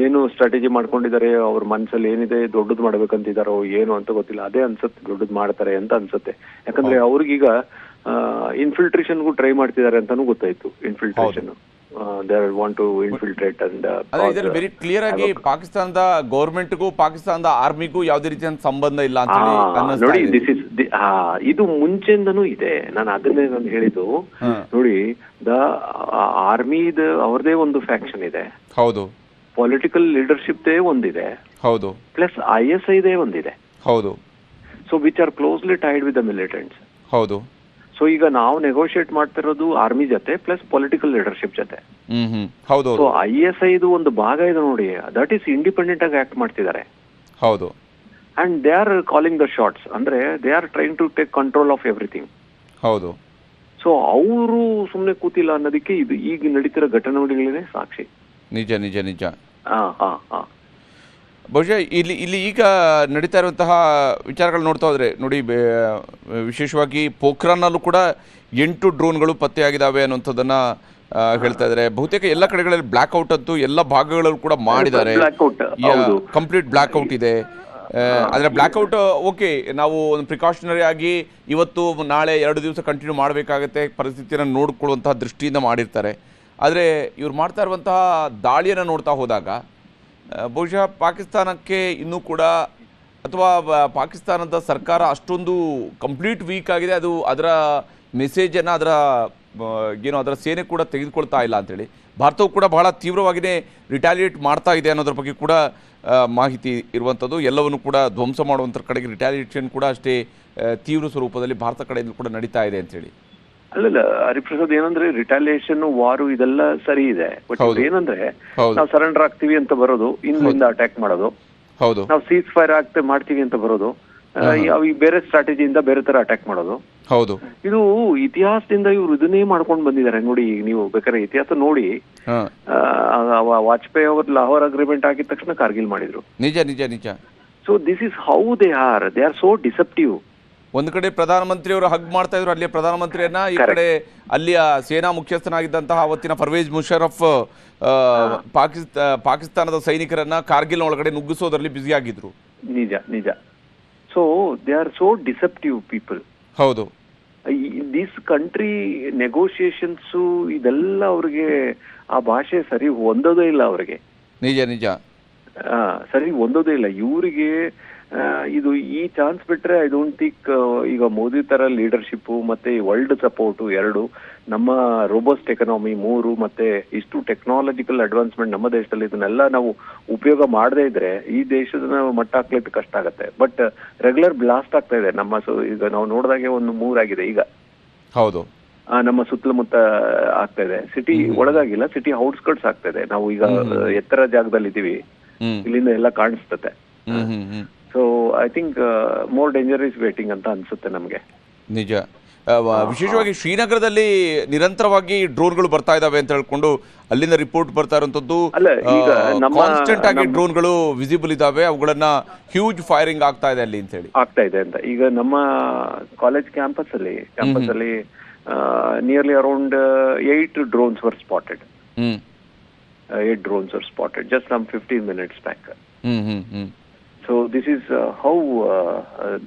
ಏನು ಸ್ಟ್ರಾಟಜಿ ಮಾಡ್ಕೊಂಡಿದ್ದಾರೆ, ಅವ್ರ ಮನ್ಸಲ್ಲಿ ಏನಿದೆ, ದೊಡ್ಡದು ಮಾಡ್ಬೇಕಂತಿದಾರೋ ಏನು ಅಂತ ಗೊತ್ತಿಲ್ಲ. ಅದೇ ಅನ್ಸುತ್ತೆ ದೊಡ್ಡದು ಮಾಡ್ತಾರೆ ಅಂತ ಅನ್ಸುತ್ತೆ. ಯಾಕಂದ್ರೆ ಅವ್ರಿಗೀಗ ಇನ್ಫಿಲ್ಟ್ರೇಷನ್ಗೂ ಟ್ರೈ ಮಾಡ್ತಿದ್ದಾರೆ ಅಂತಾನು ಗೊತ್ತಾಯ್ತು. Infiltration they want to infiltrate and ಇದರಲ್ಲಿ ವೆರಿ ಕ್ಲಿಯರ್ ಆಗಿ ಪಾಕಿಸ್ತಾನದ ಗವರ್ಮೆಂಟ್ಗೂ ಪಾಕಿಸ್ತಾನದ ಆರ್ಮಿಗೂ ಯಾವುದೇ ರೀತಿಯ ಸಂಬಂಧ ಇಲ್ಲ ಅಂತ ಹೇಳಿ ನೋಡಿ. ಇದು ಮುಂಚೆಯಿಂದನೂ ಇದೆ. ನಾನು ಅದನ್ನೇ ನಾನು ಹೇಳಿದ್ದು. ನೋಡಿ, ದ ಆರ್ಮಿ ಅವ್ರದೇ ಒಂದು ಫ್ಯಾಕ್ಷನ್ ಇದೆ. ಹೌದು. ಪೊಲಿಟಿಕಲ್ ಲೀಡರ್ಶಿಪ್ ಒಂದಿದೆ. ಹೌದು. ಪ್ಲಸ್ ISI ಒಂದಿದೆ. ಹೌದು. So which are closely tied with the militants. ಹೌದು. ಸೊ ಈಗ ನಾವು ನೆಗೋಷಿಯೇಟ್ ಮಾಡ್ತಿರೋದು ಆರ್ಮಿ ಜೊತೆ ಪ್ಲಸ್ ಪೊಲಿಟಿಕಲ್ ಲೀಡರ್ಶಿಪ್ ಜೊತೆ. ಹೌದು. ಸೊ ISI ಒಂದು ಭಾಗ ಇದೆ ನೋಡಿ. ದಟ್ ಈಸ್ ಇಂಡಿಪೆಂಡೆಂಟ್ ಆಗಿ ಆಕ್ಟ್ ಮಾಡ್ತಿದ್ದಾರೆ. ಹೌದು. And they are calling the shots. ಅಂದ್ರೆ they are trying to take control of everything. ಹೌದು. ಸೊ ಅವರು ಸುಮ್ಮನೆ ಕೂತಿಲ್ಲ ಅನ್ನೋದಕ್ಕೆ ಇದು ಈಗ ನಡೀತಿರೋ ಘಟನೆಗಳಿದೆ ಸಾಕ್ಷಿ. ನಿಜ ನಿಜ ನಿಜ. ಬಹುಶಃ ಇಲ್ಲಿ ಈಗ ನಡೀತಾ ಇರುವಂತಹ ವಿಚಾರಗಳು ನೋಡ್ತಾ ಹೋದ್ರೆ ನೋಡಿ, ವಿಶೇಷವಾಗಿ ಪೋಖ್ರಾನ್ನಲ್ಲೂ ಕೂಡ 8 ಡ್ರೋನ್ಗಳು ಪತ್ತೆಯಾಗಿದ್ದಾವೆ ಅನ್ನುವಂಥದ್ದನ್ನ ಹೇಳ್ತಾ ಇದ್ದಾರೆ. ಬಹುತೇಕ ಎಲ್ಲ ಕಡೆಗಳಲ್ಲಿ ಬ್ಲಾಕ್ಔಟ್ ಅಂತೂ ಎಲ್ಲ ಭಾಗಗಳಲ್ಲೂ ಕೂಡ ಮಾಡಿದ್ದಾರೆ. ಕಂಪ್ಲೀಟ್ ಬ್ಲಾಕ್ಔಟ್ ಇದೆ. ಆದರೆ ಬ್ಲಾಕ್ಔಟ್ ಓಕೆ, ನಾವು ಒಂದು ಪ್ರಿಕಾಷನರಿ ಆಗಿ ಇವತ್ತು ನಾಳೆ 2 ದಿವಸ ಕಂಟಿನ್ಯೂ ಮಾಡಬೇಕಾಗತ್ತೆ, ಪರಿಸ್ಥಿತಿಯನ್ನು ನೋಡಿಕೊಳ್ಳುವಂತಹ ದೃಷ್ಟಿಯಿಂದ ಮಾಡಿರ್ತಾರೆ. ಆದರೆ ಇವ್ರು ಮಾಡ್ತಾ ಇರುವಂತಹ ದಾಳಿಯನ್ನು ನೋಡ್ತಾ ಹೋದಾಗ ಬಹುಶಃ ಪಾಕಿಸ್ತಾನಕ್ಕೆ ಇನ್ನೂ ಕೂಡ, ಅಥವಾ ಪಾಕಿಸ್ತಾನದ ಸರ್ಕಾರ ಅಷ್ಟೊಂದು ಕಂಪ್ಲೀಟ್ ವೀಕ್ ಆಗಿದೆ, ಅದು ಅದರ ಮೆಸೇಜನ್ನು ಅದರ ಸೇನೆ ಕೂಡ ತೆಗೆದುಕೊಳ್ತಾ ಇಲ್ಲ ಅಂತೇಳಿ ಭಾರತವು ಕೂಡ ಬಹಳ ತೀವ್ರವಾಗಿಯೇ ರಿಟ್ಯಾಲಿಯೇಟ್ ಮಾಡ್ತಾ ಇದೆ ಅನ್ನೋದ್ರ ಬಗ್ಗೆ ಕೂಡ ಮಾಹಿತಿ ಇರುವಂಥದ್ದು. ಎಲ್ಲವನ್ನು ಕೂಡ ಧ್ವಂಸ ಮಾಡುವಂಥ ಕಡೆಗೆ ರಿಟ್ಯಾಲಿಯೇಷನ್ ಕೂಡ ಅಷ್ಟೇ ತೀವ್ರ ಸ್ವರೂಪದಲ್ಲಿ ಭಾರತ ಕಡೆಯಿಂದ ಕೂಡ ನಡೀತಾ ಇದೆ ಅಂತೇಳಿ. ಅಲ್ಲಲ್ಲ ಹರಿಪ್ರಸಾದ್, ಏನಂದ್ರೆ ರಿಟಾಲಿಯೇಷನ್, ವಾರು ಇದೆಲ್ಲ ಸರಿ ಇದೆ. ಬಟ್ ಏನಂದ್ರೆ ನಾವು ಸರೆಂಡರ್ ಆಗ್ತೀವಿ ಅಂತ ಬರೋದು, ಇಂದ ಅಟ್ಯಾಕ್ ಮಾಡೋದು, ನಾವು ಸೀಸ್ ಫೈರ್ ಮಾಡ್ತೀವಿ ಅಂತ ಬರೋದು, ಬೇರೆ ಸ್ಟ್ರಾಟಜಿಯಿಂದ ಬೇರೆ ತರ ಅಟ್ಯಾಕ್ ಮಾಡೋದು. ಹೌದು. ಇದು ಇತಿಹಾಸದಿಂದ ಇವ್ರು ಇದನ್ನೇ ಮಾಡ್ಕೊಂಡು ಬಂದಿದ್ದಾರೆ ನೋಡಿ. ನೀವು ಬೇಕಾದ್ರೆ ಇತಿಹಾಸ ನೋಡಿ. ವಾಜಪೇಯಿ ಅವರು ಲಾಹೋರ್ ಅಗ್ರಿಮೆಂಟ್ ಆಗಿದ ತಕ್ಷಣ ಕಾರ್ಗಿಲ್ ಮಾಡಿದ್ರು. ನಿಜ ನಿಜ ನಿಜ. So this is how they are so deceptive. ಒಂದು ಕಡೆ ಪ್ರಧಾನಮಂತ್ರಿ ಅವರು ಹಗ್ ಮಾಡ್ತಾ ಇದ್ರು ಅಲ್ಲಿಯ ಪ್ರಧಾನಮಂತ್ರಿಯನ್ನ, ಈ ಕಡೆ ಅಲ್ಲಿಯ ಸೇನಾ ಮುಖ್ಯಸ್ಥನಾಗಿದ್ದಂತಹ ಅವತ್ತಿನ ಪರ್ವೇಜ್ ಮುಷರಫ್ ಪಾಕಿಸ್ತಾನದ ಸೈನಿಕರನ್ನ ಕಾರ್ಗಿಲ್ ಒಳಗಡೆ ನುಗ್ಗಿಸೋದ್ರಲ್ಲಿ ಬ್ಯುಸಿ ಆಗಿದ್ರು. ನಿಜ ನಿಜ. So they are so deceptive people. ಹೌದು. ದಿಸ್ ಕಂಟ್ರಿ ನೆಗೋಷಿಯೇಷನ್ಸ್ ಇದೆಲ್ಲ ಅವ್ರಿಗೆ ಆ ಭಾಷೆ ಸರಿ ಹೊಂದೋದೇ ಇಲ್ಲ ಅವ್ರಿಗೆ. ನಿಜ ನಿಜ. ಸರಿ ಹೊಂದೋದೇ ಇಲ್ಲ ಇವರಿಗೆ. ಇದು ಈ ಚಾನ್ಸ್ ಬಿಟ್ರೆ ಐ ಡೋಂಟ್ ಥಿಂಕ್ ಈಗ ಮೋದಿ ತರ ಲೀಡರ್ಶಿಪ್ ಮತ್ತೆ ವರ್ಲ್ಡ್ ಸಪೋರ್ಟ್ 2, ನಮ್ಮ ರೋಬೋಸ್ಟ್ ಎಕನಾಮಿ 3, ಮತ್ತೆ ಇಷ್ಟು ಟೆಕ್ನಾಲಜಿಕಲ್ ಅಡ್ವಾನ್ಸ್ಮೆಂಟ್ ನಮ್ಮ ದೇಶದಲ್ಲಿ, ಇದನ್ನೆಲ್ಲ ನಾವು ಉಪಯೋಗ ಮಾಡದೇ ಇದ್ರೆ ಈ ದೇಶದ ಮಟ್ಟ ಹಾಕ್ಲಿಕ್ಕೆ ಕಷ್ಟ ಆಗತ್ತೆ. ಬಟ್ ರೆಗ್ಯುಲರ್ ಬ್ಲಾಸ್ಟ್ ಆಗ್ತಾ ಇದೆ ನಮ್ಮ. ಈಗ ನಾವು ನೋಡಿದಾಗೆ 3 ಆಗಿದೆ ಈಗ. ಹೌದು. ನಮ್ಮ ಸುತ್ತಮುತ್ತ ಆಗ್ತಾ ಇದೆ. ಸಿಟಿ ಒಳಗಾಗಿಲ್ಲ, ಸಿಟಿ ಔಟ್ಸ್ಕರ್ಟ್ಸ್ ಆಗ್ತಾ ಇದೆ. ನಾವು ಈಗ ಎತ್ತರ ಜಾಗದಲ್ಲಿ ಇದೀವಿ, ಇಲ್ಲಿಂದ ಎಲ್ಲ ಕಾಣಿಸ್ತತೆ. So I think more danger is waiting ಅಂತ ಅನ್ಸುತ್ತೆ ನಮ್ಗೆ. ನಿಜ. ವಿಶೇಷವಾಗಿ ಶ್ರೀನಗರದಲ್ಲಿ ನಿರಂತರವಾಗಿ ಡ್ರೋನ್ಗಳು ಬರ್ತಾ ಇದಾವೆ ಅಂತ ಹೇಳ್ಕೊಂಡು ಅಲ್ಲಿಂದ ರಿಪೋರ್ಟ್ ಬರ್ತಾ ಇರುವಂತದ್ದು. ಕಾನ್ಸ್ಟೆಂಟ್ ಆಗಿ ಡ್ರೋನ್ಗಳು ವಿಸಿಬಲ್ ಇದಾವೆ, ಅವುಗಳನ್ನ ಹ್ಯೂಜ್ ಫೈರಿಂಗ್ ಆಗ್ತಾ ಇದೆ ಅಲ್ಲಿ ಅಂತ ಹೇಳಿ ಆಗ್ತಾ ಇದೆ ಅಂತ. ಈಗ ನಮ್ಮ ಕಾಲೇಜ್ ಕ್ಯಾಂಪಸ್ ಅಲ್ಲಿ nearly around 8 drones were spotted. 8 drones were spotted just some 15 minutes back. So this is how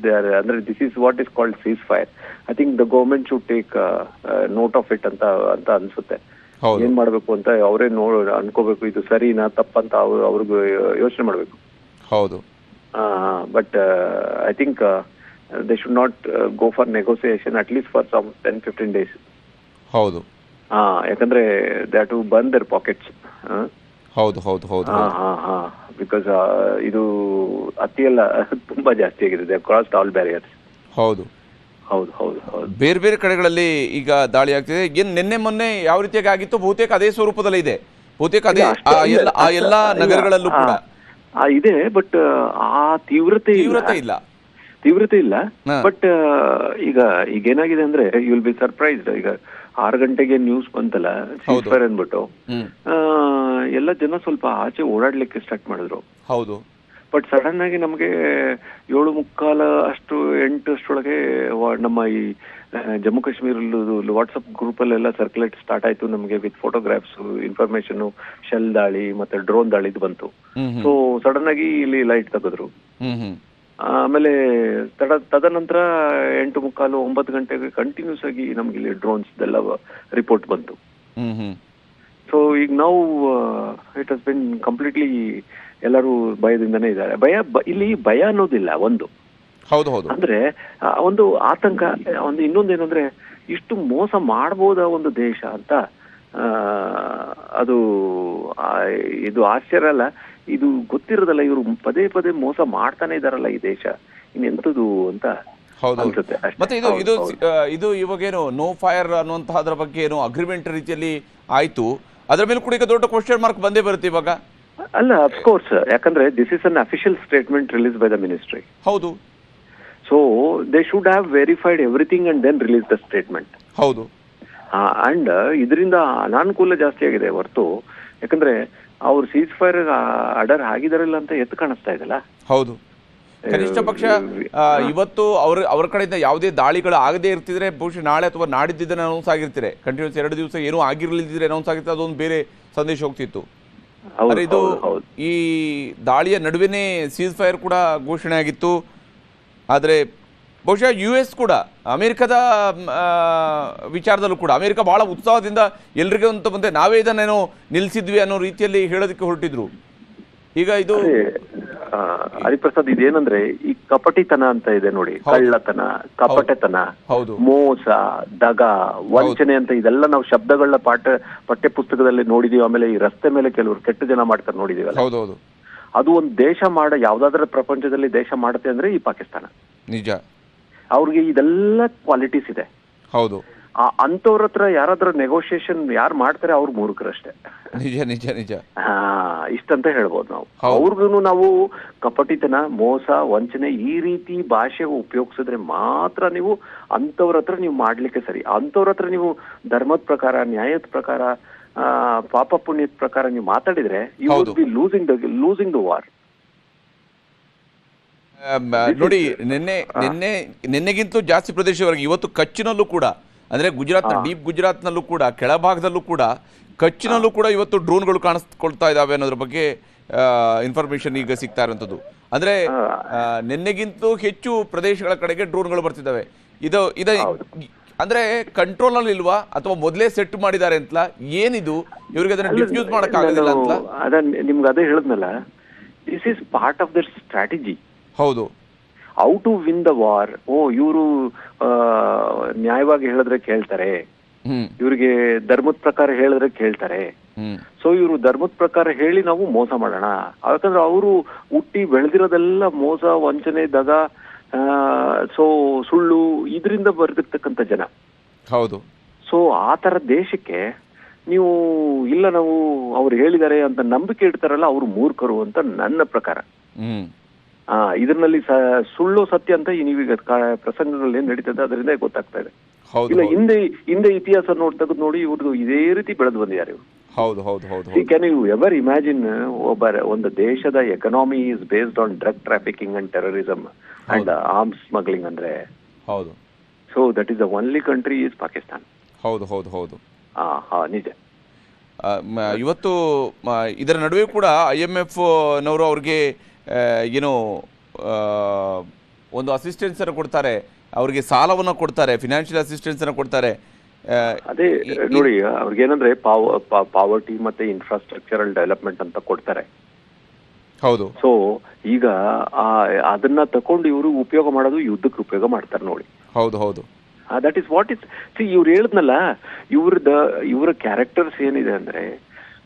they are. This is what is called ceasefire. I think the government should take note of it ಅಂತ ಅನ್ಸುತ್ತೆ. ಏನ್ ಮಾಡ್ಬೇಕು ಅಂತ ಅವರೇ ಅನ್ಕೋಬೇಕು. ಇದು ಸರಿನಾ ತಪ್ಪಂತ ಅವ್ರಿಗೂ ಯೋಚನೆ ಮಾಡ್ಬೇಕು. ಹೌದು. But I think they should not go for negotiation at least for some 10-15 days. ಹೌದು. ಯಾಕಂದ್ರೆ they have to burn their pockets. ಹೌದು ಹೌದು ಹೌದು. ಬಿಕಾಸ್ ಇದು ಅತಿಯೆಲ್ಲ ತುಂಬಾ ಜಾಸ್ತಿ ಆಗಿದೆ. they have crossed all barriers. ಹೌದು ಹೌದು ಹೌದು ಹೌದು. ಬೇರೆ ಬೇರೆ ಕಡೆಗಳಲ್ಲಿ ಈಗ ದಾಳಿ ಆಗ್ತಿದೆ. ಏನ್ ನಿನ್ನೆ ಮೊನ್ನೆ ಯಾವ ರೀತಿಯಾಗಿ ಆಗಿತ್ತು ಬಹುತೇಕ ಅದೇ ಸ್ವರೂಪದಲ್ಲಿ ಇದೆ. ಬಹುತೇಕ ಅದೇ ಆ ಎಲ್ಲ ನಗರಗಳಲ್ಲೂ ಕೂಡ ಇದೆ. ಬಟ್ ಆ ತೀವ್ರತೆ ಇಲ್ಲ. ಬಟ್ ಈಗ ಏನಾಗಿದೆ ಅಂದ್ರೆ ಯು ವಿಲ್ ಬಿ ಸರ್ಪ್ರೈಸ್ಡ್. ಈಗ 6 ಗಂಟೆಗೆ ನ್ಯೂಸ್ ಬಂತಲ್ಲ ಸೀಸ್ಫೈರ್ ಅಂದ್ಬಿಟ್ಟು, ಎಲ್ಲ ಜನ ಸ್ವಲ್ಪ ಆಚೆ ಓಡಾಡ್ಲಿಕ್ಕೆ ಸ್ಟಾರ್ಟ್ ಮಾಡಿದ್ರು. ಹೌದು. ಬಟ್ ಸಡನ್ ಆಗಿ ನಮಗೆ 7:45 ಅಷ್ಟು 8 ಅಷ್ಟರೊಳಗೆ ನಮ್ಮ ಈ ಜಮ್ಮು ಕಾಶ್ಮೀರ ವಾಟ್ಸಪ್ ಗ್ರೂಪ್ ಅಲ್ಲೆಲ್ಲ ಸರ್ಕ್ಯುಲೇಟ್ ಸ್ಟಾರ್ಟ್ ಆಯ್ತು ನಮಗೆ ವಿತ್ ಫೋಟೋಗ್ರಾಫ್ಸ್ ಇನ್ಫಾರ್ಮೇಶನ್, ಶೆಲ್ ದಾಳಿ ಮತ್ತೆ ಡ್ರೋನ್ ದಾಳಿದು ಬಂತು. ಸೊ ಸಡನ್ ಆಗಿ ಇಲ್ಲಿ ಲೈಟ್ ತೆಗೆದ್ರು. ಆಮೇಲೆ ತದನಂತರ 8:45 9 ಗಂಟೆಗೆ ಕಂಟಿನ್ಯೂಸ್ ಆಗಿ ನಮ್ಗೆ ಇಲ್ಲಿ ಡ್ರೋನ್ಸ್ ಎಲ್ಲ ರಿಪೋರ್ಟ್ ಬಂತು. ಸೊ ಈಗ ನಾವು ಇಟ್ ಹಸ್ ಬಿನ್ ಕಂಪ್ಲೀಟ್ಲಿ ಎಲ್ಲರೂ ಭಯದಿಂದನೇ ಇದ್ದಾರೆ. ಇಲ್ಲಿ ಭಯ ಅನ್ನೋದಿಲ್ಲ ಒಂದು, ಅಂದ್ರೆ ಒಂದು ಆತಂಕ, ಒಂದು ಇನ್ನೊಂದೇನಂದ್ರೆ ಇಷ್ಟು ಮೋಸ ಮಾಡಬಹುದ ಒಂದು ದೇಶ ಅಂತ. ಅದು ಇದು ಆಶ್ಚರ್ಯ ಅಲ್ಲ, ಇದು ಗೊತ್ತಿರೋದಲ್ಲ, ಇವರು ಪದೇ ಪದೇ ಮೋಸ ಮಾಡ್ತಾನೆ ಇದಾರಲ್ಲ ಈ ದೇಶ, ಇನ್ನೆಂತದು ಅಂತ ಅನ್ಸುತ್ತೆ. ಮತ್ತೆ ಇದು ಇವಾಗೇನು ನೋ ಫೈರ್ ಅನ್ನುವಂತಹದ್ರ ಬಗ್ಗೆ ಏನು ಅಗ್ರಿಮೆಂಟ್ ರೀತಿಯಲ್ಲಿ ಆಯ್ತು, ಅದರ ಮೇಲೆ ಕೂಡ ಈಗ ದೊಡ್ಡ ಕ್ವಶನ್ ಮಾರ್ಕ್ ಬಂದೇ ಬರುತ್ತೆ ಇವಾಗ. ಅಲ್ಲ, ಅಫ್ಕೋರ್ಸ್, ಯಾಕಂದ್ರೆ this is an official statement release by the ministry. ಹೌದು. So they should have verified everything and then release the statement. ಹೌದು. ಅಂಡ್ ಇದರಿಂದ ಅನಾನುಕೂಲ ಜಾಸ್ತಿ ಆಗಿದೆ ಹೊರತು, ಯಾಕಂದ್ರೆ ಅವ್ರು ಸೀಸ್ ಫೈರ್ ಆರ್ಡರ್ ಆಗಿದಾರಲ್ಲ ಅಂತ ಎತ್ತು ಕಾಣಿಸ್ತಾ ಇದೆಲ್ಲ. ಹೌದು, ಕನಿಷ್ಠ ಪಕ್ಷ ಇವತ್ತು ಅವ್ರ ಕಡೆಯಿಂದ ಯಾವುದೇ ದಾಳಿಗಳು ಆಗದೆ ಇರ್ತಿದ್ರೆ ಬಹುಶಃ ನಾಳೆ ಅಥವಾ ನಾಡಿದ್ದಿದ್ದನ್ನು ಅನೌನ್ಸ್ ಆಗಿರ್ತಾರೆ. ಕಂಟಿನ್ಯೂಸ್ 2 ದಿವಸ ಏನೂ ಆಗಿರಲಿದ್ದರೆ ಅನೌನ್ಸ್ ಆಗಿರ್ತಾರೆ, ಅದೊಂದು ಬೇರೆ ಸಂದೇಶ ಹೋಗ್ತಿತ್ತು. ಆದರೆ ಇದು ಈ ದಾಳಿಯ ನಡುವೆನೇ ಸೀಸ್ ಫೈರ್ ಕೂಡ ಘೋಷಣೆ ಆಗಿತ್ತು. ಆದರೆ ಬಹುಶಃ US ಕೂಡ ಅಮೆರಿಕದ ವಿಚಾರದಲ್ಲೂ ಕೂಡ ಅಮೆರಿಕ ಬಹಳ ಉತ್ಸಾಹದಿಂದ ಎಲ್ರಿಗೂ ಅಂತ ಬಂದೆ ನಾವೇ ಇದನ್ನೇನೋ ನಿಲ್ಲಿಸಿದ್ವಿ ಅನ್ನೋ ರೀತಿಯಲ್ಲಿ ಹೇಳೋದಕ್ಕೆ ಹೊರಟಿದ್ರು. ಈಗ ಇದು ಹರಿಪ್ರಸಾದ್, ಇದೇನಂದ್ರೆ ಈ ಕಪಟಿತನ ಅಂತ ಇದೆ ನೋಡಿ, ಕಳ್ಳತನ, ಕಪಟತನ, ಮೋಸ, ದಗ, ವಂಚನೆ ಅಂತ ಇದೆಲ್ಲ ನಾವು ಶಬ್ದಗಳನ್ನ ಪಠ್ಯ ಪುಸ್ತಕದಲ್ಲಿ ನೋಡಿದೀವಿ. ಆಮೇಲೆ ಈ ರಸ್ತೆ ಮೇಲೆ ಕೆಲವರು ಕೆಟ್ಟ ಜನ ಮಾಡ್ತಾರೆ ನೋಡಿದೀವಲ್ಲ. ಅದು ಒಂದು ದೇಶ ಯಾವ್ದಾದ್ರ ಪ್ರಪಂಚದಲ್ಲಿ ದೇಶ ಮಾಡುತ್ತೆ ಅಂದ್ರೆ ಈ ಪಾಕಿಸ್ತಾನ. ನಿಜ. ಅವ್ರಿಗೆ ಇದೆಲ್ಲ ಕ್ವಾಲಿಟೀಸ್ ಇದೆ. ಹೌದು. ಅಂತವ್ರ ಹತ್ರ ಯಾರಾದ್ರೂ ನೆಗೋಷಿಯೇಷನ್ ಯಾರು ಮಾಡ್ತಾರೆ ಅವ್ರು ಮೂರ್ಖರಷ್ಟೇ. ನಿಜ ನಿಜ ನಿಜ. ಇಷ್ಟಂತ ಹೇಳ್ಬೋದು ನಾವು. ಅವ್ರಿಗೂ ನಾವು ಕಪಟಿತನ, ಮೋಸ, ವಂಚನೆ ಈ ರೀತಿ ಭಾಷೆ ಉಪಯೋಗಿಸಿದ್ರೆ ಮಾತ್ರ ನೀವು ಅಂತವ್ರ ಹತ್ರ ನೀವು ಮಾಡ್ಲಿಕ್ಕೆ ಸರಿ. ಅಂತವ್ರ ಹತ್ರ ನೀವು ಧರ್ಮದ ಪ್ರಕಾರ, ನ್ಯಾಯದ ಪ್ರಕಾರ, ಪಾಪ ಪುಣ್ಯದ ಪ್ರಕಾರ ನೀವು ಮಾತಾಡಿದ್ರೆ you will be losing the war. ನೋಡಿ, ನಿನ್ನೆಗಿಂತಲೂ ಜಾಸ್ತಿ ಪ್ರದೇಶವರೆಗೆ ಇವತ್ತು ಕಚ್ನಲ್ಲೂ ಕೂಡ, ಅಂದ್ರೆ ಗುಜರಾತ್ನ ಡೀಪ್ ಗುಜರಾತ್ನಲ್ಲೂ ಕೂಡ, ಕೆಳಭಾಗದಲ್ಲೂ ಕೂಡ, ಕಚ್ನಲ್ಲೂ ಕೂಡ ಇವತ್ತು ಡ್ರೋನ್ಗಳು ಕಾಣಿಸ್ಕೊಳ್ತಾ ಇದಾವೆ ಅನ್ನೋದ್ರ ಬಗ್ಗೆ ಇನ್ಫಾರ್ಮೇಶನ್ ಈಗ ಸಿಗ್ತಾ ಇರುವಂತದ್ದು. ಅಂದ್ರೆ ನಿನ್ನೆಗಿಂತಲೂ ಹೆಚ್ಚು ಪ್ರದೇಶಗಳ ಕಡೆಗೆ ಡ್ರೋನ್ಗಳು ಬರ್ತಿದ್ದಾವೆ. ಇದು ಅಂದ್ರೆ ಕಂಟ್ರೋಲ್ ನಲ್ಲಿ ಇಲ್ವಾ ಅಥವಾ ಮೊದಲೇ ಸೆಟ್ ಮಾಡಿದ್ದಾರೆ ಅಂತಲಾ, ಏನಿದು ಇವ್ರಿಗೆ ಅದನ್ನ ಡಿಫ್ಯೂಸ್ ಮಾಡಕ್ ಆಗೋದಿಲ್ಲ ಅಂತ? ನಿಮ್ಗೆ ಅದೇ ಹೇಳಿದ್ನಲ್ಲ, this is part of their strategy. ಹೌದು. How to win the war. ಇವರು ನ್ಯಾಯವಾಗಿ ಹೇಳಿದ್ರೆ ಕೇಳ್ತಾರೆ, ಇವ್ರಿಗೆ ಧರ್ಮದ ಪ್ರಕಾರ ಹೇಳಿದ್ರೆ ಕೇಳ್ತಾರೆ. ಸೊ ಇವರು ಧರ್ಮದ ಪ್ರಕಾರ ಹೇಳಿ ನಾವು ಮೋಸ ಮಾಡೋಣ, ಯಾಕಂದ್ರೆ ಅವರು ಹುಟ್ಟಿ ಬೆಳೆದಿರೋದೆಲ್ಲ ಮೋಸ, ವಂಚನೆ, ದಗ, ಸೊ ಸುಳ್ಳು, ಇದರಿಂದ ಬರ್ದಿರ್ತಕ್ಕಂಥ ಜನ. ಹೌದು. ಸೊ ಆ ತರ ದೇಶಕ್ಕೆ ನೀವು ಇಲ್ಲ ನಾವು ಅವ್ರು ಹೇಳಿದ್ದಾರೆ ಅಂತ ನಂಬಿಕೆ ಇಡ್ತಾರಲ್ಲ, ಅವ್ರು ಮೂರ್ಖರು ಅಂತ ನನ್ನ ಪ್ರಕಾರ. ಇದರಲ್ಲಿ ಸುಳ್ಳು ಸತ್ಯ ಅಂತ ನೀವೀಗ ಪ್ರಸಂಗಗಳಲ್ಲಿ ಏನ್ ನಡೀತದೆ ಅದರಿಂದ ಗೊತ್ತಾಗ್ತಾ ಇದೆ. ಇಲ್ಲ ಹಿಂದೆ ಇತಿಹಾಸ ತೆಗೆದು ನೋಡಿ, ಇವ್ರದ್ದು ಇದೇ ರೀತಿ ಬೆಳೆದು ಬಂದಿದ್ದಾರೆ ಇವರು. ಹೌದು ಹೌದು ಹೌದು. ಕ್ಯಾನ್ ಯು ಎವರ್ ಇಮ್ಯಾಜಿನ್ ಒಂದು ದೇಶದ economy is based on drug trafficking and terrorism and arms smuggling ಅಂದ್ರೆ? ಹೌದು. So that is the only country is Pakistan. ಹೌದು ಹೌದು ಹೌದು. ನಿಜ. ಇವತ್ತು ಇದರ ನಡುವೆ ಕೂಡ IMF ನವರು ಅವ್ರಿಗೆ ಏನೋ ಒಂದು ಅಸಿಸ್ಟೆನ್ಸ್ ಅನ್ನು ಕೊಡ್ತಾರೆ, ಅವ್ರಿಗೆ ಸಾಲವನ್ನು ಕೊಡ್ತಾರೆ, ಫಿನಾನ್ಷಿಯಲ್ ಅಸಿಸ್ಟೆನ್ಸ್ ಅನ್ನು ಕೊಡ್ತಾರೆ. ಅದೇ ನೋಡಿ, ಅವ್ರಿಗೇನಂದ್ರೆ ಪಾವರ್ಟಿ ಮತ್ತೆ ಇನ್ಫ್ರಾಸ್ಟ್ರಕ್ಚರಲ್ ಡೆವಲಪ್ಮೆಂಟ್ ಅಂತ ಕೊಡ್ತಾರೆ. ಹೌದು. ಸೊ ಈಗ ಅದನ್ನ ತಕೊಂಡು ಇವರು ಉಪಯೋಗ ಮಾಡೋದು ಯುದ್ಧಕ್ಕೆ ಉಪಯೋಗ ಮಾಡ್ತಾರೆ ನೋಡಿ. ಹೌದು ಹೌದು. That is what is. C, ಇವ್ರು ಹೇಳಿದ್ನಲ್ಲ, ಇವರ ಕ್ಯಾರೆಕ್ಟರ್ಸ್ ಏನಿದೆ ಅಂದ್ರೆ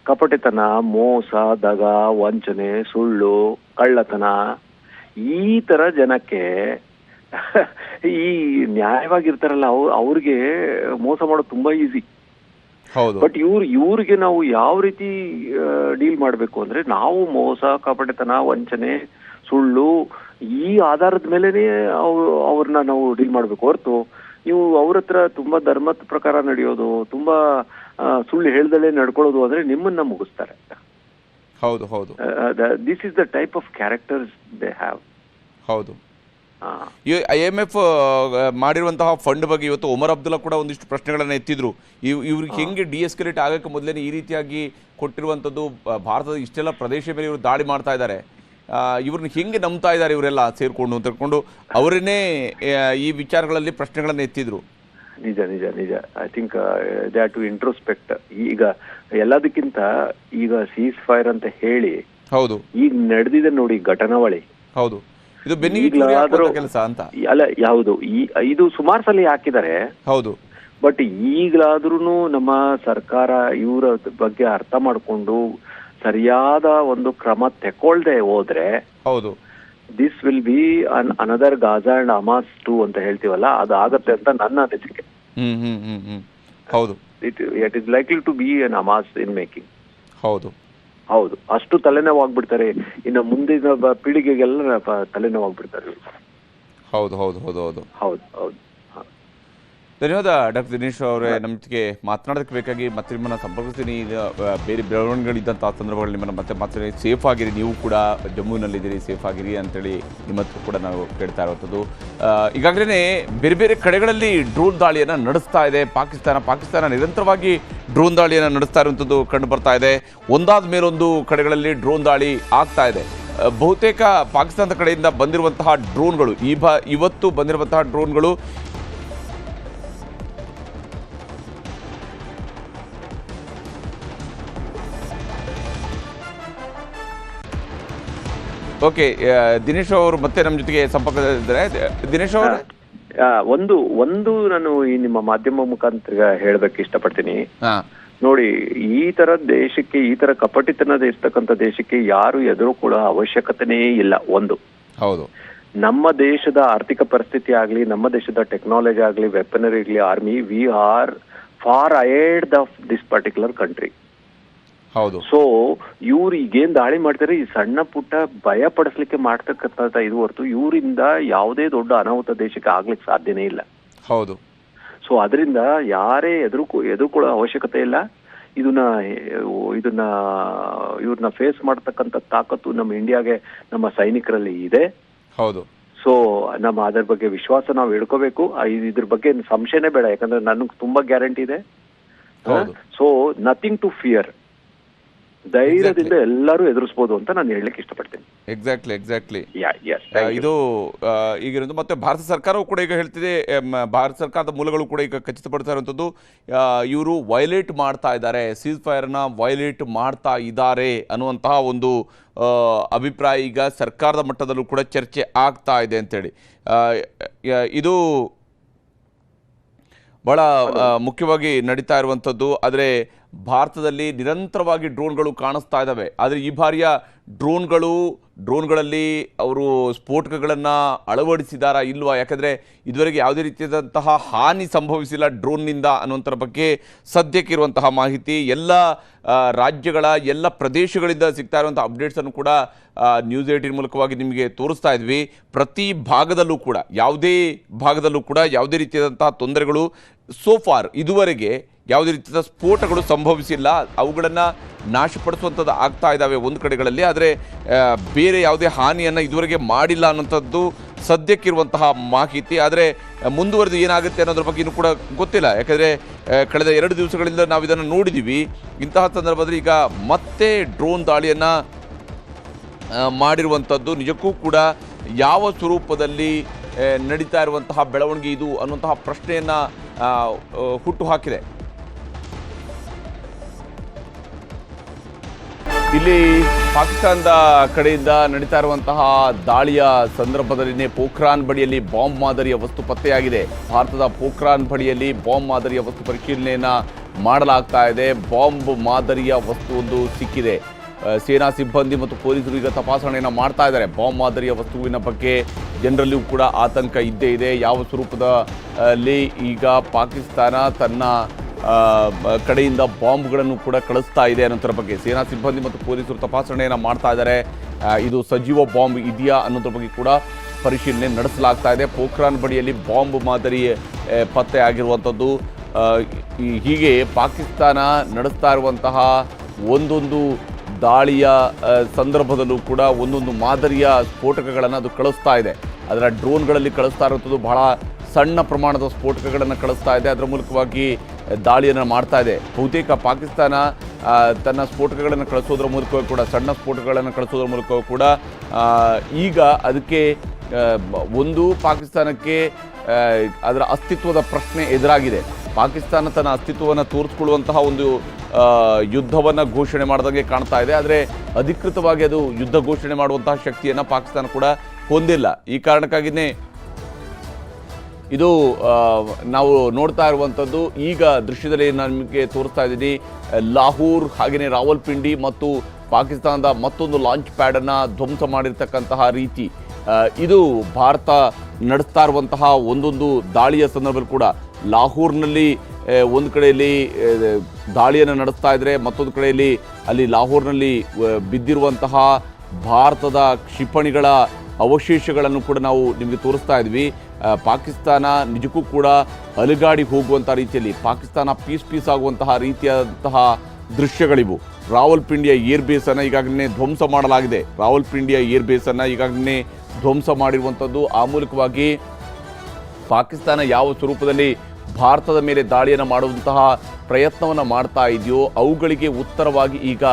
ಕಪಟಿತನ, ಮೋಸ, ದಗ, ವಂಚನೆ, ಸುಳ್ಳು, ಕಳ್ಳತನ, ಈ ತರ ಜನಕ್ಕೆ ಈ ನ್ಯಾಯವಾಗಿರ್ತಾರಲ್ಲ ಅವ್ರಿಗೆ ಮೋಸ ಮಾಡೋದು ತುಂಬಾ ಈಸಿ. ಬಟ್ ಇವ್ರಿಗೆ ನಾವು ಯಾವ ರೀತಿ ಡೀಲ್ ಮಾಡ್ಬೇಕು ಅಂದ್ರೆ, ನಾವು ಮೋಸ, ಕಪಟಿತನ, ವಂಚನೆ, ಸುಳ್ಳು ಈ ಆಧಾರದ ಮೇಲೆನೆ ಅವ್ರನ್ನ ನಾವು ಡೀಲ್ ಮಾಡ್ಬೇಕು ಹೊರತು ನೀವು ಅವ್ರ ಹತ್ರ ತುಂಬಾ ಧರ್ಮದ ಪ್ರಕಾರ ನಡೆಯೋದು, ತುಂಬಾ ಸುಳ್ಳು ಹೇಳ್ದಲ್ಲೇ ನಡ್ಕೊಳ್ಳೋದು ಅಂದ್ರೆ ನಿಮ್ಮನ್ನ ಮುಗಿಸ್ತಾರೆ. ಹೌದು ಹೌದು this is the type of characters they have. ಹೌದು. ಈ IMF ಮಾಡಿರುವಂತಹ ಫಂಡ್ ಬಗ್ಗೆ ಇವತ್ತು ಒಮರ್ ಅಬ್ದುಲ್ಲಾ ಕೂಡ ಒಂದಿಷ್ಟು ಪ್ರಶ್ನೆಗಳನ್ನು ಎತ್ತಿದ್ರು. ಇವ್ರಿಗೆ ಹೆಂಗೆ ಡಿಎಸ್ಕಲೇಟ್ ಆಗಕ್ಕೆ ಮೊದಲೇ ಈ ರೀತಿಯಾಗಿ ಕೊಟ್ಟಿರುವಂಥದ್ದು, ಭಾರತದ ಇಷ್ಟೆಲ್ಲ ಪ್ರದೇಶ ಮೇಲೆ ಇವರು ದಾಳಿ ಮಾಡ್ತಾ ಇದ್ದಾರೆ, ಇವ್ರನ್ನ ಹೆಂಗೆ ನಂಬ್ತಾ ಇದ್ದಾರೆ ಇವರೆಲ್ಲ ಸೇರ್ಕೊಂಡು ಅಂತ ಹೇಳ್ಕೊಂಡು ಅವರನ್ನೇ ಈ ವಿಚಾರಗಳಲ್ಲಿ ಪ್ರಶ್ನೆಗಳನ್ನು ಎತ್ತಿದ್ರು. ನಿಜ ನಿಜ ನಿಜ. I think they have to introspect. ಈಗ ಎಲ್ಲದಕ್ಕಿಂತ ಈಗ ಸೀಸ್ ಫೈರ್ ಅಂತ ಹೇಳಿ ಹೌದು ಈಗ ನಡೆದಿದೆ ನೋಡಿ ಘಟನಾವಳಿ. ಹೌದು, ಇದು ಬೆನ್ನಿಗೆ ಕೆಲಸ ಅಂತ ಅಲ್ಲ ಯಾವುದು, ಇದು ಸುಮಾರು ಸಲ ಹಾಕಿದ್ದಾರೆ. ಹೌದು, ಬಟ್ ಈಗಲಾದ್ರೂ ನಮ್ಮ ಸರ್ಕಾರ ಇವರ ಬಗ್ಗೆ ಅರ್ಥ ಮಾಡಿಕೊಂಡು ಸರಿಯಾದ ಒಂದು ಕ್ರಮ ತಗೊಳ್ದೆ ಹೋದ್ರೆ ಹೌದು this will be another Gaza and Hamas 2 ಅಂತ ಹೇಳ್ತೀವಲ್ಲ, ಅದು ಆಗತ್ತೆ ಅಂತ ನನ್ನ ಅನಿಸಿಕೆ. ಹೌದು, it is likely to be an Hamas in making. ಹೌದು ಹೌದು, ಅಷ್ಟು ತಲೆನೋವಾಗ್ಬಿಡ್ತಾರೆ. ಇನ್ನು ಮುಂದಿನ ಪೀಳಿಗೆಗೆಲ್ಲ ತಲೆನೋವಾಗ್ಬಿಡ್ತಾರೆ. ಹೌದು ಹೌದು ಹೌದು ಹೌದು ಹೌದು ಹೌದು. ಧನ್ಯವಾದ ಡಾಕ್ಟರ್ ದಿನೇಶ್ ಅವರೇ. ನಮ್ಮ ಜೊತೆಗೆ ಮಾತನಾಡೋದಕ್ಕೆ ಬೇಕಾಗಿ ಮತ್ತೆ ನಿಮ್ಮನ್ನು ಸಂಪರ್ಕಿಸ್ತೀನಿ. ಈಗ ಬೇರೆ ಬೆಳವಣಿಗೆಗಳಿದ್ದಂಥ ಸಂದರ್ಭಗಳಲ್ಲಿ ನಿಮ್ಮನ್ನು ಮತ್ತೆ ಸೇಫ್ ಆಗಿರಿ, ನೀವು ಕೂಡ ಜಮ್ಮುವಿನಲ್ಲಿದ್ದೀರಿ, ಸೇಫ್ ಆಗಿರಿ ಅಂತೇಳಿ ನಿಮ್ಮ ಹತ್ರ ಕೂಡ ನಾವು ಕೇಳ್ತಾ ಇರುವಂಥದ್ದು. ಈಗಾಗಲೇ ಬೇರೆ ಬೇರೆ ಕಡೆಗಳಲ್ಲಿ ಡ್ರೋನ್ ದಾಳಿಯನ್ನು ನಡೆಸ್ತಾ ಇದೆ ಪಾಕಿಸ್ತಾನ ನಿರಂತರವಾಗಿ ಡ್ರೋನ್ ದಾಳಿಯನ್ನು ನಡೆಸ್ತಾ ಇರುವಂಥದ್ದು ಕಂಡು ಬರ್ತಾ ಇದೆ. ಒಂದಾದ ಮೇಲೊಂದು ಕಡೆಗಳಲ್ಲಿ ಡ್ರೋನ್ ದಾಳಿ ಆಗ್ತಾ ಇದೆ. ಬಹುತೇಕ ಪಾಕಿಸ್ತಾನದ ಕಡೆಯಿಂದ ಬಂದಿರುವಂತಹ ಡ್ರೋನ್ಗಳು ಇವತ್ತು ಬಂದಿರುವಂತಹ ಡ್ರೋನ್ಗಳು ಓಕೆ. ದಿನೇಶ್ ಅವರು ಮತ್ತೆ ನಮ್ಮ ಜೊತೆಗೆ ಸಂಪರ್ಕದಲ್ಲಿದ್ದಾರೆ. ದಿನೇಶ್ ಅವರು, ಒಂದು ನಾನು ಈ ನಿಮ್ಮ ಮಾಧ್ಯಮ ಮುಖಾಂತರ ಹೇಳಬೇಕು ಇಷ್ಟಪಡ್ತೀನಿ. ನೋಡಿ, ಈ ತರ ದೇಶಕ್ಕೆ, ಈ ತರ ಕಪಟಿತನದ ಇರ್ತಕ್ಕಂಥ ದೇಶಕ್ಕೆ ಯಾರು ಎದುರು ಕೂಡ ಅವಶ್ಯಕತೆನೇ ಇಲ್ಲ. ಒಂದು, ಹೌದು, ನಮ್ಮ ದೇಶದ ಆರ್ಥಿಕ ಪರಿಸ್ಥಿತಿ ಆಗ್ಲಿ, ನಮ್ಮ ದೇಶದ ಟೆಕ್ನಾಲಜಿ ಆಗ್ಲಿ, ವೆಪನರಿ ಆಗ್ಲಿ, army, we are for ahead of this particular country. ಹೌದು. ಸೊ ಇವ್ರು ಈಗೇನ್ ದಾಳಿ ಮಾಡ್ತಾರೆ, ಈ ಸಣ್ಣ ಪುಟ್ಟ ಭಯ ಪಡಿಸ್ಲಿಕ್ಕೆ ಮಾಡ್ತಕ್ಕಂಥ ಇದು ಹೊರತು ಇವರಿಂದ ಯಾವುದೇ ದೊಡ್ಡ ಅನಾಹುತ ದೇಶಕ್ಕೆ ಆಗ್ಲಿಕ್ಕೆ ಸಾಧ್ಯನೇ ಇಲ್ಲ. ಹೌದು. ಸೊ ಅದರಿಂದ ಯಾರೇ ಎದುರ್ಕೊಳ್ಳೋ ಅವಶ್ಯಕತೆ ಇಲ್ಲ. ಇವ್ರನ್ನ ಫೇಸ್ ಮಾಡ್ತಕ್ಕಂಥ ತಾಕತ್ತು ನಮ್ಮ ಇಂಡಿಯಾಗೆ, ನಮ್ಮ ಸೈನಿಕರಲ್ಲಿ ಇದೆ. ಹೌದು. ಸೊ ನಮ್ಮ ಅದ್ರ ಬಗ್ಗೆ ವಿಶ್ವಾಸ ನಾವು ಇಡ್ಕೋಬೇಕು. ಇದ್ರ ಬಗ್ಗೆ ಸಂಶಯನೇ ಬೇಡ, ಯಾಕಂದ್ರೆ ನನಗೆ ತುಂಬಾ ಗ್ಯಾರಂಟಿ ಇದೆ. So nothing to fear. ಧೈರ್ಯದಿಂದ ಎಲ್ಲರೂ ಎದುರಿಸಬಹುದು ಅಂತ ನಾನು ಹೇಳಲಿಕ್ಕೆ ಇಷ್ಟಪಡ್ತೇನೆ. ಎಕ್ಸಾಕ್ಟ್ಲಿ. ಇದು ಈಗಿರೋದು ಮತ್ತೆ ಭಾರತ ಸರ್ಕಾರವು ಕೂಡ ಈಗ ಹೇಳ್ತಿದೆ, ಭಾರತ ಸರ್ಕಾರದ ಮೂಲಗಳು ಕೂಡ ಈಗ ಖಚಿತಪಡ್ತಾ ಇರುವಂಥದ್ದು, ಇವರು ವೈಲೇಟ್ ಮಾಡ್ತಾ ಇದ್ದಾರೆ, ಸೀಸ್ ಫೈರ್ನ ವೈಲೇಟ್ ಮಾಡ್ತಾ ಇದ್ದಾರೆ ಅನ್ನುವಂತಹ ಒಂದು ಅಭಿಪ್ರಾಯ ಈಗ ಸರ್ಕಾರದ ಮಟ್ಟದಲ್ಲೂ ಕೂಡ ಚರ್ಚೆ ಆಗ್ತಾ ಇದೆ ಅಂತೇಳಿ. ಇದು ಬಹಳ ಮುಖ್ಯವಾಗಿ ನಡೀತಾ ಇರುವಂಥದ್ದು. ಆದರೆ ಭಾರತದಲ್ಲಿ ನಿರಂತರವಾಗಿ ಡ್ರೋನ್ಗಳು ಕಾಣಿಸ್ತಾ ಇದ್ದಾವೆ. ಆದರೆ ಈ ಬಾರಿಯ ಡ್ರೋನ್ಗಳಲ್ಲಿ ಅವರು ಸ್ಫೋಟಕಗಳನ್ನು ಅಳವಡಿಸಿದಾರಾ ಇಲ್ವಾ, ಯಾಕಂದರೆ ಇದುವರೆಗೆ ಯಾವುದೇ ರೀತಿಯಾದಂತಹ ಹಾನಿ ಸಂಭವಿಸಿಲ್ಲ ಡ್ರೋನ್ನಿಂದ ಅನ್ನುವಂಥರ ಬಗ್ಗೆ ಸದ್ಯಕ್ಕಿರುವಂತಹ ಮಾಹಿತಿ ಎಲ್ಲ ರಾಜ್ಯಗಳ ಎಲ್ಲ ಪ್ರದೇಶಗಳಿಂದ ಸಿಗ್ತಾ ಇರುವಂಥ ಅಪ್ಡೇಟ್ಸನ್ನು ಕೂಡ ನ್ಯೂಸ್ 18 ಮೂಲಕವಾಗಿ ನಿಮಗೆ ತೋರಿಸ್ತಾ ಇದ್ವಿ. ಪ್ರತಿ ಭಾಗದಲ್ಲೂ ಕೂಡ ಯಾವುದೇ ರೀತಿಯಾದಂತಹ ತೊಂದರೆಗಳು ಸೋಫಾರ್ ಇದುವರೆಗೆ ಯಾವುದೇ ರೀತಿಯ ಸ್ಫೋಟಗಳು ಸಂಭವಿಸಿಲ್ಲ. ಅವುಗಳನ್ನು ನಾಶಪಡಿಸುವಂಥದ್ದು ಆಗ್ತಾ ಇದ್ದಾವೆ ಒಂದು ಕಡೆಗಳಲ್ಲಿ, ಆದರೆ ಬೇರೆ ಯಾವುದೇ ಹಾನಿಯನ್ನು ಇದುವರೆಗೆ ಮಾಡಿಲ್ಲ ಅನ್ನೋಂಥದ್ದು ಸದ್ಯಕ್ಕಿರುವಂತಹ ಮಾಹಿತಿ. ಆದರೆ ಮುಂದುವರೆದು ಏನಾಗುತ್ತೆ ಅನ್ನೋದ್ರ ಬಗ್ಗೆ ಇನ್ನೂ ಕೂಡ ಗೊತ್ತಿಲ್ಲ, ಯಾಕಂದರೆ ಕಳೆದ 2 ದಿವಸಗಳಿಂದ ನಾವು ಇದನ್ನು ನೋಡಿದ್ದೀವಿ. ಇಂತಹ ಸಂದರ್ಭದಲ್ಲಿ ಈಗ ಮತ್ತೆ ಡ್ರೋನ್ ದಾಳಿಯನ್ನು ಮಾಡಿರುವಂಥದ್ದು ನಿಜಕ್ಕೂ ಕೂಡ ಯಾವ ಸ್ವರೂಪದಲ್ಲಿ ನಡೀತಾ ಇರುವಂತಹ ಬೆಳವಣಿಗೆ ಇದು ಅನ್ನುವಂತಹ ಪ್ರಶ್ನೆಯನ್ನು ಹುಟ್ಟು ಹಾಕಿದೆ. ಇಲ್ಲಿ ಪಾಕಿಸ್ತಾನದ ಕಡೆಯಿಂದ ನಡೀತಾ ಇರುವಂತಹ ದಾಳಿಯ ಸಂದರ್ಭದಲ್ಲಿನೇ ಪೋಖ್ರಾನ್ ಬಳಿಯಲ್ಲಿ ಬಾಂಬ್ ಮಾದರಿಯ ವಸ್ತು ಪತ್ತೆಯಾಗಿದೆ. ಭಾರತದ ಪೋಖ್ರಾನ್ ಬಳಿಯಲ್ಲಿ ಬಾಂಬ್ ಮಾದರಿಯ ವಸ್ತು ಪರಿಶೀಲನೆಯನ್ನು ಮಾಡಲಾಗ್ತಾ ಇದೆ. ಬಾಂಬ್ ಮಾದರಿಯ ವಸ್ತುವೊಂದು ಸಿಕ್ಕಿದೆ. ಸೇನಾ ಸಿಬ್ಬಂದಿ ಮತ್ತು ಪೊಲೀಸರು ಈಗ ತಪಾಸಣೆಯನ್ನು ಮಾಡ್ತಾ ಇದ್ದಾರೆ. ಬಾಂಬ್ ಮಾದರಿಯ ವಸ್ತುವಿನ ಬಗ್ಗೆ ಜನರಲ್ಲಿಯೂ ಕೂಡ ಆತಂಕ ಇದ್ದೇ ಇದೆ. ಯಾವ ಸ್ವರೂಪದಲ್ಲಿ ಈಗ ಪಾಕಿಸ್ತಾನ ತನ್ನ ಕಡೆಯಿಂದ ಬಾಂಬ್ಗಳನ್ನು ಕೂಡ ಕಳಿಸ್ತಾ ಇದೆ ಅನ್ನೋದ್ರ ಬಗ್ಗೆ ಸೇನಾ ಸಿಬ್ಬಂದಿ ಮತ್ತು ಪೊಲೀಸರು ತಪಾಸಣೆಯನ್ನು ಮಾಡ್ತಾ ಇದ್ದಾರೆ. ಇದು ಸಜೀವ ಬಾಂಬ್ ಇದೆಯಾ ಅನ್ನೋದ್ರ ಬಗ್ಗೆ ಕೂಡ ಪರಿಶೀಲನೆ ನಡೆಸಲಾಗ್ತಾ ಇದೆ. ಪೋಖ್ರಾನ್ ಬಳಿಯಲ್ಲಿ ಬಾಂಬ್ ಮಾದರಿ ಪತ್ತೆ ಆಗಿರುವಂಥದ್ದು. ಹೀಗೆ ಪಾಕಿಸ್ತಾನ ನಡೆಸ್ತಾ ಇರುವಂತಹ ಒಂದೊಂದು ದಾಳಿಯ ಸಂದರ್ಭದಲ್ಲೂ ಕೂಡ ಒಂದೊಂದು ಮಾದರಿಯ ಸ್ಫೋಟಕಗಳನ್ನು ಅದು ಕಳಿಸ್ತಾ ಇದೆ. ಅದರ ಡ್ರೋನ್ಗಳಲ್ಲಿ ಕಳಿಸ್ತಾ ಇರುವಂಥದ್ದು ಬಹಳ ಸಣ್ಣ ಪ್ರಮಾಣದ ಸ್ಫೋಟಕಗಳನ್ನು ಕಳಿಸ್ತಾ ಇದೆ. ಅದರ ಮೂಲಕವಾಗಿ ದಾಳಿಯನ್ನು ಮಾಡ್ತಾ ಇದೆ. ಬಹುತೇಕ ಪಾಕಿಸ್ತಾನ ತನ್ನ ಸ್ಫೋಟಕಗಳನ್ನು ಕಳಿಸೋದ್ರ ಮೂಲಕವೂ ಕೂಡ, ಸಣ್ಣ ಸ್ಫೋಟಕಗಳನ್ನು ಕಳಿಸೋದ್ರ ಮೂಲಕವೂ ಕೂಡ ಈಗ ಅದಕ್ಕೆ ಒಂದು ಪಾಕಿಸ್ತಾನಕ್ಕೆ ಅದರ ಅಸ್ತಿತ್ವದ ಪ್ರಶ್ನೆ ಎದುರಾಗಿದೆ. ಪಾಕಿಸ್ತಾನ ತನ್ನ ಅಸ್ತಿತ್ವವನ್ನು ತೋರಿಸ್ಕೊಳ್ಳುವಂತಹ ಒಂದು ಯುದ್ಧವನ್ನು ಘೋಷಣೆ ಮಾಡಿದಂಗೆ ಕಾಣ್ತಾ ಇದೆ. ಆದರೆ ಅಧಿಕೃತವಾಗಿ ಅದು ಯುದ್ಧ ಘೋಷಣೆ ಮಾಡುವಂತಹ ಶಕ್ತಿಯನ್ನು ಪಾಕಿಸ್ತಾನ ಕೂಡ ಹೊಂದಿಲ್ಲ. ಈ ಕಾರಣಕ್ಕಾಗಿಯೇ ಇದು ನಾವು ನೋಡ್ತಾ ಇರುವಂಥದ್ದು. ಈಗ ದೃಶ್ಯದಲ್ಲಿ ನಾನು ನಿಮಗೆ ತೋರಿಸ್ತಾ ಇದ್ದೀನಿ ಲಾಹೋರ್, ಹಾಗೆಯೇ ರಾವಲ್ಪಿಂಡಿ ಮತ್ತು ಪಾಕಿಸ್ತಾನದ ಮತ್ತೊಂದು ಲಾಂಚ್ ಪ್ಯಾಡನ್ನು ಧ್ವಂಸ ಮಾಡಿರ್ತಕ್ಕಂತಹ ರೀತಿ. ಇದು ಭಾರತ ನಡೆಸ್ತಾ ಇರುವಂತಹ ಒಂದೊಂದು ದಾಳಿಯ ಸಂದರ್ಭದಲ್ಲಿ ಕೂಡ ಲಾಹೋರ್ನಲ್ಲಿ ಒಂದು ಕಡೆಯಲ್ಲಿ ದಾಳಿಯನ್ನು ನಡೆಸ್ತಾ ಇದ್ದರೆ, ಮತ್ತೊಂದು ಕಡೆಯಲ್ಲಿ ಅಲ್ಲಿ ಲಾಹೋರ್ನಲ್ಲಿ ಬಿದ್ದಿರುವಂತಹ ಭಾರತದ ಕ್ಷಿಪಣಿಗಳ ಅವಶೇಷಗಳನ್ನು ಕೂಡ ನಾವು ನಿಮಗೆ ತೋರಿಸ್ತಾ ಇದ್ವಿ. ಪಾಕಿಸ್ತಾನ ನಿಜಕ್ಕೂ ಕೂಡ ಅಲುಗಾಡಿ ಹೋಗುವಂಥ ರೀತಿಯಲ್ಲಿ, ಪಾಕಿಸ್ತಾನ ಪೀಸ್ ಆಗುವಂತಹ ರೀತಿಯಾದಂತಹ ದೃಶ್ಯಗಳಿವು. ರಾವಲ್ಪಿಂಡಿಯ ಏರ್ಬೇಸನ್ನು ಈಗಾಗಲೇ ಧ್ವಂಸ ಮಾಡಲಾಗಿದೆ. ರಾವಲ್ಪಿಂಡಿಯ ಏರ್ಬೇಸನ್ನು ಈಗಾಗಲೇ ಧ್ವಂಸ ಮಾಡಿರುವಂಥದ್ದು. ಆ ಮೂಲಕವಾಗಿ ಪಾಕಿಸ್ತಾನ ಯಾವ ಸ್ವರೂಪದಲ್ಲಿ ಭಾರತದ ಮೇಲೆ ದಾಳಿಯನ್ನು ಮಾಡುವಂತಹ ಪ್ರಯತ್ನವನ್ನು ಮಾಡ್ತಾ ಇದೆಯೋ ಅವುಗಳಿಗೆ ಉತ್ತರವಾಗಿ ಈಗ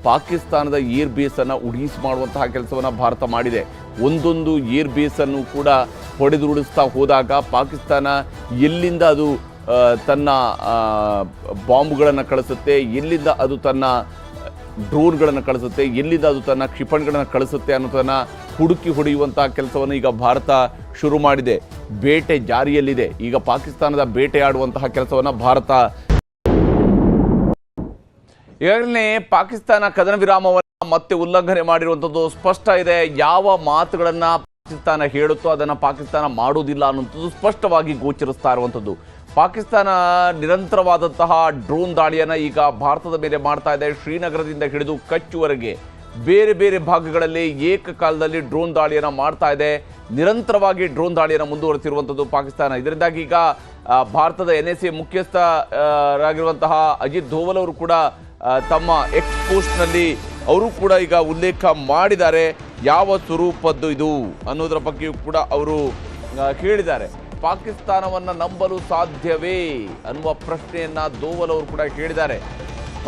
ಪಾಕಿಸ್ತಾನದ ಏರ್ ಬೇಸನ್ನು ಉಡೀಸ್ ಮಾಡುವಂತಹ ಕೆಲಸವನ್ನು ಭಾರತ ಮಾಡಿದೆ. ಒಂದೊಂದು ಏರ್ ಬೇಸನ್ನು ಕೂಡ ಹೊಡೆದುರುಳಿಸ್ತಾ ಹೋದಾಗ ಪಾಕಿಸ್ತಾನ ಎಲ್ಲಿಂದ ಅದು ತನ್ನ ಬಾಂಬ್ಗಳನ್ನು ಕಳಿಸುತ್ತೆ, ಎಲ್ಲಿಂದ ಅದು ತನ್ನ ಡ್ರೋನ್ಗಳನ್ನು ಕಳಿಸುತ್ತೆ, ಎಲ್ಲಿಂದ ಅದು ತನ್ನ ಕ್ಷಿಪಣಿಗಳನ್ನು ಕಳಿಸುತ್ತೆ ಅನ್ನೋದನ್ನು ಹುಡುಕಿ ಹೊಡೆಯುವಂತಹ ಕೆಲಸವನ್ನು ಈಗ ಭಾರತ ಶುರು ಮಾಡಿದೆ. ಬೇಟೆ ಜಾರಿಯಲ್ಲಿದೆ. ಈಗ ಪಾಕಿಸ್ತಾನದ ಬೇಟೆಯಾಡುವಂತಹ ಕೆಲಸವನ್ನು ಭಾರತ ಈಗಾಗಲೇ ಪಾಕಿಸ್ತಾನ ಕದನ ವಿರಾಮವನ್ನು ಮತ್ತೆ ಉಲ್ಲಂಘನೆ ಮಾಡಿರುವಂಥದ್ದು ಸ್ಪಷ್ಟ ಇದೆ. ಯಾವ ಮಾತುಗಳನ್ನು ಪಾಕಿಸ್ತಾನ ಹೇಳುತ್ತೋ ಅದನ್ನು ಪಾಕಿಸ್ತಾನ ಮಾಡುವುದಿಲ್ಲ ಅನ್ನುವಂಥದ್ದು ಸ್ಪಷ್ಟವಾಗಿ ಗೋಚರಿಸ್ತಾ ಇರುವಂಥದ್ದು. ಪಾಕಿಸ್ತಾನ ನಿರಂತರವಾದಂತಹ ಡ್ರೋನ್ ದಾಳಿಯನ್ನು ಈಗ ಭಾರತದ ಮೇಲೆ ಮಾಡ್ತಾ ಇದೆ. ಶ್ರೀನಗರದಿಂದ ಹಿಡಿದು ಕಚ್ವರೆಗೆ ಬೇರೆ ಬೇರೆ ಭಾಗಗಳಲ್ಲಿ ಏಕಕಾಲದಲ್ಲಿ ಡ್ರೋನ್ ದಾಳಿಯನ್ನು ಮಾಡ್ತಾ ಇದೆ. ನಿರಂತರವಾಗಿ ಡ್ರೋನ್ ದಾಳಿಯನ್ನು ಮುಂದುವರೆಸಿರುವಂಥದ್ದು ಪಾಕಿಸ್ತಾನ. ಇದರಿಂದಾಗಿ ಈಗ ಭಾರತದ NSA ಮುಖ್ಯಸ್ಥರಾಗಿರುವಂತಹ ಅಜಿತ್ ಧೋವಲ್ ಅವರು ಕೂಡ ತಮ್ಮ ಎಕ್ಸ್ ಪೋಸ್ಟ್ನಲ್ಲಿ ಅವರು ಕೂಡ ಈಗ ಉಲ್ಲೇಖ ಮಾಡಿದ್ದಾರೆ. ಯಾವ ಸ್ವರೂಪದ್ದು ಇದು ಅನ್ನೋದರ ಬಗ್ಗೆಯೂ ಕೂಡ ಅವರು ಹೇಳಿದ್ದಾರೆ. ಪಾಕಿಸ್ತಾನವನ್ನು ನಂಬಲು ಸಾಧ್ಯವೇ ಅನ್ನುವ ಪ್ರಶ್ನೆಯನ್ನ ಧೋವಲ್ ಅವರು ಕೂಡ ಹೇಳಿದ್ದಾರೆ.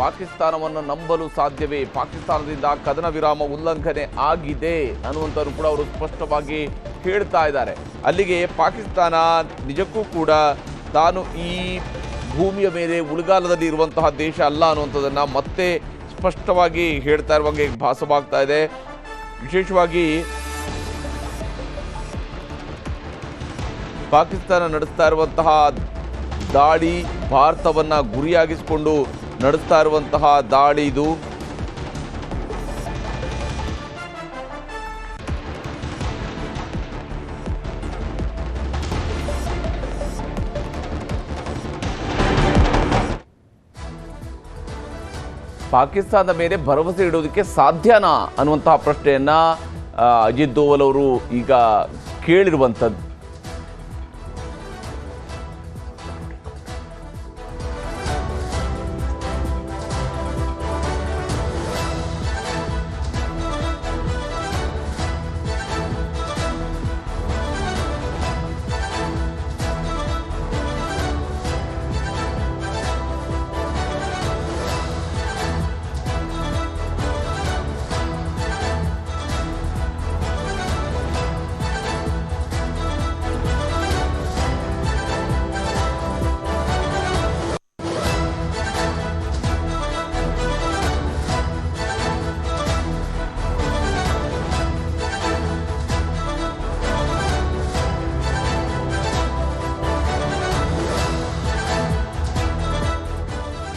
ಪಾಕಿಸ್ತಾನವನ್ನು ನಂಬಲು ಸಾಧ್ಯವೇ, ಪಾಕಿಸ್ತಾನದಿಂದ ಕದನ ವಿರಾಮ ಉಲ್ಲಂಘನೆ ಆಗಿದೆ ಅನ್ನುವಂಥದ್ದು ಕೂಡ ಅವರು ಸ್ಪಷ್ಟವಾಗಿ ಹೇಳ್ತಾ ಇದ್ದಾರೆ. ಅಲ್ಲಿಗೆ ಪಾಕಿಸ್ತಾನ ನಿಜಕ್ಕೂ ಕೂಡ ತಾನು ಈ ಭೂಮಿಯ ಮೇಲೆ ಉಳುಗಾಲದಲ್ಲಿ ಇರುವಂತಹ ದೇಶ ಅಲ್ಲ ಅನ್ನುವಂಥದ್ದನ್ನು ಮತ್ತೆ ಸ್ಪಷ್ಟವಾಗಿ ಹೇಳ್ತಾ ಇರುವಂಗೆ ಭಾಸವಾಗ್ತಾ ಇದೆ. ವಿಶೇಷವಾಗಿ ಪಾಕಿಸ್ತಾನ ನಡೆಸ್ತಾ ಇರುವಂತಹ ದಾಳಿ, ಭಾರತವನ್ನು ಗುರಿಯಾಗಿಸಿಕೊಂಡು ನಡೆಸ್ತಾ ಇರುವಂತಹ ದಾಳಿ ಇದು. ಪಾಕಿಸ್ತಾನದ ಮೇಲೆ ಭರವಸೆ ಇಡೋದಕ್ಕೆ ಸಾಧ್ಯನಾ ಅನ್ನುವಂತಹ ಪ್ರಶ್ನೆಯನ್ನ ಅಜಿತ್ ಧೋವಲ್ ಅವರು ಈಗ ಕೇಳಿರುವಂಥದ್ದು.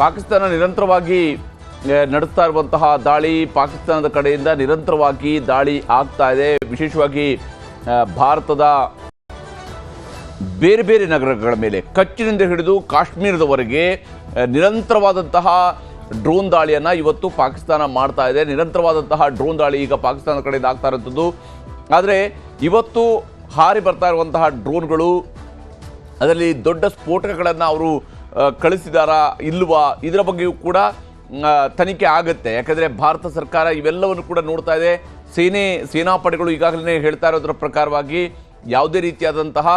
ಪಾಕಿಸ್ತಾನ ನಿರಂತರವಾಗಿ ನಡೆಸ್ತಾ ಇರುವಂತಹ ದಾಳಿ, ಪಾಕಿಸ್ತಾನದ ಕಡೆಯಿಂದ ನಿರಂತರವಾಗಿ ದಾಳಿ ಆಗ್ತಾ ಇದೆ. ವಿಶೇಷವಾಗಿ ಭಾರತದ ಬೇರೆ ಬೇರೆ ನಗರಗಳ ಮೇಲೆ, ಕಚ್ನಿಂದ ಹಿಡಿದು ಕಾಶ್ಮೀರದವರೆಗೆ ನಿರಂತರವಾದಂತಹ ಡ್ರೋನ್ ದಾಳಿಯನ್ನು ಇವತ್ತು ಪಾಕಿಸ್ತಾನ ಮಾಡ್ತಾ ಇದೆ. ನಿರಂತರವಾದಂತಹ ಡ್ರೋನ್ ದಾಳಿ ಈಗ ಪಾಕಿಸ್ತಾನದ ಕಡೆಯಿಂದ ಆಗ್ತಾ ಇರುವಂಥದ್ದು. ಆದರೆ ಇವತ್ತು ಹಾರಿ ಬರ್ತಾ ಇರುವಂತಹ ಡ್ರೋನ್ಗಳು, ಅದರಲ್ಲಿ ದೊಡ್ಡ ಸ್ಫೋಟಕಗಳನ್ನು ಅವರು ಕಳಿಸಿದಾರಾ ಇಲ್ವಾ, ಇದರ ಬಗ್ಗೆಯೂ ಕೂಡ ತನಿಖೆ ಆಗುತ್ತೆ. ಯಾಕಂದರೆ ಭಾರತ ಸರ್ಕಾರ ಇವೆಲ್ಲವನ್ನು ಕೂಡ ನೋಡ್ತಾ ಇದೆ. ಸೇನಾಪಡೆಗಳು ಈಗಾಗಲೇ ಹೇಳ್ತಾ ಇರೋದ್ರ ಪ್ರಕಾರವಾಗಿ ಯಾವುದೇ ರೀತಿಯಾದಂತಹ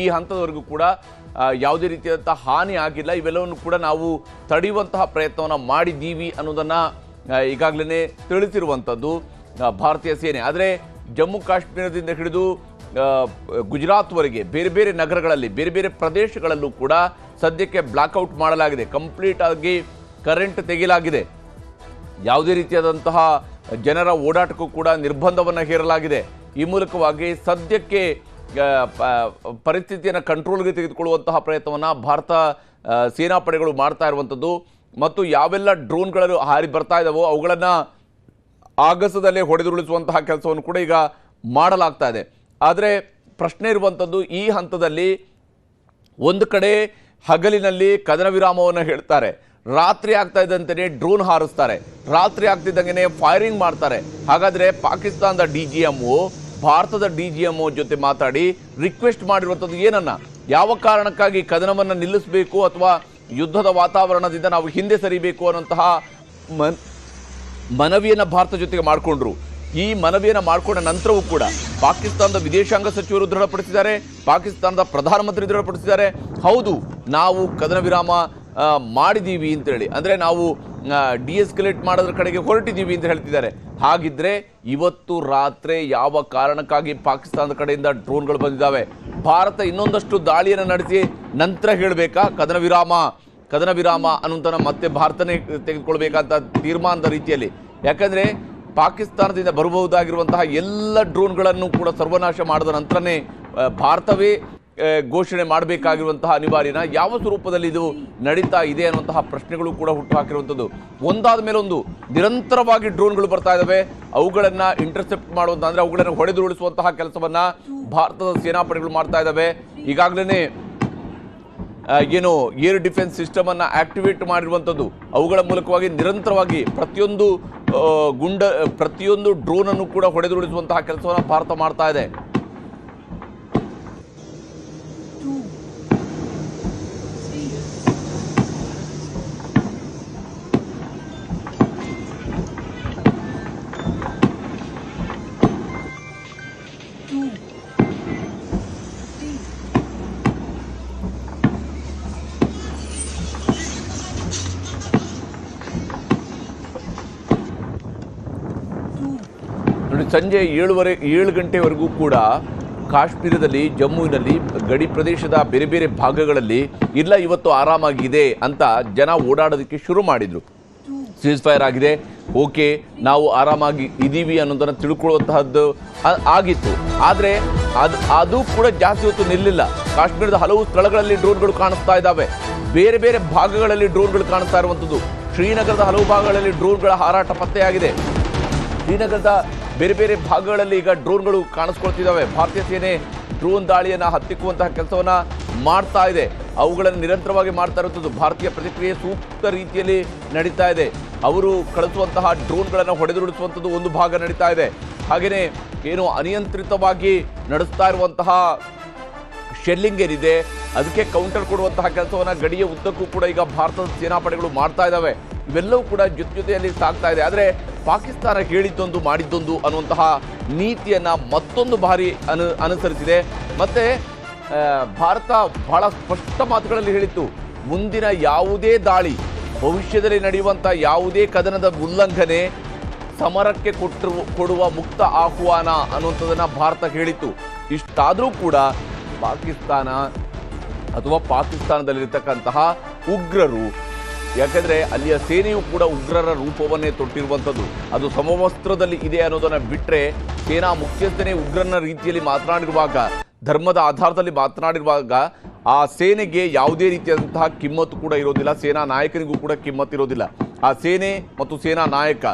ಈ ಹಂತದವರೆಗೂ ಕೂಡ ಯಾವುದೇ ರೀತಿಯಾದಂತಹ ಹಾನಿ ಆಗಿಲ್ಲ. ಇವೆಲ್ಲವನ್ನು ಕೂಡ ನಾವು ತಡೆಯುವಂತಹ ಪ್ರಯತ್ನವನ್ನು ಮಾಡಿದ್ದೀವಿ ಅನ್ನೋದನ್ನು ಈಗಾಗಲೇ ತಿಳಿಸಿರುವಂಥದ್ದು ಭಾರತೀಯ ಸೇನೆ. ಆದರೆ ಜಮ್ಮು ಕಾಶ್ಮೀರದಿಂದ ಹಿಡಿದು ಗುಜರಾತ್ವರೆಗೆ ಬೇರೆ ಬೇರೆ ನಗರಗಳಲ್ಲಿ ಬೇರೆ ಬೇರೆ ಪ್ರದೇಶಗಳಲ್ಲೂ ಕೂಡ ಸದ್ಯಕ್ಕೆ ಬ್ಲಾಕ್ಔಟ್ ಮಾಡಲಾಗಿದೆ. ಕಂಪ್ಲೀಟ್ ಆಗಿ ಕರೆಂಟ್ ತೆಗೆಯಲಾಗಿದೆ. ಯಾವುದೇ ರೀತಿಯಾದಂತಹ ಜನರ ಓಡಾಟಕ್ಕೂ ಕೂಡ ನಿರ್ಬಂಧವನ್ನು ಹೇರಲಾಗಿದೆ. ಈ ಮೂಲಕವಾಗಿ ಸದ್ಯಕ್ಕೆ ಪರಿಸ್ಥಿತಿಯನ್ನು ಕಂಟ್ರೋಲ್ಗೆ ತೆಗೆದುಕೊಳ್ಳುವಂತಹ ಪ್ರಯತ್ನವನ್ನು ಭಾರತ ಸೇನಾಪಡೆಗಳು ಮಾಡ್ತಾ ಇರುವಂಥದ್ದು. ಮತ್ತು ಯಾವೆಲ್ಲ ಡ್ರೋನ್ಗಳು ಹಾರಿ ಬರ್ತಾ ಇದ್ದಾವೋ ಅವುಗಳನ್ನು ಆಗಸದಲ್ಲೇ ಹೊಡೆದುರುಳಿಸುವಂತಹ ಕೆಲಸವನ್ನು ಕೂಡ ಈಗ ಮಾಡಲಾಗ್ತಾ ಇದೆ. ಆದರೆ ಪ್ರಶ್ನೆ ಇರುವಂಥದ್ದು, ಈ ಹಂತದಲ್ಲಿ ಒಂದು ಕಡೆ ಹಗಲಿನಲ್ಲಿ ಕದನ ವಿರಾಮವನ್ನು ಹೇಳ್ತಾರೆ, ರಾತ್ರಿ ಆಗ್ತಾ ಇದ್ದಂತೆಯೇ ಡ್ರೋನ್ ಹಾರಿಸ್ತಾರೆ, ರಾತ್ರಿ ಆಗ್ತಿದ್ದಂಗೆ ಫೈರಿಂಗ್ ಮಾಡ್ತಾರೆ. ಹಾಗಾದರೆ ಪಾಕಿಸ್ತಾನದ DGMO ಭಾರತದ DGMO ಜೊತೆ ಮಾತಾಡಿ ರಿಕ್ವೆಸ್ಟ್ ಮಾಡಿರುವಂಥದ್ದು ಏನನ್ನ, ಯಾವ ಕಾರಣಕ್ಕಾಗಿ ಕದನವನ್ನು ನಿಲ್ಲಿಸಬೇಕು ಅಥವಾ ಯುದ್ಧದ ವಾತಾವರಣದಿಂದ ನಾವು ಹಿಂದೆ ಸರಿಬೇಕು ಅನ್ನೋಂತಹ ಮನವಿಯನ್ನು ಭಾರತ ಜೊತೆಗೆ ಮಾಡಿಕೊಂಡ್ರು. ಈ ಮನವಿಯನ್ನು ಮಾಡಿಕೊಂಡ ನಂತರವೂ ಕೂಡ ಪಾಕಿಸ್ತಾನದ ವಿದೇಶಾಂಗ ಸಚಿವರು ದೃಢಪಡಿಸಿದ್ದಾರೆ, ಪಾಕಿಸ್ತಾನದ ಪ್ರಧಾನಮಂತ್ರಿ ದೃಢಪಡಿಸಿದ್ದಾರೆ, ಹೌದು ನಾವು ಕದನ ವಿರಾಮ ಮಾಡಿದ್ದೀವಿ ಅಂತೇಳಿ, ಅಂದರೆ ನಾವು ಡಿಎಸ್ಕಲೇಟ್ ಮಾಡೋದ್ರ ಕಡೆಗೆ ಹೊರಟಿದ್ದೀವಿ ಅಂತ ಹೇಳ್ತಿದ್ದಾರೆ. ಹಾಗಿದ್ರೆ ಇವತ್ತು ರಾತ್ರಿ ಯಾವ ಕಾರಣಕ್ಕಾಗಿ ಪಾಕಿಸ್ತಾನದ ಕಡೆಯಿಂದ ಡ್ರೋನ್ಗಳು ಬಂದಿದ್ದಾವೆ, ಭಾರತ ಇನ್ನೊಂದಷ್ಟು ದಾಳಿಯನ್ನು ನಡೆಸಿ ನಂತರ ಹೇಳಬೇಕಾ ಕದನ ವಿರಾಮ ಅನ್ನೋಂಥ ಮತ್ತೆ ಭಾರತನೇ ತೆಗೆದುಕೊಳ್ಬೇಕಂತ ತೀರ್ಮಾನದ ರೀತಿಯಲ್ಲಿ. ಯಾಕಂದರೆ ಪಾಕಿಸ್ತಾನದಿಂದ ಬರಬಹುದಾಗಿರುವಂತಹ ಎಲ್ಲ ಡ್ರೋನ್ಗಳನ್ನು ಕೂಡ ಸರ್ವನಾಶ ಮಾಡಿದ ನಂತರನೇ ಭಾರತವೇ ಘೋಷಣೆ ಮಾಡಬೇಕಾಗಿರುವಂತಹ ಅನಿವಾರ್ಯನ, ಯಾವ ಸ್ವರೂಪದಲ್ಲಿ ಇದು ನಡೀತಾ ಇದೆ ಅನ್ನುವಂತಹ ಪ್ರಶ್ನೆಗಳು ಕೂಡ ಹುಟ್ಟುಹಾಕಿರುವಂಥದ್ದು. ಒಂದಾದ ಮೇಲೆ ಒಂದು ನಿರಂತರವಾಗಿ ಡ್ರೋನ್ಗಳು ಬರ್ತಾ ಇದ್ದಾವೆ. ಅವುಗಳನ್ನು ಇಂಟರ್ಸೆಪ್ಟ್ ಮಾಡುವಂಥ, ಅಂದರೆ ಅವುಗಳನ್ನು ಹೊಡೆದುರುಳಿಸುವಂತಹ ಕೆಲಸವನ್ನು ಭಾರತದ ಸೇನಾಪಡೆಗಳು ಮಾಡ್ತಾ ಇದ್ದಾವೆ. ಈಗಾಗಲೇ ಏನು ಏರ್ ಡಿಫೆನ್ಸ್ ಸಿಸ್ಟಮನ್ನು ಆಕ್ಟಿವೇಟ್ ಮಾಡಿರುವಂಥದ್ದು, ಅವುಗಳ ಮೂಲಕವಾಗಿ ನಿರಂತರವಾಗಿ ಪ್ರತಿಯೊಂದು ಡ್ರೋನನ್ನು ಕೂಡ ಹೊಡೆದುರುಳಿಸುವಂತಹ ಕೆಲಸವನ್ನು ಭಾರತ ಮಾಡ್ತಾ ಇದೆ. ನೋಡಿ, ಸಂಜೆ 7 ಗಂಟೆವರೆಗೂ ಕೂಡ ಕಾಶ್ಮೀರದಲ್ಲಿ, ಜಮ್ಮುವಿನಲ್ಲಿ, ಗಡಿ ಪ್ರದೇಶದ ಬೇರೆ ಬೇರೆ ಭಾಗಗಳಲ್ಲಿ ಇಲ್ಲ ಇವತ್ತು ಆರಾಮಾಗಿದೆ ಅಂತ ಜನ ಓಡಾಡೋದಕ್ಕೆ ಶುರು ಮಾಡಿದರು. ಸೀಸ್ ಫೈರ್ ಆಗಿದೆ, ಓಕೆ ನಾವು ಆರಾಮಾಗಿ ಇದ್ದೀವಿ ಅನ್ನೋದನ್ನು ತಿಳ್ಕೊಳ್ಳುವಂತಹದ್ದು ಆಗಿತ್ತು. ಆದರೆ ಅದು ಕೂಡ ಜಾಸ್ತಿ ಹೊತ್ತು ನಿಲ್ಲಿಲ್ಲ. ಕಾಶ್ಮೀರದ ಹಲವು ಸ್ಥಳಗಳಲ್ಲಿ ಡ್ರೋನ್ಗಳು ಕಾಣಿಸ್ತಾ ಇದ್ದಾವೆ, ಬೇರೆ ಬೇರೆ ಭಾಗಗಳಲ್ಲಿ ಡ್ರೋನ್ಗಳು ಕಾಣಿಸ್ತಾ ಇರುವಂಥದ್ದು. ಶ್ರೀನಗರದ ಹಲವು ಭಾಗಗಳಲ್ಲಿ ಡ್ರೋನ್ಗಳ ಹಾರಾಟ ಪತ್ತೆಯಾಗಿದೆ. ಶ್ರೀನಗರದ ಬೇರೆ ಬೇರೆ ಭಾಗಗಳಲ್ಲಿ ಈಗ ಡ್ರೋನ್ಗಳು ಕಾಣಿಸ್ಕೊಳ್ತಿದ್ದಾವೆ. ಭಾರತೀಯ ಸೇನೆ ಡ್ರೋನ್ ದಾಳಿಯನ್ನು ಹತ್ತಿಕ್ಕುವಂತಹ ಕೆಲಸವನ್ನು ಮಾಡ್ತಾ ಇದೆ. ಅವುಗಳನ್ನು ನಿರಂತರವಾಗಿ ಮಾಡ್ತಾ ಇರುವಂಥದ್ದು. ಭಾರತೀಯ ಪ್ರತಿಕ್ರಿಯೆ ಸೂಕ್ತ ರೀತಿಯಲ್ಲಿ ನಡೀತಾ ಇದೆ. ಅವರು ಕಳಿಸುವಂತಹ ಡ್ರೋನ್ಗಳನ್ನು ಹೊಡೆದುರುಳಿಸುವಂಥದ್ದು ಒಂದು ಭಾಗ ನಡೀತಾ ಇದೆ. ಹಾಗೆಯೇ ಏನು ಅನಿಯಂತ್ರಿತವಾಗಿ ನಡೆಸ್ತಾ ಇರುವಂತಹ ಶೆಲ್ಲಿಂಗ್ ಏನಿದೆ ಅದಕ್ಕೆ ಕೌಂಟರ್ ಕೊಡುವಂತಹ ಕೆಲಸವನ್ನು ಗಡಿಯ ಉದ್ದಕ್ಕೂ ಕೂಡ ಈಗ ಭಾರತದ ಸೇನಾಪಡೆಗಳು ಮಾಡ್ತಾ ಇದ್ದಾವೆ. ಇವೆಲ್ಲವೂ ಕೂಡ ಜೊತೆಯಲ್ಲಿ ಸಾಗ್ತಾ ಇದೆ. ಆದರೆ ಪಾಕಿಸ್ತಾನ ಹೇಳಿದ್ದೊಂದು ಮಾಡಿದ್ದೊಂದು ಅನ್ನುವಂತಹ ನೀತಿಯನ್ನು ಮತ್ತೊಂದು ಬಾರಿ ಅನುಸರಿಸಿದೆ. ಮತ್ತು ಭಾರತ ಬಹಳ ಸ್ಪಷ್ಟ ಮಾತುಗಳಲ್ಲಿ ಹೇಳಿತ್ತು, ಮುಂದಿನ ಯಾವುದೇ ದಾಳಿ, ಭವಿಷ್ಯದಲ್ಲಿ ನಡೆಯುವಂಥ ಯಾವುದೇ ಕದನದ ಉಲ್ಲಂಘನೆ ಸಮರಕ್ಕೆ ಕೊಡುವ ಮುಕ್ತ ಆಹ್ವಾನ ಅನ್ನುವಂಥದ್ದನ್ನು ಭಾರತ ಹೇಳಿತ್ತು. ಇಷ್ಟಾದರೂ ಕೂಡ ಪಾಕಿಸ್ತಾನ ಅಥವಾ ಪಾಕಿಸ್ತಾನದಲ್ಲಿರ್ತಕ್ಕಂತಹ ಉಗ್ರರು, ಯಾಕೆಂದರೆ ಅಲ್ಲಿಯ ಸೇನೆಯು ಕೂಡ ಉಗ್ರರ ರೂಪವನ್ನೇ ತೊಟ್ಟಿರುವಂಥದ್ದು, ಅದು ಸಮವಸ್ತ್ರದಲ್ಲಿ ಇದೆ ಅನ್ನೋದನ್ನು ಬಿಟ್ಟರೆ ಸೇನಾ ಮುಖ್ಯಸ್ಥನೇ ಉಗ್ರನ ರೀತಿಯಲ್ಲಿ ಮಾತನಾಡಿರುವಾಗ, ಧರ್ಮದ ಆಧಾರದಲ್ಲಿ ಮಾತನಾಡಿರುವಾಗ ಆ ಸೇನೆಗೆ ಯಾವುದೇ ರೀತಿಯಾದಂತಹ ಕಿಮ್ಮತ್ತು ಕೂಡ ಇರೋದಿಲ್ಲ. ಸೇನಾ ನಾಯಕನಿಗೂ ಕೂಡ ಕಿಮ್ಮತ್ತು ಇರೋದಿಲ್ಲ. ಆ ಸೇನೆ ಮತ್ತು ಸೇನಾ ನಾಯಕ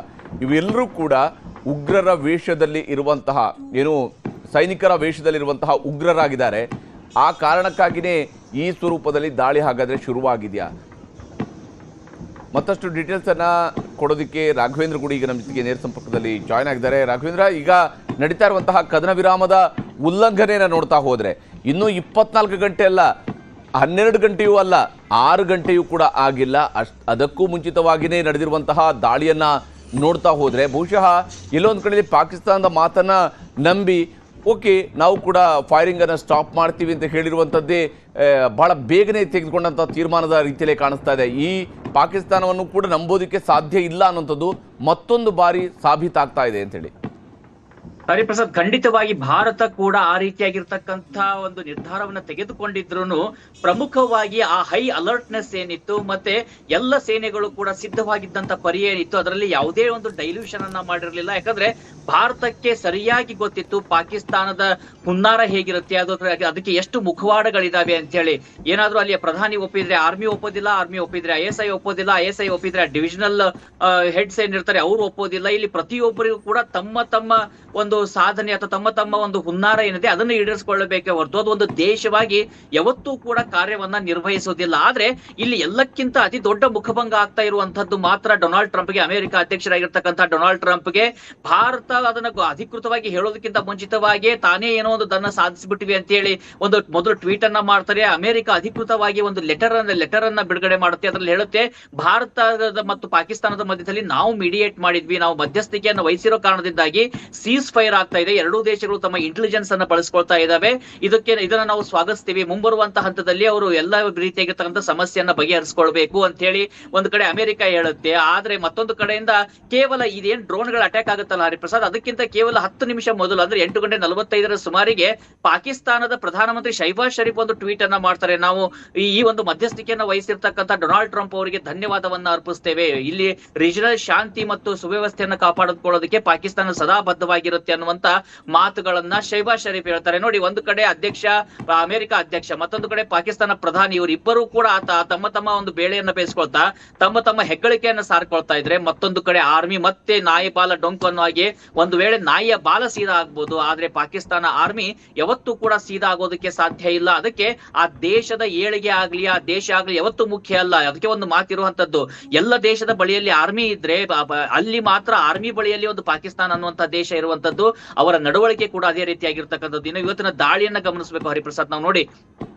ಇವೆಲ್ಲರೂ ಕೂಡ ಉಗ್ರರ ವೇಷದಲ್ಲಿ ಇರುವಂತಹ, ಏನು ಸೈನಿಕರ ವೇಷದಲ್ಲಿರುವಂತಹ ಉಗ್ರರಾಗಿದ್ದಾರೆ. ಆ ಕಾರಣಕ್ಕಾಗಿಯೇ ಈ ಸ್ವರೂಪದಲ್ಲಿ ದಾಳಿ ಹಾಗಾದರೆ ಶುರುವಾಗಿದೆಯಾ? ಮತ್ತಷ್ಟು ಡೀಟೇಲ್ಸನ್ನು ಕೊಡೋದಕ್ಕೆ ರಾಘವೇಂದ್ರ ಗುಡಿ ಈಗ ನಮ್ಮ ಜೊತೆಗೆ ನೇರ ಸಂಪರ್ಕದಲ್ಲಿ ಜಾಯ್ನ್ ಆಗಿದ್ದಾರೆ. ರಾಘವೇಂದ್ರ, ಈಗ ನಡೀತಾ ಇರುವಂತಹ ಕದನ ವಿರಾಮದ ಉಲ್ಲಂಘನೆಯನ್ನು ನೋಡ್ತಾ ಹೋದರೆ ಇನ್ನೂ 24 ಗಂಟೆ ಅಲ್ಲ, 12 ಗಂಟೆಯೂ ಅಲ್ಲ, 6 ಗಂಟೆಯೂ ಕೂಡ ಆಗಿಲ್ಲ. ಅದಕ್ಕೂ ಮುಂಚಿತವಾಗಿಯೇ ನಡೆದಿರುವಂತಹ ದಾಳಿಯನ್ನ ನೋಡ್ತಾ ಹೋದ್ರೆ ಬಹುಶಃ ಎಲ್ಲೊಂದು ಕಡೆಯಲ್ಲಿ ಪಾಕಿಸ್ತಾನದ ಮಾತನ್ನ ನಂಬಿ ಓಕೆ ನಾವು ಕೂಡ ಫೈರಿಂಗ್ ಅನ್ನು ಸ್ಟಾಪ್ ಮಾಡ್ತೀವಿ ಅಂತ ಹೇಳಿರುವಂಥದ್ದೇ ಬಹಳ ಬೇಗನೆ ತೆಗೆದುಕೊಂಡಂಥ ತೀರ್ಮಾನದ ರೀತಿಯಲ್ಲೇ ಕಾಣಿಸ್ತಾ ಇದೆ. ಈ ಪಾಕಿಸ್ತಾನವನ್ನು ಕೂಡ ನಂಬೋದಕ್ಕೆ ಸಾಧ್ಯ ಇಲ್ಲ ಅನ್ನೋಂಥದ್ದು ಮತ್ತೊಂದು ಬಾರಿ ಸಾಬೀತಾಗ್ತಾ ಇದೆ ಅಂತೇಳಿ. ಹರಿಪ್ರಸಾದ್, ಖಂಡಿತವಾಗಿ ಭಾರತ ಕೂಡ ಆ ರೀತಿಯಾಗಿರ್ತಕ್ಕಂಥ ಒಂದು ನಿರ್ಧಾರವನ್ನ ತೆಗೆದುಕೊಂಡಿದ್ರು ಪ್ರಮುಖವಾಗಿ ಆ ಹೈ ಅಲರ್ಟ್ನೆಸ್ ಏನಿತ್ತು ಮತ್ತೆ ಎಲ್ಲ ಸೇನೆಗಳು ಕೂಡ ಸಿದ್ಧವಾಗಿದ್ದಂತ ಪರಿ ಏನಿತ್ತು ಅದರಲ್ಲಿ ಯಾವುದೇ ಒಂದು ಡೈಲ್ಯೂಷನ್ ಅನ್ನ ಮಾಡಿರ್ಲಿಲ್ಲ. ಯಾಕಂದ್ರೆ ಭಾರತಕ್ಕೆ ಸರಿಯಾಗಿ ಗೊತ್ತಿತ್ತು ಪಾಕಿಸ್ತಾನದ ಹುನ್ನಾರ ಹೇಗಿರುತ್ತೆ, ಅದಕ್ಕೆ ಎಷ್ಟು ಮುಖವಾಡಗಳಿದಾವೆ ಅಂತ ಹೇಳಿ. ಏನಾದ್ರೂ ಅಲ್ಲಿಯ ಪ್ರಧಾನಿ ಒಪ್ಪಿದ್ರೆ ಆರ್ಮಿ ಒಪ್ಪೋದಿಲ್ಲ, ಆರ್ಮಿ ಒಪ್ಪಿದ್ರೆ ISI ಒಪ್ಪೋದಿಲ್ಲ, ISI ಒಪ್ಪಿದ್ರೆ ಡಿವಿಷನಲ್ ಹೆಡ್ಸ್ ಏನಿರ್ತಾರೆ ಅವರು ಒಪ್ಪೋದಿಲ್ಲ. ಇಲ್ಲಿ ಪ್ರತಿಯೊಬ್ಬರಿಗೂ ಕೂಡ ತಮ್ಮ ತಮ್ಮ ಒಂದು ಸಾಧನೆ ಅಥವಾ ತಮ್ಮ ತಮ್ಮ ಒಂದು ಹುನ್ನಾರ ಏನಿದೆ ಅದನ್ನು ಈಡೇರಿಸಿಕೊಳ್ಳಬೇಕೇ ಹೊರತು ಅದು ಒಂದು ದೇಶವಾಗಿ ಯಾವತ್ತೂ ಕೂಡ ಕಾರ್ಯವನ್ನ ನಿರ್ವಹಿಸೋದಿಲ್ಲ. ಆದ್ರೆ ಇಲ್ಲಿ ಎಲ್ಲಕ್ಕಿಂತ ಅತಿ ದೊಡ್ಡ ಮುಖಭಂಗ ಆಗ್ತಾ ಇರುವಂತದ್ದು ಮಾತ್ರ ಡೊನಾಲ್ಡ್ ಟ್ರಂಪ್ಗೆ, ಅಮೆರಿಕ ಅಧ್ಯಕ್ಷರಾಗಿರ್ತಕ್ಕಂಥ ಡೊನಾಲ್ಡ್ ಟ್ರಂಪ್ಗೆ. ಭಾರತ ಅದನ್ನ ಅಧಿಕೃತವಾಗಿ ಹೇಳೋದಕ್ಕಿಂತ ಮುಂಚಿತವಾಗಿ ತಾನೇ ಏನೋ ಒಂದು ದನ್ನ ಸಾಧಿಸಿಬಿಟ್ಟಿವಿ ಅಂತ ಹೇಳಿ ಒಂದು ಮೊದಲು ಟ್ವೀಟ್ ಅನ್ನ ಮಾಡ್ತಾರೆ. ಅಮೆರಿಕ ಅಧಿಕೃತವಾಗಿ ಒಂದು ಲೆಟರ್ ಅನ್ನ ಬಿಡುಗಡೆ ಮಾಡುತ್ತೆ. ಅದ್ರಲ್ಲಿ ಹೇಳುತ್ತೆ ಭಾರತದ ಮತ್ತು ಪಾಕಿಸ್ತಾನದ ಮಧ್ಯದಲ್ಲಿ ನಾವು ಮೀಡಿಯೇಟ್ ಮಾಡಿದ್ವಿ, ನಾವು ಮಧ್ಯಸ್ಥಿಕೆಯನ್ನು ವಹಿಸಿರೋ ಕಾರಣದಿಂದಾಗಿ ಸೀಸ್ ಫೈರ್ ಆಗ್ತಾ ಇದೆ, ಎರಡೂ ದೇಶಗಳು ತಮ್ಮ ಇಂಟೆಲಿಜೆನ್ಸ್ ಅನ್ನ ಬಳಸ್ಕೊಳ್ತಾ ಇದಾವೆ, ಇದನ್ನ ನಾವು ಸ್ವಾಗತಿಸ್ತೀವಿ. ಮುಂಬರುವಂತಹ ಹಂತದಲ್ಲಿ ಅವರು ಎಲ್ಲ ರೀತಿಯಾಗಿರ್ತಕ್ಕಂಥ ಸಮಸ್ಯೆಯನ್ನ ಬಗೆಹರಿಸಿಕೊಳ್ಬೇಕು ಅಂತ ಹೇಳಿ ಒಂದು ಕಡೆ ಅಮೆರಿಕ ಹೇಳುತ್ತೆ. ಆದ್ರೆ ಮತ್ತೊಂದು ಕಡೆಯಿಂದ ಕೇವಲ ಇದೇನ್ ಡ್ರೋನ್ಗಳ ಅಟ್ಯಾಕ್ ಆಗುತ್ತಲ್ಲ ಹರಿಪ್ರಸಾದ್, ಅದಕ್ಕಿಂತ ಕೇವಲ 10 ನಿಮಿಷ ಮೊದಲು ಅಂದ್ರೆ 8:45 ಸುಮಾರಿಗೆ ಪಾಕಿಸ್ತಾನದ ಪ್ರಧಾನಮಂತ್ರಿ ಶಹಬಾಜ್ ಶರೀಫ್ ಒಂದು ಟ್ವೀಟ್ ಅನ್ನ ಮಾಡ್ತಾರೆ. ನಾವು ಈ ಒಂದು ಮಧ್ಯಸ್ಥಿಕೆಯನ್ನ ವಹಿಸಿರ್ತಕ್ಕಂಥ ಡೊನಾಲ್ಡ್ ಟ್ರಂಪ್ ಅವರಿಗೆ ಧನ್ಯವಾದವನ್ನ ಅರ್ಪಿಸ್ತೇವೆ. ಇಲ್ಲಿ ರೀಜನಲ್ ಶಾಂತಿ ಮತ್ತು ಸುವ್ಯವಸ್ಥೆಯನ್ನ ಕಾಪಾಡಿಕೊಳ್ಳೋದಕ್ಕೆ ಪಾಕಿಸ್ತಾನ ಸದಾ ಬದ್ಧವಾಗಿರುತ್ತೆ ಅನ್ನುವಂತ ಮಾತುಗಳನ್ನ ಶಹಬಾಜ್ ಶರೀಫ್ ಹೇಳ್ತಾರೆ. ನೋಡಿ, ಒಂದು ಕಡೆ ಅಮೆರಿಕ ಅಧ್ಯಕ್ಷ, ಮತ್ತೊಂದು ಕಡೆ ಪಾಕಿಸ್ತಾನ ಪ್ರಧಾನಿ, ಇವರಿಬ್ಬರು ಕೂಡ ತಮ್ಮ ತಮ್ಮ ಒಂದು ಬೇಳೆಯನ್ನ ಬೇಯಿಸ್ಕೊಳ್ತಾ ತಮ್ಮ ತಮ್ಮ ಹೆಗ್ಗಳಿಕೆಯನ್ನ ಸಾರ್ಕೊಳ್ತಾ ಇದ್ರೆ, ಮತ್ತೊಂದು ಕಡೆ ಆರ್ಮಿ ಮತ್ತೆ ನಾಯಿ ಬಾಲ ಡೊಂಕು ಅನ್ನೋ ಹಾಗೆ ಒಂದು ವೇಳೆ ನಾಯಿಯ ಬಾಲ ಸೀದಾ ಆಗ್ಬೋದು, ಆದ್ರೆ ಪಾಕಿಸ್ತಾನ ಆರ್ಮಿ ಯಾವತ್ತೂ ಕೂಡ ಸೀದಾ ಆಗೋದಕ್ಕೆ ಸಾಧ್ಯ ಇಲ್ಲ. ಅದಕ್ಕೆ ಆ ದೇಶದ ಏಳಿಗೆ ಆಗ್ಲಿ, ಆ ದೇಶ ಆಗ್ಲಿ ಯಾವತ್ತೂ ಮುಖ್ಯ ಅಲ್ಲ. ಅದಕ್ಕೆ ಒಂದು ಮಾತಿರುವಂತದ್ದು, ಎಲ್ಲ ದೇಶದ ಬಳಿಯಲ್ಲಿ ಆರ್ಮಿ ಇದ್ರೆ ಅಲ್ಲಿ ಮಾತ್ರ ಆರ್ಮಿ ಬಳಿಯಲ್ಲಿ ಒಂದು ಪಾಕಿಸ್ತಾನ ಅನ್ನುವಂತ ದೇಶ ಇರುವಂತದ್ದು. ಅವರ ನಡವಳಿಕೆ ಕೂಡ ಅದೇ ರೀತಿಯಾಗಿರ್ತಕ್ಕಂಥದ್ದು. ಇನ್ನು ಇವತ್ತಿನ ದಾಳಿಯನ್ನ ಗಮನಿಸಬೇಕು ಹರಿಪ್ರಸಾದ್. ನಾವು ನೋಡಿ,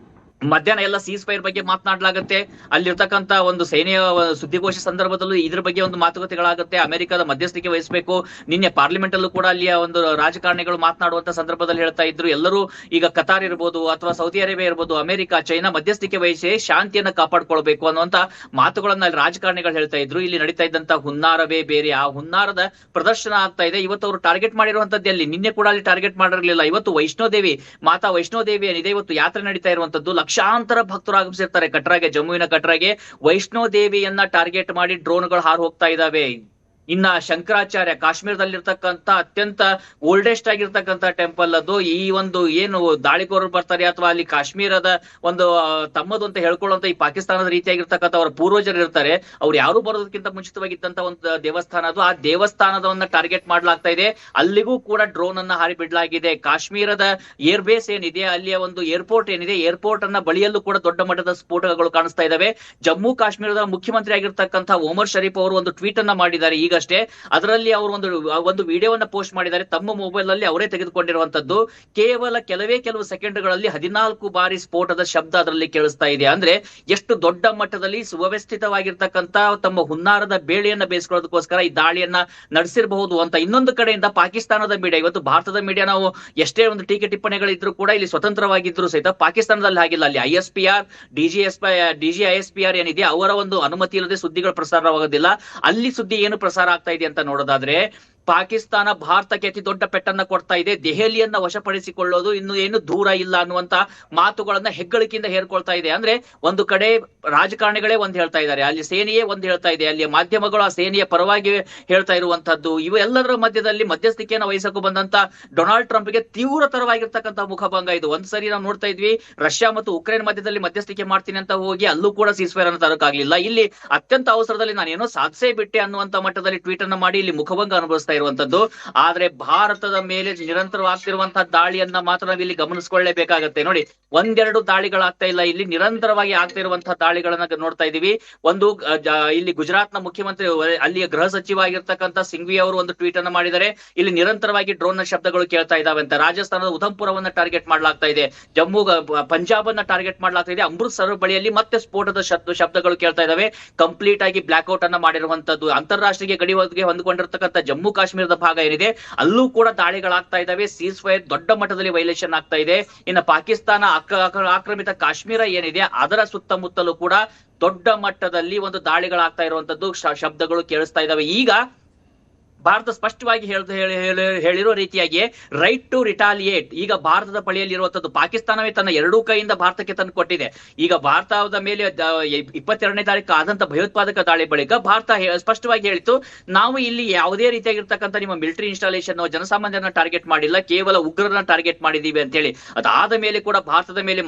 ಮಧ್ಯಾಹ್ನ ಎಲ್ಲ ಸೀಸ್ ಫೈರ್ ಬಗ್ಗೆ ಮಾತನಾಡಲಾಗುತ್ತೆ. ಅಲ್ಲಿರ್ತಕ್ಕಂಥ ಒಂದು ಸೇನೆಯ ಸುದ್ದಿಗೋಷ್ಠಿ ಸಂದರ್ಭದಲ್ಲೂ ಇದ್ರ ಬಗ್ಗೆ ಒಂದು ಮಾತುಕತೆಗಳಾಗುತ್ತೆ. ಅಮೆರಿಕದ ಮಧ್ಯಸ್ಥಿಕೆ ವಹಿಸಬೇಕು. ನಿನ್ನೆ ಪಾರ್ಲಿಮೆಂಟ್ ಅಲ್ಲೂ ಕೂಡ ಅಲ್ಲಿಯ ಒಂದು ರಾಜಕಾರಣಿಗಳು ಮಾತನಾಡುವಂತ ಸಂದರ್ಭದಲ್ಲಿ ಹೇಳ್ತಾ ಇದ್ರು, ಎಲ್ಲರೂ ಈಗ ಕತಾರ್ ಇರ್ಬೋದು ಅಥವಾ ಸೌದಿ ಅರೇಬಿಯಾ ಇರ್ಬೋದು, ಅಮೆರಿಕ, ಚೈನಾ ಮಧ್ಯಸ್ಥಿಕೆ ವಹಿಸಿ ಶಾಂತಿಯನ್ನ ಕಾಪಾಡ್ಕೊಳ್ಬೇಕು ಅನ್ನುವಂತ ಮಾತುಗಳನ್ನ ಅಲ್ಲಿ ರಾಜಕಾರಣಿಗಳು ಹೇಳ್ತಾ ಇದ್ರು. ಇಲ್ಲಿ ನಡೀತಾ ಇದ್ದಂತ ಹುನ್ನಾರವೇ ಬೇರೆ, ಆ ಹುನ್ನಾರದ ಪ್ರದರ್ಶನ ಆಗ್ತಾ ಇದೆ. ಇವತ್ತು ಅವರು ಟಾರ್ಗೆಟ್ ಮಾಡಿರುವಂತದ್ದು ಅಲ್ಲಿ, ನಿನ್ನೆ ಕೂಡ ಅಲ್ಲಿ ಟಾರ್ಗೆಟ್ ಮಾಡಿರಲಿಲ್ಲ. ಇವತ್ತು ವೈಷ್ಣೋದೇವಿ, ಮಾತಾ ವೈಷ್ಣೋದೇವಿ ಏನಿದೆ, ಇವತ್ತು ಯಾತ್ರೆ ನಡೀತಾ ಇರುವಂತದ್ದು. ಲಕ್ಷಾಂತರ ಭಕ್ತರು ಆಗಮಿಸಿರ್ತಾರೆ ಕಟ್ರಾಗೆ, ಜಮ್ಮುವಿನ ಕಟ್ರಾಗೆ. ವೈಷ್ಣೋ ದೇವಿಯನ್ನ ಟಾರ್ಗೆಟ್ ಮಾಡಿ ಡ್ರೋನ್ಗಳು ಹಾರು ಹೋಗ್ತಾ ಇದಾವೆ. ಇನ್ನ ಶಂಕರಾಚಾರ್ಯ, ಕಾಶ್ಮೀರದಲ್ಲಿರ್ತಕ್ಕಂಥ ಅತ್ಯಂತ ಓಲ್ಡೆಸ್ಟ್ ಆಗಿರ್ತಕ್ಕಂಥ ಟೆಂಪಲ್ ಅದು. ಈ ಒಂದು ಏನು ದಾಳಿಕೋರರು ಬರ್ತಾರೆ ಅಥವಾ ಅಲ್ಲಿ ಕಾಶ್ಮೀರದ ಒಂದು ತಮ್ಮದು ಅಂತ ಹೇಳ್ಕೊಳ್ಳುವಂತ ಈ ಪಾಕಿಸ್ತಾನದ ರೀತಿಯಾಗಿರ್ತಕ್ಕಂಥ ಅವರ ಪೂರ್ವಜರು ಇರ್ತಾರೆ, ಅವ್ರು ಯಾರು ಬರೋದಕ್ಕಿಂತ ಮುಂಚಿತವಾಗಿದ್ದಂತ ಒಂದು ದೇವಸ್ಥಾನ ಅದು. ಆ ದೇವಸ್ಥಾನದವನ್ನ ಟಾರ್ಗೆಟ್ ಮಾಡ್ಲಾಗ್ತಾ ಇದೆ. ಅಲ್ಲಿಗೂ ಕೂಡ ಡ್ರೋನ್ ಅನ್ನ ಹಾರಿ ಬಿಡ್ಲಾಗಿದೆ. ಕಾಶ್ಮೀರದ ಏರ್ ಬೇಸ್ ಏನಿದೆ, ಅಲ್ಲಿಯ ಒಂದು ಏರ್ಪೋರ್ಟ್ ಏನಿದೆ, ಏರ್ಪೋರ್ಟ್ ಅನ್ನ ಬಳಿಯಲ್ಲೂ ಕೂಡ ದೊಡ್ಡ ಮಟ್ಟದ ಸ್ಫೋಟಗಳು ಕಾಣಿಸ್ತಾ ಇದಾವೆ. ಜಮ್ಮು ಕಾಶ್ಮೀರದ ಮುಖ್ಯಮಂತ್ರಿ ಆಗಿರ್ತಕ್ಕಂಥ ಒಮರ್ ಶರೀಫ್ ಅವರು ಒಂದು ಟ್ವೀಟ್ ಅನ್ನ ಮಾಡಿದ್ದಾರೆ ಈಗಷ್ಟೇ. ಅದರಲ್ಲಿ ಅವರು ಒಂದು ವಿಡಿಯೋವನ್ನ ಪೋಸ್ಟ್ ಮಾಡಿದ್ದಾರೆ ತಮ್ಮ ಮೊಬೈಲ್ ಅಲ್ಲಿ ಅವರೇ ತೆಗೆದುಕೊಂಡಿರುವಂತದ್ದು. ಕೇವಲ ಕೆಲವು ಸೆಕೆಂಡ್ಗಳಲ್ಲಿ 14 ಬಾರಿ ಸ್ಫೋಟದ ಶಬ್ದ ಅದರಲ್ಲಿ ಕೇಳಿಸ್ತಾ ಇದೆ. ಅಂದ್ರೆ ಎಷ್ಟು ದೊಡ್ಡ ಮಟ್ಟದಲ್ಲಿ ಸುವ್ಯವಸ್ಥಿತವಾಗಿರ್ತಕ್ಕಂಥ ತಮ್ಮ ಹುನ್ನಾರದ ಬೇಳೆಯನ್ನ ಬೇಯಿಸ್ಕೊಳ್ಳೋದಕ್ಕೋಸ್ಕರ ಈ ದಾಳಿಯನ್ನ ನಡೆಸಿರಬಹುದು ಅಂತ. ಇನ್ನೊಂದು ಕಡೆಯಿಂದ ಪಾಕಿಸ್ತಾನದ ಮೀಡಿಯಾ, ಇವತ್ತು ಭಾರತದ ಮೀಡಿಯಾ ನಾವು ಎಷ್ಟೇ ಒಂದು ಟೀಕೆ ಟಿಪ್ಪಣಿಗಳಿದ್ರು ಕೂಡ ಇಲ್ಲಿ ಸ್ವತಂತ್ರವಾಗಿದ್ರು ಸಹಿತ ಪಾಕಿಸ್ತಾನದಲ್ಲಿ ಹಾಗಿಲ್ಲ. ಅಲ್ಲಿ ISPR, DGISPR ಏನಿದೆ ಅವರ ಒಂದು ಅನುಮತಿ ಇಲ್ಲದೆ ಸುದ್ದಿಗಳು ಪ್ರಸಾರವಾಗೋದಿಲ್ಲ. ಅಲ್ಲಿ ಸುದ್ದಿ ಏನು ಪ್ರಸಾರ ಆಗ್ತಾ ಇದೆ ಅಂತ ನೋಡೋದಾದ್ರೆ, ಪಾಕಿಸ್ತಾನ ಭಾರತಕ್ಕೆ ಅತಿ ದೊಡ್ಡ ಪೆಟ್ಟನ್ನ ಕೊಡ್ತಾ ಇದೆ. ದೆಹಲಿಯನ್ನ ವಶಪಡಿಸಿಕೊಳ್ಳೋದು ಇನ್ನು ಏನು ದೂರ ಇಲ್ಲ ಅನ್ನುವಂತ ಮಾತುಗಳನ್ನ ಹೆಗ್ಗಳಿಕೆಯಿಂದ ಹೇರ್ಕೊಳ್ತಾ ಇದೆ. ಅಂದ್ರೆ ಒಂದು ಕಡೆ ರಾಜಕಾರಣಿಗಳೇ ಒಂದ್ ಹೇಳ್ತಾ ಇದ್ದಾರೆ, ಅಲ್ಲಿ ಸೇನೆಯೇ ಒಂದ್ ಹೇಳ್ತಾ ಇದೆ, ಅಲ್ಲಿ ಮಾಧ್ಯಮಗಳು ಆ ಸೇನೆಯ ಪರವಾಗಿ ಹೇಳ್ತಾ ಇರುವಂತದ್ದು. ಇವು ಎಲ್ಲದರ ಮಧ್ಯದಲ್ಲಿ ಮಧ್ಯಸ್ಥಿಕೆಯನ್ನು ವಹಿಸಕ್ಕೂ ಬಂದಂತ ಡೊನಾಲ್ಡ್ ಟ್ರಂಪ್ಗೆ ತೀವ್ರತರವಾಗಿರ್ತಕ್ಕಂಥ ಮುಖಭಂಗ ಇದು. ಒಂದ್ಸರಿ ನಾವು ನೋಡ್ತಾ ಇದ್ವಿ, ರಷ್ಯಾ ಮತ್ತು ಉಕ್ರೇನ್ ಮಧ್ಯದಲ್ಲಿ ಮಧ್ಯಸ್ಥಿಕೆ ಮಾಡ್ತೀನಿ ಅಂತ ಹೋಗಿ ಅಲ್ಲೂ ಕೂಡ ಸೀಸ್ಫೈರ್ ಅನ್ನು ತರಕಾಗ್ಲಿಲ್ಲ. ಇಲ್ಲಿ ಅತ್ಯಂತ ಅವಸರದಲ್ಲಿ ನಾನು ಏನೋ ಸಾಧಿಸೇ ಬಿಟ್ಟೆ ಅನ್ನುವಂತ ಮಟ್ಟದಲ್ಲಿ ಟ್ವೀಟ್ ಅನ್ನ ಮಾಡಿ ಇಲ್ಲಿ ಮುಖಭಂಗ ಅನುಭವಿಸ್ತಾ ಇರುವಂತದ್ದು. ಆದ್ರೆ ಭಾರತದ ಮೇಲೆ ನಿರಂತರವಾಗ್ತಿರುವಂತಹ ದಾಳಿಯನ್ನ ಮಾತ್ರ ನಾವಿಲ್ಲಿ ಗಮನಿಸಿಕೊಳ್ಳಲೇಬೇಕಾಗತ್ತೆ. ನೋಡಿ, ಒಂದೆರಡು ದಾಳಿಗಳಾಗ್ತಾ ಇಲ್ಲ, ಇಲ್ಲಿ ನಿರಂತರವಾಗಿ ಆಗ್ತಿರುವಂತಹ ದಾಳಿಗಳನ್ನ ನೋಡ್ತಾ ಇದೀವಿ. ಒಂದು ಇಲ್ಲಿ ಗುಜರಾತ್ ನ ಮುಖ್ಯಮಂತ್ರಿ, ಅಲ್ಲಿಯ ಗೃಹ ಸಚಿವ ಆಗಿರ್ತಕ್ಕಂಥ ಸಿಂಘ್ವಿ ಅವರು ಒಂದು ಟ್ವೀಟ್ ಅನ್ನ ಮಾಡಿದ್ದಾರೆ. ಇಲ್ಲಿ ನಿರಂತರವಾಗಿ ಡ್ರೋನ್ ನ ಶಬ್ದಗಳು ಕೇಳ್ತಾ ಇದಾವೆ ಅಂತ. ರಾಜಸ್ಥಾನದ ಉಧಂಪುರವನ್ನ ಟಾರ್ಗೆಟ್ ಮಾಡಲಾಗ್ತಾ ಇದೆ, ಪಂಜಾಬ್ ಅನ್ನ ಟಾರ್ಗೆಟ್ ಮಾಡಲಾಗ್ತಾ ಇದೆ, ಅಮೃತ್ಸರ್ ಬಳಿಯಲ್ಲಿ ಮತ್ತೆ ಸ್ಫೋಟದ ಶಬ್ದಗಳು ಕೇಳ್ತಾ ಇದಾವೆ. ಕಂಪ್ಲೀಟ್ ಆಗಿ ಬ್ಲಾಕ್ಔಟ್ ಅನ್ನ ಮಾಡಿರುವಂತದ್ದು. ಅಂತಾರಾಷ್ಟ್ರೀಯ ಗಡಿಗೆ ಹೊಂದಿಕೊಂಡಿರ್ತಕ್ಕಂಥ ಜಮ್ಮು ಕಾಶ್ಮೀರದ ಭಾಗ ಏನಿದೆ ಅಲ್ಲೂ ಕೂಡ ದಾಳಿಗಳಾಗ್ತಾ ಇದಾವೆ. ಸೀಸ್ ಫೈರ್ ದೊಡ್ಡ ಮಟ್ಟದಲ್ಲಿ ವೈಲೇಷನ್ ಆಗ್ತಾ ಇದೆ. ಇನ್ನು ಪಾಕಿಸ್ತಾನ ಆಕ್ರಮಿತ ಕಾಶ್ಮೀರ ಏನಿದೆ ಅದರ ಸುತ್ತಮುತ್ತಲೂ ಕೂಡ ದೊಡ್ಡ ಮಟ್ಟದಲ್ಲಿ ಒಂದು ದಾಳಿಗಳಾಗ್ತಾ ಇರುವಂತದ್ದು ಶಬ್ದಗಳು ಕೇಳಿಸ್ತಾ ಇದಾವೆ. ಈಗ ಭಾರತ ಸ್ಪಷ್ಟವಾಗಿ ಹೇಳಿರೋ ರೀತಿಯಾಗಿ ರೈಟ್ ಟು ರಿಟಾಲಿಯೇಟ್ ಈಗ ಭಾರತದ ಬಳಿಯಲ್ಲಿರುವಂತದ್ದು. ಪಾಕಿಸ್ತಾನವೇ ತನ್ನ ಎರಡೂ ಕೈಯಿಂದ ಭಾರತಕ್ಕೆ ತಂದು ಕೊಟ್ಟಿದೆ. ಈಗ ಭಾರತದ ಮೇಲೆ 22ನೇ ತಾರೀಕು ಆದಂತ ಭಯೋತ್ಪಾದಕ ದಾಳಿ ಬಳಿಕ ಭಾರತ ಸ್ಪಷ್ಟವಾಗಿ ಹೇಳಿತು, ನಾವು ಇಲ್ಲಿ ಯಾವುದೇ ರೀತಿಯಾಗಿರ್ತಕ್ಕಂಥ ನಿಮ್ಮ ಮಿಲಿಟರಿ ಇನ್ಸ್ಟಾಲೇಷನ್ ಜನಸಾಮಾನ್ಯರನ್ನ ಟಾರ್ಗೆಟ್ ಮಾಡಿಲ್ಲ, ಕೇವಲ ಉಗ್ರರನ್ನ ಟಾರ್ಗೆಟ್ ಮಾಡಿದೀವಿ ಅಂತ ಹೇಳಿ. ಅದಾದ ಮೇಲೆ ಕೂಡ ಭಾರತದ ಮೇಲೆ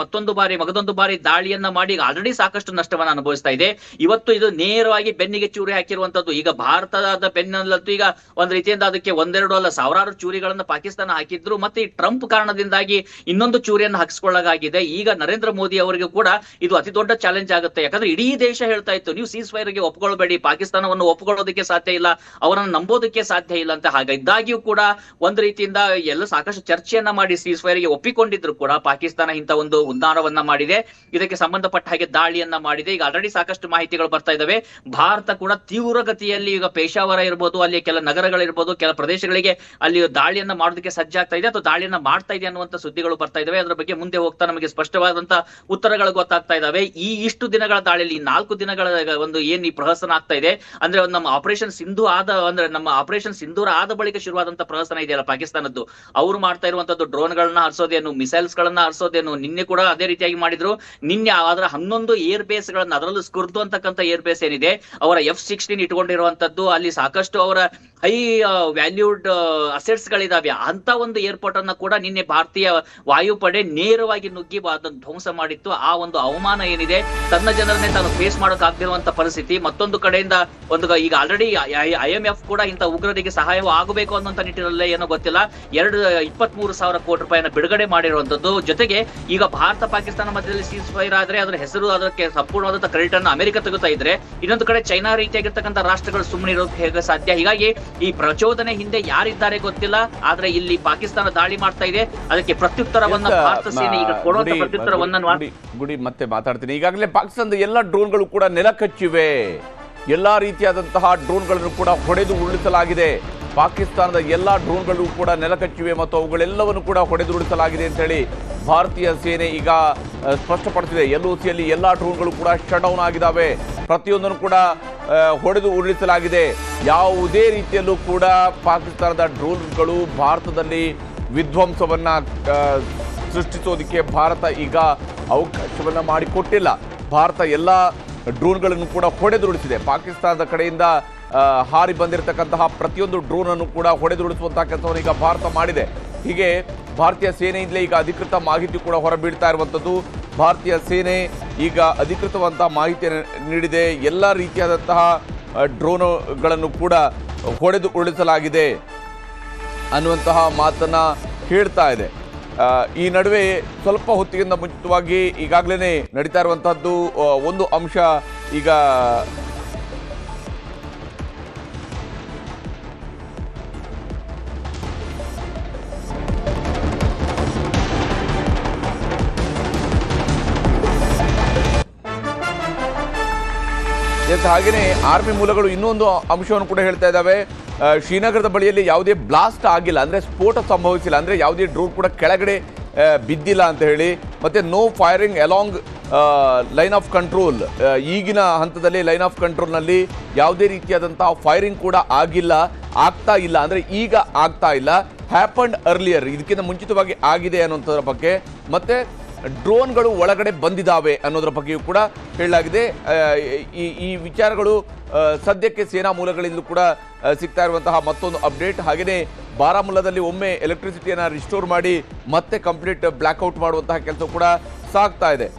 ಮಗದೊಂದು ಬಾರಿ ದಾಳಿಯನ್ನ ಮಾಡಿ ಆಲ್ರೆಡಿ ಸಾಕಷ್ಟು ನಷ್ಟವನ್ನ ಅನುಭವಿಸ್ತಾ ಇದೆ. ಇವತ್ತು ಇದು ನೇರವಾಗಿ ಬೆನ್ನಿಗೆ ಚೂರಿ ಹಾಕಿರುವಂತದ್ದು. ಈಗ ಭಾರತದ ಬೆನ್ನಲ್ಲಂತೂ ಈಗ ಒಂದ್ ರೀತಿಯಿಂದ ಅದಕ್ಕೆ ಒಂದೆರಡು ಅಲ್ಲ ಸಾವಿರಾರು ಚೂರಿಗಳನ್ನ ಪಾಕಿಸ್ತಾನ ಹಾಕಿದ್ರು. ಮತ್ತೆ ಈ ಟ್ರಂಪ್ ಕಾರಣದಿಂದಾಗಿ ಇನ್ನೊಂದು ಚೂರಿಯನ್ನು ಹಾಕಿಸ್ಕೊಳ್ಳಲಾಗಿದೆ. ಈಗ ನರೇಂದ್ರ ಮೋದಿ ಅವರಿಗೂ ಕೂಡ ಇದು ಅತಿ ದೊಡ್ಡ ಚಾಲೆಂಜ್ ಆಗುತ್ತೆ. ಯಾಕಂದ್ರೆ ಇಡೀ ದೇಶ ಹೇಳ್ತಾ ಇತ್ತು, ನೀವು ಸೀಸ್ ಫೈರ್ಗೆ ಒಪ್ಕೊಳ್ಬೇಡಿ, ಪಾಕಿಸ್ತಾನವನ್ನು ಒಪ್ಕೊಳ್ಳೋದಕ್ಕೆ ಸಾಧ್ಯ ಇಲ್ಲ, ಅವರನ್ನು ನಂಬೋದಕ್ಕೆ ಸಾಧ್ಯ ಇಲ್ಲ ಅಂತ. ಹಾಗಿದ್ದಾಗಿಯೂ ಕೂಡ ಒಂದು ರೀತಿಯಿಂದ ಎಲ್ಲ ಸಾಕಷ್ಟು ಚರ್ಚೆಯನ್ನ ಮಾಡಿ ಸೀಸ್ ಫೈರ್ಗೆ ಒಪ್ಪಿಕೊಂಡಿದ್ರು ಕೂಡ ಪಾಕಿಸ್ತಾನ ಇಂತ ಒಂದು ಉದ್ದಾರವನ್ನ ಮಾಡಿದೆ, ಇದಕ್ಕೆ ಸಂಬಂಧಪಟ್ಟ ಹಾಗೆ ದಾಳಿಯನ್ನ ಮಾಡಿದೆ. ಈಗ ಆಲ್ರೆಡಿ ಸಾಕಷ್ಟು ಮಾಹಿತಿಗಳು ಬರ್ತಾ ಇದಾವೆ. ಭಾರತ ಕೂಡ ತೀವ್ರಗತಿಯಲ್ಲಿ ಈಗ ಪೇಶಾವರ ಇರ್ಬೋದು, ಅಲ್ಲಿ ಕೆಲ ನಗರಗಳಿರ್ಬೋದು, ಕೆಲ ಪ್ರದೇಶಗಳಿಗೆ ಅಲ್ಲಿ ದಾಳಿಯನ್ನ ಮಾಡೋದಕ್ಕೆ ಸಜ್ಜಾಗ್ತಾ ಇದೆ ಅಥವಾ ದಾಳಿಯನ್ನ ಮಾಡ್ತಾ ಇದೆ ಅನ್ನುವಂತ ಸುದ್ದಿಗಳು ಬರ್ತಾ ಇದಾವೆ. ಅದರ ಬಗ್ಗೆ ಮುಂದೆ ಹೋಗ್ತಾ ನಮಗೆ ಸ್ಪಷ್ಟವಾದಂತಹ ಉತ್ತರಗಳು ಗೊತ್ತಾಗ್ತಾ ಇದಾವೆ. ಇಷ್ಟು ದಿನಗಳ ದಾಳಿಯಲ್ಲಿ 4 ದಿನಗಳ ಒಂದು ಏನ್ ಈ ಪ್ರಹಸನ ಆಗ್ತಾ ಇದೆ ಅಂದ್ರೆ ನಮ್ಮ ಆಪರೇಷನ್ ಸಿಂಧೂರ ಆದ ಬಳಿಕ ಶುರುವಾದಂತ ಪ್ರಹಸನ ಇದೆಯಲ್ಲ ಪಾಕಿಸ್ತಾನದ್ದು, ಅವರು ಮಾಡ್ತಾ ಇರುವಂತದ್ದು ಡ್ರೋನ್ ಗಳನ್ನ ಹರಿಸೋದೇನು, ಮಿಸೈಲ್ಸ್ ಗಳನ್ನ ಹರಿಸೋದೇನು. ನಿನ್ನೆ ಕೂಡ ಅದೇ ರೀತಿಯಾಗಿ ಮಾಡಿದ್ರು. ನಿನ್ನೆ ಅದರ 11 ಏರ್ ಬೇಸ್ ಗಳನ್ನ, ಅದರಲ್ಲೂ ಸ್ಕುರ್ದು ಅಂತಕ್ಕಂಥ ಏರ್ ಬೇಸ್ ಏನಿದೆ ಅವರ F-16 ಇಟ್ಕೊಂಡಿರುವಂತದ್ದು, ಅಲ್ಲಿ ಸಾಕಷ್ಟು ಅವರ ಹೈ ವ್ಯಾಲ್ಯೂಡ್ ಅಸೆಟ್ಸ್ ಗಳಿದಾವೆ. ಅಂತ ಒಂದು ಏರ್ಪೋರ್ಟ್ ಅನ್ನ ಕೂಡ ನಿನ್ನೆ ಭಾರತೀಯ ವಾಯುಪಡೆ ನೇರವಾಗಿ ನುಗ್ಗಿ ಅದನ್ನು ಧ್ವಂಸ ಮಾಡಿತ್ತು. ಆ ಒಂದು ಅವಮಾನ ಏನಿದೆ, ತನ್ನ ಜನರನ್ನೇ ತಾನು ಫೇಸ್ ಮಾಡೋಕ್ ಆಗ್ತಿರುವಂತ ಪರಿಸ್ಥಿತಿ. ಮತ್ತೊಂದು ಕಡೆಯಿಂದ ಈಗ ಆಲ್ರೆಡಿ IMF ಕೂಡ ಇಂತ ಉಗ್ರರಿಗೆ ಸಹಾಯ ಆಗಬೇಕು ಅನ್ನುವಂತ ನಿಟ್ಟಿನಲ್ಲೇ ಏನೋ ಗೊತ್ತಿಲ್ಲ 23,000 ಕೋಟಿ ರೂಪಾಯಿನ ಬಿಡುಗಡೆ ಮಾಡಿರುವಂತದ್ದು. ಜೊತೆಗೆ ಈಗ ಭಾರತ ಪಾಕಿಸ್ತಾನ ಮಧ್ಯದಲ್ಲಿ ಸೀಸ್ ಫೈರ್ ಆದ್ರೆ ಅದರ ಹೆಸರು, ಅದಕ್ಕೆ ಸಂಪೂರ್ಣವಾದಂತಹ ಕ್ರೆಡಿಟ್ ಅನ್ನು ಅಮೆರಿಕ ತೆಗುತ್ತಾ ಇದ್ರೆ, ಇನ್ನೊಂದು ಕಡೆ ಚೈನಾ ರೀತಿಯಾಗಿರ್ತಕ್ಕಂಥ ರಾಷ್ಟ್ರಗಳು ಸುಮ್ಮನೆ ಇರೋಕೆ ಹೇಗೆ ಸಾಧ್ಯ? ಹೀಗಾಗಿ ಈ ಪ್ರಚೋದನೆ ಹಿಂದೆ ಯಾರಿದ್ದಾರೆ ಗೊತ್ತಿಲ್ಲ. ಆದ್ರೆ ಇಲ್ಲಿ ಪಾಕಿಸ್ತಾನ ದಾಳಿ ಮಾಡ್ತಾ ಇದೆ, ಅದಕ್ಕೆ ಪ್ರತ್ಯುತ್ತರವನ್ನ ಭಾರತ ಸೇನೆ ಈಗ ಕೊಡುವಂತ ಪ್ರತ್ಯುತ್ತರವನ್ನ ಗುಡಿ ಮತ್ತೆ ಮಾತಾಡ್ತೀನಿ. ಈಗಾಗಲೇ ಪಾಕಿಸ್ತಾನದ ಎಲ್ಲ ಡ್ರೋನ್ಗಳು ಕೂಡ ನೆಲಕಚ್ಚಿವೆ. ಎಲ್ಲಾ ರೀತಿಯಾದಂತಹ ಡ್ರೋನ್ಗಳನ್ನು ಕೂಡ ಹೊಡೆದು ಉರುಳಿಸಲಾಗಿದೆ. ಪಾಕಿಸ್ತಾನದ ಎಲ್ಲಾ ಡ್ರೋನ್ಗಳು ಕೂಡ ನೆಲಕಚ್ಚಿವೆ ಮತ್ತು ಅವುಗಳೆಲ್ಲವನ್ನು ಕೂಡ ಹೊಡೆದು ಉರುಳಿಸಲಾಗಿದೆ ಅಂತ ಹೇಳಿ ಭಾರತೀಯ ಸೇನೆ ಈಗ ಸ್ಪಷ್ಟಪಡಿಸಿದೆ. LOCಯಲ್ಲಿ ಎಲ್ಲಾ ಡ್ರೋನ್ಗಳು ಕೂಡ ಶಟ್ ಡೌನ್ ಆಗಿದ್ದಾವೆ. ಪ್ರತಿಯೊಂದನ್ನು ಕೂಡ ಹೊಡೆದು ಉರುಳಿಸಲಾಗಿದೆ. ಯಾವುದೇ ರೀತಿಯಲ್ಲೂ ಕೂಡ ಪಾಕಿಸ್ತಾನದ ಡ್ರೋನ್ಗಳು ಭಾರತದಲ್ಲಿ ವಿಧ್ವಂಸವನ್ನ ಸೃಷ್ಟಿಸೋದಕ್ಕೆ ಭಾರತ ಈಗ ಅವಕಾಶವನ್ನ ಮಾಡಿಕೊಟ್ಟಿಲ್ಲ. ಭಾರತ ಎಲ್ಲ ಡ್ರೋನ್ಗಳನ್ನು ಕೂಡ ಹೊಡೆದುರುಳಿಸಿದೆ. ಪಾಕಿಸ್ತಾನದ ಕಡೆಯಿಂದ ಹಾರಿ ಬಂದಿರತಕ್ಕಂತಹ ಪ್ರತಿಯೊಂದು ಡ್ರೋನ್ ಅನ್ನು ಕೂಡ ಹೊಡೆದುರುಳಿಸುವಂತಹ ಕೆಲಸವನ್ನು ಈಗ ಭಾರತ ಮಾಡಿದೆ. ಹೀಗೆ ಭಾರತೀಯ ಸೇನೆಯಿಂದಲೇ ಈಗ ಅಧಿಕೃತ ಮಾಹಿತಿ ಕೂಡ ಹೊರಬೀಳ್ತಾ ಇರುವಂಥದ್ದು. ಭಾರತೀಯ ಸೇನೆ ಈಗ ಅಧಿಕೃತವಂತಹ ಮಾಹಿತಿಯನ್ನು ನೀಡಿದೆ. ಎಲ್ಲ ರೀತಿಯಾದಂತಹ ಡ್ರೋನ್ಗಳನ್ನು ಕೂಡ ಹೊಡೆದು ಉರುಳಿಸಲಾಗಿದೆ ಅನ್ನುವಂತಹ ಮಾತನ್ನ ಹೇಳ್ತಾ ಇದೆ. ಈ ನಡುವೆ ಸ್ವಲ್ಪ ಹೊತ್ತಿಗಿಂತ ಮುಂಚಿತವಾಗಿ ಈಗಾಗಲೇ ನಡೀತಾ ಇರುವಂತಹದ್ದು ಒಂದು ಅಂಶ. ಈಗ ಹಾಗೆಯೇ ಆರ್ಮಿ ಮೂಲಗಳು ಇನ್ನೊಂದು ಅಂಶವನ್ನು ಕೂಡ ಹೇಳ್ತಾ ಇದ್ದಾವೆ. ಶ್ರೀನಗರದ ಬಳಿಯಲ್ಲಿ ಯಾವುದೇ ಬ್ಲಾಸ್ಟ್ ಆಗಿಲ್ಲ, ಅಂದರೆ ಸ್ಫೋಟ ಸಂಭವಿಸಿಲ್ಲ, ಅಂದರೆ ಯಾವುದೇ ಡ್ರೋನ್ ಕೂಡ ಕೆಳಗಡೆ ಬಿದ್ದಿಲ್ಲ ಅಂತ ಹೇಳಿ. ಮತ್ತು no firing along line of control, ಈಗಿನ ಹಂತದಲ್ಲಿ ಲೈನ್ ಆಫ್ ಕಂಟ್ರೋಲ್ನಲ್ಲಿ ಯಾವುದೇ ರೀತಿಯಾದಂತಹ ಫೈರಿಂಗ್ ಕೂಡ ಆಗ್ತಾ ಇಲ್ಲ, ಅಂದರೆ ಈಗ ಆಗ್ತಾ ಇಲ್ಲ. ಹ್ಯಾಪನ್ಡ್ ಅರ್ಲಿಯರ್, ಇದಕ್ಕಿಂತ ಮುಂಚಿತವಾಗಿ ಆಗಿದೆ ಅನ್ನೋದ್ರ ಬಗ್ಗೆ, ಮತ್ತು ಡ್ರೋನ್ಗಳು ಒಳಗಡೆ ಬಂದಿದ್ದಾವೆ ಅನ್ನೋದ್ರ ಬಗ್ಗೆಯೂ ಕೂಡ ಹೇಳಲಾಗಿದೆ. ಈ ವಿಚಾರಗಳು ಸದ್ಯಕ್ಕೆ ಸೇನಾ ಮೂಲಗಳಿಂದಲೂ ಕೂಡ ಸಿಗ್ತಾ ಇರುವಂತಹ ಮತ್ತೊಂದು ಅಪ್ಡೇಟ್. ಹಾಗೆಯೇ ಬಾರಾಮುಲ್ಲಾದಲ್ಲಿ ಒಮ್ಮೆ ಎಲೆಕ್ಟ್ರಿಸಿಟಿಯನ್ನು ರಿಸ್ಟೋರ್ ಮಾಡಿ ಮತ್ತೆ ಕಂಪ್ಲೀಟ್ ಬ್ಲ್ಯಾಕ್ಔಟ್ ಮಾಡುವಂತಹ ಕೆಲಸ ಕೂಡ ಸಾಗ್ತಾ ಇದೆ.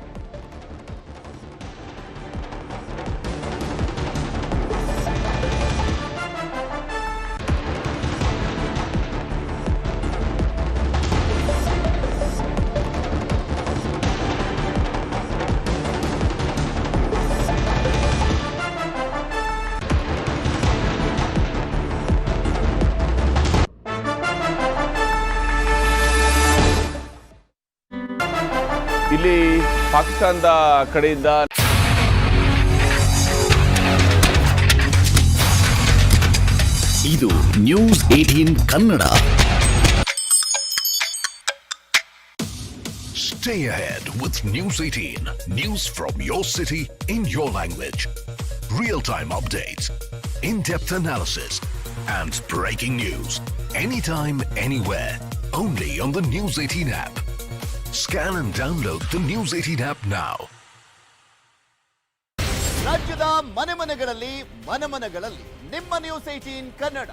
ಇಲ್ಲಿ ಪಾಕಿಸ್ತಾನದ ಕಡೆಯಿಂದ ಇದು news 18 Kannada. Stay ahead with News 18. News from your city in your language. Real-time updates, in-depth analysis, and breaking news. Anytime, anywhere. Only on the News 18 app. Scan and download the News 18 app now. ರಾಜ್ಯದ ಮನೆಗಳಲ್ಲಿ ನಿಮ್ಮ news 18 Kannada.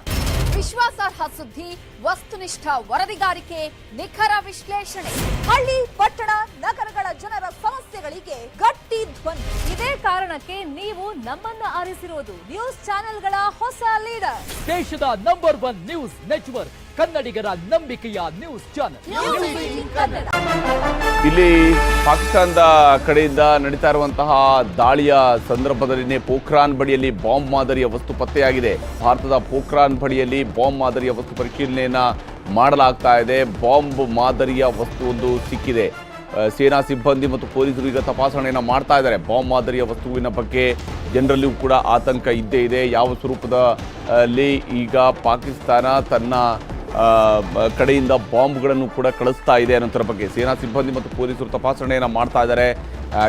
ವಿಶ್ವಾಸಾರ್ಹ ಸುದ್ದಿ, ವಸ್ತುನಿಷ್ಠ ವರದಿಗಾರಿಕೆ, ನಿಖರ ವಿಶ್ಲೇಷಣೆ, ಹಳ್ಳಿ ಪಟ್ಟಣ ನಗರಗಳ ಜನರ ಸಮಸ್ಯೆಗಳಿಗೆ ಗಟ್ಟಿ ಧ್ವನಿ. ಇದೇ ಕಾರಣಕ್ಕೆ ನೀವು ನಮ್ಮನ್ನ ಆರಿಸಿರೋದು ನ್ಯೂಸ್ ಚಾನೆಲ್ಗಳ ಹೊಸ ಲೀಡರ್. ದೇಶದ ನಂಬರ್ 1 ನ್ಯೂಸ್ ನೆಟ್ವರ್ಕ್, ಕನ್ನಡಿಗರ ನಂಬಿಕೆಯ ನ್ಯೂಸ್ ಚಾನೆಲ್ ನ್ಯೂಸ್ 18 ಕನ್ನಡ. ಇಲ್ಲಿ ಪಾಕಿಸ್ತಾನದ ಕಡೆಯಿಂದ ನಡೀತಾ ಇರುವಂತಹ ದಾಳಿಯ ಸಂದರ್ಭದಲ್ಲಿ ಪೋಖ್ರಾನ್ ಬಳಿಯಲ್ಲಿ ಬಾಂಬ್ ಮಾದರಿಯ ವಸ್ತು ಪತ್ತೆಯಾಗಿದೆ. ಭಾರತದ ಪೋಖ್ರಾನ್ ಬಳಿಯಲ್ಲಿ ಬಾಂಬ್ ಮಾದರಿಯ ವಸ್ತು ಪರಿಶೀಲನೆಯನ್ನ ಮಾಡಲಾಗ್ತಾ ಇದೆ. ಬಾಂಬ್ ಮಾದರಿಯ ವಸ್ತು ಒಂದು ಸಿಕ್ಕಿದೆ. ಸೇನಾ ಸಿಬ್ಬಂದಿ ಮತ್ತು ಪೊಲೀಸರು ಈಗ ತಪಾಸಣೆಯನ್ನು ಮಾಡ್ತಾ ಇದ್ದಾರೆ. ಬಾಂಬ್ ಮಾದರಿಯ ವಸ್ತುವಿನ ಬಗ್ಗೆ ಜನರಲ್ಲಿಯೂ ಕೂಡ ಆತಂಕ ಇದ್ದೇ ಇದೆ. ಯಾವ ಸ್ವರೂಪದಲ್ಲಿ ಈಗ ಪಾಕಿಸ್ತಾನ ತನ್ನ ಕಡೆಯಿಂದ ಬಾಂಬ್ಗಳನ್ನು ಕೂಡ ಕಳಿಸ್ತಾ ಇದೆ ಅನ್ನೋದ್ರ ಬಗ್ಗೆ ಸೇನಾ ಸಿಬ್ಬಂದಿ ಮತ್ತು ಪೊಲೀಸರು ತಪಾಸಣೆಯನ್ನು ಮಾಡ್ತಾ ಇದ್ದಾರೆ.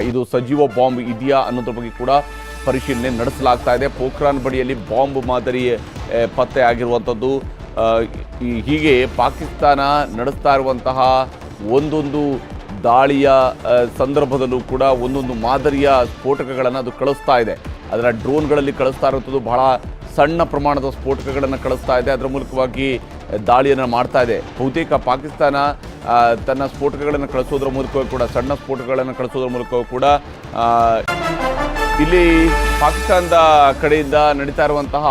ಇದು ಸಜೀವ ಬಾಂಬ್ ಇದೆಯಾ ಅನ್ನೋದ್ರ ಬಗ್ಗೆ ಕೂಡ ಪರಿಶೀಲನೆ ನಡೆಸಲಾಗ್ತಾ ಇದೆ. ಪೋಖ್ರಾನ್ ಬಳಿಯಲ್ಲಿ ಬಾಂಬ್ ಮಾದರಿ ಪತ್ತೆ ಆಗಿರುವಂಥದ್ದು. ಹೀಗೆ ಪಾಕಿಸ್ತಾನ ನಡೆಸ್ತಾ ಇರುವಂತಹ ಒಂದೊಂದು ದಾಳಿಯ ಸಂದರ್ಭದಲ್ಲೂ ಕೂಡ ಒಂದೊಂದು ಮಾದರಿಯ ಸ್ಫೋಟಕಗಳನ್ನು ಅದು ಕಳಿಸ್ತಾ ಇದೆ. ಅದರ ಡ್ರೋನ್ಗಳಲ್ಲಿ ಕಳಿಸ್ತಾ ಇರುವಂಥದ್ದು ಬಹಳ ಸಣ್ಣ ಪ್ರಮಾಣದ ಸ್ಫೋಟಕಗಳನ್ನು ಕಳಿಸ್ತಾ ಇದೆ. ಅದರ ಮೂಲಕವಾಗಿ ದಾಳಿಯನ್ನು ಮಾಡ್ತಾ ಇದೆ. ಬಹುತೇಕ ಪಾಕಿಸ್ತಾನ ತನ್ನ ಸ್ಫೋಟಕಗಳನ್ನು ಕಳಿಸೋದ್ರ ಮೂಲಕವೂ ಕೂಡ ಸಣ್ಣ ಸ್ಫೋಟಕಗಳನ್ನು ಕಳಿಸೋದ್ರ ಮೂಲಕವೂ ಕೂಡ ಇಲ್ಲಿ ಪಾಕಿಸ್ತಾನದ ಕಡೆಯಿಂದ ನಡೀತಾ ಇರುವಂತಹ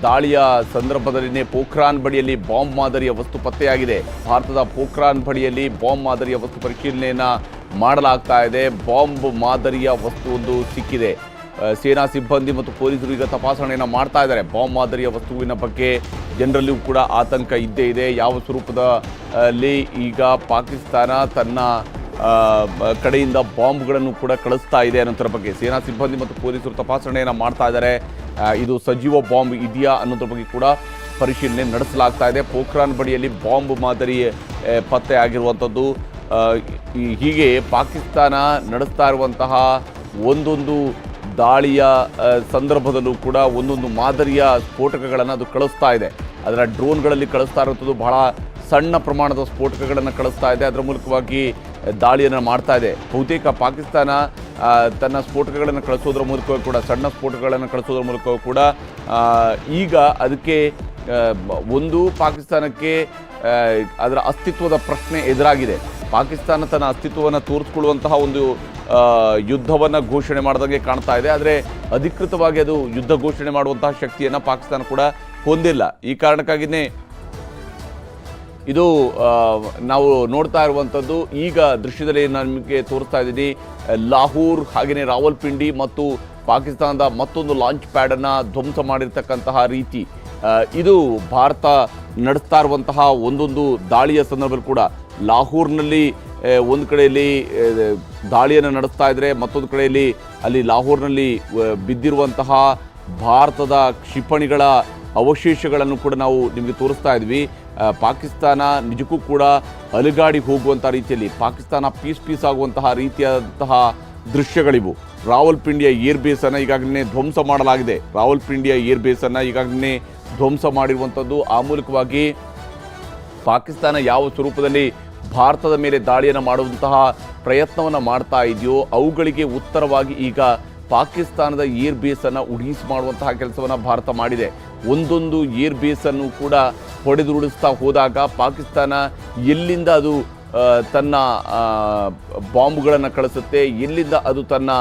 ದಾಳಿಯ ಸಂದರ್ಭದಲ್ಲಿ ಪೋಖ್ರಾನ್ ಬಳಿಯಲ್ಲಿ ಬಾಂಬ್ ಮಾದರಿಯ ವಸ್ತು ಪತ್ತೆಯಾಗಿದೆ. ಭಾರತದ ಪೋಖ್ರಾನ್ ಬಳಿಯಲ್ಲಿ ಬಾಂಬ್ ಮಾದರಿಯ ವಸ್ತು ಪರಿಶೀಲನೆಯನ್ನ ಮಾಡಲಾಗ್ತಾ ಇದೆ. ಬಾಂಬ್ ಮಾದರಿಯ ವಸ್ತು ಒಂದು ಸಿಕ್ಕಿದೆ. ಸೇನಾ ಸಿಬ್ಬಂದಿ ಮತ್ತು ಪೊಲೀಸರು ಈಗ ತಪಾಸಣೆಯನ್ನು ಮಾಡ್ತಾ ಇದ್ದಾರೆ. ಬಾಂಬ್ ಮಾದರಿಯ ವಸ್ತುವಿನ ಬಗ್ಗೆ ಜನರಲ್ಲಿಯೂ ಕೂಡ ಆತಂಕ ಇದ್ದೇ ಇದೆ. ಯಾವ ಸ್ವರೂಪದಲ್ಲಿ ಈಗ ಪಾಕಿಸ್ತಾನ ತನ್ನ ಕಡೆಯಿಂದ ಬಾಂಬ್ಗಳನ್ನು ಕೂಡ ಕಳಿಸ್ತಾ ಇದೆ ಅನ್ನೋದ್ರ ಬಗ್ಗೆ ಸೇನಾ ಸಿಬ್ಬಂದಿ ಮತ್ತು ಪೊಲೀಸರು ತಪಾಸಣೆಯನ್ನು ಮಾಡ್ತಾ ಇದ್ದಾರೆ. ಇದು ಸಜೀವ ಬಾಂಬ್ ಇದೆಯಾ ಅನ್ನೋದ್ರ ಬಗ್ಗೆ ಕೂಡ ಪರಿಶೀಲನೆ ನಡೆಸಲಾಗ್ತಾ ಇದೆ. ಪೋಖ್ರಾನ್ ಬಳಿಯಲ್ಲಿ ಬಾಂಬ್ ಮಾದರಿ ಪತ್ತೆ ಆಗಿರುವಂಥದ್ದು. ಹೀಗೆ ಪಾಕಿಸ್ತಾನ ನಡೆಸ್ತಾ ಇರುವಂತಹ ಒಂದೊಂದು ದಾಳಿಯ ಸಂದರ್ಭದಲ್ಲೂ ಕೂಡ ಒಂದೊಂದು ಮಾದರಿಯ ಸ್ಫೋಟಕಗಳನ್ನು ಅದು ಕಳಿಸ್ತಾ ಇದೆ. ಅದರ ಡ್ರೋನ್ಗಳಲ್ಲಿ ಕಳಿಸ್ತಾ ಇರುವಂಥದ್ದು ಬಹಳ ಸಣ್ಣ ಪ್ರಮಾಣದ ಸ್ಫೋಟಕಗಳನ್ನು ಕಳಿಸ್ತಾ ಇದೆ. ಅದರ ಮೂಲಕವಾಗಿ ದಾಳಿಯನ್ನು ಮಾಡ್ತಾ ಇದೆ. ಬಹುತೇಕ ಪಾಕಿಸ್ತಾನ ತನ್ನ ಸ್ಫೋಟಕಗಳನ್ನು ಕಳಿಸೋದ್ರ ಮೂಲಕವೂ ಕೂಡ ಸಣ್ಣ ಸ್ಫೋಟಕಗಳನ್ನು ಕಳಿಸೋದ್ರ ಮೂಲಕವೂ ಕೂಡ ಈಗ ಅದಕ್ಕೆ ಒಂದು ಪಾಕಿಸ್ತಾನಕ್ಕೆ ಅದರ ಅಸ್ತಿತ್ವದ ಪ್ರಶ್ನೆ ಎದುರಾಗಿದೆ. ಪಾಕಿಸ್ತಾನ ತನ್ನ ಅಸ್ತಿತ್ವವನ್ನು ತೋರಿಸ್ಕೊಳ್ಳುವಂತಹ ಒಂದು ಯುದ್ಧವನ್ನು ಘೋಷಣೆ ಮಾಡಿದಂಗೆ ಕಾಣ್ತಾ ಇದೆ. ಆದರೆ ಅಧಿಕೃತವಾಗಿ ಅದು ಯುದ್ಧ ಘೋಷಣೆ ಮಾಡುವಂತಹ ಶಕ್ತಿಯನ್ನು ಪಾಕಿಸ್ತಾನ ಕೂಡ ಹೊಂದಿಲ್ಲ. ಈ ಕಾರಣಕ್ಕಾಗಿಯೇ ಇದು ನಾವು ನೋಡ್ತಾ ಇರುವಂಥದ್ದು. ಈಗ ದೃಶ್ಯದಲ್ಲಿ ನಾನು ನಿಮಗೆ ತೋರಿಸ್ತಾ ಇದ್ದೀನಿ ಲಾಹೋರ್ ಹಾಗೆಯೇ ರಾವಲ್ಪಿಂಡಿ ಮತ್ತು ಪಾಕಿಸ್ತಾನದ ಮತ್ತೊಂದು ಲಾಂಚ್ ಪ್ಯಾಡನ್ನು ಧ್ವಂಸ ಮಾಡಿರ್ತಕ್ಕಂತಹ ರೀತಿ. ಇದು ಭಾರತ ನಡೆಸ್ತಾ ಇರುವಂತಹ ಒಂದೊಂದು ದಾಳಿಯ ಸಂದರ್ಭದಲ್ಲಿ ಕೂಡ ಲಾಹೋರ್ನಲ್ಲಿ ಒಂದು ಕಡೆಯಲ್ಲಿ ದಾಳಿಯನ್ನು ನಡೆಸ್ತಾ ಇದ್ದರೆ ಮತ್ತೊಂದು ಕಡೆಯಲ್ಲಿ ಅಲ್ಲಿ ಲಾಹೋರ್ನಲ್ಲಿ ಬಿದ್ದಿರುವಂತಹ ಭಾರತದ ಕ್ಷಿಪಣಿಗಳ ಅವಶೇಷಗಳನ್ನು ಕೂಡ ನಾವು ನಿಮಗೆ ತೋರಿಸ್ತಾ ಇದ್ವಿ. ಪಾಕಿಸ್ತಾನ ನಿಜಕ್ಕೂ ಕೂಡ ಅಲುಗಾಡಿ ಹೋಗುವಂಥ ರೀತಿಯಲ್ಲಿ ಪಾಕಿಸ್ತಾನ ಪೀಸ್ ಆಗುವಂತಹ ರೀತಿಯಾದಂತಹ ದೃಶ್ಯಗಳಿವು. ರಾವಲ್ಪಿಂಡಿಯ ಏರ್ಬೇಸನ್ನು ಈಗಾಗಲೇ ಧ್ವಂಸ ಮಾಡಲಾಗಿದೆ. ರಾವಲ್ಪಿಂಡಿಯ ಏರ್ಬೇಸನ್ನು ಈಗಾಗಲೇ ಧ್ವಂಸ ಮಾಡಿರುವಂಥದ್ದು. ಆ ಮೂಲಕವಾಗಿ ಪಾಕಿಸ್ತಾನ ಯಾವ ಸ್ವರೂಪದಲ್ಲಿ ಭಾರತದ ಮೇಲೆ ದಾಳಿಯನ್ನು ಮಾಡುವಂತಹ ಪ್ರಯತ್ನವನ್ನು ಮಾಡ್ತಾ ಇದೆಯೋ ಅವುಗಳಿಗೆ ಉತ್ತರವಾಗಿ ಈಗ ಪಾಕಿಸ್ತಾನದ ಏರ್ ಬೇಸನ್ನು ಉಡೀಸ್ ಮಾಡುವಂತಹ ಕೆಲಸವನ್ನು ಭಾರತ ಮಾಡಿದೆ. ಒಂದೊಂದು ಏರ್ ಬೇಸನ್ನು ಕೂಡ ಹೊಡೆದುರುಳಿಸ್ತಾ ಹೋದಾಗ ಪಾಕಿಸ್ತಾನ ಎಲ್ಲಿಂದ ಅದು ತನ್ನ ಬಾಂಬ್ಗಳನ್ನು ಕಳಿಸುತ್ತೆ, ಎಲ್ಲಿಂದ ಅದು ತನ್ನ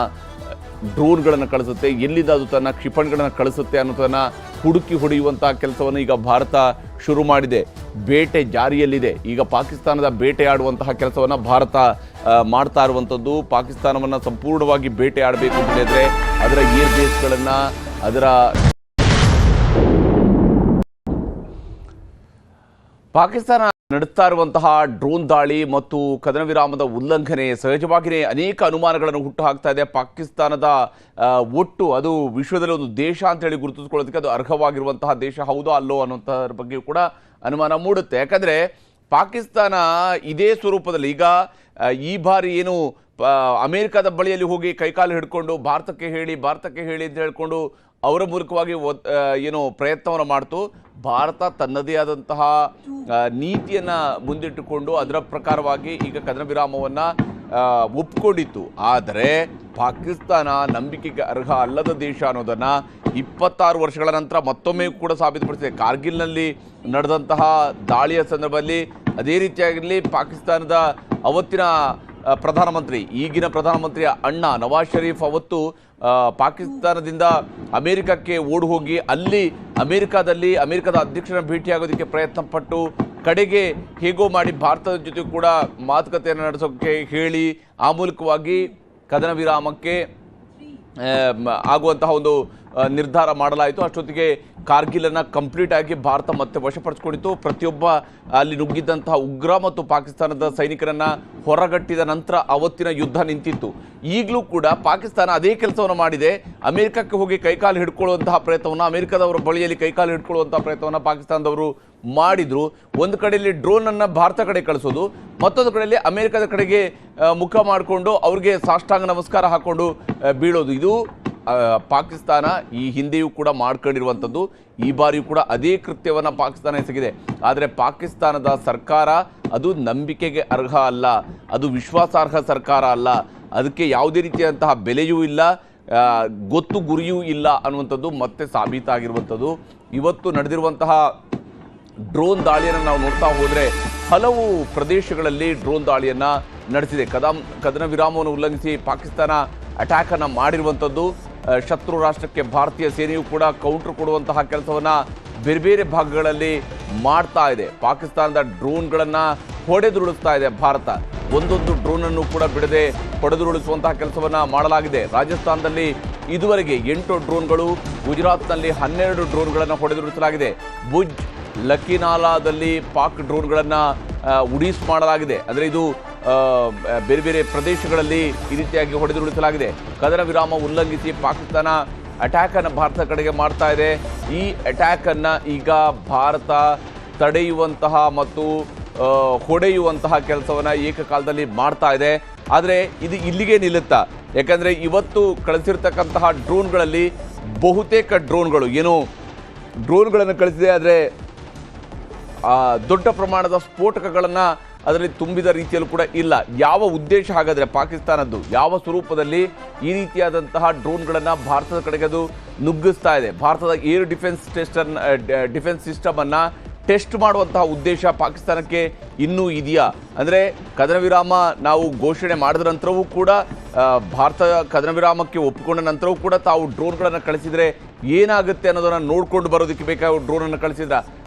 ಡ್ರೋನ್ಗಳನ್ನು ಕಳಿಸುತ್ತೆ, ಎಲ್ಲಿಂದ ಅದು ತನ್ನ ಕ್ಷಿಪಣಿಗಳನ್ನು ಕಳಿಸುತ್ತೆ ಅನ್ನೋದನ್ನು ಹುಡುಕಿ ಹೊಡೆಯುವಂತಹ ಕೆಲಸವನ್ನು ಈಗ ಭಾರತ ಶುರು ಮಾಡಿದೆ. ಬೇಟೆ ಜಾರಿಯಲ್ಲಿದೆ. ಈಗ ಪಾಕಿಸ್ತಾನದ ಬೇಟೆ ಆಡುವಂತಹ ಕೆಲಸವನ್ನು ಭಾರತ ಮಾಡ್ತಾ ಇರುವಂಥದ್ದು. ಪಾಕಿಸ್ತಾನವನ್ನು ಸಂಪೂರ್ಣವಾಗಿ ಬೇಟೆ ಆಡಬೇಕು ಅಂತ ಹೇಳಿದ್ರೆ ಅದರ ಏರ್ ಬೇಸ್ಗಳನ್ನು ಅದರ ಪಾಕಿಸ್ತಾನ ನಡೆಸ್ತಾ ಇರುವಂತಹ ಡ್ರೋನ್ ದಾಳಿ ಮತ್ತು ಕದನ ವಿರಾಮದ ಉಲ್ಲಂಘನೆ ಸಹಜವಾಗಿಯೇ ಅನೇಕ ಅನುಮಾನಗಳನ್ನು ಹುಟ್ಟು ಹಾಕ್ತಾ ಇದೆ. ಪಾಕಿಸ್ತಾನದ ಒಟ್ಟು ಅದು ವಿಶ್ವದಲ್ಲಿ ಒಂದು ದೇಶ ಅಂತೇಳಿ ಗುರುತಿಸ್ಕೊಳ್ಳೋದಕ್ಕೆ ಅದು ಅರ್ಹವಾಗಿರುವಂತಹ ದೇಶ ಹೌದೋ ಅಲ್ಲೋ ಅನ್ನೋಂಥದ್ರ ಬಗ್ಗೆ ಕೂಡ ಅನುಮಾನ ಮೂಡುತ್ತೆ. ಯಾಕಂದರೆ ಪಾಕಿಸ್ತಾನ ಇದೇ ಸ್ವರೂಪದಲ್ಲಿ ಈಗ ಈ ಬಾರಿ ಏನು ಅಮೇರಿಕಾದ ಬಳಿಯಲ್ಲಿ ಹೋಗಿ ಕೈಕಾಲು ಹಿಡ್ಕೊಂಡು ಭಾರತಕ್ಕೆ ಹೇಳಿ ಅಂತ ಹೇಳ್ಕೊಂಡು ಅವರ ಮೂಲಕವಾಗಿ ಏನು ಪ್ರಯತ್ನವನ್ನು ಮಾಡ್ತು. ಭಾರತ ತನ್ನದೇ ಆದಂತಹ ನೀತಿಯನ್ನು ಮುಂದಿಟ್ಟುಕೊಂಡು ಅದರ ಪ್ರಕಾರವಾಗಿ ಈಗ ಕದನ ವಿರಾಮವನ್ನು ಒಪ್ಪಿಕೊಂಡಿತ್ತು. ಆದರೆ ಪಾಕಿಸ್ತಾನ ನಂಬಿಕೆಗೆ ಅರ್ಹ ಅಲ್ಲದ ದೇಶ ಅನ್ನೋದನ್ನು 26 ವರ್ಷಗಳ ನಂತರ ಮತ್ತೊಮ್ಮೆ ಕೂಡ ಸಾಬೀತುಪಡಿಸಿದೆ. ಕಾರ್ಗಿಲ್ನಲ್ಲಿ ನಡೆದಂತಹ ದಾಳಿಯ ಸಂದರ್ಭದಲ್ಲಿ ಅದೇ ರೀತಿಯಾಗಿರಲಿ ಪಾಕಿಸ್ತಾನದ ಅವತ್ತಿನ ಪ್ರಧಾನಮಂತ್ರಿ ಈಗಿನ ಪ್ರಧಾನಮಂತ್ರಿಯ ಅಣ್ಣ ನವಾಜ್ ಶರೀಫ್ ಅವತ್ತು ಪಾಕಿಸ್ತಾನದಿಂದ ಅಮೇರಿಕಕ್ಕೆ ಓಡಿ ಹೋಗಿ ಅಲ್ಲಿ ಅಮೇರಿಕಾದ ಅಧ್ಯಕ್ಷರನ್ನು ಭೇಟಿಯಾಗೋದಕ್ಕೆ ಪ್ರಯತ್ನ ಪಟ್ಟು ಕಡೆಗೆ ಹೇಗೋ ಮಾಡಿ ಭಾರತದ ಜೊತೆ ಕೂಡ ಮಾತುಕತೆಯನ್ನು ನಡೆಸೋಕ್ಕೆ ಹೇಳಿ ಆ ಮೂಲಕವಾಗಿ ಕದನ ವಿರಾಮಕ್ಕೆ ಆಗುವಂತಹ ಒಂದು ನಿರ್ಧಾರ ಮಾಡಲಾಯಿತು. ಅಷ್ಟೊತ್ತಿಗೆ ಕಾರ್ಗಿಲನ್ನು ಕಂಪ್ಲೀಟ್ ಆಗಿ ಭಾರತ ಮತ್ತೆ ವಶಪಡಿಸಿಕೊಂಡಿತ್ತು. ಪ್ರತಿಯೊಬ್ಬ ಅಲ್ಲಿ ನುಗ್ಗಿದ್ದಂತಹ ಉಗ್ರ ಮತ್ತು ಪಾಕಿಸ್ತಾನದ ಸೈನಿಕರನ್ನು ಹೊರಗಟ್ಟಿದ ನಂತರ ಅವತ್ತಿನ ಯುದ್ಧ ನಿಂತಿತ್ತು. ಈಗಲೂ ಕೂಡ ಪಾಕಿಸ್ತಾನ ಅದೇ ಕೆಲಸವನ್ನು ಮಾಡಿದೆ. ಅಮೆರಿಕಕ್ಕೆ ಹೋಗಿ ಕೈಕಾಲು ಹಿಡ್ಕೊಳ್ಳುವಂತಹ ಪ್ರಯತ್ನವನ್ನು, ಅಮೆರಿಕದವರ ಬಳಿಯಲ್ಲಿ ಕೈಕಾಲು ಹಿಡ್ಕೊಳ್ಳುವಂತಹ ಪ್ರಯತ್ನವನ್ನು ಪಾಕಿಸ್ತಾನದವರು ಮಾಡಿದರು. ಒಂದು ಕಡೆಯಲ್ಲಿ ಡ್ರೋನನ್ನು ಭಾರತ ಕಡೆ ಕಳಿಸೋದು, ಮತ್ತೊಂದು ಕಡೆಯಲ್ಲಿ ಅಮೆರಿಕದ ಕಡೆಗೆ ಮುಖ ಮಾಡಿಕೊಂಡು ಅವ್ರಿಗೆ ಸಾಷ್ಟಾಂಗ ನಮಸ್ಕಾರ ಹಾಕ್ಕೊಂಡು ಬೀಳೋದು. ಇದು ಪಾಕಿಸ್ತಾನ ಈ ಹಿಂದೆಯೂ ಕೂಡ ಮಾಡ್ಕೊಂಡಿರುವಂಥದ್ದು. ಈ ಬಾರಿಯೂ ಕೂಡ ಅದೇ ಕೃತ್ಯವನ್ನು ಪಾಕಿಸ್ತಾನ ಎಸಗಿದೆ. ಆದರೆ ಪಾಕಿಸ್ತಾನದ ಸರ್ಕಾರ ಅದು ನಂಬಿಕೆಗೆ ಅರ್ಹ ಅಲ್ಲ, ಅದು ವಿಶ್ವಾಸಾರ್ಹ ಸರ್ಕಾರ ಅಲ್ಲ, ಅದಕ್ಕೆ ಯಾವುದೇ ರೀತಿಯಾದಂತಹ ಬೆಲೆಯೂ ಇಲ್ಲ, ಗೊತ್ತು ಗುರಿಯೂ ಇಲ್ಲ ಅನ್ನುವಂಥದ್ದು ಮತ್ತೆ ಸಾಬೀತಾಗಿರುವಂಥದ್ದು. ಇವತ್ತು ನಡೆದಿರುವಂತಹ ಡ್ರೋನ್ ದಾಳಿಯನ್ನು ನಾವು ನೋಡ್ತಾ ಹೋದರೆ ಹಲವು ಪ್ರದೇಶಗಳಲ್ಲಿ ಡ್ರೋನ್ ದಾಳಿಯನ್ನು ನಡೆಸಿದೆ. ಕದನ ವಿರಾಮವನ್ನು ಉಲ್ಲಂಘಿಸಿ ಪಾಕಿಸ್ತಾನ ಅಟ್ಯಾಕನ್ನು ಮಾಡಿರುವಂಥದ್ದು. ಶತ್ರು ರಾಷ್ಟ್ರಕ್ಕೆ ಭಾರತೀಯ ಸೇನೆಯು ಕೂಡ ಕೌಂಟರ್ ಕೊಡುವಂತಹ ಕೆಲಸವನ್ನು ಬೇರೆ ಬೇರೆ ಭಾಗಗಳಲ್ಲಿ ಮಾಡ್ತಾ ಇದೆ. ಪಾಕಿಸ್ತಾನದ ಡ್ರೋನ್ಗಳನ್ನು ಹೊಡೆದುರುಳಿಸ್ತಾ ಇದೆ ಭಾರತ. ಒಂದೊಂದು ಡ್ರೋನನ್ನು ಕೂಡ ಬಿಡದೆ ಹೊಡೆದುರುಳಿಸುವಂತಹ ಕೆಲಸವನ್ನು ಮಾಡಲಾಗಿದೆ. ರಾಜಸ್ಥಾನದಲ್ಲಿ ಇದುವರೆಗೆ 8 ಡ್ರೋನ್ಗಳು, ಗುಜರಾತ್ನಲ್ಲಿ 12 ಡ್ರೋನ್ಗಳನ್ನು ಹೊಡೆದುರುಳಿಸಲಾಗಿದೆ. ಭುಜ್, ಲಕಿನಾಲಾದಲ್ಲಿ ಪಾಕ್ ಡ್ರೋನ್ಗಳನ್ನು ಉಡೀಸ್ ಮಾಡಲಾಗಿದೆ. ಅಂದರೆ ಇದು ಬೇರೆ ಬೇರೆ ಪ್ರದೇಶಗಳಲ್ಲಿ ಈ ರೀತಿಯಾಗಿ ಹೊಡೆದುರುಳಿಸಲಾಗಿದೆ. ಕದನ ವಿರಾಮ ಉಲ್ಲಂಘಿಸಿ ಪಾಕಿಸ್ತಾನ ಅಟ್ಯಾಕನ್ನು ಭಾರತ ಕಡೆಗೆ ಮಾಡ್ತಾ ಇದೆ. ಈ ಅಟ್ಯಾಕನ್ನು ಈಗ ಭಾರತ ತಡೆಯುವಂತಹ ಮತ್ತು ಹೊಡೆಯುವಂತಹ ಕೆಲಸವನ್ನು ಏಕಕಾಲದಲ್ಲಿ ಮಾಡ್ತಾ ಇದೆ. ಆದರೆ ಇದು ಇಲ್ಲಿಗೆ ನಿಲ್ಲುತ್ತಾ? ಯಾಕಂದರೆ ಇವತ್ತು ಕಳಿಸಿರ್ತಕ್ಕಂತಹ ಡ್ರೋನ್ಗಳಲ್ಲಿ ಬಹುತೇಕ ಡ್ರೋನ್ಗಳು ಡ್ರೋನ್ಗಳನ್ನು ಕಳಿಸಿದೆ. ಆದರೆ ದೊಡ್ಡ ಪ್ರಮಾಣದ ಸ್ಫೋಟಕಗಳನ್ನು ಅದರಲ್ಲಿ ತುಂಬಿದ ರೀತಿಯಲ್ಲೂ ಕೂಡ ಇಲ್ಲ. ಯಾವ ಉದ್ದೇಶ ಹಾಗಾದರೆ ಪಾಕಿಸ್ತಾನದ್ದು? ಯಾವ ಸ್ವರೂಪದಲ್ಲಿ ಈ ರೀತಿಯಾದಂತಹ ಡ್ರೋನ್ಗಳನ್ನು ಭಾರತದ ಕಡೆಗೆ ಅದು ನುಗ್ಗಿಸ್ತಾ ಇದೆ? ಭಾರತದ ಏರ್ ಡಿಫೆನ್ಸ್ ಸಿಸ್ಟಮನ್ನು ಟೆಸ್ಟ್ ಮಾಡುವಂತಹ ಉದ್ದೇಶ ಪಾಕಿಸ್ತಾನಕ್ಕೆ ಇನ್ನೂ ಇದೆಯಾ? ಅಂದರೆ ಕದನ ವಿರಾಮ ನಾವು ಘೋಷಣೆ ಮಾಡಿದ ನಂತರವೂ ಕೂಡ ಭಾರತ ಕದನ ವಿರಾಮಕ್ಕೆ ಒಪ್ಪಿಕೊಂಡ ನಂತರವೂ ಕೂಡ ತಾವು ಡ್ರೋನ್ಗಳನ್ನು ಕಳಿಸಿದರೆ ಏನಾಗುತ್ತೆ ಅನ್ನೋದನ್ನು ನೋಡಿಕೊಂಡು ಬರೋದಕ್ಕೆ ಬೇಕಾದ ಡ್ರೋನನ್ನು ಕಳಿಸಿದ್ರ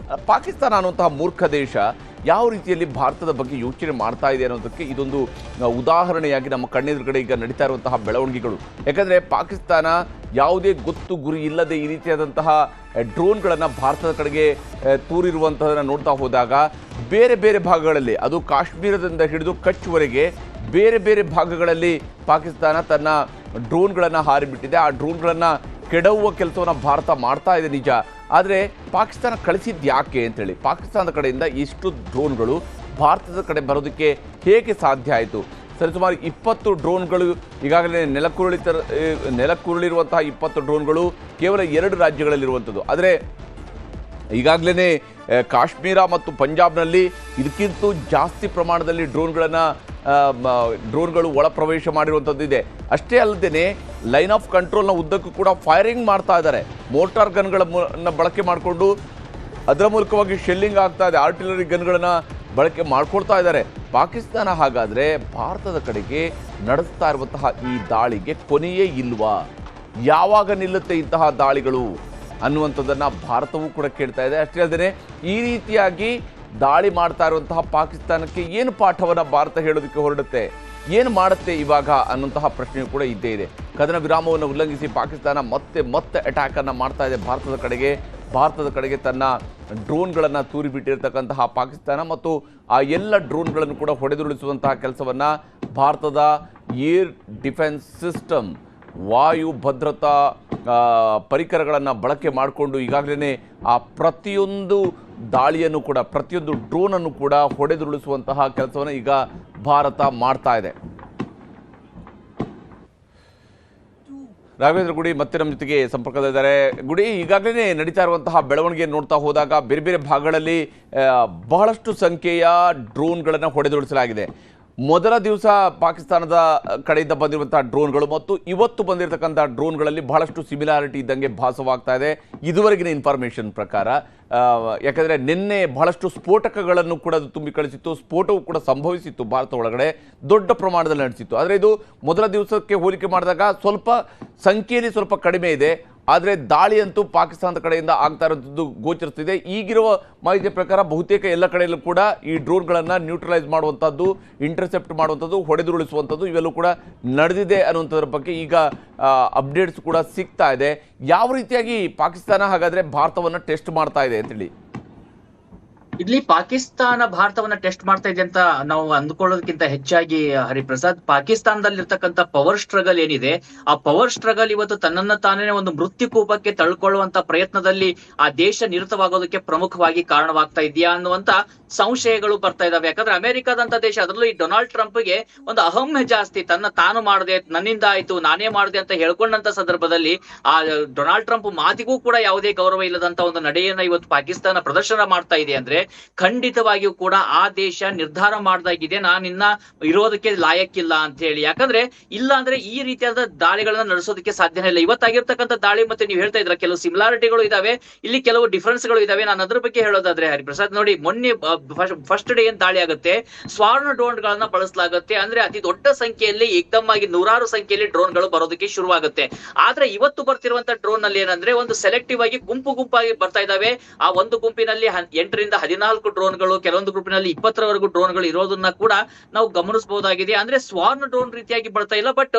ಪಾಕಿಸ್ತಾನ ಅನ್ನುವಂತಹ ಮೂರ್ಖ ದೇಶ ಯಾವ ರೀತಿಯಲ್ಲಿ ಭಾರತದ ಬಗ್ಗೆ ಯೋಚನೆ ಮಾಡ್ತಾ ಇದೆ ಅನ್ನೋದಕ್ಕೆ ಇದೊಂದು ಉದಾಹರಣೆಯಾಗಿ ನಮ್ಮ ಕಣ್ಣೆದುರುಗಡೆ ಈಗ ನಡೀತಾ ಇರುವಂತಹ ಬೆಳವಣಿಗೆಗಳು. ಯಾಕಂದರೆ ಪಾಕಿಸ್ತಾನ ಯಾವುದೇ ಗೊತ್ತು ಗುರಿ ಇಲ್ಲದೆ ಈ ರೀತಿಯಾದಂತಹ ಡ್ರೋನ್ಗಳನ್ನು ಭಾರತದ ಕಡೆಗೆ ತೂರಿರುವಂಥದ್ದನ್ನು ನೋಡ್ತಾ ಹೋದಾಗ ಬೇರೆ ಬೇರೆ ಭಾಗಗಳಲ್ಲಿ, ಅದು ಕಾಶ್ಮೀರದಿಂದ ಹಿಡಿದು ಕಚ್ವರೆಗೆ ಬೇರೆ ಬೇರೆ ಭಾಗಗಳಲ್ಲಿ ಪಾಕಿಸ್ತಾನ ತನ್ನ ಡ್ರೋನ್ಗಳನ್ನು ಹಾರಿಬಿಟ್ಟಿದೆ. ಆ ಡ್ರೋನ್ಗಳನ್ನು ಕೆಡವುವ ಕೆಲಸವನ್ನು ಭಾರತ ಮಾಡ್ತಾ ಇದೆ ನಿಜ. ಆದರೆ ಪಾಕಿಸ್ತಾನ ಕಳಿಸಿದ್ದು ಯಾಕೆ ಅಂತೇಳಿ, ಪಾಕಿಸ್ತಾನದ ಕಡೆಯಿಂದ ಇಷ್ಟು ಡ್ರೋನ್ಗಳು ಭಾರತದ ಕಡೆ ಬರೋದಕ್ಕೆ ಹೇಗೆ ಸಾಧ್ಯ ಆಯಿತು? ಸರಿಸುಮಾರು 20 ಡ್ರೋನ್ಗಳು ಈಗಾಗಲೇ ನೆಲಕ್ಕುರುಳಿರುವಂತಹ 20 ಡ್ರೋನ್ಗಳು ಕೇವಲ 2 ರಾಜ್ಯಗಳಲ್ಲಿರುವಂಥದ್ದು. ಆದರೆ ಈಗಾಗಲೇ ಕಾಶ್ಮೀರ ಮತ್ತು ಪಂಜಾಬ್ನಲ್ಲಿ ಇದಕ್ಕಿಂತ ಜಾಸ್ತಿ ಪ್ರಮಾಣದಲ್ಲಿ ಡ್ರೋನ್ಗಳು ಒಳ ಪ್ರವೇಶ ಮಾಡಿರುವಂಥದ್ದು ಇದೆ. ಅಷ್ಟೇ ಅಲ್ಲದೆ ಲೈನ್ ಆಫ್ ಕಂಟ್ರೋಲ್ನ ಉದ್ದಕ್ಕೂ ಕೂಡ ಫೈರಿಂಗ್ ಮಾಡ್ತಾ ಇದ್ದಾರೆ. ಮೋಟಾರ್ ಗನ್ಗಳನ್ನು ಬಳಕೆ ಮಾಡಿಕೊಂಡು ಅದರ ಮೂಲಕವಾಗಿ ಶೆಲ್ಲಿಂಗ್ ಆಗ್ತಾ ಇದೆ. ಆರ್ಟಿಲರಿ ಗನ್ಗಳನ್ನು ಬಳಕೆ ಮಾಡ್ಕೊಳ್ತಾ ಇದ್ದಾರೆ. ಪಾಕಿಸ್ತಾನ ಹಾಗಾದರೆ ಭಾರತದ ಕಡೆಗೆ ನಡೆಸ್ತಾ ಇರುವಂತಹ ಈ ದಾಳಿಗೆ ಕೊನೆಯೇ ಇಲ್ವಾ? ಯಾವಾಗ ನಿಲ್ಲುತ್ತೆ ಇಂತಹ ದಾಳಿಗಳು ಅನ್ನುವಂಥದ್ದನ್ನು ಭಾರತವೂ ಕೂಡ ಕೇಳ್ತಾ ಇದೆ. ಅಷ್ಟೇ ಅಲ್ಲದೆ ಈ ರೀತಿಯಾಗಿ ದಾಳಿ ಮಾಡ್ತಾ ಇರುವಂತಹ ಪಾಕಿಸ್ತಾನಕ್ಕೆ ಏನು ಪಾಠವನ್ನು ಭಾರತ ಹೇಳೋದಕ್ಕೆ ಹೊರಡುತ್ತೆ, ಏನು ಮಾಡುತ್ತೆ ಇವಾಗ ಅನ್ನುವಂತಹ ಪ್ರಶ್ನೆಯೂ ಕೂಡ ಇದ್ದೇ ಇದೆ. ಕದನ ವಿರಾಮವನ್ನು ಉಲ್ಲಂಘಿಸಿ ಪಾಕಿಸ್ತಾನ ಮತ್ತೆ ಅಟ್ಯಾಕನ್ನು ಮಾಡ್ತಾ ಇದೆ ಭಾರತದ ಕಡೆಗೆ. ಭಾರತದ ಕಡೆಗೆ ತನ್ನ ಡ್ರೋನ್ಗಳನ್ನು ತೂರಿಬಿಟ್ಟಿರ್ತಕ್ಕಂತಹ ಪಾಕಿಸ್ತಾನ ಮತ್ತು ಆ ಎಲ್ಲ ಡ್ರೋನ್ಗಳನ್ನು ಕೂಡ ಹೊಡೆದುರುಳಿಸುವಂತಹ ಕೆಲಸವನ್ನು ಭಾರತದ ಏರ್ ಡಿಫೆನ್ಸ್ ಸಿಸ್ಟಮ್ ವಾಯು ಭದ್ರತಾ ಪರಿಕರಗಳನ್ನು ಬಳಕೆ ಮಾಡಿಕೊಂಡು ಈಗಾಗಲೇ ಆ ಪ್ರತಿಯೊಂದು ದಾಳಿಯನ್ನು ಕೂಡ ಪ್ರತಿಯೊಂದು ಡ್ರೋನನ್ನು ಕೂಡ ಹೊಡೆದುರುಳಿಸುವಂತಹ ಕೆಲಸವನ್ನು ಈಗ ಭಾರತ ಮಾಡ್ತಾ ಇದೆ. ರಾಘವೇಂದ್ರ ಗುಡಿ ಮತ್ತೆ ನಮ್ಮ ಜೊತೆಗೆ ಸಂಪರ್ಕದಲ್ಲಿದ್ದಾರೆ. ಗುಡಿ, ಈಗಾಗಲೇ ನಡೀತಾ ಇರುವಂತಹ ಬೆಳವಣಿಗೆ ನೋಡ್ತಾ ಹೋದಾಗ ಬೇರೆ ಬೇರೆ ಭಾಗಗಳಲ್ಲಿ ಬಹಳಷ್ಟು ಸಂಖ್ಯೆಯ ಡ್ರೋನ್ಗಳನ್ನು ಹೊಡೆದುರುಳಿಸಲಾಗಿದೆ. ಮೊದಲ ದಿವಸ ಪಾಕಿಸ್ತಾನದ ಕಡೆಯಿಂದ ಬಂದಿರುವಂತಹ ಡ್ರೋನ್ಗಳು ಮತ್ತು ಇವತ್ತು ಬಂದಿರತಕ್ಕಂಥ ಡ್ರೋನ್ಗಳಲ್ಲಿ ಬಹಳಷ್ಟು ಸಿಮಿಲಾರಿಟಿ ಇದ್ದಂಗೆ ಭಾಸವಾಗ್ತಾ ಇದೆ ಇದುವರೆಗಿನ ಇನ್ಫಾರ್ಮೇಷನ್ ಪ್ರಕಾರ. ಯಾಕಂದರೆ ನಿನ್ನೆ ಬಹಳಷ್ಟು ಸ್ಫೋಟಕಗಳನ್ನು ಕೂಡ ಅದು ತುಂಬಿ ಕಳಿಸಿತ್ತು, ಸ್ಫೋಟವೂ ಕೂಡ ಸಂಭವಿಸಿತ್ತು ಭಾರತ ಒಳಗಡೆ, ದೊಡ್ಡ ಪ್ರಮಾಣದಲ್ಲಿ ನಡೆಸಿತ್ತು. ಆದರೆ ಇದು ಮೊದಲ ದಿವಸಕ್ಕೆ ಹೋಲಿಕೆ ಮಾಡಿದಾಗ ಸ್ವಲ್ಪ ಸಂಖ್ಯೆಯಲ್ಲಿ ಸ್ವಲ್ಪ ಕಡಿಮೆ ಇದೆ. ಆದರೆ ದಾಳಿ ಅಂತೂ ಪಾಕಿಸ್ತಾನದ ಕಡೆಯಿಂದ ಆಗ್ತಾ ಇರೋದು ಗೋಚರಿಸ್ತಿದೆ. ಈಗಿರುವ ಮಾಹಿತಿಯ ಪ್ರಕಾರ ಬಹುತೇಕ ಎಲ್ಲ ಕಡೆಯಲ್ಲೂ ಕೂಡ ಈ ಡ್ರೋನ್ಗಳನ್ನು ನ್ಯೂಟ್ರಲೈಸ್ ಮಾಡುವಂಥದ್ದು, ಇಂಟರ್ಸೆಪ್ಟ್ ಮಾಡುವಂಥದ್ದು, ಹೊಡೆದುರುಳಿಸುವಂಥದ್ದು ಇವೆಲ್ಲೂ ಕೂಡ ನಡೆದಿದೆ ಅನ್ನುವಂಥದ್ರ ಬಗ್ಗೆ ಈಗ ಅಪ್ಡೇಟ್ಸ್ ಕೂಡ ಸಿಗ್ತಾ ಇದೆ. ಯಾವ ರೀತಿಯಾಗಿ ಪಾಕಿಸ್ತಾನ ಹಾಗಾದರೆ ಭಾರತವನ್ನು ಟೆಸ್ಟ್ ಮಾಡ್ತಾ ಇದೆ ಅಂತೇಳಿ? ಇಲ್ಲಿ ಪಾಕಿಸ್ತಾನ ಭಾರತವನ್ನ ಟೆಸ್ಟ್ ಮಾಡ್ತಾ ಇದೆ ಅಂತ ನಾವು ಅಂದ್ಕೊಳ್ಳೋದಕ್ಕಿಂತ ಹೆಚ್ಚಾಗಿ ಹರಿಪ್ರಸಾದ್, ಪಾಕಿಸ್ತಾನದಲ್ಲಿರ್ತಕ್ಕಂಥ ಪವರ್ ಸ್ಟ್ರಗಲ್ ಏನಿದೆ, ಆ ಪವರ್ ಸ್ಟ್ರಗಲ್ ಇವತ್ತು ತನ್ನನ್ನ ತಾನೇ ಒಂದು ಮೃತ್ಯು ಕೂಪಕ್ಕೆ ತಳ್ಕೊಳ್ಳುವಂತ ಪ್ರಯತ್ನದಲ್ಲಿ ಆ ದೇಶ ನಿರತವಾಗೋದಕ್ಕೆ ಪ್ರಮುಖವಾಗಿ ಕಾರಣವಾಗ್ತಾ ಇದೆಯಾ ಅನ್ನುವಂತ ಸಂಶಯಗಳು ಬರ್ತಾ ಇದಾವೆ. ಯಾಕಂದ್ರೆ ಅಮೆರಿಕಾದಂತ ದೇಶ, ಅದರಲ್ಲೂ ಈ ಡೊನಾಲ್ಡ್ ಟ್ರಂಪ್ಗೆ ಒಂದು ಅಹಮ್ಯ ಜಾಸ್ತಿ, ತಾನು ಮಾಡದೆ, ನನ್ನಿಂದ ಆಯ್ತು, ನಾನೇ ಮಾಡಿದೆ ಅಂತ ಹೇಳ್ಕೊಂಡಂತ ಸಂದರ್ಭದಲ್ಲಿ ಆ ಡೊನಾಲ್ಡ್ ಟ್ರಂಪ್ ಮಾತಿಗೂ ಕೂಡ ಯಾವುದೇ ಗೌರವ ಇಲ್ಲದಂತ ಒಂದು ನಡೆಯನ್ನ ಇವತ್ತು ಪಾಕಿಸ್ತಾನ ಪ್ರದರ್ಶನ ಮಾಡ್ತಾ ಇದೆ ಅಂದ್ರೆ ಖಂಡಿತವಾಗಿಯೂ ಕೂಡ ಆ ದೇಶ ನಿರ್ಧಾರ ಮಾಡ್ದಾಗಿದೆ, ನಾನಿನ್ನ ಇರೋದಕ್ಕೆ ಲಾಯಕ್ಕಿಲ್ಲ ಅಂತ ಹೇಳಿ. ಯಾಕಂದ್ರೆ ಇಲ್ಲ ಅಂದ್ರೆ ಈ ರೀತಿಯಾದ ದಾಳಿಗಳನ್ನ ನಡೆಸೋದಕ್ಕೆ ಸಾಧ್ಯನೇ ಇಲ್ಲ. ಇವತ್ತಾಗಿರ್ತಕ್ಕಂಥ ದಾಳಿ ಮತ್ತೆ ನೀವು ಹೇಳ್ತಾ ಇದ್ರ ಕೆಲವು ಸಿಮಿಲಾರಿಟಿಗಳು ಇದಾವೆ, ಇಲ್ಲಿ ಕೆಲವು ಡಿಫರೆನ್ಸ್ ಗಳು ಇದಾವೆ. ನಾನು ಅದ್ರ ಬಗ್ಗೆ ಹೇಳೋದಾದ್ರೆ ಹರಿಪ್ರಸಾದ್, ನೋಡಿ ಮೊನ್ನೆ ಫಸ್ಟ್ ಡೇ ಏನ್ ದಾಳಿ ಆಗುತ್ತೆ, ಸ್ವಾರ್ಣ ಡ್ರೋನ್ ಗಳನ್ನ ಬಳಸಲಾಗುತ್ತೆ. ಅಂದ್ರೆ ಅತಿ ದೊಡ್ಡ ಸಂಖ್ಯೆಯಲ್ಲಿ ಏಕದಮ್ ಆಗಿ ನೂರಾರು ಸಂಖ್ಯೆಯಲ್ಲಿ ಡ್ರೋನ್ ಗಳು ಬರೋದಕ್ಕೆ ಶುರುವಾಗುತ್ತೆ. ಆದ್ರೆ ಇವತ್ತು ಬರ್ತಿರುವಂತ ಡ್ರೋನ್ ನಲ್ಲಿ ಏನಂದ್ರೆ ಒಂದು ಸೆಲೆಕ್ಟಿವ್ ಆಗಿ ಗುಂಪಾಗಿ ಬರ್ತಾ ಇದಾವೆ. ಆ ಒಂದು ಗುಂಪಿನಲ್ಲಿ 8 ರಿಂದ 14 ಡ್ರೋನ್ಗಳು, ಕೆಲವೊಂದು ಗುಂಪಿನಲ್ಲಿ 20ರವರೆಗೂ ಡ್ರೋನ್ಗಳು ಇರೋದನ್ನ ಕೂಡ ನಾವು ಗಮನಿಸಬಹುದಾಗಿದೆ. ಅಂದ್ರೆ ಸ್ವಾರ್ಣ ಡ್ರೋನ್ ರೀತಿಯಾಗಿ ಬರ್ತಾ ಇಲ್ಲ, ಬಟ್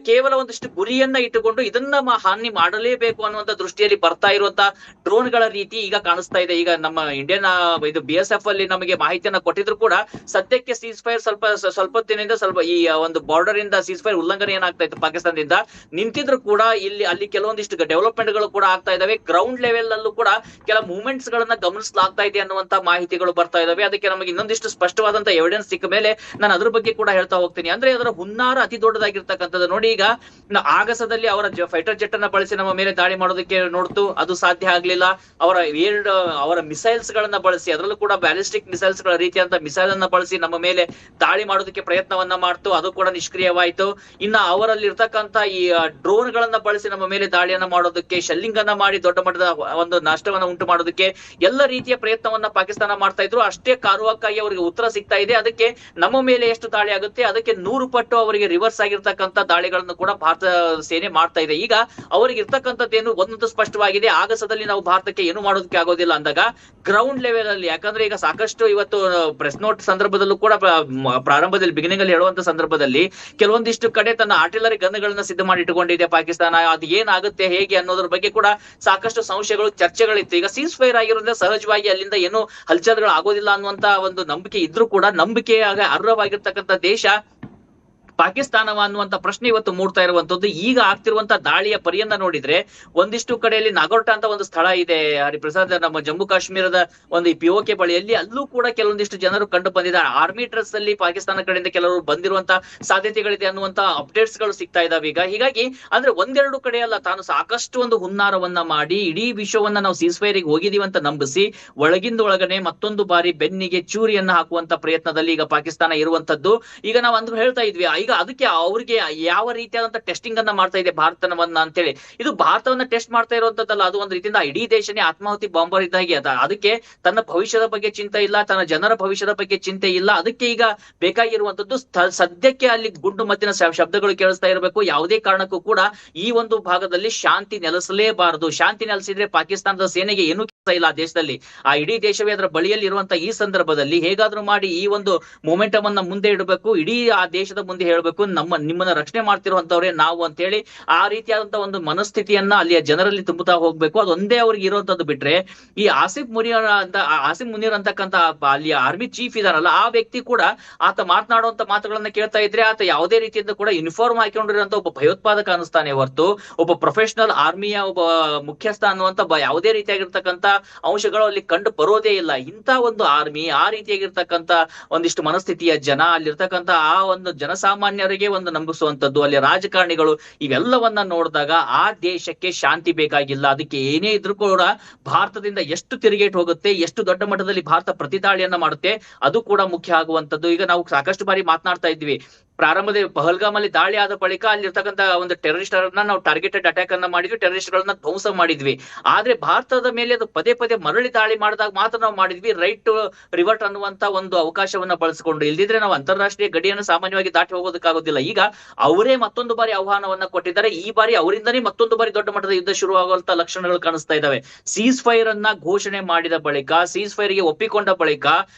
ಕೇವಲ ಒಂದಿಷ್ಟು ಗುರಿಯನ್ನ ಇಟ್ಟುಕೊಂಡು ಇದನ್ನ ಹಾನಿ ಮಾಡಲೇಬೇಕು ಅನ್ನುವಂತ ದೃಷ್ಟಿಯಲ್ಲಿ ಬರ್ತಾ ಇರುವಂತ ಡ್ರೋನ್ ಗಳ ರೀತಿ ಈಗ ಕಾಣಿಸ್ತಾ ಇದೆ. ಈಗ ನಮ್ಮ ಇಂಡಿಯನ್ ಇದು BSF ಅಲ್ಲಿ ನಮಗೆ ಮಾಹಿತಿಯನ್ನ ಕೊಟ್ಟಿದ್ರು ಕೂಡ ಸದ್ಯಕ್ಕೆ ಸೀಸ್ ಫೈರ್ ಸ್ವಲ್ಪ ದಿನದಿಂದ ಸ್ವಲ್ಪ ಈ ಒಂದು ಬಾರ್ಡರ್ ಇಂದ ಸೀಸ್ ಫೈರ್ ಉಲ್ಲಂಘನೆ ಏನಾಗ್ತಾ ಇತ್ತು ಪಾಕಿಸ್ತಾನದಿಂದ ನಿಂತಿದ್ರು ಕೂಡ ಅಲ್ಲಿ ಕೆಲವೊಂದಿಷ್ಟು ಡೆವಲಪ್ಮೆಂಟ್ ಗಳು ಕೂಡ ಆಗ್ತಾ ಇದಾವೆ. ಗ್ರೌಂಡ್ ಲೆವೆಲ್ ಅಲ್ಲೂ ಕೂಡ ಕೆಲ ಮೂವ್ಮೆಂಟ್ಸ್ ಗಳನ್ನ ಗಮನಿಸಲಾಗ್ತಾ ಇದೆ ಅನ್ನುವಂತ ಮಾಹಿತಿಗಳು ಬರ್ತಾ ಇದಾವೆ. ಅದಕ್ಕೆ ನಮಗೆ ಇನ್ನೊಂದಿಷ್ಟು ಸ್ಪಷ್ಟವಾದಂತ ಎವಿಡೆನ್ಸ್ ಸಿಕ್ಕ ಮೇಲೆ ನಾನು ಅದ್ರ ಬಗ್ಗೆ ಕೂಡ ಹೇಳ್ತಾ ಹೋಗ್ತೀನಿ. ಅಂದ್ರೆ ಅದರ ಹುನ್ನಾರ ಅತಿ ದೊಡ್ಡದಾಗಿರ್ತಕ್ಕಂಥದ್ದು. ನೋಡಿ, ಈಗ ಆಗಸದಲ್ಲಿ ಅವರ ಫೈಟರ್ ಜೆಟ್ ಅನ್ನ ಬಳಸಿ ನಮ್ಮ ಮೇಲೆ ದಾಳಿ ಮಾಡೋದಕ್ಕೆ ನೋಡ್ತು, ಅದು ಸಾಧ್ಯ ಆಗ್ಲಿಲ್ಲ. ಅವರ ಮಿಸೈಲ್ಸ್ ಗಳನ್ನ ಬಳಸಿ, ಅದರಲ್ಲೂ ಕೂಡ ಬ್ಯಾಲಿಸ್ಟಿಕ್ ಮಿಸೈಲ್ಸ್ ಗಳ ರೀತಿಯಂತ ಮಿಸೈಲ್ ಅನ್ನ ಬಳಸಿ ನಮ್ಮ ಮೇಲೆ ದಾಳಿ ಮಾಡೋದಕ್ಕೆ ಪ್ರಯತ್ನವನ್ನ ಮಾಡ್ತು, ಅದು ಕೂಡ ನಿಷ್ಕ್ರಿಯವಾಯಿತು. ಇನ್ನ ಅವರಲ್ಲಿ ಇರ್ತಕ್ಕಂಥ ಈ ಡ್ರೋನ್ ಗಳನ್ನ ಬಳಸಿ ನಮ್ಮ ಮೇಲೆ ದಾಳಿಯನ್ನ ಮಾಡೋದಕ್ಕೆ, ಶೆಲ್ಲಿಂಗ್ ಅನ್ನ ಮಾಡಿ ದೊಡ್ಡ ಮಟ್ಟದ ಒಂದು ನಷ್ಟವನ್ನ ಉಂಟು ಮಾಡೋದಕ್ಕೆ ಎಲ್ಲ ರೀತಿಯ ಪ್ರಯತ್ನವನ್ನ ಪಾಕಿಸ್ತಾನ ಮಾಡ್ತಾ ಇದ್ರು. ಅಷ್ಟೇ ಕಾರುವಕ್ಕಾಗಿ ಅವರಿಗೆ ಉತ್ತರ ಸಿಗ್ತಾ ಇದೆ. ಅದಕ್ಕೆ ನಮ್ಮ ಮೇಲೆ ಎಷ್ಟು ದಾಳಿ ಆಗುತ್ತೆ ಅದಕ್ಕೆ 100 ಪಟ್ಟು ಅವರಿಗೆ ರಿವರ್ಸ್ ಆಗಿರ್ತಕ್ಕಂಥ ದಾಳಿಗಳನ್ನು ಕೂಡ ಭಾರತ ಸೇನೆ ಮಾಡ್ತಾ ಇದೆ. ಈಗ ಅವರಿಗೆ ಇರ್ತಕ್ಕಂಥದ್ದೇನು ಒಂದೊಂದು ಸ್ಪಷ್ಟವಾಗಿದೆ, ಆಗಸದಲ್ಲಿ ನಾವು ಭಾರತಕ್ಕೆ ಏನು ಮಾಡೋದಕ್ಕೆ ಆಗೋದಿಲ್ಲ ಅಂದಾಗ ಗ್ರೌಂಡ್ ಲೆವೆಲ್ ಅಲ್ಲಿ, ಯಾಕಂದ್ರೆ ಈಗ ಸಾಕಷ್ಟು ಇವತ್ತು ಪ್ರೆಸ್ ನೋಟ್ ಸಂದರ್ಭದಲ್ಲೂ ಕೂಡ ಪ್ರಾರಂಭದಲ್ಲಿ ಬಿಗಿನಿಂಗ್ ಅಲ್ಲಿ ಹೇಳುವಂತ ಸಂದರ್ಭದಲ್ಲಿ ಕೆಲವೊಂದಿಷ್ಟು ಕಡೆ ತನ್ನ ಆರ್ಟಿಲರಿ ಗನ್ಗಳನ್ನ ಸಿದ್ಧ ಮಾಡಿ ಇಟ್ಟುಕೊಂಡಿದೆ ಪಾಕಿಸ್ತಾನ. ಅದು ಏನಾಗುತ್ತೆ ಹೇಗೆ ಅನ್ನೋದ್ರ ಬಗ್ಗೆ ಕೂಡ ಸಾಕಷ್ಟು ಸಂಶಯಗಳು, ಚರ್ಚೆಗಳಿತ್ತು. ಈಗ ಸೀಸ್ ಫೈರ್ ಆಗಿರೋದ್ರಿಂದ ಸಹಜವಾಗಿ ಅಲ್ಲಿಂದ ಏನು ಹಲ್ಚಲ್ಗಳು ಆಗೋದಿಲ್ಲ ಅನ್ನುವಂತ ಒಂದು ನಂಬಿಕೆ ಇದ್ರೂ ಕೂಡ ನಂಬಿಕೆಯಾಗ ಅರ್ಹವಾಗಿರ್ತಕ್ಕಂಥ ದೇಶ ಪಾಕಿಸ್ತಾನವ ಅನ್ನುವಂತ ಪ್ರಶ್ನೆ ಇವತ್ತು ಮೂಡ್ತಾ ಇರುವಂತದ್ದು. ಈಗ ಆಗ್ತಿರುವಂತ ದಾಳಿಯ ಪರಿಯನ್ನ ನೋಡಿದ್ರೆ ಒಂದಿಷ್ಟು ಕಡೆಯಲ್ಲಿ ನಾಗೋರ್ಟ ಅಂತ ಒಂದು ಸ್ಥಳ ಇದೆ ಹರಿಪ್ರಸಾದ್, ನಮ್ಮ ಜಮ್ಮು ಕಾಶ್ಮೀರದ ಒಂದು POK ಬಳಿಯಲ್ಲಿ, ಅಲ್ಲೂ ಕೂಡ ಕೆಲವೊಂದಿಷ್ಟು ಜನರು ಕಂಡು ಬಂದಿದ್ದಾರೆ. ಆರ್ಮಿ ಡ್ರೆಸ್ ಅಲ್ಲಿ ಪಾಕಿಸ್ತಾನ ಕಡೆಯಿಂದ ಕೆಲವರು ಬಂದಿರುವಂತ ಸಾಧ್ಯತೆಗಳಿದೆ ಅನ್ನುವಂತ ಅಪ್ಡೇಟ್ಸ್ ಗಳು ಸಿಗ್ತಾ ಇದಾವೆ ಈಗ. ಹೀಗಾಗಿ ಅಂದ್ರೆ ಒಂದೆರಡು ಕಡೆ ಅಲ್ಲ, ತಾನು ಸಾಕಷ್ಟು ಒಂದು ಹುನ್ನಾರವನ್ನ ಮಾಡಿ ಇಡೀ ವಿಶ್ವವನ್ನ ನಾವು ಸೀಸ್ ಫೈರಿಗೆ ಹೋಗಿದೀವಿ ಅಂತ ನಂಬಿಸಿ ಒಳಗಿಂದ ಒಳಗನೆ ಮತ್ತೊಂದು ಬಾರಿ ಬೆನ್ನಿಗೆ ಚೂರಿಯನ್ನ ಹಾಕುವಂತ ಪ್ರಯತ್ನದಲ್ಲಿ ಈಗ ಪಾಕಿಸ್ತಾನ ಇರುವಂತದ್ದು. ಈಗ ನಾವು ಅಂದ್ರೂ ಹೇಳ್ತಾ ಇದ್ವಿ, ಈಗ ಅದಕ್ಕೆ ಅವ್ರಿಗೆ ಯಾವ ರೀತಿಯಾದಂತ ಟೆಸ್ಟಿಂಗ್ ಅನ್ನ ಮಾಡ್ತಾ ಇದೆ ಭಾರತವನ್ನ ಅಂತೇಳಿ. ಇದು ಭಾರತವನ್ನ ಟೆಸ್ಟ್ ಮಾಡ್ತಾ ಇರುವಂತದ್ದಲ್ಲ, ಅದು ಒಂದು ರೀತಿಯಿಂದ ಇಡೀ ದೇಶನೇ ಆತ್ಮಾಹುತಿ ಬಾಂಬರ್ ಇದ್ದಾಗೆ ಅದ. ಅದಕ್ಕೆ ತನ್ನ ಭವಿಷ್ಯದ ಬಗ್ಗೆ ಚಿಂತೆ ಇಲ್ಲ, ತನ್ನ ಜನರ ಭವಿಷ್ಯದ ಬಗ್ಗೆ ಚಿಂತೆ ಇಲ್ಲ. ಅದಕ್ಕೆ ಈಗ ಬೇಕಾಗಿರುವಂತದ್ದು ಸದ್ಯಕ್ಕೆ ಅಲ್ಲಿ ಗುಂಡು ಮತ್ತಿನ ಶಬ್ದಗಳು ಕೇಳಿಸ್ತಾ ಇರಬೇಕು. ಯಾವುದೇ ಕಾರಣಕ್ಕೂ ಕೂಡ ಈ ಒಂದು ಭಾಗದಲ್ಲಿ ಶಾಂತಿ ನೆಲೆಸಲೇಬಾರದು. ಶಾಂತಿ ನೆಲೆಸಿದ್ರೆ ಪಾಕಿಸ್ತಾನದ ಸೇನೆಗೆ ಏನು ಇಲ್ಲ ಆ ದೇಶದಲ್ಲಿ. ಆ ಇಡೀ ದೇಶವೇ ಅದರ ಬಳಿಯಲ್ಲಿ ಇರುವಂತ ಈ ಸಂದರ್ಭದಲ್ಲಿ ಹೇಗಾದ್ರೂ ಮಾಡಿ ಈ ಒಂದು ಮೊಮೆಂಟಮ್ ಅನ್ನ ಮುಂದೆ ಇಡಬೇಕು, ಇಡೀ ಆ ದೇಶದ ಮುಂದೆ ಹೇಳ್ಬೇಕು ನಿಮ್ಮನ್ನ ರಕ್ಷಣೆ ಮಾಡ್ತಿರುವಂತವ್ರೆ ನಾವು ಅಂತ ಹೇಳಿ ಆ ರೀತಿಯಾದಂತ ಒಂದು ಮನಸ್ಥಿತಿಯನ್ನ ಅಲ್ಲಿಯ ಜನರಲ್ಲಿ ತುಂಬುತ್ತಾ ಹೋಗ್ಬೇಕು. ಅದೊಂದೇ ಅವ್ರಿಗೆ ಇರುವಂತದ್ದು. ಬಿಟ್ರೆ ಈ ಆಸಿಫ್ ಮುನೀರ್ ಅಂತಕ್ಕಂತ ಅಲ್ಲಿಯ ಆರ್ಮಿ ಚೀಫ್ ಇದಾರಲ್ಲ, ಆ ವ್ಯಕ್ತಿ ಕೂಡ ಆತ ಮಾತನಾಡುವಂತ ಮಾತುಗಳನ್ನ ಕೇಳ್ತಾ ಇದ್ರೆ ಆತ ಯಾವುದೇ ರೀತಿಯಿಂದ ಕೂಡ ಯೂನಿಫಾರ್ಮ್ ಹಾಕೊಂಡಿರುವಂತ ಒಬ್ಬ ಭಯೋತ್ಪಾದಕ ಅನಿಸ್ತಾನೆ ಹೊರತು ಒಬ್ಬ ಪ್ರೊಫೆಷನಲ್ ಆರ್ಮಿಯ ಒಬ್ಬ ಮುಖ್ಯಸ್ಥ ಅನ್ನುವಂತ ಯಾವುದೇ ರೀತಿಯಾಗಿರ್ತಕ್ಕಂತ ಅಂಶಗಳು ಅಲ್ಲಿ ಕಂಡು ಬರೋದೇ ಇಲ್ಲ. ಇಂತ ಒಂದು ಆರ್ಮಿ, ಆ ರೀತಿಯಾಗಿರ್ತಕ್ಕಂತ ಒಂದಿಷ್ಟು ಮನಸ್ಥಿತಿಯ ಜನ, ಅಲ್ಲಿರ್ತಕ್ಕಂತ ಆ ಒಂದು ಜನಸಾಮಾನ್ಯರಿಗೆ ಒಂದು ನಂಬಿಸುವಂತದ್ದು, ಅಲ್ಲಿ ರಾಜಕಾರಣಿಗಳು, ಇವೆಲ್ಲವನ್ನ ನೋಡಿದಾಗ ಆ ದೇಶಕ್ಕೆ ಶಾಂತಿ ಬೇಕಾಗಿಲ್ಲ. ಅದಕ್ಕೆ ಏನೇ ಇದ್ರೂ ಕೂಡ ಭಾರತದಿಂದ ಎಷ್ಟು ತಿರುಗೇಟ್ ಹೋಗುತ್ತೆ, ಎಷ್ಟು ದೊಡ್ಡ ಮಟ್ಟದಲ್ಲಿ ಭಾರತ ಪ್ರತಿದಾಳಿಯನ್ನ ಮಾಡುತ್ತೆ, ಅದು ಕೂಡ ಮುಖ್ಯ ಆಗುವಂತದ್ದು. ಈಗ ನಾವು ಸಾಕಷ್ಟು ಬಾರಿ ಮಾತನಾಡ್ತಾ ಇದ್ವಿ, ಪ್ರಾರಂಭದ ಪಹಲ್ಗಾಮ್ ಅಲ್ಲಿ ದಾಳಿ ಆದ ಬಳಿಕ ಅಲ್ಲಿರ್ತಕ್ಕಂಥ ಒಂದು ಟೆರರಿಸ್ಟ್ ಅನ್ನ ನಾವು ಟಾರ್ಗೆಟೆಡ್ ಅಟ್ಯಾಕ್ ಅನ್ನ ಮಾಡಿದ್ವಿ, ಟೆರರಿಸ್ಟ್ ಗಳನ್ನ ಧ್ವಂಸ ಮಾಡಿದ್ವಿ. ಆದ್ರೆ ಭಾರತದ ಮೇಲೆ ಅದು ಪದೇ ಪದೇ ಮರಳಿ ದಾಳಿ ಮಾಡಿದಾಗ ಮಾತ್ರ ನಾವು ಮಾಡಿದ್ವಿ ರೈಟ್ ಟು ರಿವರ್ಟ್ ಅನ್ನುವಂತ ಒಂದು ಅವಕಾಶವನ್ನ ಬಳಸಿಕೊಂಡು. ಇಲ್ದಿದ್ರೆ ನಾವು ಅಂತಾರಾಷ್ಟ್ರೀಯ ಗಡಿಯನ್ನು ಸಾಮಾನ್ಯವಾಗಿ ದಾಟಿ ಹೋಗೋದಕ್ಕಾಗೋದಿಲ್ಲ. ಈಗ ಅವರೇ ಮತ್ತೊಂದು ಬಾರಿ ಆಹ್ವಾನವನ್ನ ಕೊಟ್ಟಿದ್ದಾರೆ. ಈ ಬಾರಿ ಅವರಿಂದನೇ ಮತ್ತೊಂದು ಬಾರಿ ದೊಡ್ಡ ಮಟ್ಟದ ಯುದ್ಧ ಶುರುವಾಗುವಂತ ಲಕ್ಷಣಗಳು ಕಾಣಿಸ್ತಾ ಇದಾವೆ. ಸೀಸ್ ಫೈರ್ ಅನ್ನ ಘೋಷಣೆ ಮಾಡಿದ ಬಳಿಕ, ಸೀಸ್ ಫೈರ್ ಗೆ ಒಪ್ಪಿಕೊಂಡ ಬಳಿಕ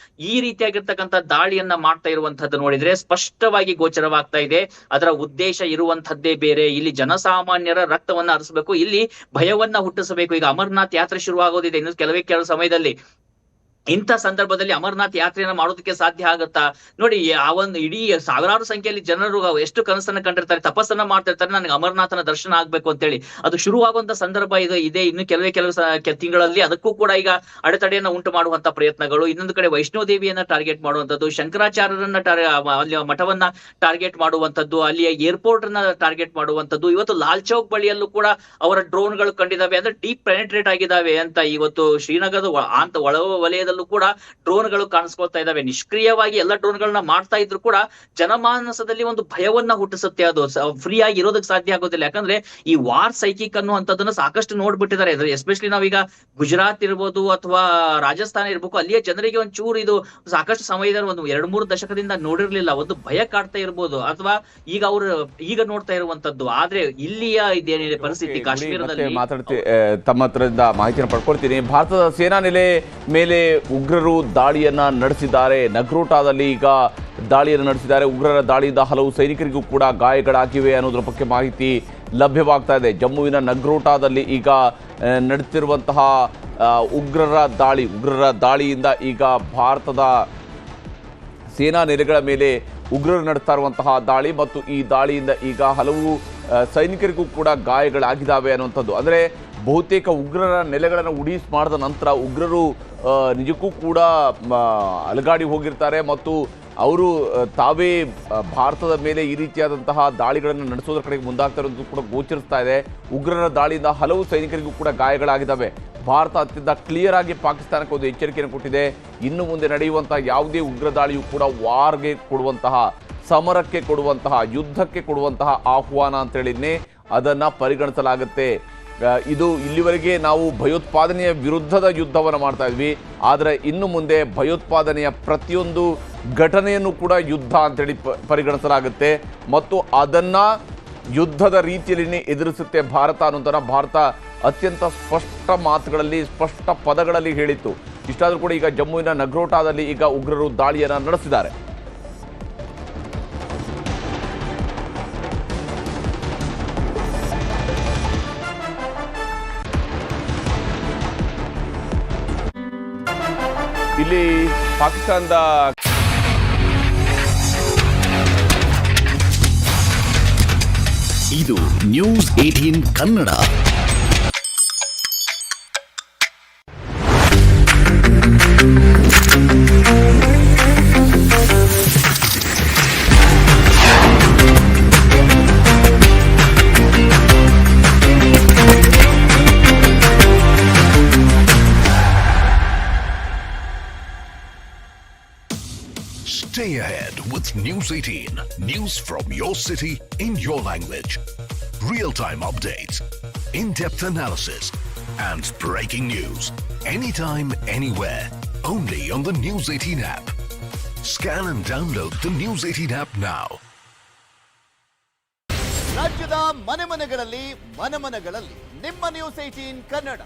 ಈ ರೀತಿಯಾಗಿರ್ತಕ್ಕಂಥ ದಾಳಿಯನ್ನ ಮಾಡ್ತಾ ಇರುವಂತದ್ದು ನೋಡಿದ್ರೆ ಸ್ಪಷ್ಟವಾಗಿ ಗೋಚರವಾಗ್ತಾ ಇದೆ. ಅದರ ಉದ್ದೇಶ ಇರುವಂತದ್ದೇ ಬೇರೆ. ಇಲ್ಲಿ ಜನಸಾಮಾನ್ಯರ ರಕ್ತವನ್ನ ಹರಿಸಬೇಕು, ಇಲ್ಲಿ ಭಯವನ್ನ ಹುಟ್ಟಿಸಬೇಕು. ಈಗ ಅಮರನಾಥ್ ಯಾತ್ರೆ ಶುರುವಾಗೋದಿದೆ ಇನ್ನು ಕೆಲವು ಸಮಯದಲ್ಲಿ. ಇಂಥ ಸಂದರ್ಭದಲ್ಲಿ ಅಮರನಾಥ್ ಯಾತ್ರೆಯನ್ನ ಮಾಡೋದಕ್ಕೆ ಸಾಧ್ಯ ಆಗುತ್ತಾ? ನೋಡಿ, ಆ ಒಂದು ಇಡೀ ಸಾವಿರಾರು ಸಂಖ್ಯೆಯಲ್ಲಿ ಜನರು ಎಷ್ಟು ಕನಸನ್ನ ಕಂಡಿರ್ತಾರೆ, ತಪಸ್ಸನ್ನ ಮಾಡ್ತಿರ್ತಾರೆ, ನನಗೆ ಅಮರನಾಥನ ದರ್ಶನ ಆಗ್ಬೇಕು ಅಂತೇಳಿ. ಅದು ಶುರುವಾಗುವಂತ ಸಂದರ್ಭ ಇದೆ ಇನ್ನು ಕೆಲವು ತಿಂಗಳಲ್ಲಿ. ಅದಕ್ಕೂ ಕೂಡ ಈಗ ಅಡೆತಡೆಯನ್ನ ಉಂಟು ಮಾಡುವಂತ ಪ್ರಯತ್ನಗಳು. ಇನ್ನೊಂದು ಕಡೆ ವೈಷ್ಣೋ ದೇವಿಯನ್ನ ಟಾರ್ಗೆಟ್ ಮಾಡುವಂತದ್ದು, ಶಂಕರಾಚಾರ್ಯರನ್ನ ಅಲ್ಲಿ ಮಠವನ್ನ ಟಾರ್ಗೆಟ್ ಮಾಡುವಂತದ್ದು, ಅಲ್ಲಿಯ ಏರ್ಪೋರ್ಟ್ ಅನ್ನ ಟಾರ್ಗೆಟ್ ಮಾಡುವಂತದ್ದು. ಇವತ್ತು ಲಾಲ್ ಚೌಕ್ ಬಳಿಯಲ್ಲೂ ಕೂಡ ಅವರ ಡ್ರೋನ್ಗಳು ಕಂಡಿದ್ದಾವೆ, ಅಂದ್ರೆ ಡೀಪ್ ಪೆನೆಟ್ರೇಟ್ ಆಗಿದ್ದಾವೆ ಅಂತ. ಇವತ್ತು ಶ್ರೀನಗರದ ಒಳ ವಲಯದ ಕೂಡ ಡ್ರೋನ್ಗಳು ಕಾಣಿಸ್ಕೊಳ್ತಾ ಇದಾವೆ. ನಿಷ್ಕ್ರಿಯವಾಗಿ ಎಲ್ಲ ಡ್ರೋನ್ಗಳನ್ನ ಮಾಡ್ತಾ ಇದ್ರು ಕೂಡ ಜನಮಾನಸದಲ್ಲಿ ಒಂದು ಭಯವನ್ನ ಹುಟ್ಟಿಸುತ್ತೆ. ಅದು ಫ್ರೀ ಆಗಿ ಇರೋದಕ್ಕೆ ಸಾಧ್ಯ ಆಗೋದಿಲ್ಲ. ಯಾಕಂದ್ರೆ ಈ ವಾರ್ ಸೈಕಿಕ್ ಅನ್ನುವಂಥದ್ದನ್ನ ಸಾಕಷ್ಟು ನೋಡ್ಬಿಟ್ಟಿದ್ದಾರೆ. ಎಸ್ಪೆಷಲಿ ನಾವೀಗ ಗುಜರಾತ್ ಇರ್ಬೋದು ಅಥವಾ ರಾಜಸ್ಥಾನ ಇರ್ಬೇಕು, ಅಲ್ಲಿಯ ಜನರಿಗೆ ಒಂಚೂರು ಇದು ಸಾಕಷ್ಟು ಸಮಯದಲ್ಲಿ ಒಂದು 2-3 ದಶಕದಿಂದ ನೋಡಿರ್ಲಿಲ್ಲ. ಒಂದು ಭಯ ಕಾಡ್ತಾ ಇರ್ಬೋದು, ಅಥವಾ ಈಗ ನೋಡ್ತಾ ಇರುವಂತದ್ದು. ಆದ್ರೆ ಇಲ್ಲಿಯ ಇದೇನಿದೆ ಪರಿಸ್ಥಿತಿ ಕಾಶ್ಮೀರದಲ್ಲಿ ತಮ್ಮ ಹತ್ರದಿಂದ ಮಾಹಿತಿಯನ್ನು ಪಡ್ಕೊಳ್ತೀನಿ. ಭಾರತದ ಸೇನಾ ನೆಲೆ ಮೇಲೆ ಉಗ್ರರು ದಾಳಿಯನ್ನ ನಡೆಸಿದ್ದಾರೆ. ನಗ್ರೋಟಾದಲ್ಲಿ ಈಗ ದಾಳಿಯನ್ನು ನಡೆಸಿದ್ದಾರೆ. ಉಗ್ರರ ದಾಳಿಯಿಂದ ಹಲವು ಸೈನಿಕರಿಗೂ ಕೂಡ ಗಾಯಗಳಾಗಿವೆ ಅನ್ನೋದ್ರ ಬಗ್ಗೆ ಮಾಹಿತಿ ಲಭ್ಯವಾಗ್ತಾ ಇದೆ. ಜಮ್ಮುವಿನ ನಗ್ರೋಟಾದಲ್ಲಿ ಈಗ ನಡೆಸಿರುವಂತಹ ಉಗ್ರರ ದಾಳಿಯಿಂದ ಈಗ ಭಾರತದ ಸೇನಾ ನೆಲೆಗಳ ಮೇಲೆ ಉಗ್ರರು ನಡೆಸ್ತಾ ಇರುವಂತಹ ದಾಳಿ ಮತ್ತು ಈ ದಾಳಿಯಿಂದ ಈಗ ಹಲವು ಸೈನಿಕರಿಗೂ ಕೂಡ ಗಾಯಗಳಾಗಿದ್ದಾವೆ ಅನ್ನುವಂಥದ್ದು. ಅಂದರೆ ಬಹುತೇಕ ಉಗ್ರರ ನೆಲೆಗಳನ್ನು ಉಡೀಸ್ ಮಾಡಿದ ನಂತರ ಉಗ್ರರು ನಿಜಕ್ಕೂ ಕೂಡ ಅಲುಗಾಡಿ ಹೋಗಿರ್ತಾರೆ ಮತ್ತು ಅವರು ತಾವೇ ಭಾರತದ ಮೇಲೆ ಈ ರೀತಿಯಾದಂತಹ ದಾಳಿಗಳನ್ನು ನಡೆಸೋದ್ರ ಕಡೆಗೆ ಮುಂದಾಗ್ತಾ ಇರೋದು ಕೂಡ ಗೋಚರಿಸ್ತಾ ಇದೆ. ಉಗ್ರರ ದಾಳಿಯಿಂದ ಹಲವು ಸೈನಿಕರಿಗೂ ಕೂಡ ಗಾಯಗಳಾಗಿದ್ದಾವೆ. ಭಾರತ ಅತ್ಯಂತ ಕ್ಲಿಯರ್ ಆಗಿ ಪಾಕಿಸ್ತಾನಕ್ಕೆ ಒಂದು ಎಚ್ಚರಿಕೆಯನ್ನು ಕೊಟ್ಟಿದೆ. ಇನ್ನು ಮುಂದೆ ನಡೆಯುವಂತಹ ಯಾವುದೇ ಉಗ್ರ ದಾಳಿಯೂ ಕೂಡ ವಾರ್ಗೆ ಕೊಡುವಂತಹ, ಸಮರಕ್ಕೆ ಕೊಡುವಂತಹ, ಯುದ್ಧಕ್ಕೆ ಕೊಡುವಂತಹ ಆಹ್ವಾನ ಅಂತೇಳಿನೇ ಅದನ್ನು ಪರಿಗಣಿಸಲಾಗುತ್ತೆ. ಇದು ಇಲ್ಲಿವರೆಗೆ ನಾವು ಭಯೋತ್ಪಾದನೆಯ ವಿರುದ್ಧದ ಯುದ್ಧವನ್ನು ಮಾಡ್ತಾ ಇದ್ವಿ, ಆದರೆ ಇನ್ನು ಮುಂದೆ ಭಯೋತ್ಪಾದನೆಯ ಪ್ರತಿಯೊಂದು ಘಟನೆಯನ್ನು ಕೂಡ ಯುದ್ಧ ಅಂತೇಳಿ ಪರಿಗಣಿಸಲಾಗುತ್ತೆ ಮತ್ತು ಅದನ್ನು ಯುದ್ಧದ ರೀತಿಯಲ್ಲಿ ಎದುರಿಸುತ್ತೆ ಭಾರತ ಅನ್ನೋದನ್ನು ಭಾರತ ಅತ್ಯಂತ ಸ್ಪಷ್ಟ ಮಾತುಗಳಲ್ಲಿ, ಸ್ಪಷ್ಟ ಪದಗಳಲ್ಲಿ ಹೇಳಿತ್ತು. ಇಷ್ಟಾದರೂ ಕೂಡ ಈಗ ಜಮ್ಮುವಿನ ನಗ್ರೋಟಾದಲ್ಲಿ ಈಗ ಉಗ್ರರು ದಾಳಿಯನ್ನು ನಡೆಸಿದ್ದಾರೆ. ಇಲ್ಲಿ ಪಾಕಿಸ್ತಾನದ ಇದು news 18 Kannada. Stay ahead with News 18. News from your city in your language. Real-time updates, in-depth analysis, and breaking news. Anytime, anywhere. Only on the News 18 app. Scan and download the News 18 app now. ರಾಜ್ಯದ ಮನೆಗಳಲ್ಲಿ ನಿಮ್ಮ news 18 Kannada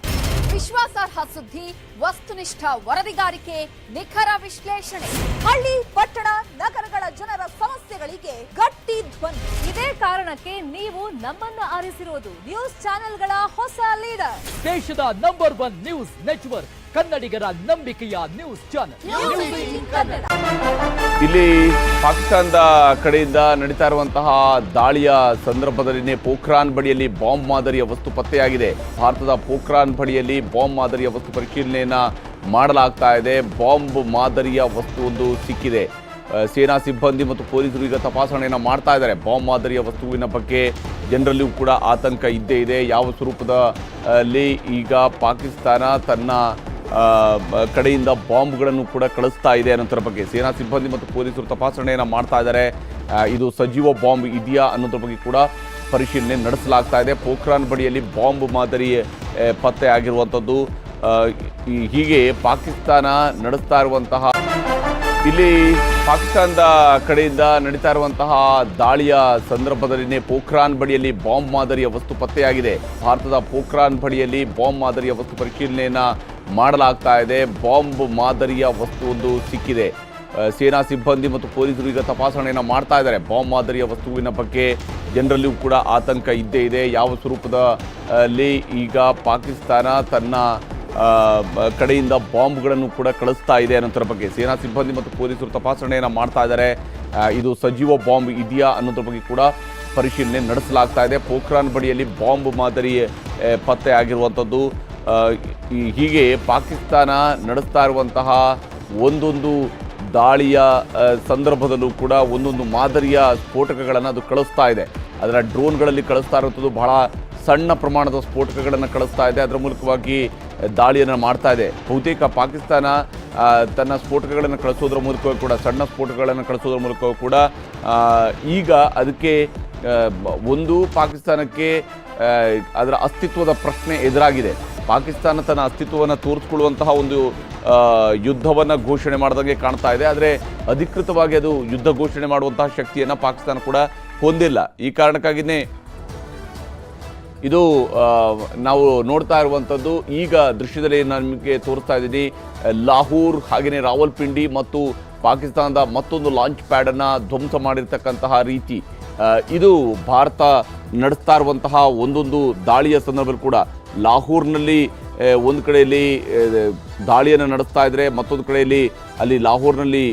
ವಿಶ್ವಾಸಾರ್ಹ ಸುದ್ದಿ, ವಸ್ತುನಿಷ್ಠ ವರದಿಗಾರಿಕೆ, ನಿಖರ ವಿಶ್ಲೇಷಣೆ. ಹಳ್ಳಿ ಪಟ್ಟಣ ನಗರಗಳ ಜನರ ಸಮಸ್ಯೆಗಳಿಗೆ ಗಟ್ಟಿ ಧ್ವನಿ. ಇದೇ ಕಾರಣಕ್ಕೆ ನೀವು ನಮ್ಮನ್ನ ಆರಿಸಿರೋದು, ನ್ಯೂಸ್ ಚಾನೆಲ್ಗಳ ಹೊಸ ಲೀಡರ್, ದೇಶದ ನಂಬರ್ 1 ನ್ಯೂಸ್ ನೆಟ್ವರ್ಕ್, ಕನ್ನಡಿಗರ ನಂಬಿಕೆಯ ನ್ಯೂಸ್ ಚಾನೆಲ್ ನ್ಯೂಸ್ 18 ಕನ್ನಡ. ಇಲ್ಲಿ ಪಾಕಿಸ್ತಾನದ ಕಡೆಯಿಂದ ನಡೀತಾ ಇರುವಂತಹ ದಾಳಿಯ ಸಂದರ್ಭದಲ್ಲಿನೇ ಪೋಖ್ರಾನ್ ಬಳಿಯಲ್ಲಿ ಬಾಂಬ್ ಮಾದರಿಯ ವಸ್ತು ಪತ್ತೆಯಾಗಿದೆ. ಭಾರತದ ಪೋಖ್ರಾನ್ ಬಳಿಯಲ್ಲಿ ಬಾಂಬ್ ಮಾದರಿಯ ವಸ್ತು ಪರಿಶೀಲನೆಯನ್ನ ಮಾಡಲಾಗ್ತಾ ಇದೆ. ಬಾಂಬ್ ಮಾದರಿಯ ವಸ್ತು ಒಂದು ಸಿಕ್ಕಿದೆ. ಸೇನಾ ಸಿಬ್ಬಂದಿ ಮತ್ತು ಪೊಲೀಸರು ಈಗ ತಪಾಸಣೆಯನ್ನು ಮಾಡ್ತಾ ಇದ್ದಾರೆ. ಬಾಂಬ್ ಮಾದರಿಯ ವಸ್ತುವಿನ ಬಗ್ಗೆ ಜನರಲ್ಲಿಯೂ ಕೂಡ ಆತಂಕ ಇದ್ದೇ ಇದೆ. ಯಾವ ಸ್ವರೂಪದಲ್ಲಿ ಈಗ ಪಾಕಿಸ್ತಾನ ತನ್ನ ಕಡೆಯಿಂದ ಬಾಂಬ್ಗಳನ್ನು ಕೂಡ ಕಳಿಸ್ತಾ ಇದೆ ಅನ್ನೋದ್ರ ಬಗ್ಗೆ ಸೇನಾ ಸಿಬ್ಬಂದಿ ಮತ್ತು ಪೊಲೀಸರು ತಪಾಸಣೆಯನ್ನು ಮಾಡ್ತಾ ಇದ್ದಾರೆ. ಇದು ಸಜೀವ ಬಾಂಬ್ ಇದೆಯಾ ಅನ್ನೋದ್ರ ಬಗ್ಗೆ ಕೂಡ ಪರಿಶೀಲನೆ ನಡೆಸಲಾಗ್ತಾ ಇದೆ. ಪೋಖ್ರಾನ್ ಬಳಿಯಲ್ಲಿ ಬಾಂಬ್ ಮಾದರಿ ಪತ್ತೆ ಆಗಿರುವಂಥದ್ದು. ಹೀಗೆ ಪಾಕಿಸ್ತಾನ ನಡೆಸ್ತಾ ಇರುವಂತಹ ಇಲ್ಲಿ ಪಾಕಿಸ್ತಾನದ ಕಡೆಯಿಂದ ನಡೀತಾ ಇರುವಂತಹ ದಾಳಿಯ ಸಂದರ್ಭದಲ್ಲಿನೇ ಪೋಖ್ರಾನ್ ಬಳಿಯಲ್ಲಿ ಬಾಂಬ್ ಮಾದರಿಯ ವಸ್ತು ಪತ್ತೆಯಾಗಿದೆ. ಭಾರತದ ಪೋಖ್ರಾನ್ ಬಳಿಯಲ್ಲಿ ಬಾಂಬ್ ಮಾದರಿಯ ವಸ್ತು ಪರಿಶೀಲನೆಯನ್ನ ಮಾಡಲಾಗ್ತಾ ಇದೆ. ಬಾಂಬ್ ಮಾದರಿಯ ವಸ್ತು ಒಂದು ಸಿಕ್ಕಿದೆ. ಸೇನಾ ಸಿಬ್ಬಂದಿ ಮತ್ತು ಪೊಲೀಸರು ಈಗ ತಪಾಸಣೆಯನ್ನು ಮಾಡ್ತಾ ಇದ್ದಾರೆ. ಬಾಂಬ್ ಮಾದರಿಯ ವಸ್ತುವಿನ ಬಗ್ಗೆ ಜನರಲ್ಲಿಯೂ ಕೂಡ ಆತಂಕ ಇದ್ದೇ ಇದೆ. ಯಾವ ಸ್ವರೂಪದಲ್ಲಿ ಈಗ ಪಾಕಿಸ್ತಾನ ತನ್ನ ಕಡೆಯಿಂದ ಬಾಂಬ್ಗಳನ್ನು ಕೂಡ ಕಳಿಸ್ತಾ ಇದೆ ಅನ್ನೋದ್ರ ಬಗ್ಗೆ ಸೇನಾ ಸಿಬ್ಬಂದಿ ಮತ್ತು ಪೊಲೀಸರು ತಪಾಸಣೆಯನ್ನು ಮಾಡ್ತಾ ಇದ್ದಾರೆ. ಇದು ಸಜೀವ ಬಾಂಬ್ ಇದೆಯಾ ಅನ್ನೋದ್ರ ಬಗ್ಗೆ ಕೂಡ ಪರಿಶೀಲನೆ ನಡೆಸಲಾಗ್ತಾ ಇದೆ. ಪೋಖ್ರಾನ್ ಬಳಿಯಲ್ಲಿ ಬಾಂಬ್ ಮಾದರಿ ಪತ್ತೆ ಆಗಿರುವಂಥದ್ದು. ಹೀಗೆ ಪಾಕಿಸ್ತಾನ ನಡೆಸ್ತಾ ಇರುವಂತಹ ಒಂದೊಂದು ದಾಳಿಯ ಸಂದರ್ಭದಲ್ಲೂ ಕೂಡ ಒಂದೊಂದು ಮಾದರಿಯ ಸ್ಫೋಟಕಗಳನ್ನು ಅದು ಕಳಿಸ್ತಾ ಇದೆ. ಅದರ ಡ್ರೋನ್ಗಳಲ್ಲಿ ಕಳಿಸ್ತಾ ಇರುವಂಥದ್ದು ಬಹಳ ಸಣ್ಣ ಪ್ರಮಾಣದ ಸ್ಫೋಟಕಗಳನ್ನು ಕಳಿಸ್ತಾ ಇದೆ. ಅದರ ಮೂಲಕವಾಗಿ ದಾಳಿಯನ್ನು ಮಾಡ್ತಾ ಇದೆ. ಬಹುತೇಕ ಪಾಕಿಸ್ತಾನ ತನ್ನ ಸ್ಫೋಟಕಗಳನ್ನು ಕಳಿಸೋದ್ರ ಮೂಲಕ ಕೂಡ ಸಣ್ಣ ಸ್ಫೋಟಕಗಳನ್ನು ಕಳಿಸೋದ್ರ ಮೂಲಕ ಕೂಡ ಈಗ ಅದಕ್ಕೆ ಒಂದು ಪಾಕಿಸ್ತಾನಕ್ಕೆ ಅದರ ಅಸ್ತಿತ್ವದ ಪ್ರಶ್ನೆ ಎದುರಾಗಿದೆ. ಪಾಕಿಸ್ತಾನ ತನ್ನ ಅಸ್ತಿತ್ವವನ್ನು ತೋರಿಸ್ಕೊಳ್ಳುವಂತಹ ಒಂದು ಯುದ್ಧವನ್ನು ಘೋಷಣೆ ಮಾಡಿದಂಗೆ ಕಾಣ್ತಾ ಇದೆ. ಆದರೆ ಅಧಿಕೃತವಾಗಿ ಅದು ಯುದ್ಧ ಘೋಷಣೆ ಮಾಡುವಂತಹ ಶಕ್ತಿಯನ್ನು ಪಾಕಿಸ್ತಾನ ಕೂಡ ಹೊಂದಿಲ್ಲ. ಈ ಕಾರಣಕ್ಕಾಗಿಯೇ ಇದು ನಾವು ನೋಡ್ತಾ ಇರುವಂಥದ್ದು. ಈಗ ದೃಶ್ಯದಲ್ಲಿ ನಾನು ನಿಮಗೆ ತೋರಿಸ್ತಾ ಇದ್ದೀನಿ ಲಾಹೋರ್ ಹಾಗೆಯೇ ರಾವಲ್ಪಿಂಡಿ ಮತ್ತು ಪಾಕಿಸ್ತಾನದ ಮತ್ತೊಂದು ಲಾಂಚ್ ಪ್ಯಾಡನ್ನು ಧ್ವಂಸ ಮಾಡಿರ್ತಕ್ಕಂತಹ ರೀತಿ. ಇದು ಭಾರತ ನಡೆಸ್ತಾ ಇರುವಂತಹ ಒಂದೊಂದು ದಾಳಿಯ ಸಂದರ್ಭದಲ್ಲಿ ಕೂಡ ಲಾಹೋರ್ನಲ್ಲಿ ಒಂದು ಕಡೆಯಲ್ಲಿ ದಾಳಿಯನ್ನು ನಡೆಸ್ತಾ ಇದ್ದರೆ, ಮತ್ತೊಂದು ಕಡೆಯಲ್ಲಿ ಅಲ್ಲಿ ಲಾಹೋರ್ನಲ್ಲಿ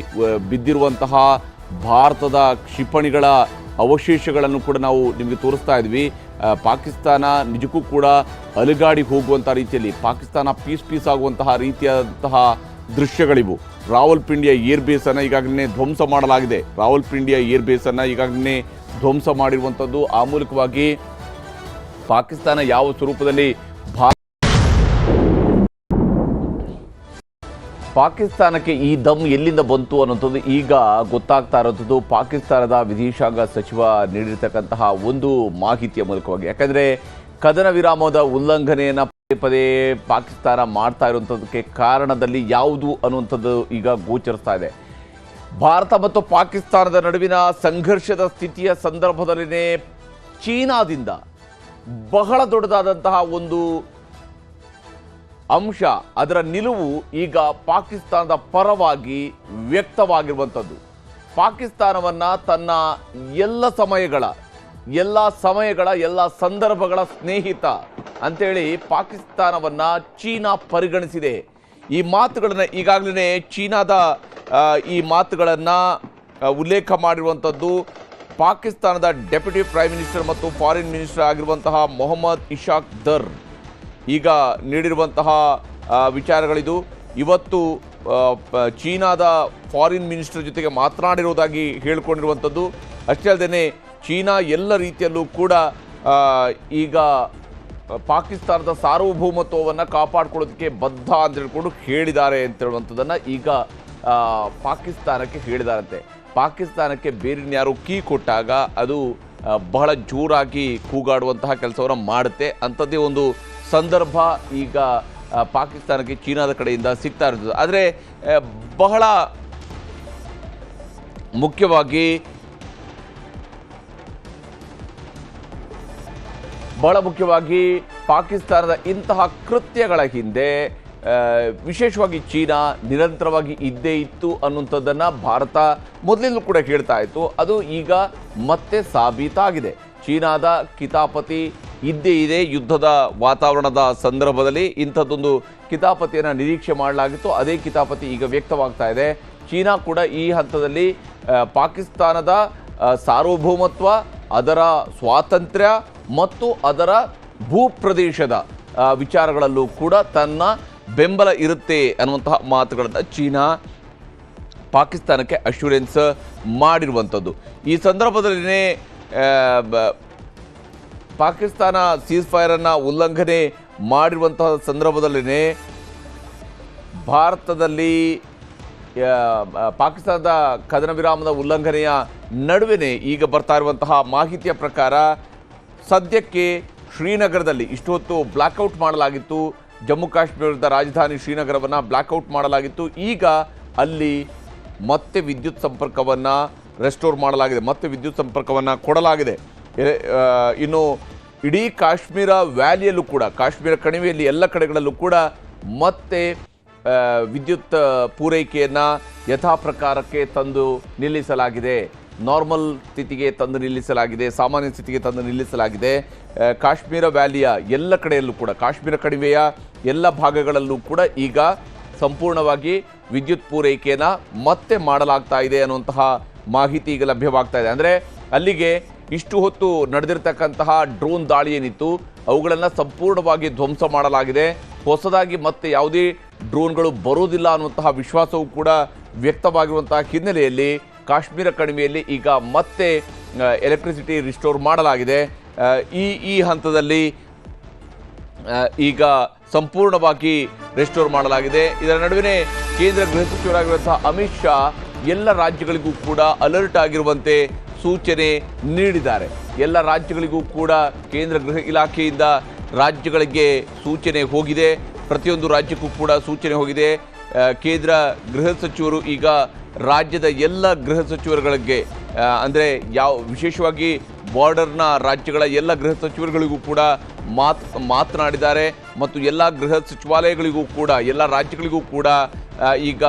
ಬಿದ್ದಿರುವಂತಹ ಭಾರತದ ಕ್ಷಿಪಣಿಗಳ ಅವಶೇಷಗಳನ್ನು ಕೂಡ ನಾವು ನಿಮಗೆ ತೋರಿಸ್ತಾ ಇದ್ವಿ. ಪಾಕಿಸ್ತಾನ ನಿಜಕ್ಕೂ ಕೂಡ ಅಲುಗಾಡಿ ಹೋಗುವಂಥ ರೀತಿಯಲ್ಲಿ ಪಾಕಿಸ್ತಾನ ಪೀಸ್ ಆಗುವಂತಹ ರೀತಿಯಾದಂತಹ ದೃಶ್ಯಗಳಿವು. ರಾವಲ್ಪಿಂಡಿಯ ಏರ್ಬೇಸನ್ನು ಈಗಾಗಲೇ ಧ್ವಂಸ ಮಾಡಲಾಗಿದೆ. ರಾವಲ್ಪಿಂಡಿಯ ಏರ್ಬೇಸನ್ನು ಈಗಾಗಲೇ ಧ್ವಂಸ ಮಾಡಿರುವಂಥದ್ದು. ಆ ಮೂಲಕವಾಗಿ ಪಾಕಿಸ್ತಾನ ಯಾವ ಸ್ವರೂಪದಲ್ಲಿ ಪಾಕಿಸ್ತಾನಕ್ಕೆ ಈ ದಮ್ ಎಲ್ಲಿಂದ ಬಂತು ಅನ್ನೋಂಥದ್ದು ಈಗ ಗೊತ್ತಾಗ್ತಾ ಇರೋಂಥದ್ದು ಪಾಕಿಸ್ತಾನದ ವಿದೇಶಾಂಗ ಸಚಿವ ನೀಡಿರ್ತಕ್ಕಂತಹ ಒಂದು ಮಾಹಿತಿಯ ಮೂಲಕವಾಗಿ. ಯಾಕಂದರೆ ಕದನ ವಿರಾಮದ ಉಲ್ಲಂಘನೆಯನ್ನು ಪದೇ ಪದೇ ಪಾಕಿಸ್ತಾನ ಮಾಡ್ತಾ ಇರುವಂಥದ್ದಕ್ಕೆ ಕಾರಣದಲ್ಲಿ ಯಾವುದು ಅನ್ನುವಂಥದ್ದು ಈಗ ಗೋಚರಿಸ್ತಾ ಇದೆ. ಭಾರತ ಮತ್ತು ಪಾಕಿಸ್ತಾನದ ನಡುವಿನ ಸಂಘರ್ಷದ ಸ್ಥಿತಿಯ ಸಂದರ್ಭದಲ್ಲಿನೇ ಚೀನಾದಿಂದ ಬಹಳ ದೊಡ್ಡದಾದಂತಹ ಒಂದು ಅಂಶ, ಅದರ ನಿಲುವು ಈಗ ಪಾಕಿಸ್ತಾನದ ಪರವಾಗಿ ವ್ಯಕ್ತವಾಗಿರುವಂಥದ್ದು. ಪಾಕಿಸ್ತಾನವನ್ನು ತನ್ನ ಎಲ್ಲ ಸಮಯಗಳ ಎಲ್ಲ ಸಂದರ್ಭಗಳ ಸ್ನೇಹಿತ ಅಂತೇಳಿ ಪಾಕಿಸ್ತಾನವನ್ನು ಚೀನಾ ಪರಿಗಣಿಸಿದೆ. ಈ ಮಾತುಗಳನ್ನು ಈಗಾಗಲೇ ಚೀನಾದ ಈ ಮಾತುಗಳನ್ನು ಉಲ್ಲೇಖ ಮಾಡಿರುವಂಥದ್ದು ಪಾಕಿಸ್ತಾನದ ಡೆಪ್ಯೂಟಿ ಪ್ರೈಮ್ ಮಿನಿಸ್ಟರ್ ಮತ್ತು ಫಾರಿನ್ ಮಿನಿಸ್ಟರ್ ಆಗಿರುವಂತಹ ಮೊಹಮ್ಮದ್ ಇಶಾಕ್ ದರ್ ಈಗ ನೀಡಿರುವಂತಹ ವಿಚಾರಗಳಿದು. ಇವತ್ತು ಚೀನಾದ ಫಾರಿನ್ ಮಿನಿಸ್ಟರ್ ಜೊತೆಗೆ ಮಾತನಾಡಿರುವುದಾಗಿ ಹೇಳಿಕೊಂಡಿರುವಂಥದ್ದು. ಅಷ್ಟೇ ಅಲ್ಲದೆ ಚೀನಾ ಎಲ್ಲ ರೀತಿಯಲ್ಲೂ ಕೂಡ ಈಗ ಪಾಕಿಸ್ತಾನದ ಸಾರ್ವಭೌಮತ್ವವನ್ನು ಕಾಪಾಡಿಕೊಳ್ಳೋದಕ್ಕೆ ಬದ್ಧ ಅಂತ ಹೇಳ್ಕೊಂಡು ಹೇಳಿದ್ದಾರೆ ಅಂತ ಹೇಳುವಂಥದ್ದನ್ನು ಈಗ ಪಾಕಿಸ್ತಾನಕ್ಕೆ ಹೇಳಿದಾರಂತೆ. ಪಾಕಿಸ್ತಾನಕ್ಕೆ ಬೇರೆನ್ಯಾರು ಕೀ ಕೊಟ್ಟಾಗ ಅದು ಬಹಳ ಜೋರಾಗಿ ಕೂಗಾಡುವಂತಹ ಕೆಲಸವನ್ನು ಮಾಡುತ್ತೆ. ಅಂಥದ್ದೇ ಒಂದು ಸಂದರ್ಭ ಈಗ ಪಾಕಿಸ್ತಾನಕ್ಕೆ ಚೀನಾದ ಕಡೆಯಿಂದ ಸಿಗ್ತಾ ಇರ್ತದೆ. ಆದರೆ ಬಹಳ ಮುಖ್ಯವಾಗಿ ಬಹಳ ಮುಖ್ಯವಾಗಿ ಪಾಕಿಸ್ತಾನದ ಇಂತಹ ಕೃತ್ಯಗಳ ಹಿಂದೆ ವಿಶೇಷವಾಗಿ ಚೀನಾ ನಿರಂತರವಾಗಿ ಇದ್ದೇ ಇತ್ತು ಅನ್ನುವಂಥದ್ದನ್ನು ಭಾರತ ಮೊದಲಿಂದಲೂ ಕೂಡ ಹೇಳ್ತಾ ಇತ್ತು. ಅದು ಈಗ ಮತ್ತೆ ಸಾಬೀತಾಗಿದೆ. ಚೀನಾದ ಕಿತಾಪತಿ ಇದ್ದೇ ಇದೆ. ಯುದ್ಧದ ವಾತಾವರಣದ ಸಂದರ್ಭದಲ್ಲಿ ಇಂಥದ್ದೊಂದು ಕಿತಾಪತಿಯನ್ನು ನಿರೀಕ್ಷೆ ಮಾಡಲಾಗಿತ್ತು. ಅದೇ ಕಿತಾಪತಿ ಈಗ ವ್ಯಕ್ತವಾಗ್ತಾ ಇದೆ. ಚೀನಾ ಕೂಡ ಈ ಹಂತದಲ್ಲಿ ಪಾಕಿಸ್ತಾನದ ಸಾರ್ವಭೌಮತ್ವ, ಅದರ ಸ್ವಾತಂತ್ರ್ಯ ಮತ್ತು ಅದರ ಭೂಪ್ರದೇಶದ ವಿಚಾರಗಳಲ್ಲೂ ಕೂಡ ತನ್ನ ಬೆಂಬಲ ಇರುತ್ತೆ ಅನ್ನುವಂತಹ ಮಾತುಗಳನ್ನು ಚೀನಾ ಪಾಕಿಸ್ತಾನಕ್ಕೆ ಅಶ್ಯೂರೆನ್ಸ್ ಮಾಡಿರುವಂಥದ್ದು. ಈ ಸಂದರ್ಭದಲ್ಲಿನೇ ಪಾಕಿಸ್ತಾನ ಸೀಸ್ ಫೈರನ್ನು ಉಲ್ಲಂಘನೆ ಮಾಡಿರುವಂತಹ ಸಂದರ್ಭದಲ್ಲಿನೇ ಭಾರತದಲ್ಲಿ ಪಾಕಿಸ್ತಾನದ ಕದನ ವಿರಾಮದ ಉಲ್ಲಂಘನೆಯ ನಡುವೆನೇ ಈಗ ಬರ್ತಾ ಇರುವಂತಹ ಮಾಹಿತಿಯ ಪ್ರಕಾರ ಸದ್ಯಕ್ಕೆ ಶ್ರೀನಗರದಲ್ಲಿ ಇಷ್ಟು ಹೊತ್ತು ಬ್ಲ್ಯಾಕ್ಔಟ್ ಮಾಡಲಾಗಿತ್ತು. ಜಮ್ಮು ಕಾಶ್ಮೀರದ ರಾಜಧಾನಿ ಶ್ರೀನಗರವನ್ನು ಬ್ಲ್ಯಾಕ್ಔಟ್ ಮಾಡಲಾಗಿತ್ತು. ಈಗ ಅಲ್ಲಿ ಮತ್ತೆ ವಿದ್ಯುತ್ ಸಂಪರ್ಕವನ್ನು ರೆಸ್ಟೋರ್ ಮಾಡಲಾಗಿದೆ, ಮತ್ತೆ ವಿದ್ಯುತ್ ಸಂಪರ್ಕವನ್ನು ಕೊಡಲಾಗಿದೆ. ಇನ್ನು ಇಡೀ ಕಾಶ್ಮೀರ ವ್ಯಾಲಿಯಲ್ಲೂ ಕೂಡ, ಕಾಶ್ಮೀರ ಕಣಿವೆಯಲ್ಲಿ ಎಲ್ಲ ಕಡೆಗಳಲ್ಲೂ ಕೂಡ ಮತ್ತೆ ವಿದ್ಯುತ್ ಪೂರೈಕೆಯನ್ನು ಯಥಾ ಪ್ರಕಾರಕ್ಕೆ ತಂದು ನಿಲ್ಲಿಸಲಾಗಿದೆ. ನಾರ್ಮಲ್ ಸ್ಥಿತಿಗೆ ತಂದು ನಿಲ್ಲಿಸಲಾಗಿದೆ, ಸಾಮಾನ್ಯ ಸ್ಥಿತಿಗೆ ತಂದು ನಿಲ್ಲಿಸಲಾಗಿದೆ. ಕಾಶ್ಮೀರ ವ್ಯಾಲಿಯ ಎಲ್ಲ ಕಡೆಯಲ್ಲೂ ಕೂಡ, ಕಾಶ್ಮೀರ ಕಣಿವೆಯ ಎಲ್ಲ ಭಾಗಗಳಲ್ಲೂ ಕೂಡ ಈಗ ಸಂಪೂರ್ಣವಾಗಿ ವಿದ್ಯುತ್ ಪೂರೈಕೆಯನ್ನು ಮತ್ತೆ ಮಾಡಲಾಗ್ತಾ ಇದೆ ಅನ್ನುವಂತಹ ಮಾಹಿತಿ ಈಗ ಲಭ್ಯವಾಗ್ತಾ ಇದೆ. ಅಂದರೆ ಅಲ್ಲಿಗೆ ಇಷ್ಟು ಹೊತ್ತು ನಡೆದಿರ್ತಕ್ಕಂತಹ ಡ್ರೋನ್ ದಾಳಿ ಏನಿತ್ತು ಅವುಗಳನ್ನು ಸಂಪೂರ್ಣವಾಗಿ ಧ್ವಂಸ ಮಾಡಲಾಗಿದೆ. ಹೊಸದಾಗಿ ಮತ್ತೆ ಯಾವುದೇ ಡ್ರೋನ್ಗಳು ಬರೋದಿಲ್ಲ ಅನ್ನುವಂತಹ ವಿಶ್ವಾಸವೂ ಕೂಡ ವ್ಯಕ್ತವಾಗಿರುವಂತಹ ಹಿನ್ನೆಲೆಯಲ್ಲಿ ಕಾಶ್ಮೀರ ಕಣಿವೆಯಲ್ಲಿ ಈಗ ಮತ್ತೆ ಎಲೆಕ್ಟ್ರಿಸಿಟಿ ರಿಸ್ಟೋರ್ ಮಾಡಲಾಗಿದೆ. ಈ ಹಂತದಲ್ಲಿ ಈಗ ಸಂಪೂರ್ಣವಾಗಿ ರೆಸ್ಟೋರ್ ಮಾಡಲಾಗಿದೆ. ಇದರ ನಡುವೆ ಕೇಂದ್ರ ಗೃಹ ಸಚಿವರಾಗಿರುವಂತಹ ಅಮಿತ್ ಶಾ ಎಲ್ಲ ರಾಜ್ಯಗಳಿಗೂ ಕೂಡ ಅಲರ್ಟ್ ಆಗಿರುವಂತೆ ಸೂಚನೆ ನೀಡಿದ್ದಾರೆ. ಎಲ್ಲ ರಾಜ್ಯಗಳಿಗೂ ಕೂಡ ಕೇಂದ್ರ ಗೃಹ ಇಲಾಖೆಯಿಂದ ರಾಜ್ಯಗಳಿಗೆ ಸೂಚನೆ ಹೋಗಿದೆ. ಪ್ರತಿಯೊಂದು ರಾಜ್ಯಕ್ಕೂ ಕೂಡ ಸೂಚನೆ ಹೋಗಿದೆ. ಕೇಂದ್ರ ಗೃಹ ಸಚಿವರು ಈಗ ರಾಜ್ಯದ ಎಲ್ಲ ಗೃಹ ಸಚಿವರುಗಳಿಗೆ, ಅಂದರೆ ವಿಶೇಷವಾಗಿ ಬಾರ್ಡರ್ನ ರಾಜ್ಯಗಳ ಎಲ್ಲ ಗೃಹ ಸಚಿವರುಗಳಿಗೂ ಕೂಡ ಮಾತನಾಡಿದ್ದಾರೆ. ಮತ್ತು ಎಲ್ಲ ಗೃಹ ಸಚಿವಾಲಯಗಳಿಗೂ ಕೂಡ, ಎಲ್ಲ ರಾಜ್ಯಗಳಿಗೂ ಕೂಡ ಈಗ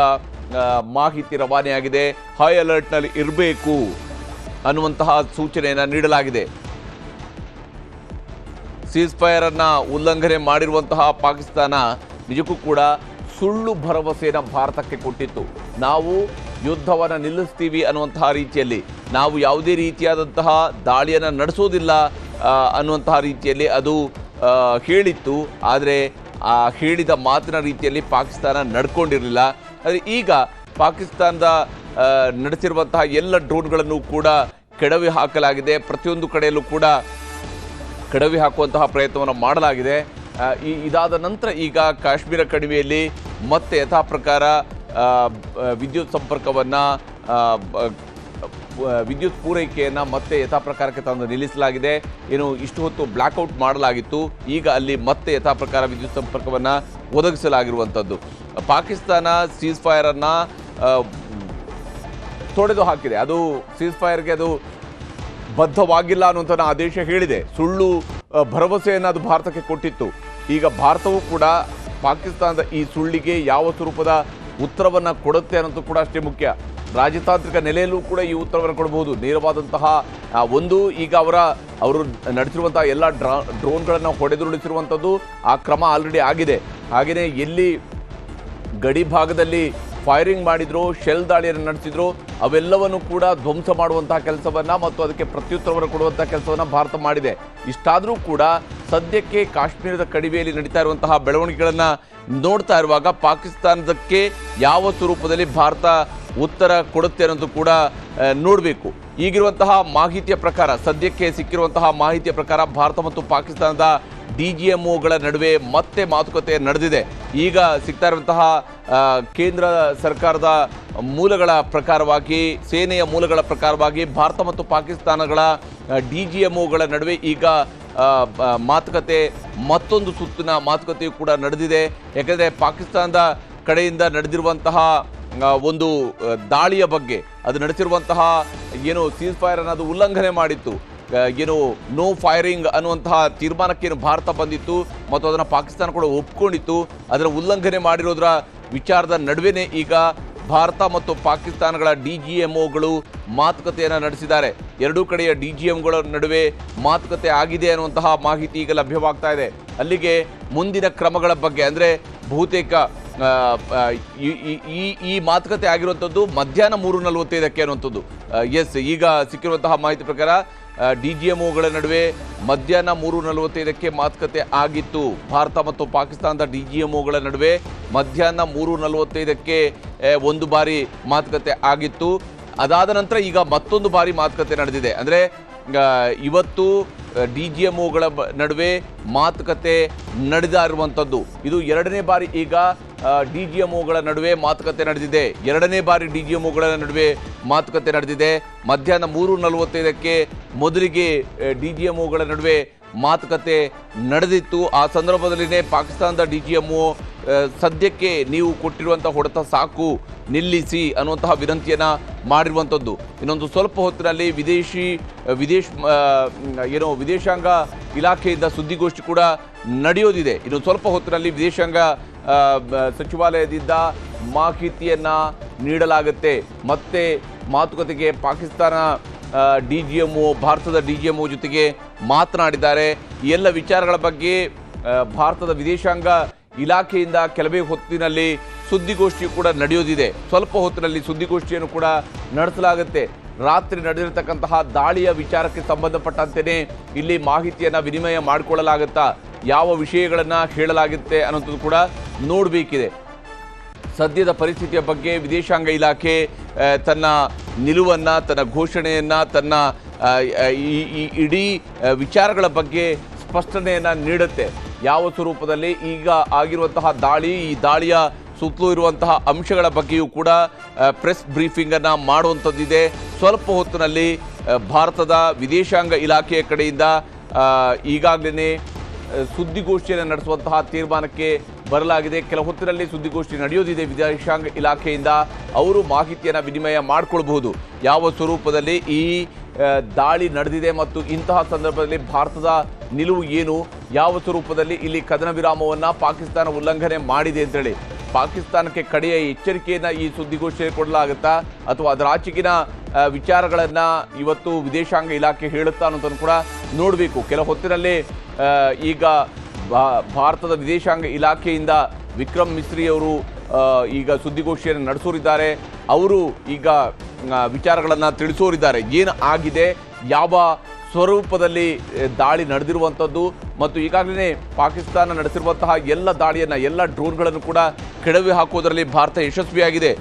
ಮಾಹಿತಿ ರವಾನೆಯಾಗಿದೆ. ಹೈ ಅಲರ್ಟ್ನಲ್ಲಿ ಇರಬೇಕು ಅನ್ನುವಂತಹ ಸೂಚನೆಯನ್ನು ನೀಡಲಾಗಿದೆ. ಸೀಸ್ ಫೈರ್ ಅನ್ನು ಉಲ್ಲಂಘನೆ ಮಾಡಿರುವಂತಹ ಪಾಕಿಸ್ತಾನ ನಿಜಕ್ಕೂ ಕೂಡ ಸುಳ್ಳು ಭರವಸೆಯನ್ನು ಭಾರತಕ್ಕೆ ಕೊಟ್ಟಿತ್ತು. ನಾವು ಯುದ್ಧವನ್ನು ನಿಲ್ಲಿಸ್ತೀವಿ ಅನ್ನುವಂತಹ ರೀತಿಯಲ್ಲಿ, ನಾವು ಯಾವುದೇ ರೀತಿಯಾದಂತಹ ದಾಳಿಯನ್ನು ನಡೆಸೋದಿಲ್ಲ ಅನ್ನುವಂತಹ ರೀತಿಯಲ್ಲಿ ಅದು ಹೇಳಿತ್ತು. ಆದರೆ ಆ ಹೇಳಿದ ಮಾತಿನ ರೀತಿಯಲ್ಲಿ ಪಾಕಿಸ್ತಾನ ನಡ್ಕೊಂಡಿರಲಿಲ್ಲ. ಆದರೆ ಈಗ ಪಾಕಿಸ್ತಾನದ ನಡೆಸಿರುವಂತಹ ಎಲ್ಲ ಡ್ರೋನ್ಗಳನ್ನು ಕೂಡ ಕೆಡವಿ ಹಾಕಲಾಗಿದೆ. ಪ್ರತಿಯೊಂದು ಕಡೆಯಲ್ಲೂ ಕೂಡ ಕೆಡವಿ ಹಾಕುವಂತಹ ಪ್ರಯತ್ನವನ್ನು ಮಾಡಲಾಗಿದೆ. ಇದಾದ ನಂತರ ಈಗ ಕಾಶ್ಮೀರ ಕಣಿವೆಯಲ್ಲಿ ಮತ್ತೆ ಯಥಾ ಪ್ರಕಾರ ವಿದ್ಯುತ್ ಸಂಪರ್ಕವನ್ನು, ವಿದ್ಯುತ್ ಪೂರೈಕೆಯನ್ನು ಮತ್ತೆ ಯಥಾ ಪ್ರಕಾರಕ್ಕೆ ತಂದು ನಿಲ್ಲಿಸಲಾಗಿದೆ. ಏನು ಇಷ್ಟು ಹೊತ್ತು ಬ್ಲ್ಯಾಕ್ಔಟ್ ಮಾಡಲಾಗಿತ್ತು, ಈಗ ಅಲ್ಲಿ ಮತ್ತೆ ಯಥಾ ಪ್ರಕಾರ ವಿದ್ಯುತ್ ಸಂಪರ್ಕವನ್ನು ಒದಗಿಸಲಾಗಿರುವಂಥದ್ದು. ಪಾಕಿಸ್ತಾನ ಸೀಸ್ ಫೈರನ್ನು ತೊಡೆದು ಹಾಕಿದೆ. ಅದು ಸೀಸ್ ಫೈರ್ಗೆ ಅದು ಬದ್ಧವಾಗಿಲ್ಲ ಅನ್ನುವಂಥ ಆದೇಶ ಹೇಳಿದೆ. ಸುಳ್ಳು ಭರವಸೆಯನ್ನು ಅದು ಭಾರತಕ್ಕೆ ಕೊಟ್ಟಿತ್ತು. ಈಗ ಭಾರತವೂ ಕೂಡ ಪಾಕಿಸ್ತಾನದ ಈ ಸುಳ್ಳಿಗೆ ಯಾವ ಸ್ವರೂಪದ ಉತ್ತರವನ್ನು ಕೊಡುತ್ತೆ ಅನ್ನೋದು ಕೂಡ ಅಷ್ಟೇ ಮುಖ್ಯ. ರಾಜತಾಂತ್ರಿಕ ನೆಲೆಯಲ್ಲೂ ಕೂಡ ಈ ಉತ್ತರವನ್ನು ಕೊಡಬಹುದು. ನೇರವಾದಂತಹ ಒಂದು, ಈಗ ಅವರು ನಡೆಸಿರುವಂತಹ ಎಲ್ಲ ಡ್ರೋನ್ಗಳನ್ನು ಹೊಡೆದುರುಳಿಸಿರುವಂಥದ್ದು ಆ ಕ್ರಮ ಆಲ್ರೆಡಿ ಆಗಿದೆ. ಹಾಗೆಯೇ ಎಲ್ಲಿ ಗಡಿ ಭಾಗದಲ್ಲಿ ಫೈರಿಂಗ್ ಮಾಡಿದ್ರು, ಶೆಲ್ ದಾಳಿಯನ್ನು ನಡೆಸಿದ್ರು, ಅವೆಲ್ಲವನ್ನು ಕೂಡ ಧ್ವಂಸ ಮಾಡುವಂತಹ ಕೆಲಸವನ್ನು ಮತ್ತು ಅದಕ್ಕೆ ಪ್ರತ್ಯುತ್ತರವನ್ನು ಕೊಡುವಂತಹ ಕೆಲಸವನ್ನು ಭಾರತ ಮಾಡಿದೆ. ಇಷ್ಟಾದರೂ ಕೂಡ ಸದ್ಯಕ್ಕೆ ಕಾಶ್ಮೀರದ ಕಣಿವೆಯಲ್ಲಿ ನಡೀತಾ ಇರುವಂತಹ ಬೆಳವಣಿಗೆಗಳನ್ನು ನೋಡ್ತಾ ಇರುವಾಗ ಪಾಕಿಸ್ತಾನದಕ್ಕೆ ಯಾವ ಸ್ವರೂಪದಲ್ಲಿ ಭಾರತ ಉತ್ತರ ಕೊಡುತ್ತೆ ಅನ್ನೋದು ಕೂಡ ನೋಡಬೇಕು. ಈಗಿರುವಂತಹ ಮಾಹಿತಿಯ ಪ್ರಕಾರ, ಸದ್ಯಕ್ಕೆ ಸಿಕ್ಕಿರುವಂತಹ ಮಾಹಿತಿಯ ಪ್ರಕಾರ ಭಾರತ ಮತ್ತು ಪಾಕಿಸ್ತಾನದ DGMOಗಳ ನಡುವೆ ಮತ್ತೆ ಮಾತುಕತೆ ನಡೆದಿದೆ. ಈಗ ಸಿಗ್ತಾ ಇರುವಂತಹ ಕೇಂದ್ರ ಸರ್ಕಾರದ ಮೂಲಗಳ ಪ್ರಕಾರವಾಗಿ, ಸೇನೆಯ ಮೂಲಗಳ ಪ್ರಕಾರವಾಗಿ ಭಾರತ ಮತ್ತು ಪಾಕಿಸ್ತಾನಗಳ DGMOಗಳ ನಡುವೆ ಈಗ ಮಾತುಕತೆ, ಮತ್ತೊಂದು ಸುತ್ತಿನ ಮಾತುಕತೆಯು ಕೂಡ ನಡೆದಿದೆ. ಯಾಕೆಂದರೆ ಪಾಕಿಸ್ತಾನದ ಕಡೆಯಿಂದ ನಡೆದಿರುವಂತಹ ಒಂದು ದಾಳಿಯ ಬಗ್ಗೆ, ಅದು ನಡೆಸಿರುವಂತಹ ಏನು ಸೀಸ್ ಫೈರ್ ಅನ್ನೋದು ಉಲ್ಲಂಘನೆ ಮಾಡಿತ್ತು, ಏನು ನೋ ಫೈರಿಂಗ್ ಅನ್ನುವಂತಹ ತೀರ್ಮಾನಕ್ಕೇನು ಭಾರತ ಬಂದಿತ್ತು ಮತ್ತು ಅದನ್ನು ಪಾಕಿಸ್ತಾನ ಕೂಡ ಒಪ್ಕೊಂಡಿತ್ತು, ಅದರ ಉಲ್ಲಂಘನೆ ಮಾಡಿರೋದ್ರ ವಿಚಾರದ ನಡುವೆನೇ ಈಗ ಭಾರತ ಮತ್ತು ಪಾಕಿಸ್ತಾನಗಳ DGMOಗಳು ಮಾತುಕತೆಯನ್ನು ನಡೆಸಿದ್ದಾರೆ. ಎರಡೂ ಕಡೆಯ DGMಗಳ ನಡುವೆ ಮಾತುಕತೆ ಆಗಿದೆ ಅನ್ನುವಂತಹ ಮಾಹಿತಿ ಈಗ ಲಭ್ಯವಾಗ್ತಾ ಇದೆ. ಅಲ್ಲಿಗೆ ಮುಂದಿನ ಕ್ರಮಗಳ ಬಗ್ಗೆ ಅಂದರೆ ಬಹುತೇಕ ಈ ಮಾತುಕತೆ ಆಗಿರುವಂಥದ್ದು ಮಧ್ಯಾಹ್ನ 3:45 ಅನ್ನುವಂಥದ್ದು. ಈಗ ಸಿಕ್ಕಿರುವಂತಹ ಮಾಹಿತಿ ಪ್ರಕಾರ DGMOಗಳ ನಡುವೆ ಮಧ್ಯಾಹ್ನ 3:45 ಮಾತುಕತೆ ಆಗಿತ್ತು. ಭಾರತ ಮತ್ತು ಪಾಕಿಸ್ತಾನದ DGMOಗಳ ನಡುವೆ ಮಧ್ಯಾಹ್ನ 3:45 ಒಂದು ಬಾರಿ ಮಾತುಕತೆ ಆಗಿತ್ತು. ಅದಾದ ನಂತರ ಈಗ ಮತ್ತೊಂದು ಬಾರಿ ಮಾತುಕತೆ ನಡೆದಿದೆ. ಅಂದರೆ ಇವತ್ತು DGMOಗಳ ನಡುವೆ ಮಾತುಕತೆ ನಡೆದಿರುವಂಥದ್ದು ಇದು ಎರಡನೇ ಬಾರಿ ಈಗ DGMOಗಳ ನಡುವೆ ಮಾತುಕತೆ ನಡೆದಿದೆ. ಎರಡನೇ ಬಾರಿ DGMOಗಳ ನಡುವೆ ಮಾತುಕತೆ ನಡೆದಿದೆ. ಮಧ್ಯಾಹ್ನ 3:45 ಮೊದಲಿಗೆ DGMOಗಳ ನಡುವೆ ಮಾತುಕತೆ ನಡೆದಿತ್ತು. ಆ ಸಂದರ್ಭದಲ್ಲಿನೇ ಪಾಕಿಸ್ತಾನದ DGMO ಸದ್ಯಕ್ಕೆ ನೀವು ಕೊಟ್ಟಿರುವಂಥ ಹೊಡೆತ ಸಾಕು, ನಿಲ್ಲಿಸಿ ಅನ್ನುವಂತಹ ವಿನಂತಿಯನ್ನು ಮಾಡಿರುವಂಥದ್ದು. ಇನ್ನೊಂದು ಸ್ವಲ್ಪ ಹೊತ್ತಿನಲ್ಲಿ ವಿದೇಶಾಂಗ ಇಲಾಖೆಯಿಂದ ಸುದ್ದಿಗೋಷ್ಠಿ ಕೂಡ ನಡೆಯೋದಿದೆ. ಇನ್ನು ಸ್ವಲ್ಪ ಹೊತ್ತಿನಲ್ಲಿ ವಿದೇಶಾಂಗ ಸಚಿವಾಲಯದಿಂದ ಮಾಹಿತಿಯನ್ನು ನೀಡಲಾಗುತ್ತೆ. ಮತ್ತೆ ಮಾತುಕತೆಗೆ ಪಾಕಿಸ್ತಾನ DGMO ಭಾರತದ DGMO ಜೊತೆಗೆ ಮಾತನಾಡಿದ್ದಾರೆ. ಈ ಎಲ್ಲ ವಿಚಾರಗಳ ಬಗ್ಗೆ ಭಾರತದ ವಿದೇಶಾಂಗ ಇಲಾಖೆಯಿಂದ ಕೆಲವೇ ಹೊತ್ತಿನಲ್ಲಿ ಸುದ್ದಿಗೋಷ್ಠಿ ಕೂಡ ನಡೆಯೋದಿದೆ. ಸ್ವಲ್ಪ ಹೊತ್ತಿನಲ್ಲಿ ಸುದ್ದಿಗೋಷ್ಠಿಯನ್ನು ಕೂಡ ನಡೆಸಲಾಗುತ್ತೆ. ರಾತ್ರಿ ನಡೆದಿರತಕ್ಕಂತಹ ದಾಳಿಯ ವಿಚಾರಕ್ಕೆ ಸಂಬಂಧಪಟ್ಟಂತೆಯೇ ಇಲ್ಲಿ ಮಾಹಿತಿಯನ್ನು ವಿನಿಮಯ ಮಾಡಿಕೊಳ್ಳಲಾಗುತ್ತಾ, ಯಾವ ವಿಷಯಗಳನ್ನು ಹೇಳಲಾಗುತ್ತೆ ಅನ್ನೋದು ಕೂಡ ನೋಡಬೇಕಿದೆ. ಸದ್ಯದ ಪರಿಸ್ಥಿತಿಯ ಬಗ್ಗೆ ವಿದೇಶಾಂಗ ಇಲಾಖೆ ತನ್ನ ನಿಲುವನ್ನು, ತನ್ನ ಘೋಷಣೆಯನ್ನು, ತನ್ನ ಈ ಇಡೀ ವಿಚಾರಗಳ ಬಗ್ಗೆ ಸ್ಪಷ್ಟನೆಯನ್ನು ನೀಡುತ್ತೆ. ಯಾವ ಸ್ವರೂಪದಲ್ಲಿ ಈಗ ಆಗಿರುವಂತಹ ದಾಳಿ, ಈ ದಾಳಿಯ ಸುತ್ತಲೂ ಇರುವಂತಹ ಅಂಶಗಳ ಬಗ್ಗೆಯೂ ಕೂಡ ಪ್ರೆಸ್ ಬ್ರೀಫಿಂಗನ್ನು ಮಾಡುವಂಥದ್ದಿದೆ. ಸ್ವಲ್ಪ ಹೊತ್ತಿನಲ್ಲಿ ಭಾರತದ ವಿದೇಶಾಂಗ ಇಲಾಖೆಯ ಕಡೆಯಿಂದ ಈಗಾಗಲೇ ಸುದ್ದಿಗೋಷ್ಠಿಯನ್ನು ನಡೆಸುವಂತಹ ತೀರ್ಮಾನಕ್ಕೆ ಬರಲಾಗಿದೆ. ಕೆಲ ಹೊತ್ತಿನಲ್ಲಿ ಸುದ್ದಿಗೋಷ್ಠಿ ನಡೆಯೋದಿದೆ. ವಿದೇಶಾಂಗ ಇಲಾಖೆಯಿಂದ ಅವರು ಮಾಹಿತಿಯನ್ನು ವಿನಿಮಯ ಮಾಡಿಕೊಳ್ಬಹುದು. ಯಾವ ಸ್ವರೂಪದಲ್ಲಿ ಈ ದಾಳಿ ನಡೆದಿದೆ ಮತ್ತು ಇಂತಹ ಸಂದರ್ಭದಲ್ಲಿ ಭಾರತದ ನಿಲುವು ಏನು, ಯಾವ ಸ್ವರೂಪದಲ್ಲಿ ಇಲ್ಲಿ ಕದನ ವಿರಾಮವನ್ನು ಪಾಕಿಸ್ತಾನ ಉಲ್ಲಂಘನೆ ಮಾಡಿದೆ ಅಂತೇಳಿ ಪಾಕಿಸ್ತಾನಕ್ಕೆ ಕಡೆಯ ಎಚ್ಚರಿಕೆಯನ್ನು ಈ ಸುದ್ದಿಗೋಷ್ಠಿಯಲ್ಲಿ ಕೊಡಲಾಗುತ್ತಾ ಅಥವಾ ಅದರ ಆಚೆಗಿನ ವಿಚಾರಗಳನ್ನು ಇವತ್ತು ವಿದೇಶಾಂಗ ಇಲಾಖೆ ಹೇಳುತ್ತಾ ಅನ್ನೋದನ್ನು ಕೂಡ ನೋಡಬೇಕು. ಕೆಲ ಹೊತ್ತಿನಲ್ಲಿ ಈಗ ಭಾರತದ ವಿದೇಶಾಂಗ ಇಲಾಖೆಯಿಂದ ವಿಕ್ರಮ್ ಮಿಸ್ರಿ ಅವರು ಈಗ ಸುದ್ದಿಗೋಷ್ಠಿಯನ್ನು ನಡೆಸೋರಿದ್ದಾರೆ. ಅವರು ಈಗ ವಿಚಾರಗಳನ್ನು ತಿಳಿಸೋರಿದ್ದಾರೆ. ಏನು ಆಗಿದೆ, ಯಾವ ಸ್ವರೂಪದಲ್ಲಿ ದಾಳಿ ನಡೆದಿರುವಂಥದ್ದು ಮತ್ತು ಈಗಾಗಲೇ ಪಾಕಿಸ್ತಾನ ನಡೆಸಿರುವಂತಹ ಎಲ್ಲ ದಾಳಿಯನ್ನು, ಎಲ್ಲ ಡ್ರೋನ್ಗಳನ್ನು ಕೂಡ ಕೆಡವಿ ಹಾಕೋದರಲ್ಲಿ ಭಾರತ ಯಶಸ್ವಿಯಾಗಿದೆ.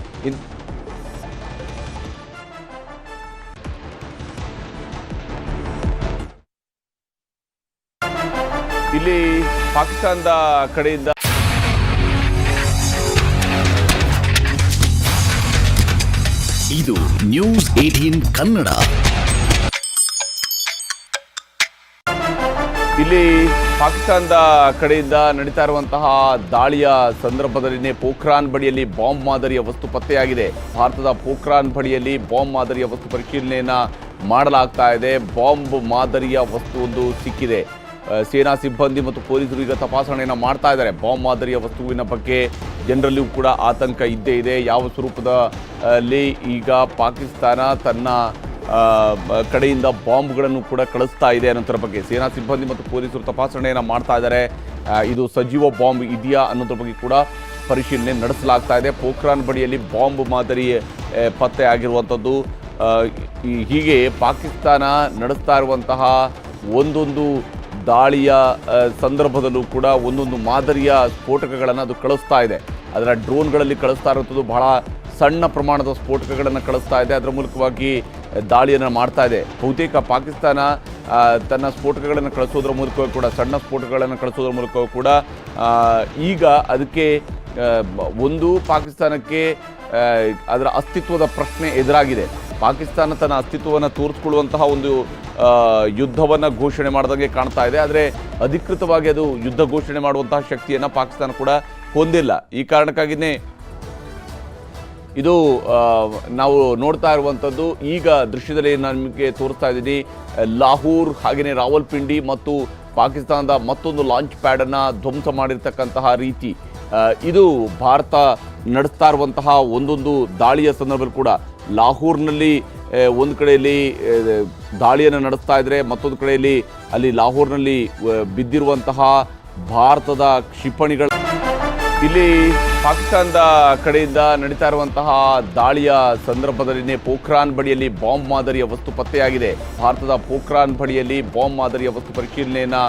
ಇಲ್ಲಿ ಪಾಕಿಸ್ತಾನದ ಕಡೆಯಿಂದ ಇದು ನ್ಯೂಸ್ 18 ಕನ್ನಡ. ಇಲ್ಲಿ ಪಾಕಿಸ್ತಾನದ ಕಡೆಯಿಂದ ನಡೀತಾ ಇರುವಂತಹ ದಾಳಿಯ ಸಂದರ್ಭದಲ್ಲಿನೇ ಪೋಖ್ರಾನ್ ಬಳಿಯಲ್ಲಿ ಬಾಂಬ್ ಮಾದರಿಯ ವಸ್ತು ಪತ್ತೆಯಾಗಿದೆ. ಭಾರತದ ಪೋಖ್ರಾನ್ ಬಳಿಯಲ್ಲಿ ಬಾಂಬ್ ಮಾದರಿಯ ವಸ್ತು ಪರಿಶೀಲನೆಯನ್ನು ಮಾಡಲಾಗ್ತಾ ಇದೆ. ಬಾಂಬ್ ಮಾದರಿಯ ವಸ್ತು ಒಂದು ಸಿಕ್ಕಿದೆ. ಸೇನಾ ಸಿಬ್ಬಂದಿ ಮತ್ತು ಪೊಲೀಸರು ಈಗ ತಪಾಸಣೆಯನ್ನು ಮಾಡ್ತಾ ಇದ್ದಾರೆ. ಬಾಂಬ್ ಮಾದರಿಯ ವಸ್ತುವಿನ ಬಗ್ಗೆ ಜನರಲ್ಲಿಯೂ ಕೂಡ ಆತಂಕ ಇದ್ದೇ ಇದೆ. ಯಾವ ಸ್ವರೂಪದಲ್ಲಿ ಈಗ ಪಾಕಿಸ್ತಾನ ತನ್ನ ಕಡೆಯಿಂದ ಬಾಂಬ್ಗಳನ್ನು ಕೂಡ ಕಳಿಸ್ತಾ ಇದೆ ಅನ್ನೋದ್ರ ಬಗ್ಗೆ ಸೇನಾ ಸಿಬ್ಬಂದಿ ಮತ್ತು ಪೊಲೀಸರು ತಪಾಸಣೆಯನ್ನು ಮಾಡ್ತಾ ಇದ್ದಾರೆ. ಇದು ಸಜೀವ ಬಾಂಬ್ ಇದೆಯಾ ಅನ್ನೋದ್ರ ಬಗ್ಗೆ ಕೂಡ ಪರಿಶೀಲನೆ ನಡೆಸಲಾಗ್ತಾ ಇದೆ. ಪೋಖ್ರಾನ್ ಬಳಿಯಲ್ಲಿ ಬಾಂಬ್ ಮಾದರಿ ಪತ್ತೆ ಆಗಿರುವಂಥದ್ದು. ಹೀಗೆ ಪಾಕಿಸ್ತಾನ ನಡೆಸ್ತಾ ಇರುವಂತಹ ಒಂದೊಂದು ದಾಳಿಯ ಸಂದರ್ಭದಲ್ಲೂ ಕೂಡ ಒಂದೊಂದು ಮಾದರಿಯ ಸ್ಫೋಟಕಗಳನ್ನು ಅದು ಕಳಿಸ್ತಾ ಇದೆ. ಅದರ ಡ್ರೋನ್ಗಳಲ್ಲಿ ಕಳಿಸ್ತಾ ಇರುವಂಥದ್ದು ಬಹಳ ಸಣ್ಣ ಪ್ರಮಾಣದ ಸ್ಫೋಟಕಗಳನ್ನು ಕಳಿಸ್ತಾ ಇದೆ. ಅದರ ಮೂಲಕವಾಗಿ ದಾಳಿಯನ್ನು ಮಾಡ್ತಾ ಇದೆ. ಬಹುತೇಕ ಪಾಕಿಸ್ತಾನ ತನ್ನ ಸ್ಫೋಟಕಗಳನ್ನು ಕಳಿಸೋದ್ರ ಮೂಲಕವೂ ಕೂಡ, ಸಣ್ಣ ಸ್ಫೋಟಕಗಳನ್ನು ಕಳಿಸೋದ್ರ ಮೂಲಕವೂ ಕೂಡ ಈಗ ಅದಕ್ಕೆ ಒಂದು ಪಾಕಿಸ್ತಾನಕ್ಕೆ ಅದರ ಅಸ್ತಿತ್ವದ ಪ್ರಶ್ನೆ ಎದುರಾಗಿದೆ. ಪಾಕಿಸ್ತಾನ ತನ್ನ ಅಸ್ತಿತ್ವವನ್ನು ತೋರಿಸ್ಕೊಳ್ಳುವಂತಹ ಒಂದು ಯುದ್ಧವನ್ನು ಘೋಷಣೆ ಮಾಡಿದಂಗೆ ಕಾಣ್ತಾ ಇದೆ. ಆದರೆ ಅಧಿಕೃತವಾಗಿ ಅದು ಯುದ್ಧ ಘೋಷಣೆ ಮಾಡುವಂತಹ ಶಕ್ತಿಯನ್ನು ಪಾಕಿಸ್ತಾನ ಕೂಡ ಹೊಂದಿಲ್ಲ. ಈ ಕಾರಣಕ್ಕಾಗಿಯೇ ಇದು ನಾವು ನೋಡ್ತಾ ಇರುವಂಥದ್ದು ಈಗ ದೃಶ್ಯದಲ್ಲಿ ನಮಗೆ ತೋರಿಸ್ತಾ ಇದ್ದೀನಿ ಲಾಹೋರ್ ಹಾಗೆಯೇ ರಾವಲ್ಪಿಂಡಿ ಮತ್ತು ಪಾಕಿಸ್ತಾನದ ಮತ್ತೊಂದು ಲಾಂಚ್ ಪ್ಯಾಡನ್ನು ಧ್ವಂಸ ಮಾಡಿರ್ತಕ್ಕಂತಹ ರೀತಿ. ಇದು ಭಾರತ ನಡೆಸ್ತಾ ಇರುವಂತಹ ಒಂದೊಂದು ದಾಳಿಯ ಸಂದರ್ಭದಲ್ಲಿ ಕೂಡ ಲಾಹೋರ್ನಲ್ಲಿ ಒಂದು ಕಡೆಯಲ್ಲಿ ದಾಳಿಯನ್ನು ನಡೆಸ್ತಾ ಇದ್ರೆ, ಮತ್ತೊಂದು ಕಡೆಯಲ್ಲಿ ಅಲ್ಲಿ ಲಾಹೋರ್ನಲ್ಲಿ ಬಿದ್ದಿರುವಂತಹ ಭಾರತದ ಕ್ಷಿಪಣಿಗಳ ಇಲ್ಲಿ ಪಾಕಿಸ್ತಾನದ ಕಡೆಯಿಂದ ನಡೀತಾ ಇರುವಂತಹ ದಾಳಿಯ ಸಂದರ್ಭದಲ್ಲಿನೇ ಪೋಖ್ರಾನ್ ಬಳಿಯಲ್ಲಿ ಬಾಂಬ್ ಮಾದರಿಯ ವಸ್ತು ಪತ್ತೆಯಾಗಿದೆ. ಭಾರತದ ಪೋಖ್ರಾನ್ ಬಳಿಯಲ್ಲಿ ಬಾಂಬ್ ಮಾದರಿಯ ವಸ್ತು ಪರಿಶೀಲನೆಯನ್ನ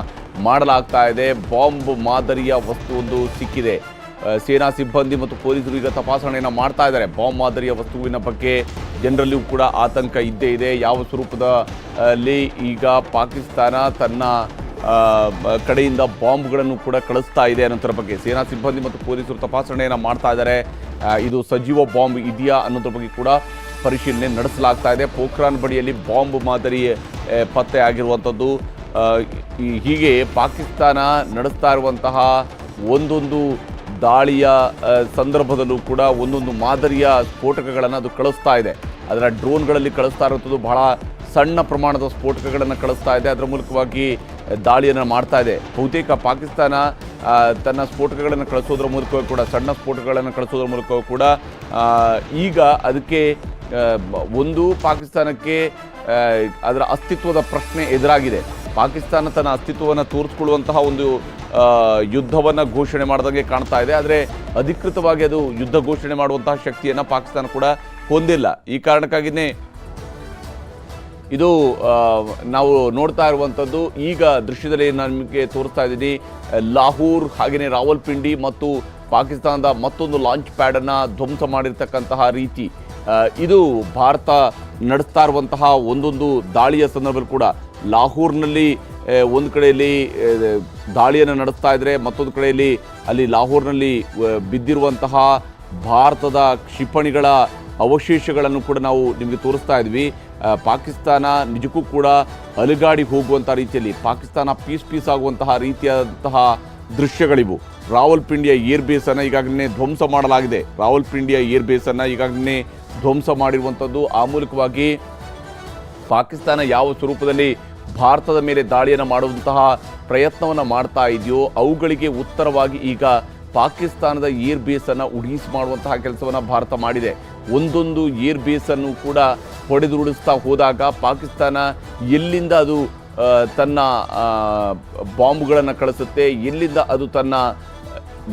ಮಾಡಲಾಗ್ತಾ ಇದೆ. ಬಾಂಬ್ ಮಾದರಿಯ ವಸ್ತುವೊಂದು ಸಿಕ್ಕಿದೆ. ಸೇನಾ ಸಿಬ್ಬಂದಿ ಮತ್ತು ಪೊಲೀಸರು ಈಗ ತಪಾಸಣೆಯನ್ನು ಮಾಡ್ತಾ ಇದ್ದಾರೆ. ಬಾಂಬ್ ಮಾದರಿಯ ವಸ್ತುವಿನ ಬಗ್ಗೆ ಜನರಲ್ಲಿಯೂ ಕೂಡ ಆತಂಕ ಇದ್ದೇ ಇದೆ. ಯಾವ ಸ್ವರೂಪದಲ್ಲಿ ಈಗ ಪಾಕಿಸ್ತಾನ ತನ್ನ ಕಡೆಯಿಂದ ಬಾಂಬ್ಗಳನ್ನು ಕೂಡ ಕಳಿಸ್ತಾ ಇದೆ ಅನ್ನೋದ್ರ ಬಗ್ಗೆ ಸೇನಾ ಸಿಬ್ಬಂದಿ ಮತ್ತು ಪೊಲೀಸರು ತಪಾಸಣೆಯನ್ನು ಮಾಡ್ತಾ ಇದ್ದಾರೆ. ಇದು ಸಜೀವ ಬಾಂಬ್ ಇದೆಯಾ ಅನ್ನೋದ್ರ ಬಗ್ಗೆ ಕೂಡ ಪರಿಶೀಲನೆ ನಡೆಸಲಾಗ್ತಾ ಇದೆ. ಪೋಖ್ರಾನ್ ಬಳಿಯಲ್ಲಿ ಬಾಂಬ್ ಮಾದರಿ ಪತ್ತೆ ಆಗಿರುವಂಥದ್ದು. ಹೀಗೆ ಪಾಕಿಸ್ತಾನ ನಡೆಸ್ತಾ ಇರುವಂತಹ ಒಂದೊಂದು ದಾಳಿಯ ಸಂದರ್ಭದಲ್ಲೂ ಕೂಡ ಒಂದೊಂದು ಮಾದರಿಯ ಸ್ಫೋಟಕಗಳನ್ನು ಅದು ಕಳಿಸ್ತಾ ಇದೆ. ಅದರ ಡ್ರೋನ್ಗಳಲ್ಲಿ ಕಳಿಸ್ತಾ ಇರುವಂಥದ್ದು ಬಹಳ ಸಣ್ಣ ಪ್ರಮಾಣದ ಸ್ಫೋಟಕಗಳನ್ನು ಕಳಿಸ್ತಾ ಇದೆ. ಅದರ ಮೂಲಕವಾಗಿ ದಾಳಿಯನ್ನು ಮಾಡ್ತಾ ಇದೆ. ಬಹುತೇಕ ಪಾಕಿಸ್ತಾನ ತನ್ನ ಸ್ಫೋಟಕಗಳನ್ನು ಕಳಿಸೋದ್ರ ಮೂಲಕ ಕೂಡ ಸಣ್ಣ ಸ್ಫೋಟಕಗಳನ್ನು ಕಳಿಸೋದ್ರ ಮೂಲಕ ಕೂಡ ಈಗ ಅದಕ್ಕೆ ಒಂದು ಪಾಕಿಸ್ತಾನಕ್ಕೆ ಅದರ ಅಸ್ತಿತ್ವದ ಪ್ರಶ್ನೆ ಎದುರಾಗಿದೆ. ಪಾಕಿಸ್ತಾನ ತನ್ನ ಅಸ್ತಿತ್ವವನ್ನು ತೋರಿಸ್ಕೊಳ್ಳುವಂತಹ ಒಂದು ಯುದ್ಧವನ್ನು ಘೋಷಣೆ ಮಾಡಿದಂಗೆ ಕಾಣ್ತಾ ಇದೆ. ಆದರೆ ಅಧಿಕೃತವಾಗಿ ಅದು ಯುದ್ಧ ಘೋಷಣೆ ಮಾಡುವಂತಹ ಶಕ್ತಿಯನ್ನು ಪಾಕಿಸ್ತಾನ ಕೂಡ ಹೊಂದಿಲ್ಲ. ಈ ಕಾರಣಕ್ಕಾಗಿಯೇ ಇದು ನಾವು ನೋಡ್ತಾ ಇರುವಂಥದ್ದು ಈಗ ದೃಶ್ಯದಲ್ಲಿ ನಮಗೆ ತೋರಿಸ್ತಾ ಇದ್ದೀನಿ ಲಾಹೋರ್ ಹಾಗೆಯೇ ರಾವಲ್ಪಿಂಡಿ ಮತ್ತು ಪಾಕಿಸ್ತಾನದ ಮತ್ತೊಂದು ಲಾಂಚ್ ಪ್ಯಾಡನ್ನು ಧ್ವಂಸ ಮಾಡಿರ್ತಕ್ಕಂತಹ ರೀತಿ. ಇದು ಭಾರತ ನಡೆಸ್ತಾ ಇರುವಂತಹ ಒಂದೊಂದು ದಾಳಿಯ ಸಂದರ್ಭದಲ್ಲಿ ಕೂಡ ಲಾಹೋರ್ನಲ್ಲಿ ಒಂದು ಕಡೆಯಲ್ಲಿ ದಾಳಿಯನ್ನು ನಡೆಸ್ತಾ ಇದ್ರೆ, ಮತ್ತೊಂದು ಕಡೆಯಲ್ಲಿ ಅಲ್ಲಿ ಲಾಹೋರ್ನಲ್ಲಿ ಬಿದ್ದಿರುವಂತಹ ಭಾರತದ ಕ್ಷಿಪಣಿಗಳ ಅವಶೇಷಗಳನ್ನು ಕೂಡ ನಾವು ನಿಮಗೆ ತೋರಿಸ್ತಾ ಇದ್ವಿ. ಪಾಕಿಸ್ತಾನ ನಿಜಕ್ಕೂ ಕೂಡ ಅಲುಗಾಡಿ ಹೋಗುವಂಥ ರೀತಿಯಲ್ಲಿ ಪಾಕಿಸ್ತಾನ ಪೀಸ್ ಆಗುವಂತಹ ರೀತಿಯಾದಂತಹ ದೃಶ್ಯಗಳಿವು. ರಾವಲ್ಪಿಂಡಿಯ ಏರ್ ಬೇಸನ್ನು ಈಗಾಗಲೇ ಧ್ವಂಸ ಮಾಡಲಾಗಿದೆ. ರಾವಲ್ಪಿಂಡಿಯ ಏರ್ ಬೇಸನ್ನು ಈಗಾಗಲೇ ಧ್ವಂಸ ಮಾಡಿರುವಂಥದ್ದು. ಆ ಮೂಲಕವಾಗಿ ಪಾಕಿಸ್ತಾನ ಯಾವ ಸ್ವರೂಪದಲ್ಲಿ ಭಾರತದ ಮೇಲೆ ದಾಳಿಯನ್ನು ಮಾಡುವಂತಹ ಪ್ರಯತ್ನವನ್ನು ಮಾಡ್ತಾ ಇದೆಯೋ ಅವುಗಳಿಗೆ ಉತ್ತರವಾಗಿ ಈಗ ಪಾಕಿಸ್ತಾನದ ಏರ್ ಬೇಸನ್ನು ಉಡೀಸ್ ಮಾಡುವಂತಹ ಕೆಲಸವನ್ನು ಭಾರತ ಮಾಡಿದೆ. ಒಂದೊಂದು ಏರ್ ಬೇಸನ್ನು ಕೂಡ ಹೊಡೆದುರುಳಿಸ್ತಾ ಹೋದಾಗ ಪಾಕಿಸ್ತಾನ ಎಲ್ಲಿಂದ ಅದು ತನ್ನ ಬಾಂಬ್ಗಳನ್ನು ಕಳಿಸುತ್ತೆ, ಎಲ್ಲಿಂದ ಅದು ತನ್ನ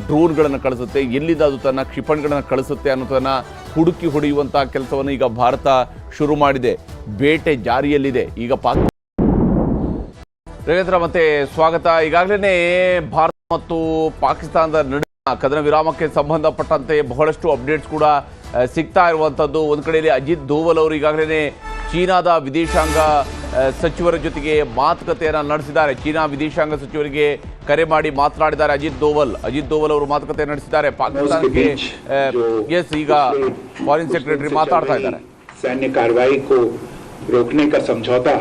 ಡ್ರೋನ್ಗಳನ್ನು ಕಳಿಸುತ್ತೆ, ಎಲ್ಲಿಂದ ಅದು ತನ್ನ ಕ್ಷಿಪಣಿಗಳನ್ನು ಕಳಿಸುತ್ತೆ ಅನ್ನೋದನ್ನು ಹುಡುಕಿ ಹೊಡೆಯುವಂತಹ ಕೆಲಸವನ್ನು ಈಗ ಭಾರತ ಶುರು ಮಾಡಿದೆ. ಬೇಟೆ ಜಾರಿಯಲ್ಲಿದೆ. ಈಗ ರೇಖೇಂದ್ರ ಮತ್ತೆ ಸ್ವಾಗತ. ಈಗಾಗಲೇ ಭಾರತ ಮತ್ತು ಪಾಕಿಸ್ತಾನದ ನಡುವಿನ ಕದನ ವಿರಾಮಕ್ಕೆ ಸಂಬಂಧಪಟ್ಟಂತೆ ಬಹಳಷ್ಟು ಅಪ್ಡೇಟ್ಸ್ ಕೂಡ ಸಿಗ್ತಾ ಇರುವಂಥದ್ದು. ಒಂದು ಕಡೆಯಲ್ಲಿ ಅಜಿತ್ ದೋವಲ್ ಅವರು ಈಗಾಗಲೇ ಚೀನಾದ ವಿದೇಶಾಂಗ ಸಚಿವರ ಜೊತೆಗೆ ಮಾತುಕತೆಯನ್ನು ನಡೆಸಿದ್ದಾರೆ. ಚೀನಾ ವಿದೇಶಾಂಗ ಸಚಿವರಿಗೆ ಕರೆ ಮಾಡಿ ಮಾತನಾಡಿದ್ದಾರೆ ಅಜಿತ್ ದೋವಲ್ ಅವರು ಮಾತುಕತೆ ನಡೆಸಿದ್ದಾರೆ. ಪಾಕಿಸ್ತಾನಕ್ಕೆ ಈಗ ಫಾರಿನ್ ಸೆಕ್ರೆಟರಿ ಮಾತಾಡ್ತಾ ಇದ್ದಾರೆ. सैन्य कार्रवाई को रोकने का समझौता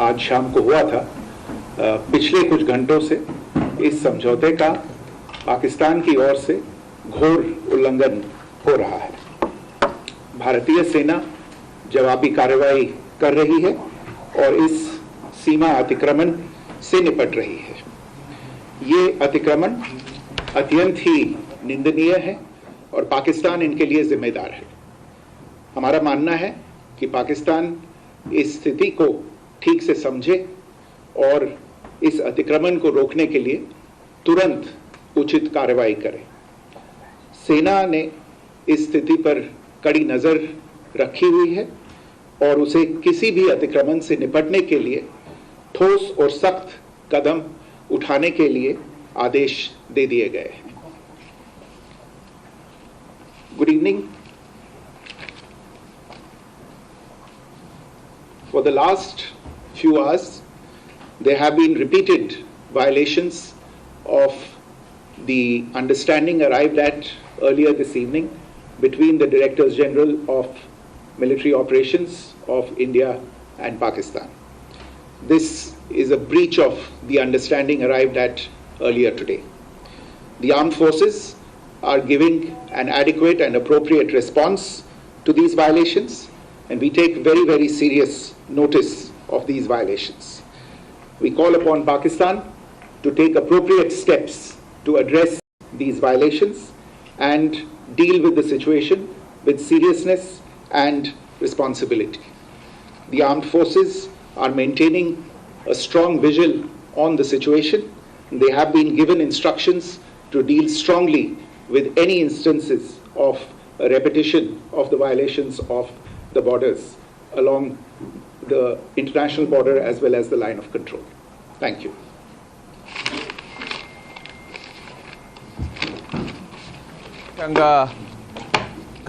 आज शाम को हुआ था. पिछले कुछ घंटों से इस समझौते का पाकिस्तान की ओर से घोर उल्लंघन हो रहा है. भारतीय सेना जवाबी कार्रवाई कर रही है और इस सीमा अतिक्रमण से निपट रही है. ये अतिक्रमण अत्यंत ही निंदनीय है और पाकिस्तान इनके लिए जिम्मेदार है. हमारा मानना है कि पाकिस्तान इस स्थिति को ठीक से समझे और इस अतिक्रमण को रोकने के लिए तुरंत उचित कार्रवाई करे. सेना ने इस स्थिति पर कड़ी नजर रखी हुई है और उसे किसी भी अतिक्रमण से निपटने के लिए ठोस और सख्त कदम उठाने के लिए आदेश दे दिए गए हैं. Good evening. For the last few hours, there have been repeated violations of the understanding arrived at earlier this evening between the Directors General of Military Operations of India and Pakistan. This is a breach of the understanding arrived at earlier today. The armed forces are giving an adequate and appropriate response to these violations, and we take very, very serious notice of these violations. We call upon Pakistan to take appropriate steps to address these violations and deal with the situation with seriousness and responsibility. The armed forces are maintaining a strong vigil on the situation. They have been given instructions to deal strongly with any instances of a repetition of the violations of the borders along the international border as well as the line of control. Thank you. ವಿದೇಶಾಂಗ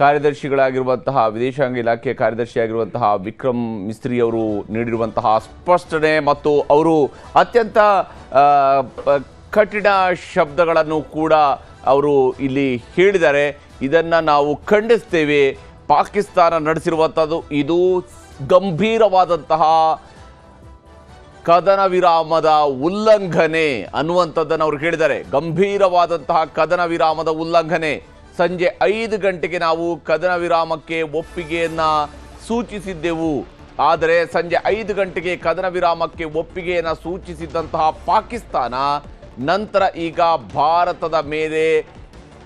ಕಾರ್ಯದರ್ಶಿಗಳಾಗಿರುವಂತಹ ವಿದೇಶಾಂಗ ಇಲಾಖೆ ಕಾರ್ಯದರ್ಶಿಯಾಗಿರುವಂತಹ ವಿಕ್ರಮ್ ಮಿಸ್ರಿ ಅವರು ನೀಡಿರುವಂತಹ ಸ್ಪಷ್ಟನೆ ಮತ್ತು ಅವರು ಅತ್ಯಂತ ಕಠಿಣ ಶಬ್ದಗಳನ್ನು ಕೂಡ ಅವರು ಇಲ್ಲಿ ಹೇಳಿದ್ದಾರೆ. ಇದನ್ನು ನಾವು ಖಂಡಿಸ್ತೇವೆ. ಪಾಕಿಸ್ತಾನ ನಡೆಸಿರುವಂಥದ್ದು ಇದು ಗಂಭೀರವಾದಂತಹ ಕದನ ವಿರಾಮದ ಉಲ್ಲಂಘನೆ ಅನ್ನುವಂಥದ್ದನ್ನು ಅವರು ಹೇಳಿದ್ದಾರೆ. ಗಂಭೀರವಾದಂತಹ ಕದನ ವಿರಾಮದ ಉಲ್ಲಂಘನೆ. ಸಂಜೆ 5 ಗಂಟೆಗೆ ನಾವು ಕದನ ವಿರಾಮಕ್ಕೆ ಒಪ್ಪಿಗೆಯನ್ನು ಸೂಚಿಸಿದ್ದೆವು. ಆದರೆ ಸಂಜೆ 5 ಗಂಟೆಗೆ ಕದನ ವಿರಾಮಕ್ಕೆ ಒಪ್ಪಿಗೆಯನ್ನು ಸೂಚಿಸಿದಂತಹ ಪಾಕಿಸ್ತಾನ ನಂತರ ಈಗ ಭಾರತದ ಮೇಲೆ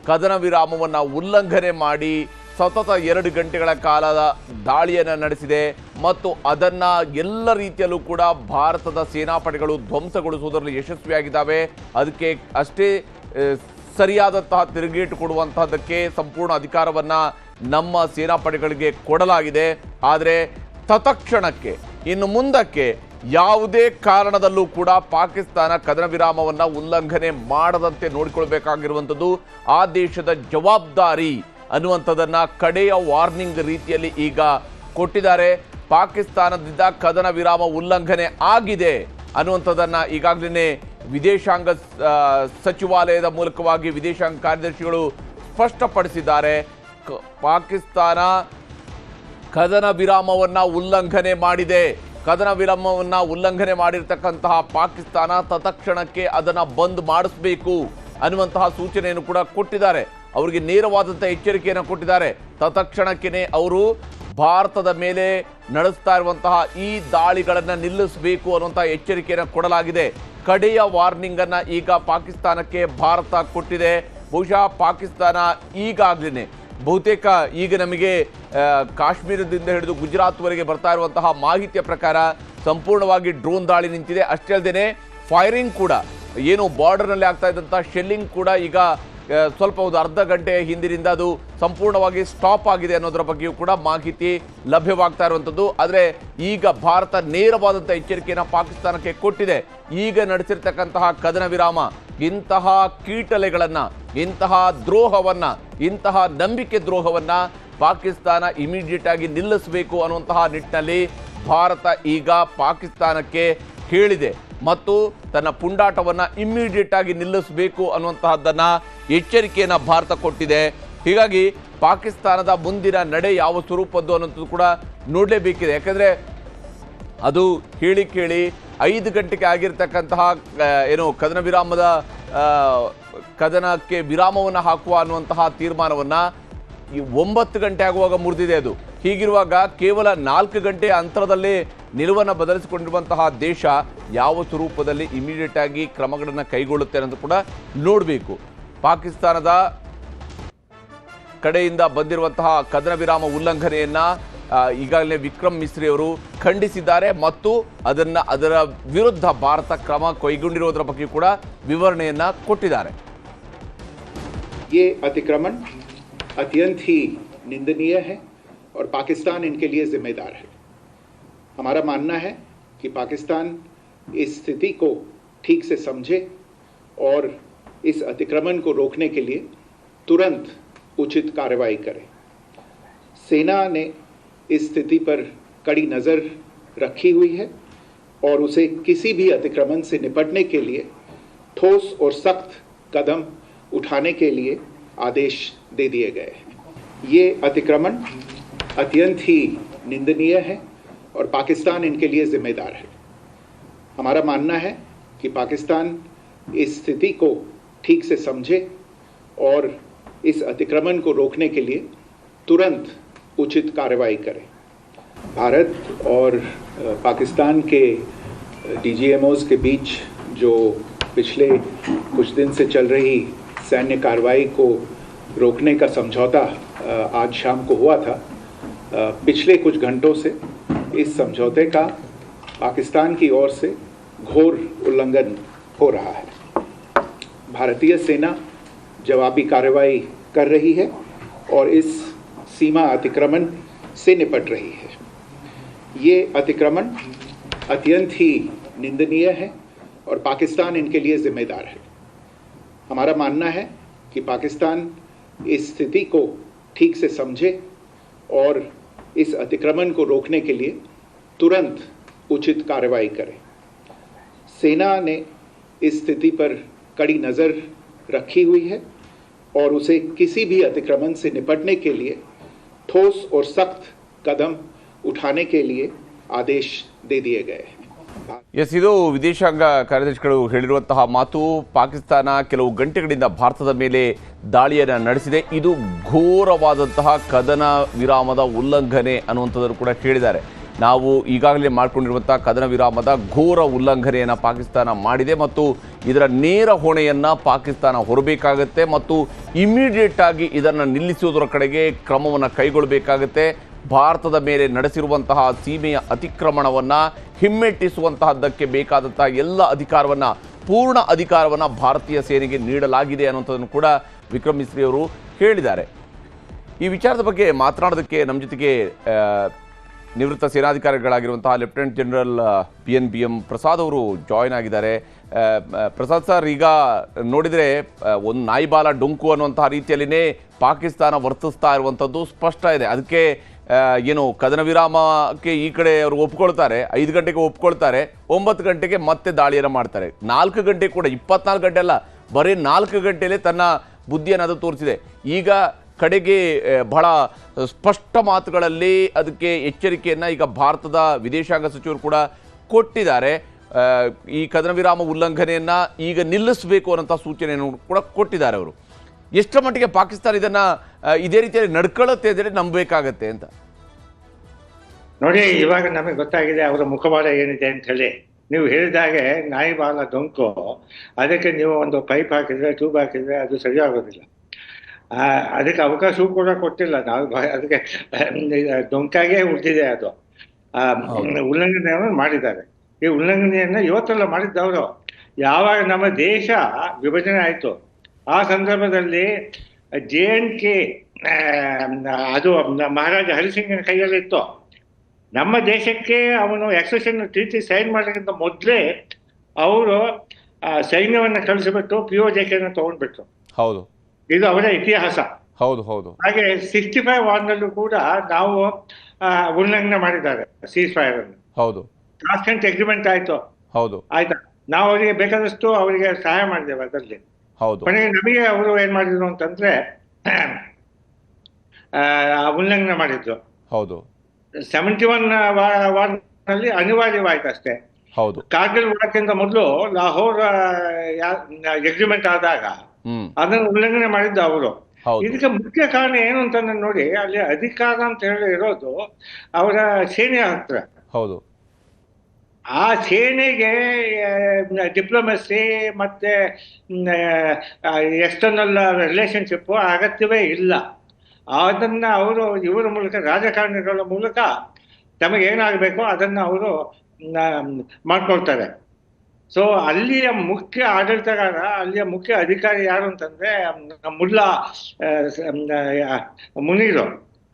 ಕದನ ವಿರಾಮವನ್ನು ಉಲ್ಲಂಘನೆ ಮಾಡಿ ಸತತ 2 ಗಂಟೆಗಳ ಕಾಲದ ದಾಳಿಯನ್ನು ನಡೆಸಿದೆ ಮತ್ತು ಅದನ್ನು ಎಲ್ಲ ರೀತಿಯಲ್ಲೂ ಕೂಡ ಭಾರತದ ಸೇನಾಪಡೆಗಳು ಧ್ವಂಸಗೊಳಿಸುವುದರಲ್ಲಿ ಯಶಸ್ವಿಯಾಗಿದ್ದಾವೆ. ಅದಕ್ಕೆ ಅಷ್ಟೇ ಸರಿಯಾದಂತಹ ತಿರುಗೇಟು ಕೊಡುವಂತಹದ್ದಕ್ಕೆ ಸಂಪೂರ್ಣ ಅಧಿಕಾರವನ್ನು ನಮ್ಮ ಸೇನಾಪಡೆಗಳಿಗೆ ಕೊಡಲಾಗಿದೆ. ಆದರೆ ತತ್ಕ್ಷಣಕ್ಕೆ ಇನ್ನು ಮುಂದಕ್ಕೆ ಯಾವುದೇ ಕಾರಣದಲ್ಲೂ ಕೂಡ ಪಾಕಿಸ್ತಾನ ಕದನ ವಿರಾಮವನ್ನು ಉಲ್ಲಂಘನೆ ಮಾಡದಂತೆ ನೋಡಿಕೊಳ್ಬೇಕಾಗಿರುವಂಥದ್ದು ಆ ದೇಶದ ಜವಾಬ್ದಾರಿ ಅನ್ನುವಂಥದ್ದನ್ನು ಕಡೆಯ ವಾರ್ನಿಂಗ್ ರೀತಿಯಲ್ಲಿ ಈಗ ಕೊಟ್ಟಿದ್ದಾರೆ. ಪಾಕಿಸ್ತಾನದಿಂದ ಕದನ ವಿರಾಮ ಉಲ್ಲಂಘನೆ ಆಗಿದೆ ಅನ್ನುವಂಥದ್ದನ್ನು ಈಗಾಗಲೇ ವಿದೇಶಾಂಗ ಸಚಿವಾಲಯದ ಮೂಲಕವಾಗಿ ವಿದೇಶಾಂಗ ಕಾರ್ಯದರ್ಶಿಗಳು ಸ್ಪಷ್ಟಪಡಿಸಿದ್ದಾರೆ. ಪಾಕಿಸ್ತಾನ ಕದನ ವಿರಾಮವನ್ನು ಉಲ್ಲಂಘನೆ ಮಾಡಿದೆ. ಕದನ ವಿರಾಮವನ್ನು ಉಲ್ಲಂಘನೆ ಮಾಡಿರ್ತಕ್ಕಂತಹ ಪಾಕಿಸ್ತಾನ ತತ್ಕ್ಷಣಕ್ಕೆ ಅದನ್ನು ಬಂದ್ ಮಾಡಿಸಬೇಕು ಅನ್ನುವಂತಹ ಸೂಚನೆಯನ್ನು ಕೂಡ ಕೊಟ್ಟಿದ್ದಾರೆ. ಅವರಿಗೆ ನೇರವಾದಂಥ ಎಚ್ಚರಿಕೆಯನ್ನು ಕೊಟ್ಟಿದ್ದಾರೆ. ತತ್ಕ್ಷಣಕ್ಕೆ ಅವರು ಭಾರತದ ಮೇಲೆ ನಡೆಸ್ತಾ ಇರುವಂತಹ ಈ ದಾಳಿಗಳನ್ನು ನಿಲ್ಲಿಸಬೇಕು ಅನ್ನುವಂಥ ಎಚ್ಚರಿಕೆಯನ್ನು ಕೊಡಲಾಗಿದೆ. ಕಡೆಯ ವಾರ್ನಿಂಗನ್ನು ಈಗ ಪಾಕಿಸ್ತಾನಕ್ಕೆ ಭಾರತ ಕೊಟ್ಟಿದೆ. ಬಹುಶಃ ಪಾಕಿಸ್ತಾನ ಈಗಾಗಲೇ ಬಹುತೇಕ ಈಗ ನಮಗೆ ಕಾಶ್ಮೀರದಿಂದ ಹಿಡಿದು ಗುಜರಾತ್ವರೆಗೆ ಬರ್ತಾ ಇರುವಂತಹ ಮಾಹಿತಿಯ ಪ್ರಕಾರ ಸಂಪೂರ್ಣವಾಗಿ ಡ್ರೋನ್ ದಾಳಿ ನಿಂತಿದೆ. ಅಷ್ಟೇ ಅಲ್ಲದೆ ಫೈರಿಂಗ್ ಕೂಡ ಏನು ಬಾರ್ಡರ್ನಲ್ಲಿ ಆಗ್ತಾ ಇದ್ದಂಥ ಶೆಲ್ಲಿಂಗ್ ಕೂಡ ಈಗ ಸ್ವಲ್ಪ ಒಂದು ಅರ್ಧ ಗಂಟೆ ಹಿಂದಿನಿಂದ ಅದು ಸಂಪೂರ್ಣವಾಗಿ ಸ್ಟಾಪ್ ಆಗಿದೆ ಅನ್ನೋದರ ಬಗ್ಗೆಯೂ ಕೂಡ ಮಾಹಿತಿ ಲಭ್ಯವಾಗ್ತಾ ಇರುವಂಥದ್ದು. ಆದರೆ ಈಗ ಭಾರತ ನೇರವಾದಂಥ ಎಚ್ಚರಿಕೆಯನ್ನು ಪಾಕಿಸ್ತಾನಕ್ಕೆ ಕೊಟ್ಟಿದೆ. ಈಗ ನಡೆಸಿರ್ತಕ್ಕಂತಹ ಕದನ ವಿರಾಮ ಇಂತಹ ಕೀಟಲೆಗಳನ್ನು, ಇಂತಹ ದ್ರೋಹವನ್ನು, ಇಂತಹ ನಂಬಿಕೆ ದ್ರೋಹವನ್ನು ಪಾಕಿಸ್ತಾನ ಇಮಿಡಿಯೇಟ್ ಆಗಿ ನಿಲ್ಲಿಸಬೇಕು ಅನ್ನುವಂತಹ ನಿಟ್ಟಿನಲ್ಲಿ ಭಾರತ ಈಗ ಪಾಕಿಸ್ತಾನಕ್ಕೆ ಹೇಳಿದೆ ಮತ್ತು ತನ್ನ ಪುಂಡಾಟವನ್ನು ಇಮ್ಮಿಡಿಯೇಟ್ ಆಗಿ ನಿಲ್ಲಿಸಬೇಕು ಅನ್ನುವಂತಹದ್ದನ್ನು ಎಚ್ಚರಿಕೆಯನ್ನು ಭಾರತ ಕೊಟ್ಟಿದೆ. ಹೀಗಾಗಿ ಪಾಕಿಸ್ತಾನದ ಮುಂದಿನ ನಡೆ ಯಾವ ಸ್ವರೂಪದ್ದು ಅನ್ನೋದು ಕೂಡ ನೋಡಲೇಬೇಕಿದೆ. ಯಾಕಂದರೆ ಅದು ಹೇಳಿ ಕೇಳಿ 5 ಗಂಟೆಗೆ ಆಗಿರ್ತಕ್ಕಂತಹ ಏನು ಕದನ ವಿರಾಮದ ಕದನಕ್ಕೆ ವಿರಾಮವನ್ನು ಹಾಕುವ ಅನ್ನುವಂತಹ ತೀರ್ಮಾನವನ್ನು ಈ 9 ಗಂಟೆ ಆಗುವಾಗ ಮುರಿದಿದೆ. ಅದು ಹೀಗಿರುವಾಗ ಕೇವಲ 4 ಗಂಟೆ ಅಂತರದಲ್ಲಿ ನಿಲುವನ್ನು ಬದಲಿಸಿಕೊಂಡಿರುವಂತಹ ದೇಶ ಯಾವ ಸ್ವರೂಪದಲ್ಲಿ ಇಮಿಡಿಯೇಟ್ ಆಗಿ ಕ್ರಮಗಳನ್ನು ಕೈಗೊಳ್ಳುತ್ತೆ ಅನ್ನೋದು ಕೂಡ ನೋಡಬೇಕು. ಪಾಕಿಸ್ತಾನದ ಕಡೆಯಿಂದ ಬಂದಿರುವಂತಹ ಕದನ ವಿರಾಮ ಉಲ್ಲಂಘನೆಯನ್ನು ಈಗಾಗಲೇ ವಿಕ್ರಮ್ ಮಿಸ್ರಿ ಅವರು ಖಂಡಿಸಿದ್ದಾರೆ ಮತ್ತು ಅದರ ವಿರುದ್ಧ ಭಾರತ ಕ್ರಮ ಕೈಗೊಂಡಿರುವುದರ ಬಗ್ಗೆ ಕೂಡ ವಿವರಣೆಯನ್ನು ಕೊಟ್ಟಿದ್ದಾರೆ. ये अतिक्रमण अत्यंत ही निंदनीय है और पाकिस्तान इनके लिए जिम्मेदार है. हमारा मानना है कि पाकिस्तान इस स्थिति को ठीक से समझे और इस अतिक्रमण को रोकने के लिए तुरंत उचित कार्रवाई करे. सेना ने इस स्थिति पर कड़ी नज़र रखी हुई है और उसे किसी भी अतिक्रमण से निपटने के लिए ठोस और सख्त कदम उठाने के लिए आदेश दे दिए गए हैं. ये अतिक्रमण अत्यंत ही निंदनीय है और पाकिस्तान इनके लिए जिम्मेदार है. हमारा मानना है कि पाकिस्तान इस स्थिति को ठीक से समझे और इस अतिक्रमण को रोकने के लिए तुरंत उचित कार्रवाई करें। भारत और पाकिस्तान के डीजीएमओज के बीच जो पिछले कुछ दिन से चल रही सैन्य कार्रवाई को रोकने का समझौता आज शाम को हुआ था, पिछले कुछ घंटों से इस समझौते का पाकिस्तान की ओर से घोर उल्लंघन हो रहा है। भारतीय सेना जवाबी कार्रवाई कर रही है और इस सीमा अतिक्रमण से निपट रही है। ये अतिक्रमण अत्यंत ही निंदनीय है और पाकिस्तान इनके लिए जिम्मेदार है। हमारा मानना है कि पाकिस्तान इस स्थिति को ठीक से समझे और इस अतिक्रमण को रोकने के लिए तुरंत उचित कार्रवाई करे। सेना ने इस स्थिति पर कड़ी नज़र रखी हुई है और उसे किसी भी अतिक्रमण से निपटने के लिए ठोस और सख्त कदम उठाने के लिए आदेश दे दिए गए हैं। ಎಸ್, ಇದು ವಿದೇಶಾಂಗ ಕಾರ್ಯದರ್ಶಿಗಳು ಹೇಳಿರುವಂತಹ ಮಾತು. ಪಾಕಿಸ್ತಾನ ಕೆಲವು ಗಂಟೆಗಳಿಂದ ಭಾರತದ ಮೇಲೆ ದಾಳಿಯನ್ನು ನಡೆಸಿದೆ. ಇದು ಘೋರವಾದಂತಹ ಕದನ ವಿರಾಮದ ಉಲ್ಲಂಘನೆ ಅನ್ನುವಂಥದ್ದನ್ನು ಕೂಡ ಹೇಳಿದ್ದಾರೆ. ನಾವು ಈಗಾಗಲೇ ಮಾಡಿಕೊಂಡಿರುವಂತಹ ಕದನ ವಿರಾಮದ ಘೋರ ಉಲ್ಲಂಘನೆಯನ್ನು ಪಾಕಿಸ್ತಾನ ಮಾಡಿದೆ ಮತ್ತು ಇದರ ನೇರ ಹೊಣೆಯನ್ನು ಪಾಕಿಸ್ತಾನ ಹೊರಬೇಕಾಗುತ್ತೆ ಮತ್ತು ಇಮಿಡಿಯೇಟ್ ಆಗಿ ಇದನ್ನು ನಿಲ್ಲಿಸುವುದರ ಕಡೆಗೆ ಕ್ರಮವನ್ನು ಕೈಗೊಳ್ಳಬೇಕಾಗುತ್ತೆ. ಭಾರತದ ಮೇಲೆ ನಡೆಸಿರುವಂತಹ ಸೀಮೆಯ ಅತಿಕ್ರಮಣವನ್ನು ಹಿಮ್ಮೆಟ್ಟಿಸುವಂತಹದ್ದಕ್ಕೆ ಬೇಕಾದಂತಹ ಎಲ್ಲ ಅಧಿಕಾರವನ್ನು, ಪೂರ್ಣ ಅಧಿಕಾರವನ್ನು ಭಾರತೀಯ ಸೇನೆಗೆ ನೀಡಲಾಗಿದೆ ಅನ್ನುವಂಥದ್ದನ್ನು ಕೂಡ ವಿಕ್ರಮ್ ಮಿಸ್ರಿ ಅವರು ಹೇಳಿದ್ದಾರೆ. ಈ ವಿಚಾರದ ಬಗ್ಗೆ ಮಾತನಾಡೋದಕ್ಕೆ ನಮ್ಮ ಜೊತೆಗೆ ನಿವೃತ್ತ ಸೇನಾಧಿಕಾರಿಗಳಾಗಿರುವಂತಹ ಲೆಫ್ಟಿನೆಂಟ್ ಜನರಲ್ PNBM ಪ್ರಸಾದ್ ಅವರು ಜಾಯ್ನ್ ಆಗಿದ್ದಾರೆ. ಪ್ರಸಾದ್ ಸರ್, ಈಗ ನೋಡಿದರೆ ಒಂದು ನಾಯಿಬಾಲ ಡೊಂಕು ಅನ್ನುವಂತಹ ರೀತಿಯಲ್ಲಿನೇ ಪಾಕಿಸ್ತಾನ ವರ್ತಿಸ್ತಾ ಇರುವಂಥದ್ದು ಸ್ಪಷ್ಟ ಇದೆ. ಅದಕ್ಕೆ ಏನು ಕದನ ವಿರಾಮಕ್ಕೆ ಈ ಕಡೆ ಅವರು ಒಪ್ಕೊಳ್ತಾರೆ, 5 ಗಂಟೆಗೆ ಒಪ್ಕೊಳ್ತಾರೆ, 9 ಗಂಟೆಗೆ ಮತ್ತೆ ದಾಳಿಯನ್ನು ಮಾಡ್ತಾರೆ. 4 ಗಂಟೆ ಕೂಡ 24 ಗಂಟೆ ಅಲ್ಲ, ಬರೀ 4 ಗಂಟೆಯಲ್ಲೇ ತನ್ನ ಬುದ್ಧಿಯನ್ನು ಅದು ತೋರಿಸಿದೆ. ಈಗ ಕಡೆಗೆ ಬಹಳ ಸ್ಪಷ್ಟ ಮಾತುಗಳಲ್ಲಿ ಅದಕ್ಕೆ ಎಚ್ಚರಿಕೆಯನ್ನು ಈಗ ಭಾರತದ ವಿದೇಶಾಂಗ ಸಚಿವರು ಕೂಡ ಕೊಟ್ಟಿದ್ದಾರೆ. ಈ ಕದನ ವಿರಾಮ ಉಲ್ಲಂಘನೆಯನ್ನು ಈಗ ನಿಲ್ಲಿಸಬೇಕು ಅನ್ನೋಂಥ ಸೂಚನೆಯನ್ನು ಕೂಡ ಕೊಟ್ಟಿದ್ದಾರೆ ಅವರು. ಎಷ್ಟರ ಮಟ್ಟಿಗೆ ಪಾಕಿಸ್ತಾನ ಇದನ್ನ ಇದೇ ರೀತಿಯಲ್ಲಿ ನಡ್ಕೊಳ್ಳುತ್ತೆ ಅಂದರೆ ನಂಬಬೇಕಾಗತ್ತೆ ಅಂತ ನೋಡಿ. ಇವಾಗ ನಮಗೆ ಗೊತ್ತಾಗಿದೆ ಅವರ ಮುಖವಾಡ ಏನಿದೆ ಅಂತ ಹೇಳಿ. ನೀವು ಹೇಳಿದಾಗೆ ನಾಯಿ ಬಾಲ ಡೊಂಕು, ಅದಕ್ಕೆ ನೀವು ಒಂದು ಪೈಪ್ ಹಾಕಿದ್ರೆ, ಟ್ಯೂಬ್ ಹಾಕಿದ್ರೆ ಅದು ಸರಿಯಾಗೋದಿಲ್ಲ. ಅದಕ್ಕೆ ಅವಕಾಶವೂ ಕೂಡ ಕೊಟ್ಟಿಲ್ಲ ನಾವು. ಅದಕ್ಕೆ ಡೊಂಕಾಗೇ ಉಳಿದಿದೆ ಅದು. ಉಲ್ಲಂಘನೆಯನ್ನು ಮಾಡಿದ್ದಾರೆ. ಈ ಉಲ್ಲಂಘನೆಯನ್ನು ಇವತ್ತೆಲ್ಲ ಮಾಡಿದ್ದವರು. ಯಾವಾಗ ನಮ್ಮ ದೇಶ ವಿಭಜನೆ ಆಯಿತು ಆ ಸಂದರ್ಭದಲ್ಲಿ JNK ಅದು ಮಹಾರಾಜ ಹರಿಸಿಂಗನ ಕೈಯಲ್ಲಿತ್ತು. ನಮ್ಮ ದೇಶಕ್ಕೆ ಅವನು ಎಕ್ಸೆಷನ್ ಟ್ರೀಟಿ ಸೈನ್ ಮಾಡೋಕ್ಕಿಂತ ಮೊದಲೇ ಅವರು ಸೈನ್ಯವನ್ನು ಕಳಿಸಿಬಿಟ್ಟು POJKನ ತಗೊಂಡ್ಬಿಟ್ರು. ಹೌದು, ಇದು ಅವರ ಇತಿಹಾಸ. ಹೌದು ಹೌದು. ಹಾಗೆ 65 ವಾರ್ನಲ್ಲೂ ಕೂಡ ನಾವು ಉಲ್ಲಂಘನೆ ಮಾಡಿದ್ದಾರೆ ಸೀಸ್ ಫೈರ್ ಅನ್ನು. ಹೌದು, ಕಾನ್ಸ್ಟೆಂಟ್ ಅಗ್ರಿಮೆಂಟ್ ಆಯ್ತು. ಹೌದು, ಆಯ್ತಾ, ನಾವು ಅವರಿಗೆ ಬೇಕಾದಷ್ಟು ಅವರಿಗೆ ಸಹಾಯ ಮಾಡಿದ್ದೇವೆ ಅದರಲ್ಲಿ. ಹೌದು. ಕೊನೆಗೆ ನಮಗೆ ಅವರು ಏನ್ ಮಾಡಿದ್ರು ಅಂತಂದ್ರೆ ಉಲ್ಲಂಘನೆ ಮಾಡಿದ್ರು. ಹೌದು, 71 ವಾರ್ನಲ್ಲಿ ಅನಿವಾರ್ಯವಾಯ್ತು ಅಷ್ಟೇ. ಹೌದು. ಕಾರ್ಗಿಲ್ ವಾರಕ್ಕಿಂತ ಮೊದಲು ಲಾಹೋರ್ ಅಗ್ರಿಮೆಂಟ್ ಆದಾಗ ಅದನ್ನು ಉಲ್ಲಂಘನೆ ಮಾಡಿದ್ದು ಅವರು. ಇದಕ್ಕೆ ಮುಖ್ಯ ಕಾರಣ ಏನು ಅಂತ ನೋಡಿ, ಅಲ್ಲಿ ಅಧಿಕಾರ ಅಂತ ಹೇಳಿ ಇರೋದು ಅವರ ಸೇನೆಯ ಹತ್ರ. ಹೌದು. ಆ ಸೇನೆಗೆ ಡಿಪ್ಲೊಮೆಸಿ ಮತ್ತೆ ಎಕ್ಸ್ಟರ್ನಲ್ ರಿಲೇಶನ್ಶಿಪ್ ಅಗತ್ಯವೇ ಇಲ್ಲ. ಅದನ್ನ ಅವರು ಇವರ ಮೂಲಕ, ರಾಜಕಾರಣಿಗಳ ಮೂಲಕ ತಮಗೇನಾಗಬೇಕೋ ಅದನ್ನ ಅವರು ಮಾಡ್ಕೊಳ್ತಾರೆ. ಸೊ ಅಲ್ಲಿಯ ಮುಖ್ಯ ಆಡಳಿತಗಾರ, ಅಲ್ಲಿಯ ಮುಖ್ಯ ಅಧಿಕಾರಿ ಯಾರು ಅಂತಂದ್ರೆ ಮುಲ್ಲಾ ಮುನೀರು.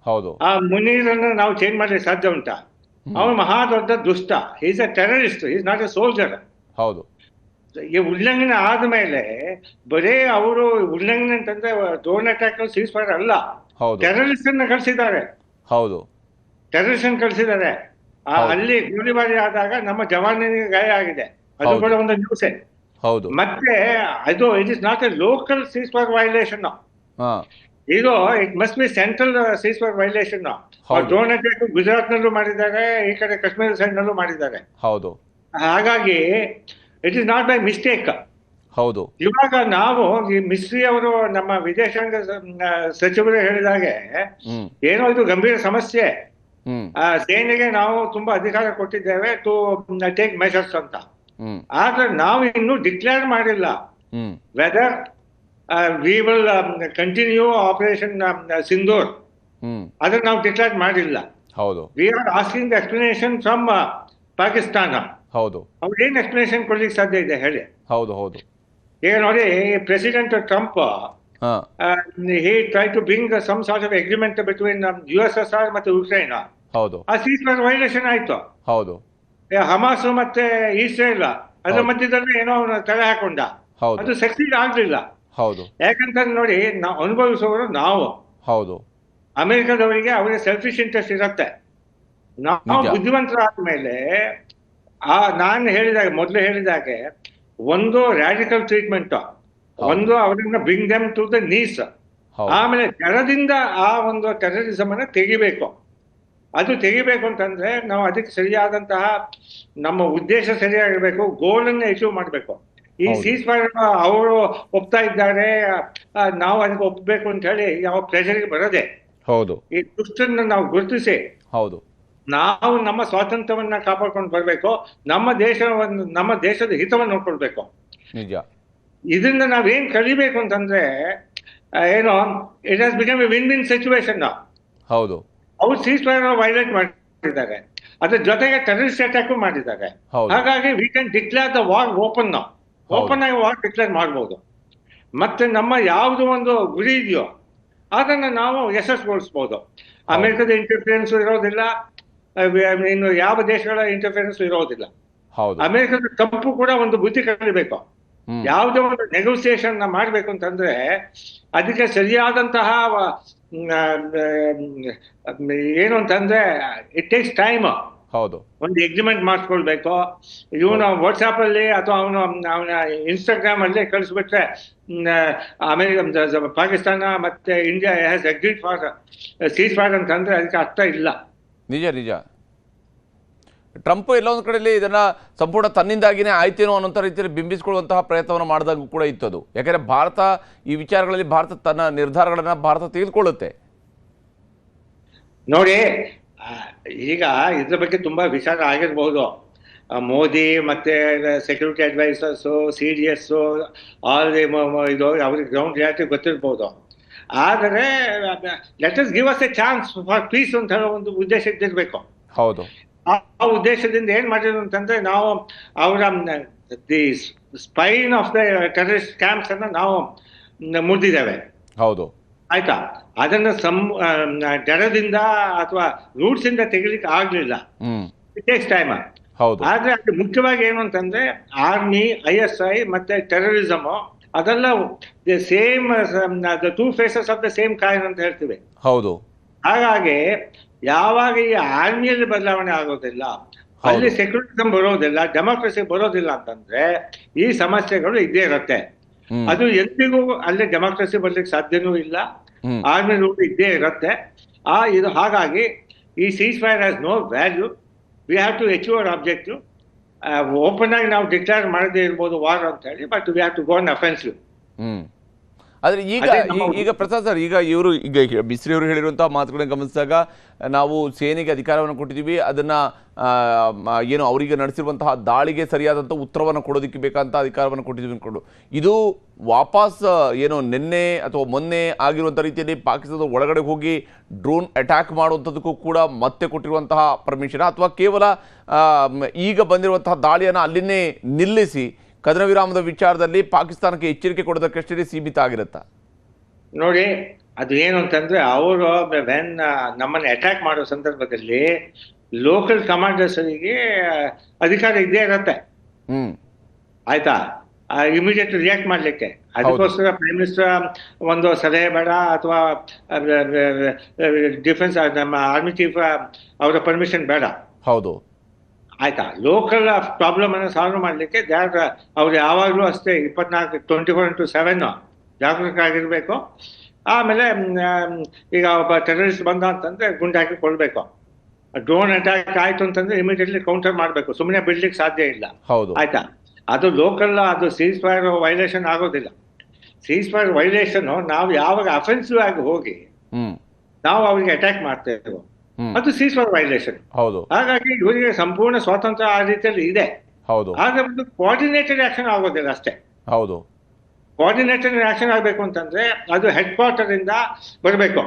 ಹೌದು. ಆ ಮುನೀರನ್ನು ನಾವು ಚೇಂಜ್ ಮಾಡಲಿಕ್ಕೆ ಸಾಧ್ಯ ಉಂಟಾ? ಅವನು ಮಹಾ ದೊಡ್ಡ ದುಷ್ಟ. Is a terrorist, is not A soldier. ಹೌದು. ಈ ಉಲ್ಲಂಘನೆ ಆದ್ಮೇಲೆ ಬರೇ ಅವರು ಉಲ್ಲಂಘನೆ ಅಂತಂದ್ರೆ ಡ್ರೋನ್ ಅಟ್ಯಾಕ್, ಸೀಸ್ ಫೈರ್ ಅಲ್ಲ, ಟೆರರಿಸ್ಟ್ ಅನ್ನ ಕಳಿಸಿದ್ದಾರೆ. ಹೌದು, ಟೆರರಿಸ್ಟ್ ಅನ್ನು ಕಳಿಸಿದ್ದಾರೆ. ಅಲ್ಲಿ ಗೋಲಿಬಾರಿ ಆದಾಗ ನಮ್ಮ ಜವಾನಿಗೆ ಗಾಯ ಆಗಿದೆ, ಅದು ಕೂಡ ಒಂದು ನ್ಯೂಸೇ. ಹೌದು. ಮತ್ತೆ ಅದು it is not a local ceasefire violation. ಇದು it must be central ceasefire violation. Drone attack Gujarat ನಲ್ಲೂ ಮಾಡಿದ್ದಾರೆ, ಈ ಕಡೆ ಕಾಶ್ಮೀರ ಸೈಡ್ ನಲ್ಲೂ ಮಾಡಿದ್ದಾರೆ. ಹೌದು. ಹಾಗಾಗಿ it is not by mistake. ಹೌದು. ಇವಾಗ ನಾವು ಈ ಮಿಸ್ರಿ ಅವರು ನಮ್ಮ ವಿದೇಶಾಂಗ ಸಚಿವರು ಹೇಳಿದಾಗೆ ಏನೋ ಇದು ಗಂಭೀರ ಸಮಸ್ಯೆ, ಸೇನೆಗೆ ನಾವು ತುಂಬಾ ಅಧಿಕಾರ ಕೊಟ್ಟಿದ್ದೇವೆ ಟು ಟೇಕ್ ಮೆಷರ್ಸ್ ಅಂತ. ಆದ್ರೆ ನಾವು ಇನ್ನೂ ಡಿಕ್ಲೇರ್ ಮಾಡಿಲ್ಲ whether we will continue operation Sindoor. ಅದನ್ನ ನಾವು ಡಿಕ್ಲೇರ್ ಮಾಡಿಲ್ಲ. ಹೌದು. We are asking explanation from Pakistan. ಹೌದು. ಅವ್ರೇನ್ ಎಕ್ಸ್ಪ್ಲನೇಷನ್ ಕೊಡ್ಲಿಕ್ಕೆ ಸಾಧ್ಯ ಇದೆ ಹೇಳಿ? ಹೌದು ಹೌದು. ಈಗ ನೋಡಿ, president Trump he tried to bring some sort of agreement between USSR ಮತ್ತೆ ಉಕ್ರೇನ್. ಹೌದು. ಆ ಸೀಸ್ಫೈರ್ ವೈಲೇಷನ್ ಆಯ್ತು. ಹೌದು. ಹಮಾಸ್ ಮತ್ತೆ ಇಸ್ರೇಲ್ ಅದ್ರ ಮಧ್ಯದಲ್ಲಿ ಏನೋ ತಡೆ ಹಾಕೊಂಡ. ಅದು ಸಕ್ಸೀಡ್ ಆಗ್ಲಿಲ್ಲ. ಹೌದು. ಯಾಕಂತಂದ್ರೆ ನೋಡಿ, ನಾವು ಅನುಭವಿಸೋರು ನಾವು. ಹೌದು. ಅಮೆರಿಕದವರಿಗೆ ಅವರಿಗೆ ಸೆಲ್ಫಿಶ್ ಇಂಟ್ರೆಸ್ಟ್ ಇರುತ್ತೆ. ನಾವು ಬುದ್ಧಿವಂತರಾದ್ಮೇಲೆ ನಾನು ಮೊದಲು ಹೇಳಿದಾಗೆ ಒಂದು ರಾಡಿಕಲ್ ಟ್ರೀಟ್ಮೆಂಟ್, ಒಂದು ಅವರನ್ನ bring them to the knees. ಆಮೇಲೆ ಜನದಿಂದ ಆ ಒಂದು ಟೆರರಿಸಮ್ ಅನ್ನ ತೆಗಿಬೇಕು. ಅದು ತೆಗಿಬೇಕು ಅಂತಂದ್ರೆ ನಾವು ಅದಕ್ಕೆ ಸರಿಯಾದಂತಹ ನಮ್ಮ ಉದ್ದೇಶ ಸರಿಯಾಗಿರ್ಬೇಕು, ಗೋಲ್ ಅನ್ನ ಅಚೀವ್ ಮಾಡ್ಬೇಕು. ಈ ಸೀಸ್ ಫೈರ್ ಅವರು ಒಪ್ತಾ ಇದ್ದಾರೆ, ನಾವು ಅದಕ್ಕೆ ಒಪ್ಪಬೇಕು ಅಂತ ಹೇಳಿ ಯಾವ ಪ್ರೆಷರ್ಗೆ ಬರೋದೆ. ಹೌದು. ಈ ದುಷ್ಟನ್ನ ನಾವು ಗುರುತಿಸಿ ಹೌದು ನಾವು ನಮ್ಮ ಸ್ವಾತಂತ್ರ್ಯವನ್ನ ಕಾಪಾಡ್ಕೊಂಡು ಬರ್ಬೇಕು, ನಮ್ಮ ದೇಶದ ಹಿತವನ್ನು ನೋಡ್ಕೊಳ್ಬೇಕು. ನಿಜ. ಇದರಿಂದ ನಾವೇನ್ ಕಲಿಬೇಕು ಅಂತಂದ್ರೆ ಏನೋ it has become A win win situation. ಹೌದು. ಅವ್ರು ಸೀಸ್ ಫೈರ್ ವೈಲೇಟ್ ಮಾಡಿದ್ದಾರೆ, ಅದ್ರ ಜೊತೆಗೆ ಟೆರರಿಸ್ಟ್ ಅಟ್ಯಾಕ್ ಮಾಡಿದ್ದಾರೆ. ಹಾಗಾಗಿ we can declare the war open ಆಗಿ ವಾರ್ ಡಿಕ್ಲೇರ್ ಮಾಡ್ಬೋದು. ಮತ್ತೆ ನಮ್ಮ ಯಾವ್ದು ಒಂದು ಗುರಿ ಇದೆಯೋ ಅದನ್ನ ನಾವು ಯಶಸ್ಸುಗೊಳಿಸ್ಬೋದು. ಅಮೆರಿಕದ ಇಂಟರ್ಫಿಯರೆನ್ಸ್ ಇರೋದಿಲ್ಲ, ಇನ್ನು ಯಾವ ದೇಶಗಳ ಇಂಟರ್ಫಿಯರೆನ್ಸ್ ಇರೋದಿಲ್ಲ. ಅಮೆರಿಕದ ತಪ್ಪು ಕೂಡ ಒಂದು ಬುದ್ಧಿ ಕಲಿಬೇಕು. ಯಾವುದೇ ಒಂದು ನೆಗೋಸಿಯೇಷನ್ ಮಾಡ್ಬೇಕು ಅಂತಂದ್ರೆ ಅದಕ್ಕೆ ಸರಿಯಾದಂತಹ ಏನು ಅಂತಂದ್ರೆ ಇಟ್ ಟೇಕ್ಸ್ ಟೈಮ್. ಹೌದು. ಒಂದು ಎಗ್ರಿಮೆಂಟ್ ಮಾಡಿಸ್ಕೊಳ್ಬೇಕು. ಇವನು ವಾಟ್ಸ್ಆಪ್ ಅಲ್ಲಿ ಅಥವಾ ಅವನ ಇನ್ಸ್ಟಾಗ್ರಾಮ್ ಅಲ್ಲಿ ಕಳಿಸ್ಬಿಟ್ರೆ ಪಾಕಿಸ್ತಾನ ಮತ್ತೆ India has agreed for seize fire ಅಂತಂದ್ರೆ ಅದಕ್ಕೆ ಅರ್ಥ ಇಲ್ಲ. ನಿಜ ನಿಜ. ಟ್ರಂಪ್ ಎಲ್ಲೊಂದು ಕಡೆಯಲ್ಲಿ ಇದನ್ನ ಸಂಪೂರ್ಣ ತನ್ನಿಂದಾಗಿನೇ ಆಯ್ತೇನೋ ಅನ್ನೋಂಥ ರೀತಿಯಲ್ಲಿ ಬಿಂಬಿಸಿಕೊಳ್ಳುವಂತಹ ಪ್ರಯತ್ನವನ್ನು ಮಾಡಿದಾಗ ಕೂಡ ಇತ್ತು ಅದು. ಯಾಕಂದ್ರೆ ಭಾರತ ಈ ವಿಚಾರಗಳಲ್ಲಿ ತನ್ನ ನಿರ್ಧಾರಗಳನ್ನ ಭಾರತ ತೆಗೆದುಕೊಳ್ಳುತ್ತೆ. ನೋಡಿ, ಈಗ ಇದ್ರ ಬಗ್ಗೆ ತುಂಬಾ ವಿಚಾರ ಆಗಿರ್ಬಹುದು. ಮೋದಿ ಮತ್ತೆ ಸೆಕ್ಯೂರಿಟಿ ಅಡ್ವೈಸರ್ಸ್, CDS, ಆಲ್ ಇದು ಅವ್ರಿಗೆ ಗ್ರೌಂಡ್ ರಿಯಾಲಿಟಿ ಗೊತ್ತಿರ್ಬೋದು. ಆದರೆ let us give us A chance for piece ಅಂತ ಹೇಳೋ ಒಂದು ಉದ್ದೇಶ ಇದ್ದಿರ್ಬೇಕು. ಹೌದು. ಆ ಉದ್ದೇಶದಿಂದ ಏನ್ ಮಾಡಿದ್ರು ಅಂತಂದ್ರೆ ನಾವು ಅವರ the spine of the terrorist camps ಅನ್ನ ನಾವು ಮುರಿದಿದ್ದೇವೆ. ಹೌದು. ಆಯ್ತಾ? ಅದನ್ನ ದಡದಿಂದ ಅಥವಾ ರೂಟ್ಸ್ ಇಂದ ತೆಗಿಲಿಕ್ಕೆ ಆಗ್ಲಿಲ್ಲ. It takes time. ಆದ್ರೆ ಅದು ಮುಖ್ಯವಾಗಿ ಏನು ಅಂತಂದ್ರೆ ಆರ್ಮಿ, ISI ಮತ್ತೆ ಟೆರರಿಸಮ್ ಅದೆಲ್ಲ same the two faces of the same coin ಅಂತ ಹೇಳ್ತೀವಿ. ಹೌದು. ಹಾಗಾಗಿ ಯಾವಾಗ ಈ ಆರ್ಮಿಯಲ್ಲಿ ಬದಲಾವಣೆ ಆಗೋದಿಲ್ಲ, ಅಲ್ಲಿ ಸೆಕ್ಯುಲರಿಸಮ್ ಬರೋದಿಲ್ಲ, ಡೆಮೋಕ್ರಸಿ ಬರೋದಿಲ್ಲ ಅಂತಂದ್ರೆ ಈ ಸಮಸ್ಯೆಗಳು ಇದ್ದೇ ಇರುತ್ತೆ. ಅದು ಎಂದಿಗೂ ಅಲ್ಲಿ ಡೆಮೋಕ್ರಸಿ ಬರ್ಲಿಕ್ಕೆ ಸಾಧ್ಯನೂ ಇಲ್ಲ, ಆರ್ಮಿ ರೂಲ್ ಇದ್ದೇ ಇರುತ್ತೆ. ಇದು ಹಾಗಾಗಿ ಈ cease fire has no value. We have to achieve our objective. Open ಆಗಿ ನಾವು ಡಿಕ್ಲೇರ್ ಮಾಡದೇ ಇರ್ಬೋದು ವಾರ್ ಅಂತ ಹೇಳಿ, but we have to go on offensive. ಆದರೆ ಈಗ ಪ್ರಸಾದ್ ಸರ್, ಈಗ ಮಿಸ್ರಿ ಅವರು ಹೇಳಿರುವಂತಹ ಮಾತುಗಳನ್ನ ಗಮನಿಸಿದಾಗ ನಾವು ಸೇನೆಗೆ ಅಧಿಕಾರವನ್ನು ಕೊಟ್ಟಿದ್ದೀವಿ, ಅದನ್ನ ಏನು ಅವರಿಗೆ ನಡೆಸಿರುವಂತಹ ದಾಳಿಗೆ ಸರಿಯಾದಂಥ ಉತ್ತರವನ್ನು ಕೊಡೋದಕ್ಕೆ ಬೇಕಂತ ಅಧಿಕಾರವನ್ನು ಕೊಟ್ಟಿದ್ದೀವಿ ಅಂದ್ಕೊಂಡು ಇದು ವಾಪಸ್ ಏನು ನಿನ್ನೆ ಅಥವಾ ಮೊನ್ನೆ ಆಗಿರುವಂಥ ರೀತಿಯಲ್ಲಿ ಪಾಕಿಸ್ತಾನದ ಒಳಗಡೆ ಹೋಗಿ ಡ್ರೋನ್ ಅಟ್ಯಾಕ್ ಮಾಡುವಂಥದ್ದಕ್ಕೂ ಕೂಡ ಮತ್ತೆ ಕೊಟ್ಟಿರುವಂತಹ ಪರ್ಮಿಷನ್, ಅಥವಾ ಕೇವಲ ಈಗ ಬಂದಿರುವಂತಹ ದಾಳಿಯನ್ನು ಅಲ್ಲಿನೇ ನಿಲ್ಲಿಸಿ ಕದನ ವಿರಾಮದ ವಿಚಾರದಲ್ಲಿ ಪಾಕಿಸ್ತಾನಕ್ಕೆ ಎಚ್ಚರಿಕೆ ಕೊಡೋದಕ್ಕಷ್ಟೇ ಸೀಮಿತ ಆಗಿರುತ್ತಾ? ನೋಡಿ, ಅದು ಏನು ಅಂತಂದ್ರೆ ಅವರು ನಮ್ಮನ್ನ ಅಟ್ಯಾಕ್ ಮಾಡೋ ಸಂದರ್ಭದಲ್ಲಿ ಲೋಕಲ್ ಕಮಾಂಡರ್ಸ್ಗೆ ಅಧಿಕಾರ ಇದ್ದೇ ಇರತ್ತೆ. ಆಯ್ತಾ? ಇಮಿಡಿಯೇಟ್ ರಿಯಾಕ್ಟ್ ಮಾಡ್ಲಿಕ್ಕೆ. ಅದಕ್ಕೋಸ್ಕರ ಪ್ರೈಮ್ ಮಿನಿಸ್ಟರ್ ಒಂದು ಸಲಹೆ ಬೇಡ, ಅಥವಾ ಡಿಫೆನ್ಸ್ ನಮ್ಮ ಆರ್ಮಿ ಚೀಫ್ ಅವರ ಪರ್ಮಿಷನ್ ಬೇಡ. ಹೌದು. ಆಯ್ತಾ? ಲೋಕಲ್ ಪ್ರಾಬ್ಲಮ್ ಅನ್ನು ಸಾಲ್ವ್ ಮಾಡ್ಲಿಕ್ಕೆ ಅವ್ರು ಯಾವಾಗ್ಲೂ ಅಷ್ಟೇ 24/7 ಜಾಗರೂಕರಾಗಿರ್ಬೇಕು. ಆಮೇಲೆ ಈಗ ಒಬ್ಬ ಟೆರರಿಸ್ಟ್ ಬಂದ ಅಂತಂದ್ರೆ ಗುಂಡು ಹಾಕಿ ಕೊಡ್ಬೇಕು. ಡ್ರೋನ್ ಅಟ್ಯಾಕ್ ಆಯ್ತು ಅಂತಂದ್ರೆ ಇಮಿಡಿಯೇಟ್ಲಿ ಕೌಂಟರ್ ಮಾಡ್ಬೇಕು, ಸುಮ್ಮನೆ ಬಿಡ್ಲಿಕ್ಕೆ ಸಾಧ್ಯ ಇಲ್ಲ. ಆಯ್ತಾ? ಅದು ಲೋಕಲ್, ಅದು ಸೀಸ್ ಫೈರ್ ವೈಲೇಷನ್ ಆಗೋದಿಲ್ಲ. ಸೀಸ್ ಫೈರ್ ವೈಲೇಷನ್ ನಾವು ಯಾವಾಗ ಅಫೆನ್ಸಿವ್ ಆಗಿ ಹೋಗಿ ನಾವು ಅವರಿಗೆ ಅಟ್ಯಾಕ್ ಮಾಡ್ತೇವೆ, ಅದು ಸೀಸ್ ಫೈರ್ ವೈಲೇಷನ್. ಹಾಗಾಗಿ ಇವರಿಗೆ ಸಂಪೂರ್ಣ ಸ್ವಾತಂತ್ರ್ಯ ಆ ರೀತಿಯಲ್ಲಿ ಇದೆ. ಹಾಗೆ ಒಂದು ಕೋಆರ್ಡಿನೇಟೆಡ್ ಆಕ್ಷನ್ ಆಗೋದಿಲ್ಲ ಅಷ್ಟೇ. ಕೋಆರ್ಡಿನೇಟೆಡ್ ಆಕ್ಷನ್ ಆಗ್ಬೇಕು ಅಂತಂದ್ರೆ ಅದು ಹೆಡ್ ಕ್ವಾರ್ಟರ್ ಇಂದ ಬರಬೇಕು.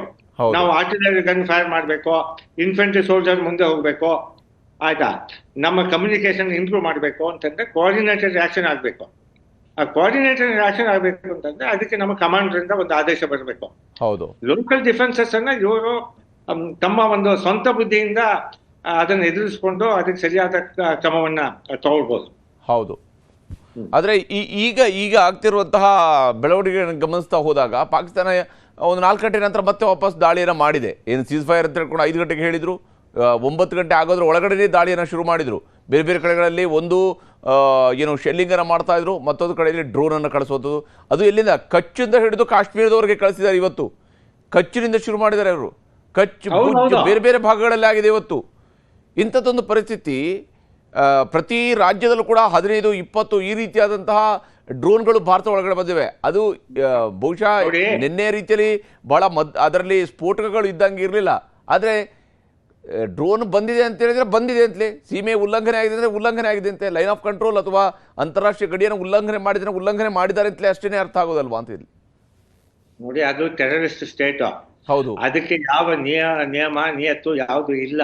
ನಾವು ಆರ್ಟಿಲರಿ ಗನ್ ಫೈರ್ ಮಾಡಬೇಕು, ಇನ್ಫೆಂಟ್ರಿ ಸೋಲ್ಜರ್ ಮುಂದೆ ಹೋಗ್ಬೇಕು, ಆಯ್ತಾ, ನಮ್ಮ ಕಮ್ಯುನಿಕೇಶನ್ ಇಂಪ್ರೂವ್ ಮಾಡಬೇಕು ಅಂತಂದ್ರೆ ಕೋಆರ್ಡಿನೇಟೆಡ್ ಆಕ್ಷನ್ ಆಗ್ಬೇಕು. ಆ ಕೋಆರ್ಡಿನೇಟೆಡ್ ಆಕ್ಷನ್ ಆಗ್ಬೇಕು ಅಂತಂದ್ರೆ ಅದಕ್ಕೆ ನಮ್ಮ ಕಮಾಂಡರ್ ಇಂದ ಒಂದು ಆದೇಶ ಬರಬೇಕು. ಲೋಕಲ್ ಡಿಫೆನ್ಸಸ್ ಅನ್ನ ಇವರು ತಮ್ಮ ಒಂದು ಸ್ವಂತ ಬುದ್ಧಿಯಿಂದ ಅದನ್ನು ಎದುರಿಸಿಕೊಂಡು ಅದಕ್ಕೆ ಸರಿಯಾದ ಕ್ರಮವನ್ನ ತಗೊಳ್ಬಹುದು. ಆದ್ರೆ ಈಗ ಆಗ್ತಿರುವಂತಹ ಬೆಳವಣಿಗೆಗಳನ್ನು ಗಮನಿಸ್ತಾ ಹೋದಾಗ ಪಾಕಿಸ್ತಾನ ಒಂದು 4 ಗಂಟೆ ನಂತರ ಮತ್ತೆ ವಾಪಸ್ ದಾಳಿಯನ್ನು ಮಾಡಿದೆ. ಏನು ಸೀಸ್ ಫೈರ್ ಅಂತ ಹೇಳ್ಕೊಂಡು 5 ಗಂಟೆಗೆ ಹೇಳಿದ್ರು, 9 ಗಂಟೆ ಆಗೋದ್ರ ಒಳಗಡೆ ದಾಳಿಯನ್ನು ಶುರು ಮಾಡಿದ್ರು. ಬೇರೆ ಬೇರೆ ಕಡೆಗಳಲ್ಲಿ ಒಂದು ಏನು ಶೆಲ್ಲಿಂಗನ್ನು ಮಾಡ್ತಾ ಇದ್ರು, ಮತ್ತೊಂದು ಕಡೆಯಲ್ಲಿ ಡ್ರೋನನ್ನು ಕಳಿಸೋದು. ಅದು ಎಲ್ಲಿಂದ ಕಚ್ಚಿಂದ ಹಿಡಿದು ಕಾಶ್ಮೀರದವರೆಗೆ ಕಳಿಸಿದ್ದಾರೆ. ಇವತ್ತು ಕಚ್ಚಿನಿಂದ ಶುರು ಮಾಡಿದ್ದಾರೆ ಅವರು. ಕಚ್ ಬೇರೆ ಬೇರೆ ಭಾಗಗಳಲ್ಲಿ ಆಗಿದೆ ಇವತ್ತು. ಇಂಥದ್ದೊಂದು ಪರಿಸ್ಥಿತಿ ಪ್ರತಿ ರಾಜ್ಯದಲ್ಲೂ ಕೂಡ 15-20 ಈ ರೀತಿಯಾದಂತಹ ಡ್ರೋನ್ಗಳು ಭಾರತ ಒಳಗಡೆ ಬಂದಿವೆ. ಅದು ಬಹುಶಃ ನಿನ್ನೆ ರೀತಿಯಲ್ಲಿ ಬಹಳ ಅದರಲ್ಲಿ ಸ್ಫೋಟಕಗಳು ಇದ್ದಂಗೆ ಇರಲಿಲ್ಲ. ಆದರೆ ಡ್ರೋನ್ ಬಂದಿದೆ ಅಂತ ಹೇಳಿದ್ರೆ ಬಂದಿದೆ ಅಂತಲೇ, ಸೀಮೆ ಉಲ್ಲಂಘನೆ ಆಗಿದೆ ಅಂದರೆ ಉಲ್ಲಂಘನೆ ಆಗಿದೆ ಅಂತೆ, ಲೈನ್ ಆಫ್ ಕಂಟ್ರೋಲ್ ಅಥವಾ ಅಂತಾರಾಷ್ಟ್ರೀಯ ಗಡಿಯನ್ನು ಉಲ್ಲಂಘನೆ ಮಾಡಿದ್ದಾರೆ ಅಂತಲೇ ಅಷ್ಟೇ ಅರ್ಥ ಆಗೋದಲ್ವಾ ಅಂತ ಇಲ್ಲಿ ನೋಡಿ. ಅದು ಟೆರರಿಸ್ಟ್ ಸ್ಟೇಟ್. ಅದಕ್ಕೆ ಯಾವ ನಿಯಮ ನಿಯತ್ತು ಯಾವುದು ಇಲ್ಲ,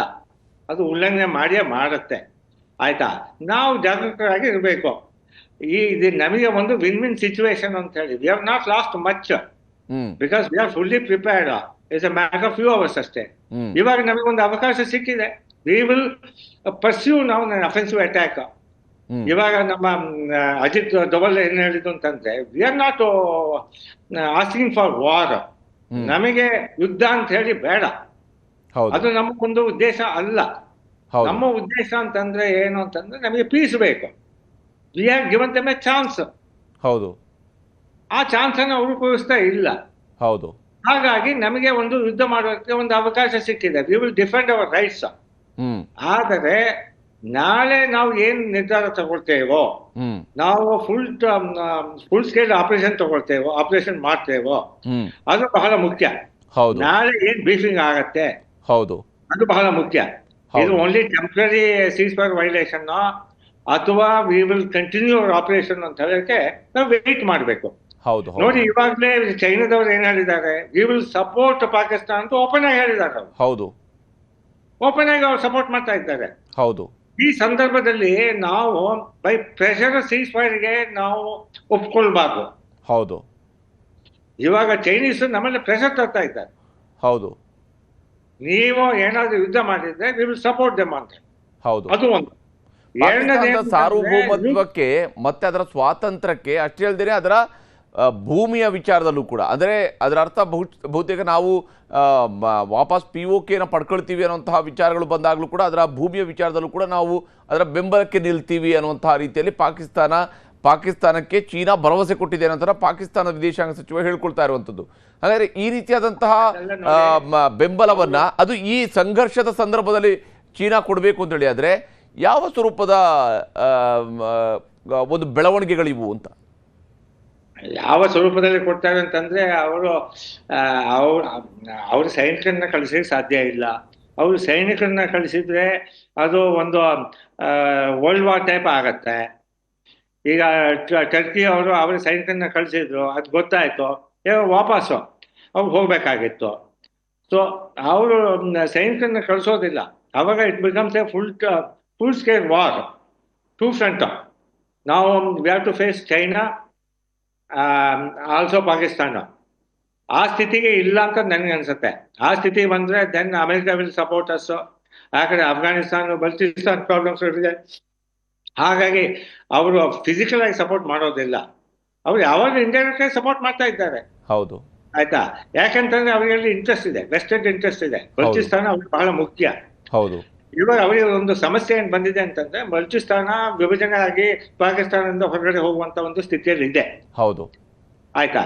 ಅದು ಉಲ್ಲಂಘನೆ ಮಾಡಿಯೇ ಮಾಡುತ್ತೆ. ಆಯ್ತಾ, ನಾವು ಜಾಗೃತರಾಗಿ ಇರಬೇಕು. ಇದು ನಮಗೆ ಒಂದು ವಿನ್ ವಿನ್ ಸಿಚುವೇಶನ್ ಅಂತ ಹೇಳಿ. We have not last much because we are fully prepared. It's a matter of few hours ಅಷ್ಟೇ. ಇವಾಗ ನಮಗೊಂದು ಅವಕಾಶ ಸಿಕ್ಕಿದೆ. ವಿ ವಿಲ್ ಪರ್ಸ್ಯೂ ನಾವು ಅಫೆನ್ಸಿವ್ ಅಟ್ಯಾಕ್. ಇವಾಗ ನಮ್ಮ ಅಜಿತ್ ಡೋವಲ್ ಏನ್ ಹೇಳಿದ್ದು ಅಂತಂದ್ರೆ, we are not asking for war. ನಮಗೆ ಯುದ್ಧ ಅಂತ ಹೇಳಿ ಬೇಡ, ಅದು ನಮಗೊಂದು ಉದ್ದೇಶ ಅಲ್ಲ. ನಮ್ಮ ಉದ್ದೇಶ ಅಂತಂದ್ರೆ ಏನು ಅಂತಂದ್ರೆ ನಮಗೆ ಪೀಸ್ ಬೇಕು. We have given them A chance. ಆ ಚಾನ್ಸ್ ಅನ್ನು ಅವರು ಉಪಯೋಗಿಸ್ತಾ ಇಲ್ಲ. ಹಾಗಾಗಿ ನಮಗೆ ಒಂದು ಯುದ್ಧ ಮಾಡೋದಕ್ಕೆ ಒಂದು ಅವಕಾಶ ಸಿಕ್ಕಿದೆ. We will defend our rights. ಆದರೆ ನಾಳೆ ನಾವು ಏನ್ ನಿರ್ಧಾರ ತಗೊಳ್ತೇವೋ, ನಾವು ಫುಲ್ ಸ್ಕೇಲ್ ಆಪರೇಷನ್ ಮಾಡ್ತೇವೋ ಅದು ಬಹಳ ಮುಖ್ಯ. ನಾಳೆ ಏನ್ ಬ್ರೀಫಿಂಗ್ ಆಗತ್ತೆ ಅದು ಬಹಳ ಮುಖ್ಯ. ಇದು only temporary ceasefire violation ಅಥವಾ we will continue our operation ಅಂತ ಹೇಳಕ್ಕೆ ನಾವು ವೇಟ್ ಮಾಡಬೇಕು. ನೋಡಿ, ಇವಾಗಲೇ ಚೈನಾದವ್ರು ಏನ್ ಹೇಳಿದ್ದಾರೆ, ವಿ ವಿಲ್ ಸಪೋರ್ಟ್ ಪಾಕಿಸ್ತಾನ ಅಂತ ಓಪನ್ ಆಗಿ ಹೇಳಿದ್ದಾರೆ. ಓಪನ್ ಆಗಿ ಅವ್ರು ಸಪೋರ್ಟ್ ಮಾಡ್ತಾ ಇದ್ದಾರೆ. ಈ ಸಂದರ್ಭದಲ್ಲಿ ನಾವು ಬೈ ಪ್ರೆಷರ್ ಸೀಸ್ ಫೈರ್ಗೆ ನಾವು ಒಪ್ಕೊಳ್ಬಾರ್ದು. ಇವಾಗ ಚೈನೀಸ್ ನಮ್ಮಲ್ಲಿ ಪ್ರೆಷರ್ ತರ್ತಾ ಇದ್ದಾರೆ. ನೀವು ಏನಾದ್ರೂ ಯುದ್ಧ ಮಾಡಿದ್ರೆ ವಿ ವಿಲ್ ಸಪೋರ್ಟ್ ದೆಮ್ ಅಂತ. ಅದು ಒಂದು. ಸಾರ್ವಭೌಮತ್ವಕ್ಕೆ ಮತ್ತೆ ಅದರ ಸ್ವಾತಂತ್ರ್ಯಕ್ಕೆ ಅಷ್ಟೇ ಅಲ್ಲದೆ ಅದರ ಭೂಮಿಯ ವಿಚಾರದಲ್ಲೂ ಕೂಡ, ಅಂದರೆ ಅದರ ಅರ್ಥ ಬಹುತೇಕ ನಾವು ವಾಪಸ್ POKನ ಪಡ್ಕೊಳ್ತೀವಿ ಅನ್ನುವಂತಹ ವಿಚಾರಗಳು ಬಂದಾಗಲೂ ಕೂಡ ಅದರ ಭೂಮಿಯ ವಿಚಾರದಲ್ಲೂ ಕೂಡ ನಾವು ಅದರ ಬೆಂಬಲಕ್ಕೆ ನಿಲ್ತೀವಿ ಅನ್ನುವಂತಹ ರೀತಿಯಲ್ಲಿ ಪಾಕಿಸ್ತಾನಕ್ಕೆ ಚೀನಾ ಭರವಸೆ ಕೊಟ್ಟಿದೆ ನಂತರ ಪಾಕಿಸ್ತಾನದ ವಿದೇಶಾಂಗ ಸಚಿವ ಹೇಳ್ಕೊಳ್ತಾ ಇರುವಂಥದ್ದು. ಹಾಗಾದರೆ ಈ ರೀತಿಯಾದಂತಹ ಬೆಂಬಲವನ್ನ ಅದು ಈ ಸಂಘರ್ಷದ ಸಂದರ್ಭದಲ್ಲಿ ಚೀನಾ ಕೊಡಬೇಕು ಅಂತೇಳಿ ಆದರೆ ಯಾವ ಸ್ವರೂಪದ ಒಂದು ಬೆಳವಣಿಗೆಗಳಿವು ಅಂತ? ಯಾವ ಸ್ವರೂಪದಲ್ಲಿ ಕೊಡ್ತಾರೆ ಅಂತಂದ್ರೆ ಅವರು ಸೈನಿಕರನ್ನ ಕಳಿಸಲಿಕ್ಕೆ ಸಾಧ್ಯ ಇಲ್ಲ. ಅವರು ಸೈನಿಕರನ್ನ ಕಳಿಸಿದ್ರೆ ಅದು ಒಂದು ವರ್ಲ್ಡ್ ವಾರ್ ಟೈಪ್ ಆಗತ್ತೆ. ಈಗ ಟರ್ಕಿ ಅವರು ಅವರ ಸೈನಿಕರನ್ನ ಕಳಿಸಿದ್ರು, ಅದು ಗೊತ್ತಾಯ್ತು, ವಾಪಸ್ಸು ಅವ್ರು ಹೋಗ್ಬೇಕಾಗಿತ್ತು. ಸೊ ಅವರು ಸೈನಿಕರನ್ನ ಕಳಿಸೋದಿಲ್ಲ. ಅವಾಗ it becomes a full scale war, 2 front. ನಾವು we have to face China, also Pakistan. ಆ ಸ್ಥಿತಿಗೆ ಇಲ್ಲ ಅಂತ ನನಗೆ ಅನ್ಸುತ್ತೆ. ಆ ಸ್ಥಿತಿ ಬಂದ್ರೆ then America will support us. ಆ ಕಡೆ ಅಫ್ಘಾನಿಸ್ತಾನ, ಬಲ್ಚಿಸ್ತಾನ್ ಪ್ರಾಬ್ಲಮ್ಸ್ ಇದೆ. ಹಾಗಾಗಿ ಅವರು ಫಿಸಿಕಲ್ ಆಗಿ ಸಪೋರ್ಟ್ ಮಾಡೋದಿಲ್ಲ. ಅವ್ರು ಯಾವಾಗ ಇಂಡೈರೆಕ್ಟ್ ಆಗಿ ಸಪೋರ್ಟ್ ಮಾಡ್ತಾ ಇದ್ದಾರೆ. ಆಯ್ತಾ, ಯಾಕಂತಂದ್ರೆ ಅವರಿಗೆ ಇಂಟ್ರೆಸ್ಟ್ ಇದೆ, ವೆಸ್ಟೆಡ್ ಇಂಟ್ರೆಸ್ಟ್ ಇದೆ. ಬಲ್ಚಿಸ್ತಾನ ಅವ್ರಿಗೆ ಬಹಳ ಮುಖ್ಯ. ಇವಾಗ ಅವರಿಗೆ ಒಂದು ಸಮಸ್ಯೆ ಏನ್ ಬಂದಿದೆ ಅಂತಂದ್ರೆ, ಬಲ್ಚಿಸ್ತಾನ ವಿಭಜನೆ ಆಗಿ ಪಾಕಿಸ್ತಾನದಿಂದ ಹೊರಗಡೆ ಹೋಗುವಂತ ಒಂದು ಸ್ಥಿತಿಯಲ್ಲಿ ಇದೆ. ಆಯ್ತಾ,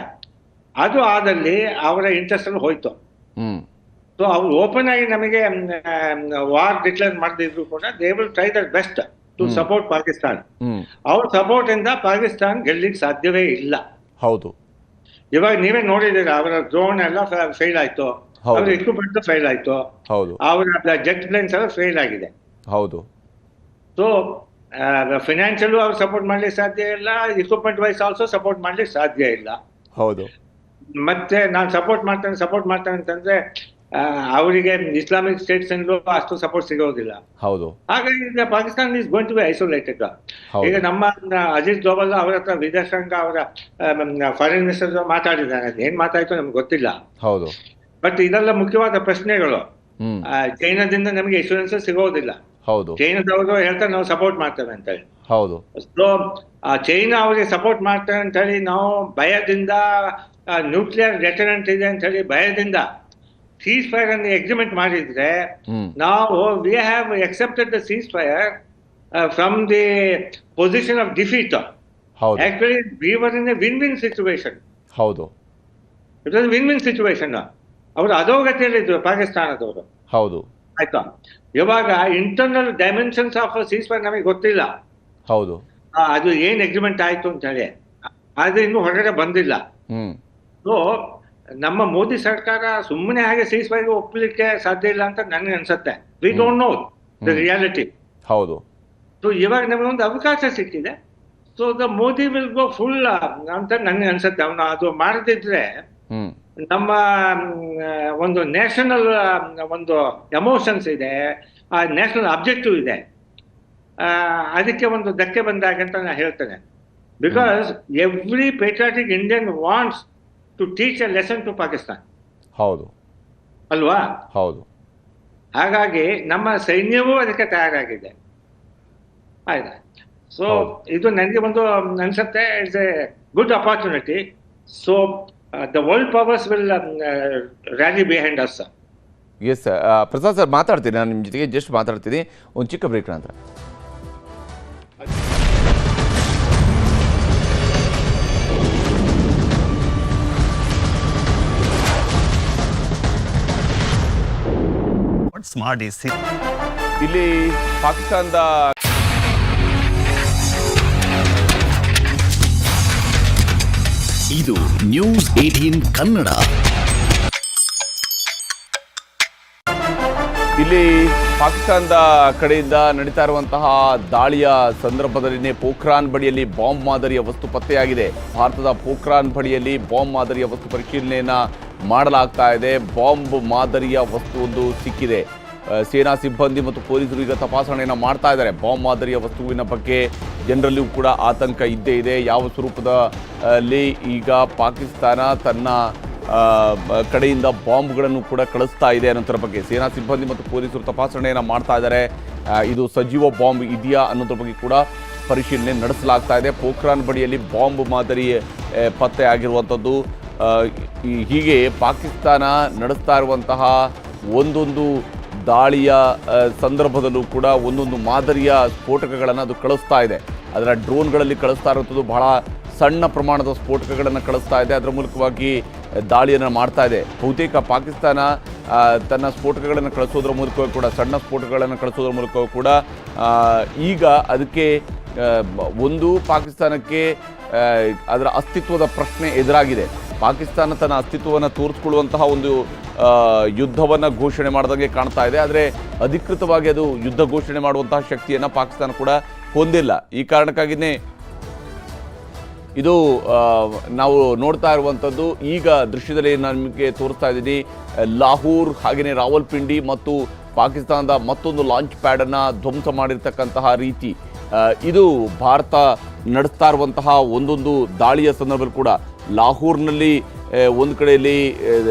ಅದು ಆದಲ್ಲಿ ಅವರ ಇಂಟ್ರೆಸ್ಟ್ ಅಲ್ಲಿ ಹೋಯ್ತು. ಸೊ ಅವ್ರು ಓಪನ್ ಆಗಿ ನಮಗೆ ವಾರ್ ಡಿಕ್ಲೇರ್ ಮಾಡದಿದ್ರು ಕೂಡ they will try their best to support Pakistan. ಅವ್ರ ಸಪೋರ್ಟ್ ಇಂದ ಪಾಕಿಸ್ತಾನ್ ಗೆಲ್ಲಿಕ್ ಸಾಧ್ಯವೇ ಇಲ್ಲ. ಹೌದು. ಇವಾಗ ನೀವೇ ನೋಡಿದ್ದೀರಾ, ಅವರ ಡ್ರೋನ್ ಎಲ್ಲ ಫೇಲ್ ಆಯ್ತು, ಅವ್ರ ಇಕ್ವಿಪ್ಮೆಂಟ್ ಫೇಲ್ ಆಯ್ತು, ಅವರ ಜೆಟ್ ಪ್ಲೇನ್ಸ್ ಎಲ್ಲ ಫೇಲ್ ಆಗಿದೆ. ಹೌದು. ಸೊ ಫಿನಾನ್ಷಿಯಲ್ ಅವ್ರು ಸಪೋರ್ಟ್ ಮಾಡ್ಲಿಕ್ಕೆ ಸಾಧ್ಯ ಇಲ್ಲ, ಇಕ್ವಿಪ್ಮೆಂಟ್ ವೈಸ್ ಆಲ್ಸೋ ಸಪೋರ್ಟ್ ಮಾಡ್ಲಿಕ್ಕೆ ಸಾಧ್ಯ ಇಲ್ಲ. ಹೌದು. ಮತ್ತೆ ನಾನು ಸಪೋರ್ಟ್ ಮಾಡ್ತೇನೆ ಅಂತಂದ್ರೆ ಅವರಿಗೆ ಇಸ್ಲಾಮಿಕ್ ಸ್ಟೇಟ್ಸ್ ಇಂದಲೂ ಅಷ್ಟು ಸಪೋರ್ಟ್ ಸಿಗೋದಿಲ್ಲ. ಹೌದು. ಹಾಗಾಗಿ ಈಗ Pakistan is going to be isolated. ಈಗ ನಮ್ಮ ಅಜಿತ್ ದೋವಲ್ ಅವರ ಹತ್ರ ವಿದೇಶಾಂಗ ಅವರ ಫಾರಿನ್ ಮಿನಿಸ್ಟರ್ ಮಾತಾಡಿದ್ದಾರೆ, ಏನ್ ಮಾತಾಯ್ತು ನಮ್ಗೆ ಗೊತ್ತಿಲ್ಲ. ಹೌದು. ಬಟ್ ಇದೆಲ್ಲ ಮುಖ್ಯವಾದ ಪ್ರಶ್ನೆಗಳು. ಚೈನಾದಿಂದ ನಮಗೆ ಇನ್ಶೂರೆನ್ಸ್ ಸಿಗೋದಿಲ್ಲ. ಹೌದು. ಚೈನಾದವರು ಹೇಳ್ತಾರೆ ನಾವು ಸಪೋರ್ಟ್ ಮಾಡ್ತೇವೆ ಅಂತ ಹೇಳಿ. ಹೌದು. ಸೊ ಚೈನಾ ಅವರಿಗೆ ಸಪೋರ್ಟ್ ಮಾಡ್ತೇವೆ ಅಂತ ಹೇಳಿ ನಾವು ಭಯದಿಂದ, ನ್ಯೂಕ್ಲಿಯರ್ ಡೆಟರೆಂಟ್ ಇದೆ ಅಂತ ಹೇಳಿ ಭಯದಿಂದ ಸೀಸ್ ಫೈರ್ ಅನ್ನು ಎಗ್ರಿಮೆಂಟ್ ಮಾಡಿದ್ರೆ ನಾವು we have accepted the ceasefire from the position of defeat. Actually we were in a win situation. ಹೌದು. It was win situation. ಅವರು ಅಧೋಗತಿಯಲ್ಲಿದ್ರು ಪಾಕಿಸ್ತಾನದವರು. ಹೌದು. ಆಯ್ತಾ, ಇವಾಗ internal dimensions of ceasefire ನಮಗೆ ಗೊತ್ತಿಲ್ಲ. ಹೌದು. ಅದು ಏನ್ ಅಗ್ರಿಮೆಂಟ್ ಆಯ್ತು ಅಂತ ಹೇಳಿ ಅದು ಇನ್ನೂ ಹೊರಗಡೆ ಬಂದಿಲ್ಲ. ಸೊ ನಮ್ಮ ಮೋದಿ ಸರ್ಕಾರ ಸುಮ್ಮನೆ ಹಾಗೆ ಸೀಸ್ ಫೈರ್ ಒಪ್ಪಲಿಕ್ಕೆ ಸಾಧ್ಯ ಇಲ್ಲ ಅಂತ ನನಗೆ ಅನ್ಸುತ್ತೆ. We don't know the reality. ಹೌದು. ಸೊ ಇವಾಗ ನಮಗೊಂದು ಅವಕಾಶ ಸಿಕ್ಕಿದೆ. So the Modi will go full ಅಂತ ನನಗೆ ಅನ್ಸುತ್ತೆ. ಅವನು ಅದು ಮಾಡದಿದ್ರೆ ನಮ್ಮ ಒಂದು ನ್ಯಾಷನಲ್ ಒಂದು ಎಮೋಷನ್ಸ್ ಇದೆ, ಆ ನ್ಯಾಷನಲ್ ಅಬ್ಜೆಕ್ಟಿವ್ ಇದೆ, ಅದಕ್ಕೆ ಒಂದು ಧಕ್ಕೆ ಬಂದಾಗ ಅಂತ ನಾನು ಹೇಳ್ತೇನೆ. Because every patriotic Indian wants to teach a lesson to Pakistan. ಹೌದು ಅಲ್ವಾ? ಹೌದು. ಹಾಗಾಗಿ ನಮ್ಮ ಸೈನ್ಯವೂ ಅದಕ್ಕೆ ತಯಾರಾಗಿದೆ. ಆಯ್ತಾ? ಸೊ ಇದು ನನಗೆ ಒಂದು ಅನ್ಸುತ್ತೆ it's a good opportunity. So the world powers will rally behind us. Yes Prasad sir, ಮಾತಾಡ್ತೀನಿ ನಾನು ನಿಮ್ಮ ಜೊತೆಗೆ, ಜಸ್ಟ್ ಮಾತಾಡ್ತೀನಿ ಒಂದು ಚಿಕ್ಕ ಬ್ರೇಕ್ ನಂತರ. ಇಲ್ಲಿ ಪಾಕಿಸ್ತಾನದ ಇದು ನ್ಯೂಸ್ 18 ಕನ್ನಡ. ಇಲ್ಲಿ ಪಾಕಿಸ್ತಾನದ ಕಡೆಯಿಂದ ನಡೀತಾ ಇರುವಂತಹ ದಾಳಿಯ ಸಂದರ್ಭದಲ್ಲಿನೇ ಪೋಖ್ರಾನ್ ಬಳಿಯಲ್ಲಿ ಬಾಂಬ್ ಮಾದರಿಯ ವಸ್ತು ಪತ್ತೆಯಾಗಿದೆ. ಭಾರತದ ಪೋಖ್ರಾನ್ ಬಳಿಯಲ್ಲಿ ಬಾಂಬ್ ಮಾದರಿಯ ವಸ್ತು ಪರಿಶೀಲನೆಯನ್ನ ಮಾಡಲಾಗ್ತಾ ಇದೆ. ಬಾಂಬ್ ಮಾದರಿಯ ವಸ್ತುವೊಂದು ಸಿಕ್ಕಿದೆ. ಸೇನಾ ಸಿಬ್ಬಂದಿ ಮತ್ತು ಪೊಲೀಸರು ಈಗ ತಪಾಸಣೆಯನ್ನು ಮಾಡ್ತಾ ಇದ್ದಾರೆ. ಬಾಂಬ್ ಮಾದರಿಯ ವಸ್ತುವಿನ ಬಗ್ಗೆ ಜನರಲ್ಲಿಯೂ ಕೂಡ ಆತಂಕ ಇದ್ದೇ ಇದೆ. ಯಾವ ಸ್ವರೂಪದಲ್ಲಿ ಈಗ ಪಾಕಿಸ್ತಾನ ತನ್ನ ಕಡೆಯಿಂದ ಬಾಂಬ್ಗಳನ್ನು ಕೂಡ ಕಳಿಸ್ತಾ ಇದೆ ಅನ್ನೋದ್ರ ಬಗ್ಗೆ ಸೇನಾ ಸಿಬ್ಬಂದಿ ಮತ್ತು ಪೊಲೀಸರು ತಪಾಸಣೆಯನ್ನು ಮಾಡ್ತಾ ಇದ್ದಾರೆ. ಇದು ಸಜೀವ ಬಾಂಬ್ ಇದೆಯಾ ಅನ್ನೋದ್ರ ಬಗ್ಗೆ ಕೂಡ ಪರಿಶೀಲನೆ ನಡೆಸಲಾಗ್ತಾ ಇದೆ. ಪೋಖ್ರಾನ್ ಬಳಿಯಲ್ಲಿ ಬಾಂಬ್ ಮಾದರಿ ಪತ್ತೆ ಆಗಿರುವಂಥದ್ದು. ಹೀಗೆ ಪಾಕಿಸ್ತಾನ ನಡೆಸ್ತಾ ಇರುವಂತಹ ಒಂದೊಂದು ದಾಳಿಯ ಸಂದರ್ಭದಲ್ಲೂ ಕೂಡ ಒಂದೊಂದು ಮಾದರಿಯ ಸ್ಫೋಟಕಗಳನ್ನು ಅದು ಕಳಿಸ್ತಾ ಇದೆ. ಅದರ ಡ್ರೋನ್ಗಳಲ್ಲಿ ಕಳಿಸ್ತಾ ಇರುವಂಥದ್ದು ಬಹಳ ಸಣ್ಣ ಪ್ರಮಾಣದ ಸ್ಫೋಟಕಗಳನ್ನು ಕಳಿಸ್ತಾ ಇದೆ. ಅದರ ಮೂಲಕವಾಗಿ ದಾಳಿಯನ್ನು ಮಾಡ್ತಾ ಇದೆ. ಬಹುತೇಕ ಪಾಕಿಸ್ತಾನ ತನ್ನ ಸ್ಫೋಟಕಗಳನ್ನು ಕಳಿಸೋದ್ರ ಮೂಲಕ ಕೂಡ, ಸಣ್ಣ ಸ್ಫೋಟಕಗಳನ್ನು ಕಳಿಸೋದ್ರ ಮೂಲಕ ಕೂಡ ಈಗ ಅದಕ್ಕೆ ಒಂದು ಪಾಕಿಸ್ತಾನಕ್ಕೆ ಅದರ ಅಸ್ತಿತ್ವದ ಪ್ರಶ್ನೆ ಎದುರಾಗಿದೆ. ಪಾಕಿಸ್ತಾನ ತನ್ನ ಅಸ್ತಿತ್ವವನ್ನು ತೋರಿಸ್ಕೊಳ್ಳುವಂತಹ ಒಂದು ಯುದ್ಧವನ್ನು ಘೋಷಣೆ ಮಾಡಿದಂಗೆ ಕಾಣ್ತಾ ಇದೆ. ಆದರೆ ಅಧಿಕೃತವಾಗಿ ಅದು ಯುದ್ಧ ಘೋಷಣೆ ಮಾಡುವಂತಹ ಶಕ್ತಿಯನ್ನು ಪಾಕಿಸ್ತಾನ ಕೂಡ ಹೊಂದಿಲ್ಲ. ಈ ಕಾರಣಕ್ಕಾಗಿಯೇ ಇದು ನಾವು ನೋಡ್ತಾ ಇರುವಂಥದ್ದು. ಈಗ ದೃಶ್ಯದಲ್ಲಿ ನಾನು ನಿಮಗೆ ತೋರಿಸ್ತಾ ಇದ್ದೀನಿ ಲಾಹೋರ್, ಹಾಗೆಯೇ ರಾವಲ್ಪಿಂಡಿ ಮತ್ತು ಪಾಕಿಸ್ತಾನದ ಮತ್ತೊಂದು ಲಾಂಚ್ ಪ್ಯಾಡನ್ನು ಧ್ವಂಸ ಮಾಡಿರ್ತಕ್ಕಂತಹ ರೀತಿ. ಇದು ಭಾರತ ನಡೆಸ್ತಾ ಇರುವಂತಹ ಒಂದೊಂದು ದಾಳಿಯ ಸಂದರ್ಭದಲ್ಲಿ ಕೂಡ ಲಾಹೋರ್ನಲ್ಲಿ ಒಂದು ಕಡೆಯಲ್ಲಿ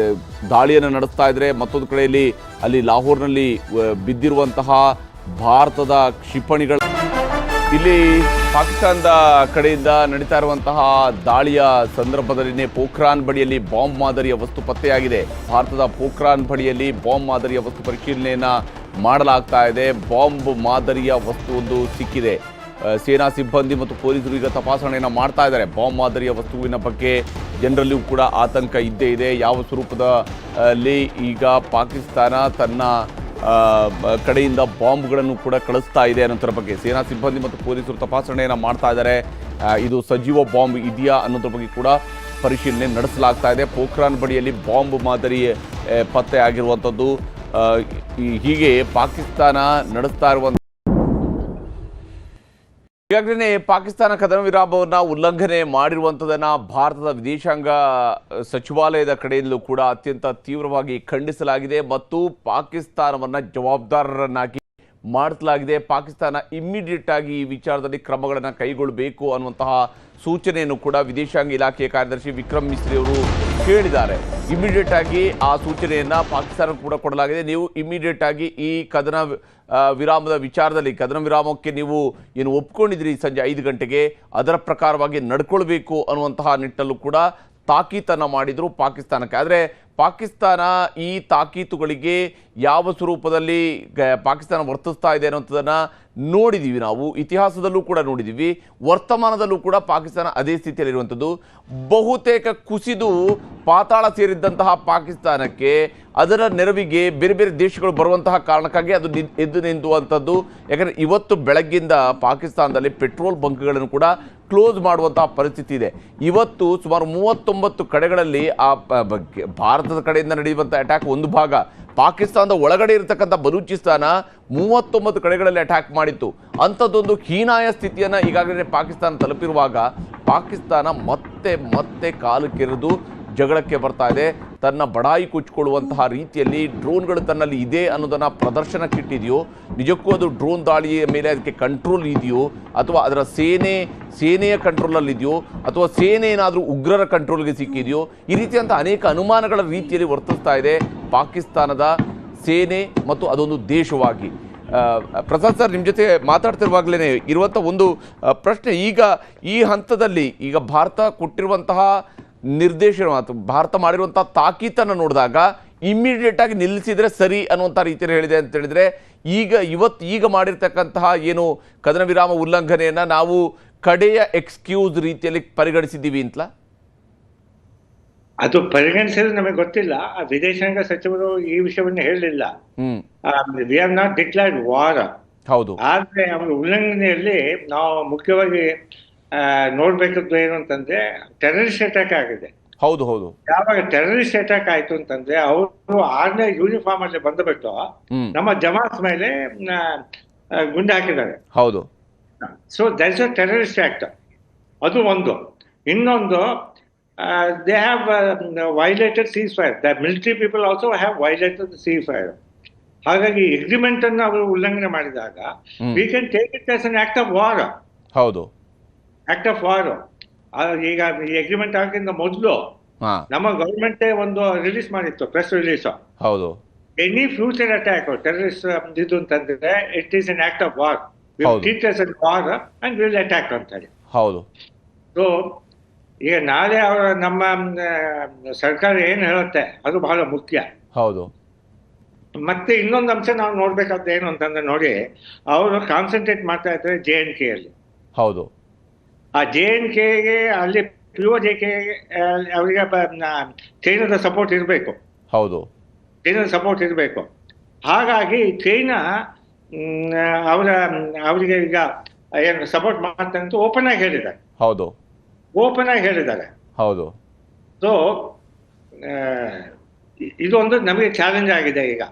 ದಾಳಿಯನ್ನು ನಡೆಸ್ತಾ ಇದ್ದರೆ, ಮತ್ತೊಂದು ಕಡೆಯಲ್ಲಿ ಅಲ್ಲಿ ಲಾಹೋರ್ನಲ್ಲಿ ಬಿದ್ದಿರುವಂತಹ ಭಾರತದ ಕ್ಷಿಪಣಿಗಳು. ಇಲ್ಲಿ ಪಾಕಿಸ್ತಾನದ ಕಡೆಯಿಂದ ನಡೀತಾ ಇರುವಂತಹ ದಾಳಿಯ ಸಂದರ್ಭದಲ್ಲಿನೇ ಪೋಖ್ರಾನ್ ಬಳಿಯಲ್ಲಿ ಬಾಂಬ್ ಮಾದರಿಯ ವಸ್ತು ಪತ್ತೆಯಾಗಿದೆ. ಭಾರತದ ಪೋಖ್ರಾನ್ ಬಳಿಯಲ್ಲಿ ಬಾಂಬ್ ಮಾದರಿಯ ವಸ್ತು ಪರಿಶೀಲನೆಯನ್ನ ಮಾಡಲಾಗ್ತಾ ಇದೆ. ಬಾಂಬ್ ಮಾದರಿಯ ವಸ್ತುವೊಂದು ಸಿಕ್ಕಿದೆ. ಸೇನಾ ಸಿಬ್ಬಂದಿ ಮತ್ತು ಪೊಲೀಸರು ಈಗ ತಪಾಸಣೆಯನ್ನು ಮಾಡ್ತಾ ಇದ್ದಾರೆ. ಬಾಂಬ್ ಮಾದರಿಯ ವಸ್ತುವಿನ ಬಗ್ಗೆ ಜನರಲ್ಲಿಯೂ ಕೂಡ ಆತಂಕ ಇದ್ದೇ ಇದೆ. ಯಾವ ಸ್ವರೂಪದಲ್ಲಿ ಈಗ ಪಾಕಿಸ್ತಾನ ತನ್ನ ಕಡೆಯಿಂದ ಬಾಂಬ್ಗಳನ್ನು ಕೂಡ ಕಳಿಸ್ತಾ ಇದೆ ಅನ್ನೋದ್ರ ಬಗ್ಗೆ ಸೇನಾ ಸಿಬ್ಬಂದಿ ಮತ್ತು ಪೊಲೀಸರು ತಪಾಸಣೆಯನ್ನು ಮಾಡ್ತಾ ಇದ್ದಾರೆ. ಇದು ಸಜೀವ ಬಾಂಬ್ ಇದೆಯಾ ಅನ್ನೋದ್ರ ಬಗ್ಗೆ ಕೂಡ ಪರಿಶೀಲನೆ ನಡೆಸಲಾಗ್ತಾ ಇದೆ. ಪೋಖ್ರಾನ್ ಬಳಿಯಲ್ಲಿ ಬಾಂಬ್ ಮಾದರಿ ಪತ್ತೆ ಆಗಿರುವಂಥದ್ದು. ಹೀಗೆ ಪಾಕಿಸ್ತಾನ ನಡೆಸ್ತಾ ಇರುವಂಥ ಈಗಾಗಲೇ ಪಾಕಿಸ್ತಾನ ಕದನ ವಿರಾಮವನ್ನು ಉಲ್ಲಂಘನೆ ಮಾಡಿರುವಂಥದ್ದನ್ನು ಭಾರತದ ವಿದೇಶಾಂಗ ಸಚಿವಾಲಯದ ಕಡೆಯಿಂದಲೂ ಕೂಡ ಅತ್ಯಂತ ತೀವ್ರವಾಗಿ ಖಂಡಿಸಲಾಗಿದೆ ಮತ್ತು ಪಾಕಿಸ್ತಾನವನ್ನು ಜವಾಬ್ದಾರರನ್ನಾಗಿ ಮಾಡಿಸಲಾಗಿದೆ. ಪಾಕಿಸ್ತಾನ ಇಮ್ಮಿಡಿಯೇಟ್ ಆಗಿ ಈ ವಿಚಾರದಲ್ಲಿ ಕ್ರಮಗಳನ್ನು ಕೈಗೊಳ್ಳಬೇಕು ಅನ್ನುವಂತಹ ಸೂಚನೆಯನ್ನು ಕೂಡ ವಿದೇಶಾಂಗ ಇಲಾಖೆಯ ಕಾರ್ಯದರ್ಶಿ ವಿಕ್ರಮ್ ಮಿಸ್ರಿ ಅವರು ಹೇಳಿದ್ದಾರೆ. ಇಮ್ಮಿಡಿಯೇಟ್ ಆಗಿ ಆ ಸೂಚನೆಯನ್ನು ಪಾಕಿಸ್ತಾನ ಕೂಡ ಕೊಡಲಾಗಿದೆ. ನೀವು ಇಮ್ಮಿಡಿಯೇಟ್ ಆಗಿ ಈ ಕದನ ವಿರಾಮದ ವಿಚಾರದಲ್ಲಿ ಕದನ ವಿರಾಮಕ್ಕೆ ನೀವು ಏನು ಒಪ್ಕೊಂಡಿದ್ರಿ ಸಂಜೆ 5 ಗಂಟೆಗೆ ಅದರ ಪ್ರಕಾರವಾಗಿ ನಡ್ಕೊಳ್ಬೇಕು ಅನ್ನುವಂತಹ ನಿಟ್ಟಲ್ಲೂ ಕೂಡ ತಾಕೀತನ್ನು ಮಾಡಿದರು ಪಾಕಿಸ್ತಾನಕ್ಕೆ. ಆದರೆ ಪಾಕಿಸ್ತಾನ ಈ ತಾಕೀತುಗಳಿಗೆ ಯಾವ ಸ್ವರೂಪದಲ್ಲಿ ಪಾಕಿಸ್ತಾನ ವರ್ತಿಸ್ತಾ ಇದೆ ಅನ್ನೋಂಥದ್ದನ್ನು ನೋಡಿದ್ದೀವಿ. ನಾವು ಇತಿಹಾಸದಲ್ಲೂ ಕೂಡ ನೋಡಿದ್ದೀವಿ, ವರ್ತಮಾನದಲ್ಲೂ ಕೂಡ ಪಾಕಿಸ್ತಾನ ಅದೇ ಸ್ಥಿತಿಯಲ್ಲಿರುವಂಥದ್ದು. ಬಹುತೇಕ ಕುಸಿದು ಪಾತಾಳ ಸೇರಿದ್ದಂತಹ ಪಾಕಿಸ್ತಾನಕ್ಕೆ ಅದರ ನೆರವಿಗೆ ಬೇರೆ ಬೇರೆ ದೇಶಗಳು ಬರುವಂತಹ ಕಾರಣಕ್ಕಾಗಿ ಅದು ಎದ್ದು ನಿಂತುವಂಥದ್ದು. ಯಾಕಂದರೆ ಇವತ್ತು ಬೆಳಗ್ಗಿಂದ ಪಾಕಿಸ್ತಾನದಲ್ಲಿ ಪೆಟ್ರೋಲ್ ಬಂಕ್ಗಳನ್ನು ಕೂಡ ಕ್ಲೋಸ್ ಮಾಡುವಂತಹ ಪರಿಸ್ಥಿತಿ ಇದೆ. ಇವತ್ತು ಸುಮಾರು 39 ಕಡೆಗಳಲ್ಲಿ ಆ ಭಾರತದ ಕಡೆಯಿಂದ ನಡೆಯುವಂಥ ಅಟ್ಯಾಕ್ ಒಂದು ಭಾಗ, ಪಾಕಿಸ್ತಾನದ ಒಳಗಡೆ ಇರತಕ್ಕಂಥ ಬಲೂಚಿಸ್ತಾನ 39 ಕಡೆಗಳಲ್ಲಿ ಅಟ್ಯಾಕ್ ಮಾಡಿತ್ತು. ಅಂಥದ್ದೊಂದು ಹೀನಾಯ ಸ್ಥಿತಿಯನ್ನು ಈಗಾಗಲೇ ಪಾಕಿಸ್ತಾನ ತಲುಪಿರುವಾಗ ಪಾಕಿಸ್ತಾನ ಮತ್ತೆ ಕಾಲು ಕೆರೆದು ಜಗಳಕ್ಕೆ ಬರ್ತಾ ಇದೆ. ತನ್ನ ಬಡಾಯಿ ಕುಚ್ಚಿಕೊಳ್ಳುವಂತಹ ರೀತಿಯಲ್ಲಿ ಡ್ರೋನ್ಗಳು ತನ್ನಲ್ಲಿ ಇದೆ ಅನ್ನೋದನ್ನು ಪ್ರದರ್ಶನಕ್ಕಿಟ್ಟಿದೆಯೋ, ನಿಜಕ್ಕೂ ಅದು ಡ್ರೋನ್ ದಾಳಿಯ ಮೇಲೆ ಅದಕ್ಕೆ ಕಂಟ್ರೋಲ್ ಇದೆಯೋ, ಅಥವಾ ಅದರ ಸೇನೆಯ ಕಂಟ್ರೋಲಲ್ಲಿದೆಯೋ, ಅಥವಾ ಸೇನೆ ಏನಾದರೂ ಉಗ್ರರ ಕಂಟ್ರೋಲ್ಗೆ ಸಿಕ್ಕಿದೆಯೋ, ಈ ರೀತಿಯಂಥ ಅನೇಕ ಅನುಮಾನಗಳ ರೀತಿಯಲ್ಲಿ ವರ್ತಿಸ್ತಾ ಇದೆ ಪಾಕಿಸ್ತಾನದ ಸೇನೆ ಮತ್ತು ಅದೊಂದು ದೇಶವಾಗಿ. ಪ್ರಸಾದ್ ಸರ್, ನಿಮ್ಮ ಜೊತೆ ಮಾತಾಡ್ತಿರುವಾಗಲೇ ಇರುವಂಥ ಒಂದು ಪ್ರಶ್ನೆ, ಈಗ ಈ ಹಂತದಲ್ಲಿ ಈಗ ಭಾರತ ಕೊಟ್ಟಿರುವಂತಹ ನಿರ್ದೇಶನ ಅಥವಾ ಭಾರತ ಮಾಡಿರುವಂಥ ತಾಕೀತನ್ನು ನೋಡಿದಾಗ ಇಮ್ಮಿಡಿಯೇಟ್ ಆಗಿ ನಿಲ್ಲಿಸಿದರೆ ಸರಿ ಅನ್ನುವಂಥ ರೀತಿಯಲ್ಲಿ ಹೇಳಿದೆ ಅಂತ ಹೇಳಿದರೆ, ಈಗ ಮಾಡಿರ್ತಕ್ಕಂತಹ ಏನು ಕದನ ವಿರಾಮ ಉಲ್ಲಂಘನೆಯನ್ನು ನಾವು ಕಡೆಯ ಎಕ್ಸ್ಕ್ಯೂಸ್ ರೀತಿಯಲ್ಲಿ ಪರಿಗಣಿಸಿದ್ದೀವಿ ಅಂತಲಾ? ಅದು ಪರಿಗಣಿಸಿದ್ರೆ ನಮಗೆ ಗೊತ್ತಿಲ್ಲ. ವಿದೇಶಾಂಗ ಸಚಿವರು ಈ ವಿಷಯವನ್ನು ಹೇಳಲಿಲ್ಲ. We have not declared war. ಹೌದು. ಆದ್ರೆ ಅವರ ಉಲ್ಲಂಘನೆಯಲ್ಲಿ ನಾವು ಮುಖ್ಯವಾಗಿ ನೋಡ್ಬೇಕದ್ದು ಏನು ಅಂತಂದ್ರೆ ಟೆರರಿಸ್ಟ್ ಅಟ್ಯಾಕ್ ಆಗಿದೆ. ಹೌದು. ಯಾವಾಗ ಟೆರರಿಸ್ಟ್ ಅಟ್ಯಾಕ್ ಆಯ್ತು ಅಂತಂದ್ರೆ ಅವರು 6ನೇ ಯೂನಿಫಾರ್ಮ್ ಅಲ್ಲಿ ಬಂದುಬಿಟ್ಟು ನಮ್ಮ ಜಮಾತ್ ಮೇಲೆ ಗುಂಡು ಹಾಕಿದ್ದಾರೆ. ಹೌದು. So that's a terrorist act. ಅದು ಒಂದು. ಇನ್ನೊಂದು, they have violated ceasefire. The military people also have violated the ceasefire. ಹಾಗಾಗಿ ಅಗ್ರಿಮೆಂಟ್ ಅನ್ನು ಅವರು ಉಲ್ಲಂಘನೆ ಮಾಡಿದಾಗ we can take it as an act of war. ಹೌದು, ಆಕ್ಟ್ ಆಫ್ ವಾರ್. ಈಗ ಈ ಅಗ್ರಿಮೆಂಟ್ ಆಗಿಂದ ಮೊದಲು ನಮ್ಮ ಗವರ್ಮೆಂಟ್ ಒಂದು ರಿಲೀಸ್ ಮಾಡಿತ್ತು, ಪ್ರೆಸ್ ರಿಲೀಸ್. ಹೌದು. ಎನಿ ಫ್ಯೂಚರ್ ಅಟ್ಯಾಕ್ ಟೆರರಿಸ್ಟ್ ಇದು ಅಂತಂದ್ರೆ it is an act of war. Treat as an war and will attack ಅಂತ ಹೇಳಿ. ಹೌದು. ಸೊ ಈಗ ನಾಳೆ ಅವರ ನಮ್ಮ ಸರ್ಕಾರ ಏನು ಹೇಳುತ್ತೆ ಅದು ಬಹಳ ಮುಖ್ಯ. ಹೌದು. ಮತ್ತೆ ಇನ್ನೊಂದು ಅಂಶ ನಾವು ನೋಡ್ಬೇಕಾದ ಏನು ಅಂತಂದ್ರೆ, ನೋಡಿ, ಅವರು ಕಾನ್ಸಂಟ್ರೇಟ್ ಮಾಡ್ತಾ ಇದ್ದಾರೆ JNK ಅಲ್ಲಿ. ಹೌದು. ಆ JNK ಗೆ ಅಲ್ಲಿ POJK ಅವರಿಗೆ ಚೈನಾದ ಸಪೋರ್ಟ್ ಇರಬೇಕು. ಹೌದು, ಚೈನಾದ ಸಪೋರ್ಟ್ ಇರಬೇಕು. ಹಾಗಾಗಿ ಚೈನಾ ಅವರಿಗೆ ಈಗ ಏನು ಸಪೋರ್ಟ್ ಮಾಡ್ತಾರೆ ಅಂತ ಓಪನ್ ಆಗಿ ಹೇಳಿದ್ದಾರೆ. ಹೌದು, ಓಪನ್ ಆಗಿ ಹೇಳಿದ್ದಾರೆ. ಹೌದು. ಸೊ ಇದೊಂದು ನಮಗೆ ಚಾಲೆಂಜ್ ಆಗಿದೆ. ಈಗ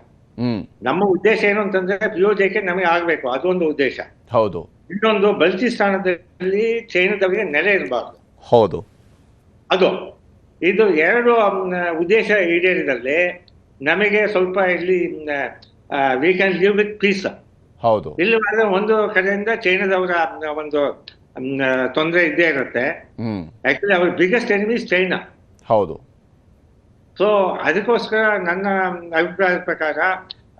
ನಮ್ಮ ಉದ್ದೇಶ ಏನು ಅಂತಂದ್ರೆ POJK ನಮಗೆ ಆಗ್ಬೇಕು, ಅದೊಂದು ಉದ್ದೇಶ. ಹೌದು. ಇನ್ನೊಂದು, ಬಲ್ಚಿಸ್ತಾನದಲ್ಲಿ ಚೈನಾದವರಿಗೆ ನೆಲೆ ಇರಬಾರ್ದು. ಹೌದು. ಇದು ಎರಡು ಉದ್ದೇಶ ಈಡೇರಿದಲ್ಲಿ ನಮಗೆ ಸ್ವಲ್ಪ ಇಲ್ಲಿ we can live with peace. ಹೌದು. ಇಲ್ಲವಾದ್ರೆ ಒಂದು ಕಡೆಯಿಂದ ಚೈನಾದವರ ಒಂದು ತೊಂದರೆ ಇದ್ದೇ ಇರುತ್ತೆ. ಆಕ್ಚುಲಿ ಅವರ ಬಿಗ್ಗೆಸ್ಟ್ ಎನಿಮೀಸ್ ಚೈನಾ. ಹೌದು. ಸೊ ಅದಕ್ಕೋಸ್ಕರ ನನ್ನ ಅಭಿಪ್ರಾಯದ ಪ್ರಕಾರ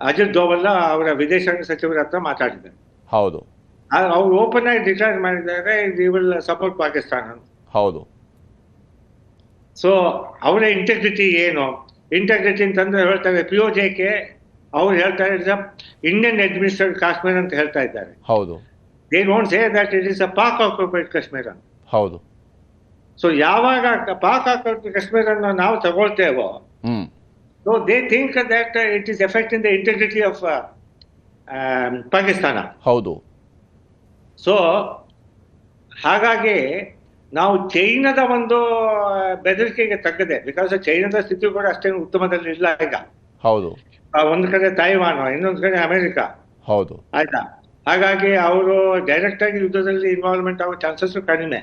ಅಜಿತ್ ದೋವಲ್ ಅವರ ವಿದೇಶಾಂಗ ಸಚಿವರ ಹತ್ರ ಮಾತಾಡಿದ್ದಾರೆ. ಹೌದು. ಅವ್ರು ಓಪನ್ ಆಗಿ ಡಿಕ್ಲೇರ್ ಮಾಡಿದ್ದಾರೆ, ವಿ ವಿಲ್ ಸಪೋರ್ಟ್ ಪಾಕಿಸ್ತಾನ. ಹೌದು. ಸೊ ಅವರ ಇಂಟೆಗ್ರಿಟಿ ಏನು? ಇಂಟೆಗ್ರಿಟಿ ಅಂತಂದ್ರೆ ಹೇಳ್ತಾರೆ POJK ಅವ್ರು ಹೇಳ್ತಾ ಇದ್ದಾರೆ ಇಂಡಿಯನ್ ಅಡ್ಮಿನಿಸ್ಟ್ರೇಟೆಡ್ ಕಾಶ್ಮೀರ್ ಅಂತ ಹೇಳ್ತಾ ಇದ್ದಾರೆ. ಹೌದು. They don't say that it is a Pak occupied Kashmir. ಹೌದು. ಸೊ ಯಾವಾಗ ಪಾಕ್ ಆಕ್ಯುಪೈಡ್ ಕಾಶ್ಮೀರ ನಾವು ತಗೊಳ್ತೇವೋ So they think that it is affecting the integrity of Pakistan. ಹೌದು. ಸೊ ಹಾಗಾಗಿ ನಾವು ಚೈನಾದ ಒಂದು ಬೆದರಿಕೆಗೆ ತಕ್ಕದೆ, ಬಿಕಾಸ್ ಚೈನಾದ ಸ್ಥಿತಿ ಕೂಡ ಅಷ್ಟೇನು ಉತ್ತಮದಲ್ಲಿ ಇಲ್ಲ ಈಗ. ಹೌದು. ಒಂದು ಕಡೆ ತೈವಾನ್, ಇನ್ನೊಂದು ಕಡೆ ಅಮೆರಿಕ. ಹೌದು. ಆಯ್ತಾ, ಹಾಗಾಗಿ ಅವರು ಡೈರೆಕ್ಟ್ ಆಗಿ ಯುದ್ಧದಲ್ಲಿ ಇನ್ವಾಲ್ವ್ಮೆಂಟ್ ಆಗೋ ಚಾನ್ಸಸ್ ಕಡಿಮೆ.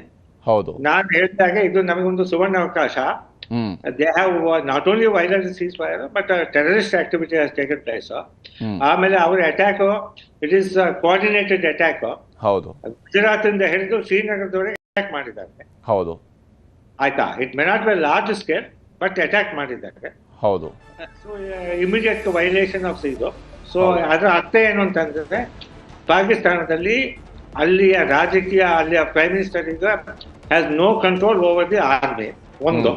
ಹೌದು. ನಾನು ಹೇಳಿದಾಗ ಇದು ನಮಗೊಂದು ಸುವರ್ಣ ಅವಕಾಶ. They have not only violent cease fire but terrorist activity has taken place. ಆಮೇಲೆ ಅವ್ರ attack it is coordinated attack. ಹೌದು. ಗುಜರಾತ್ ಇಂದ ಹಿಡಿದು ಶ್ರೀನಗರದವರೆಗೆ ಅಟ್ಯಾಕ್ ಮಾಡಿದ್ದಾರೆ. ಹೌದು. ಆಯ್ತಾ, it may not be large scale but attack ಮಾಡಿದ್ದಾರೆ. ಹೌದು. ಸೊ ಇಮಿಡಿಯೇಟ್ ವೈಲೇಷನ್ ಆಫ್ ಇದು. ಸೊ ಅದರ ಅರ್ಥ ಏನು ಅಂತಂದ್ರೆ, ಪಾಕಿಸ್ತಾನದಲ್ಲಿ ಅಲ್ಲಿಯ ರಾಜಕೀಯ, ಅಲ್ಲಿಯ ಪ್ರೈಮ್ ಮಿನಿಸ್ಟರ್ ಈಗ has no control over the army. ಒಂದು.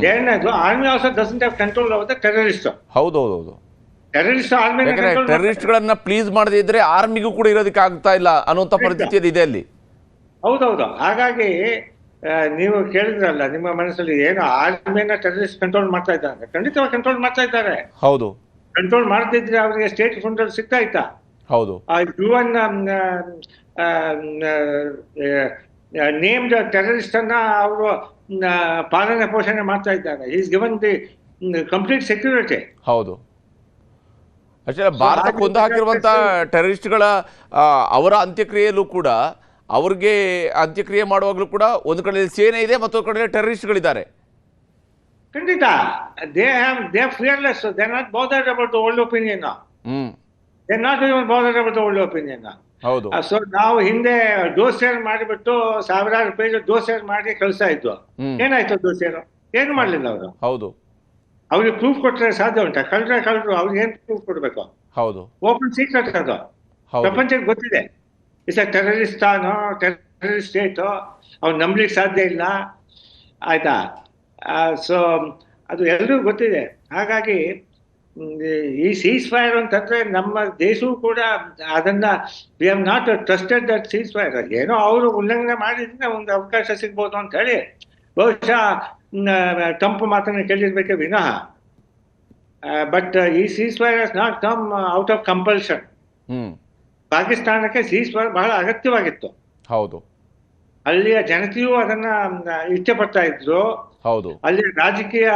ಎರಡನೇದು, army also doesn't have control over the terrorist. ಹೌದೌದು. ಟೆರರಿಸ್ಟ್ ಆರ್ಮಿ, ಟೆರರಿಸ್ಟ್ ಗಳನ್ನ ಪ್ಲೀಸ್ ಮಾಡದೇ ಇದ್ರೆ ಆರ್ಮಿಗೂ ಕೂಡ ಇರೋದಕ್ಕೆ ಆಗ್ತಾ ಇಲ್ಲ ಅನ್ನುವಂತ ಪರಿಸ್ಥಿತಿ ಇದೆ ಅಲ್ಲಿ. ಹೌದೌದು. ಹಾಗಾಗಿ ನೀವು ಕೇಳಿದ್ರಲ್ಲ, ನಿಮ್ಮ ಮನಸ್ಸಲ್ಲಿ ಏನು ಆರ್ಮಿಯನ್ನ ಟೆರರಿಸ್ಟ್ ಕಂಟ್ರೋಲ್ ಮಾಡ್ತಾ ಇದ್ದಾರೆ? ಖಂಡಿತವಾಗಿ ಕಂಟ್ರೋಲ್ ಮಾಡ್ತಾ ಇದ್ದಾರೆ. ಹೌದು. ಕಂಟ್ರೋಲ್ ಮಾಡ್ತಿದ್ರೆ ಅವರಿಗೆ ಸ್ಟೇಟ್ ಫಂಡ್ ಅಲ್ಲಿ ಸಿಗ್ತಾ ಇತ್ತಾ? ಹೌದು. UN ನೇಮ್ಡ್ ಟೆರರಿಸ್ಟ್ ಅನ್ನ ಅವರು ಪಾಲನೆ ಪೋಷಣೆ ಮಾಡ್ತಾ ಇದ್ದಾರೆ. Is given the complete security. ಹೌದು. ಅಷ್ಟೇ, ಭಾರತ ಕೊಂದು ಹಾಕಿರುವಂತ ಟೆರರಿಸ್ಟ್ಗಳ ಅವರ ಅಂತ್ಯಕ್ರಿಯೆಯಲ್ಲೂ ಕೂಡ, ಅವ್ರಿಗೆ ಅಂತ್ಯಕ್ರಿಯೆ ಮಾಡುವಾಗಲೂ ಕೂಡ ಒಂದು ಕಡೆ ಸೇನೆ ಇದೆ, ಮತ್ತೊಂದು ಕಡೆ ಟೆರರಿಸ್ಟ್ಗಳಿದ್ದಾರೆ. ಖಂಡಿತ. They fearless. They not bothered about the old opinion. They not even bothered about the old opinion. ಹೌದು. ಸೊ ನಾವು ಹಿಂದೆ ಡೋಸೇರ್ ಮಾಡಿಬಿಟ್ಟು ಸಾವಿರಾರು ಪೇಜ್ ಡೋಸೇರ್ ಮಾಡಿ ಕಳಿಸ್ತಾ ಇದ್ವು. ಏನಾಯ್ತು ಡೋಸೇರು? ಏನು ಮಾಡ್ಲಿಲ್ಲ ಅವರು. ಹೌದು. ಅವ್ರಿಗೆ ಪ್ರೂಫ್ ಕೊಟ್ರೆ ಸಾಧ್ಯ ಉಂಟಾ? ಕಳ್ರು ಅವ್ರಿಗೆ ಏನ್ ಪ್ರೂಫ್ ಕೊಡ್ಬೇಕು? ಹೌದು. ಓಪನ್ ಸೀಕ್ರೆಟ್ ಅದು, ಪ್ರಪಂಚಕ್ಕೆ ಗೊತ್ತಿದೆ. ಇಸ್ ಅ ಟೆರರಿಸ್ಟ್ ತಾನು, ಟೆರರಿಸ್ಟ್ ಸ್ಟೇಟ್, ಅವ್ನು ನಂಬ್ಲಿಕ್ಕೆ ಸಾಧ್ಯ ಇಲ್ಲ. ಆಯ್ತಾ? ಸೊ ಅದು ಎಲ್ರಿಗೂ ಗೊತ್ತಿದೆ. ಹಾಗಾಗಿ ಈ ಸೀಸ್ ಫೈರ್ ಅಂತಂದ್ರೆ ನಮ್ಮ ದೇಶವೂ ಕೂಡ ಅದನ್ನ we have not trusted that seize fire. ಏನೋ ಅವರು ಉಲ್ಲಂಘನೆ ಮಾಡಿದ್ರೆ ಒಂದು ಅವಕಾಶ ಸಿಗ್ಬೋದು ಅಂತ ಹೇಳಿ ಬಹುಶಃ ಟ್ರಂಪ್ ಮಾತನ್ನ ಕೇಳಿರ್ಬೇಕೆ ವಿನಃ. ಬಟ್ ಈ cease fire has not come out of compulsion. ಪಾಕಿಸ್ತಾನಕ್ಕೆ ಸೀಸ್ ಫೈರ್ ಬಹಳ ಅಗತ್ಯವಾಗಿತ್ತು. ಹೌದು. ಅಲ್ಲಿಯ ಜನತೆಯೂ ಅದನ್ನ ಇಚ್ಛೆ ಪಡ್ತಾ ಇದ್ರು. ಹೌದು. ಅಲ್ಲಿ ರಾಜಕೀಯ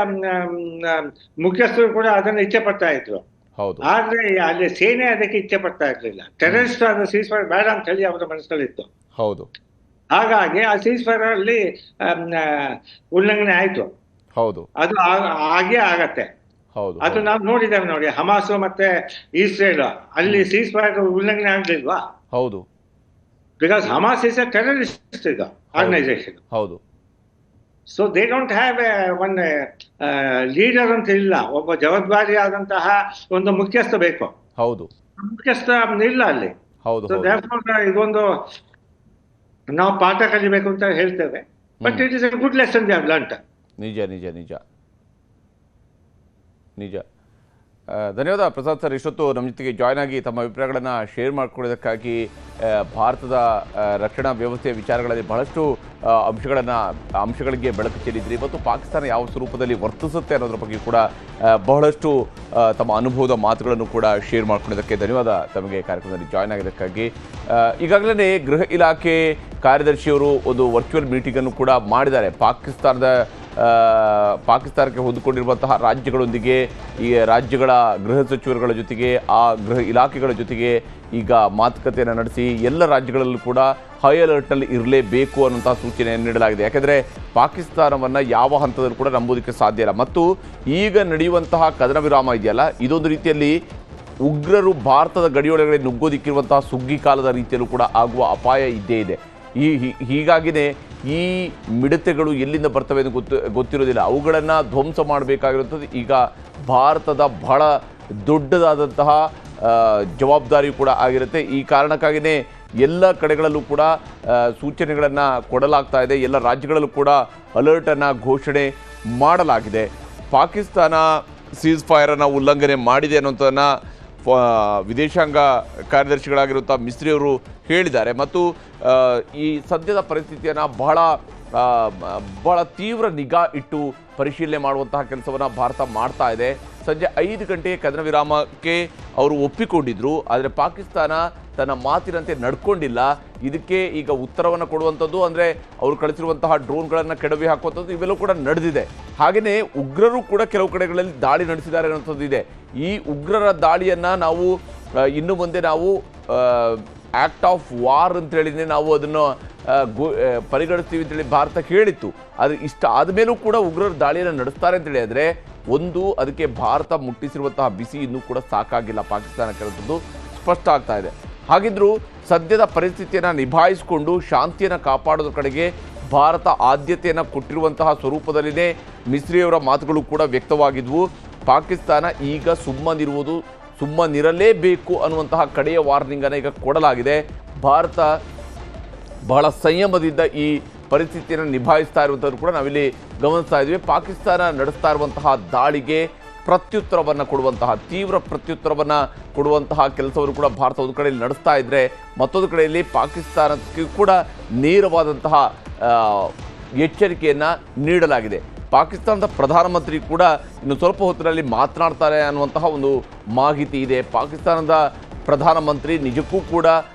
ಮುಖ್ಯಸ್ಥರು ಕೂಡ ಅದನ್ನ ಇಚ್ಛೆ ಪಡ್ತಾ ಇದ್ರು. ಹೌದು. ಆದ್ರೆ ಅಲ್ಲಿ ಸೇನೆ ಅದಕ್ಕೆ ಇಚ್ಛೆ ಪಡ್ತಾ ಇರ್ಲಿಲ್ಲ. ಟೆರರಿಸ್ಟ್ ಆದ ಸೀಸ್ ಫೈರ್ ಬೇಡ ಅಂತ ಹೇಳಿ ಅವರ ಮನಸ್ಸಲ್ಲಿತ್ತು. ಹೌದು. ಹಾಗಾಗಿ ಆ ಸೀಸ್ ಫೈರ್ ಅಲ್ಲಿ ಉಲ್ಲಂಘನೆ ಆಯ್ತು. ಹೌದು. ಅದು ಹಾಗೆ ಆಗತ್ತೆ. ಹೌದು. ಅದು ನಾವು ನೋಡಿದ್ದೇವೆ ನೋಡಿ, ಹಮಾಸ್ ಮತ್ತೆ ಇಸ್ರೇಲ್ ಅಲ್ಲಿ ಸೀಸ್ ಫೈರ್ ಉಲ್ಲಂಘನೆ ಆಗ್ಲಿಲ್ವಾ? ಹೌದು. Because Hamas is A terrorist ಇದು ಆರ್ಗನೈಸೇಷನ್. ಹೌದು. So they don't have one leader ಅಂತ ಇಲ್ಲ, ಒಬ್ಬ ಜವಾಬ್ದಾರಿಯಾದಂತಹ ಒಂದು ಮುಖ್ಯಸ್ಥ ಬೇಕು. ಹೌದು. ಮುಖ್ಯಸ್ಥ ಇಲ್ಲ ಅಲ್ಲಿ. ಹೌದು. ಇದೊಂದು ನಾವು ಪಾಠ ಕಲಿಬೇಕು ಅಂತ ಹೇಳ್ತೇವೆ. But it is A good lesson we have learned. ನಿಜ ನಿಜ ನಿಜ ನಿಜ. ಧನ್ಯವಾದ ಪ್ರಸಾದ್ ಸರ್, ಇಷ್ಟೊತ್ತು ನಮ್ಮ ಜೊತೆಗೆ ಜಾಯ್ನ್ ಆಗಿ ತಮ್ಮ ಅಭಿಪ್ರಾಯಗಳನ್ನು ಶೇರ್ ಮಾಡಿಕೊಳ್ಳೋದಕ್ಕಾಗಿ. ಭಾರತದ ರಕ್ಷಣಾ ವ್ಯವಸ್ಥೆಯ ವಿಚಾರಗಳಲ್ಲಿ ಬಹಳಷ್ಟು ಅಂಶಗಳಿಗೆ ಬೆಳಕು ಚೆಲ್ಲಿದ್ರಿ, ಮತ್ತು ಪಾಕಿಸ್ತಾನ ಯಾವ ಸ್ವರೂಪದಲ್ಲಿ ವರ್ತಿಸುತ್ತೆ ಅನ್ನೋದ್ರ ಬಗ್ಗೆ ಕೂಡ ಬಹಳಷ್ಟು ತಮ್ಮ ಅನುಭವದ ಮಾತುಗಳನ್ನು ಕೂಡ ಶೇರ್ ಮಾಡ್ಕೊಳ್ಳೋದಕ್ಕೆ ಧನ್ಯವಾದ ತಮಗೆ ಕಾರ್ಯಕ್ರಮದಲ್ಲಿ ಜಾಯ್ನ್ ಆಗಿದ್ದಕ್ಕಾಗಿ. ಈಗಾಗಲೇ ಗೃಹ ಇಲಾಖೆ ಕಾರ್ಯದರ್ಶಿಯವರು ಒಂದು ವರ್ಚುವಲ್ ಮೀಟಿಂಗನ್ನು ಕೂಡ ಮಾಡಿದ್ದಾರೆ. ಪಾಕಿಸ್ತಾನಕ್ಕೆ ಹೊಂದಿಕೊಂಡಿರುವಂತಹ ರಾಜ್ಯಗಳೊಂದಿಗೆ, ಈ ರಾಜ್ಯಗಳ ಗೃಹ ಸಚಿವರುಗಳ ಜೊತೆಗೆ, ಆ ಗೃಹ ಇಲಾಖೆಗಳ ಜೊತೆಗೆ ಈಗ ಮಾತುಕತೆಯನ್ನು ನಡೆಸಿ ಎಲ್ಲ ರಾಜ್ಯಗಳಲ್ಲೂ ಕೂಡ ಹೈ ಅಲರ್ಟ್ನಲ್ಲಿ ಇರಲೇಬೇಕು ಅನ್ನುವಂಥ ಸೂಚನೆಯನ್ನು ನೀಡಲಾಗಿದೆ. ಯಾಕೆಂದರೆ ಪಾಕಿಸ್ತಾನವನ್ನು ಯಾವ ಹಂತದಲ್ಲೂ ಕೂಡ ನಂಬೋದಕ್ಕೆ ಸಾಧ್ಯ ಇಲ್ಲ. ಮತ್ತು ಈಗ ನಡೆಯುವಂತಹ ಕದನ ವಿರಾಮ ಇದೆಯಲ್ಲ, ಇದೊಂದು ರೀತಿಯಲ್ಲಿ ಉಗ್ರರು ಭಾರತದ ಗಡಿಯೊಳಗಡೆ ನುಗ್ಗೋದಿಕ್ಕಿರುವಂತಹ ಸುಗ್ಗಿ ಕಾಲದ ರೀತಿಯಲ್ಲೂ ಕೂಡ ಆಗುವ ಅಪಾಯ ಇದ್ದೇ ಇದೆ. ಹೀಗಾಗಿಯೇ ಈ ಮಿಡತೆಗಳು ಎಲ್ಲಿಂದ ಬರ್ತವೆ ಎಂದು ಗೊತ್ತಿರೋದಿಲ್ಲ. ಅವುಗಳನ್ನು ಧ್ವಂಸ ಮಾಡಬೇಕಾಗಿರುವಂಥದ್ದು ಈಗ ಭಾರತದ ಬಹಳ ದೊಡ್ಡದಾದಂತಹ ಜವಾಬ್ದಾರಿಯೂ ಕೂಡ ಆಗಿರುತ್ತೆ. ಈ ಕಾರಣಕ್ಕಾಗಿಯೇ ಎಲ್ಲ ಕಡೆಗಳಲ್ಲೂ ಕೂಡ ಸೂಚನೆಗಳನ್ನು ಕೊಡಲಾಗ್ತಾ ಇದೆ. ಎಲ್ಲ ರಾಜ್ಯಗಳಲ್ಲೂ ಕೂಡ ಅಲರ್ಟನ್ನು ಘೋಷಣೆ ಮಾಡಲಾಗಿದೆ. ಪಾಕಿಸ್ತಾನ ಸೀಸ್ ಫೈರನ್ನು ಉಲ್ಲಂಘನೆ ಮಾಡಿದೆ ಅನ್ನೋಂಥದ್ದನ್ನು ವಿದೇಶಾಂಗ ಕಾರ್ಯದರ್ಶಿಗಳಾಗಿರುವಂಥ ಮಿಸ್ರಿ ಅವರು ಹೇಳಿದ್ದಾರೆ. ಮತ್ತು ಈ ಸದ್ಯದ ಪರಿಸ್ಥಿತಿಯನ್ನು ಬಹಳ ತೀವ್ರ ನಿಗಾ ಇಟ್ಟು ಪರಿಶೀಲನೆ ಮಾಡುವಂತಹ ಕೆಲಸವನ್ನು ಭಾರತ ಮಾಡ್ತಾ ಇದೆ. ಸಂಜೆ 5 ಗಂಟೆಗೆ ಕದನ ವಿರಾಮಕ್ಕೆ ಅವರು ಒಪ್ಪಿಕೊಂಡಿದ್ರು. ಆದರೆ ಪಾಕಿಸ್ತಾನ ತನ್ನ ಮಾತಿನಂತೆ ನಡ್ಕೊಂಡಿಲ್ಲ. ಇದಕ್ಕೆ ಈಗ ಉತ್ತರವನ್ನು ಕೊಡುವಂಥದ್ದು ಅಂದರೆ ಅವರು ಕಳಿಸಿರುವಂತಹ ಡ್ರೋನ್ಗಳನ್ನು ಕೆಡವಿ ಹಾಕುವಂಥದ್ದು ಇವೆಲ್ಲವೂ ಕೂಡ ನಡೆದಿದೆ. ಹಾಗೆಯೇ ಉಗ್ರರು ಕೂಡ ಕೆಲವು ಕಡೆಗಳಲ್ಲಿ ದಾಳಿ ನಡೆಸಿದ್ದಾರೆ ಅನ್ನೋಂಥದ್ದು ಇದೆ. ಈ ಉಗ್ರರ ದಾಳಿಯನ್ನು ನಾವು ಇನ್ನು ಮುಂದೆ ನಾವು ಆ್ಯಕ್ಟ್ ಆಫ್ ವಾರ್ ಅಂತೇಳಿನೇ ನಾವು ಅದನ್ನು ಪರಿಗಣಿಸ್ತೀವಿ ಅಂತೇಳಿ ಭಾರತ ಹೇಳಿತ್ತು. ಅದು ಇಷ್ಟ ಆದಮೇಲೂ ಕೂಡ ಉಗ್ರರ ದಾಳಿಯನ್ನು ನಡೆಸ್ತಾರೆ ಅಂತೇಳಿ ಆದರೆ ಒಂದು ಅದಕ್ಕೆ ಭಾರತ ಮುಟ್ಟಿಸಿರುವಂತಹ ಬಿಸಿ ಇನ್ನೂ ಕೂಡ ಸಾಕಾಗಿಲ್ಲ ಪಾಕಿಸ್ತಾನಕ್ಕೆ ಅನ್ನೋದು ಸ್ಪಷ್ಟ ಆಗ್ತಾ ಇದೆ. ಹಾಗಿದ್ರೂ ಸದ್ಯದ ಪರಿಸ್ಥಿತಿಯನ್ನು ನಿಭಾಯಿಸಿಕೊಂಡು ಶಾಂತಿಯನ್ನು ಕಾಪಾಡೋದ್ರ ಕಡೆಗೆ ಭಾರತ ಆದ್ಯತೆಯನ್ನು ಕೊಟ್ಟಿರುವಂತಹ ಸ್ವರೂಪದಲ್ಲಿನೇ ಮಿಸ್ರಿಯವರ ಮಾತುಗಳು ಕೂಡ ವ್ಯಕ್ತವಾಗಿದ್ವು. ಪಾಕಿಸ್ತಾನ ಈಗ ಸುಮ್ಮನಿರಲೇಬೇಕು ಅನ್ನುವಂತಹ ಕಡೆಯ ವಾರ್ನಿಂಗನ್ನು ಈಗ ಕೊಡಲಾಗಿದೆ. ಭಾರತ ಬಹಳ ಸಂಯಮದಿಂದ ಈ ಪರಿಸ್ಥಿತಿಯನ್ನು ನಿಭಾಯಿಸ್ತಾ ಇರುವಂಥದ್ದು ಕೂಡ ನಾವಿಲ್ಲಿ ಗಮನಿಸ್ತಾ ಇದ್ವಿ. ಪಾಕಿಸ್ತಾನ ನಡೆಸ್ತಾ ಇರುವಂತಹ ದಾಳಿಗೆ ಪ್ರತ್ಯುತ್ತರವನ್ನು ಕೊಡುವಂತಹ ತೀವ್ರ ಪ್ರತ್ಯುತ್ತರವನ್ನು ಕೊಡುವಂತಹ ಕೆಲಸವನ್ನು ಕೂಡ ಭಾರತ ಒಂದು ಕಡೆಯಲ್ಲಿ ನಡೆಸ್ತಾ ಇದ್ದರೆ ಮತ್ತೊಂದು ಕಡೆಯಲ್ಲಿ ಪಾಕಿಸ್ತಾನಕ್ಕೆ ಕೂಡ ನೇರವಾದಂತಹ ಎಚ್ಚರಿಕೆಯನ್ನು ನೀಡಲಾಗಿದೆ. ಪಾಕಿಸ್ತಾನದ ಪ್ರಧಾನಮಂತ್ರಿ ಕೂಡ ಇನ್ನು ಸ್ವಲ್ಪ ಹೊತ್ತಿನಲ್ಲಿ ಮಾತನಾಡ್ತಾರೆ ಅನ್ನುವಂತಹ ಒಂದು ಮಾಹಿತಿ ಇದೆ. ಪಾಕಿಸ್ತಾನದ ಪ್ರಧಾನಮಂತ್ರಿ ನಿಜಕ್ಕೂ ಕೂಡ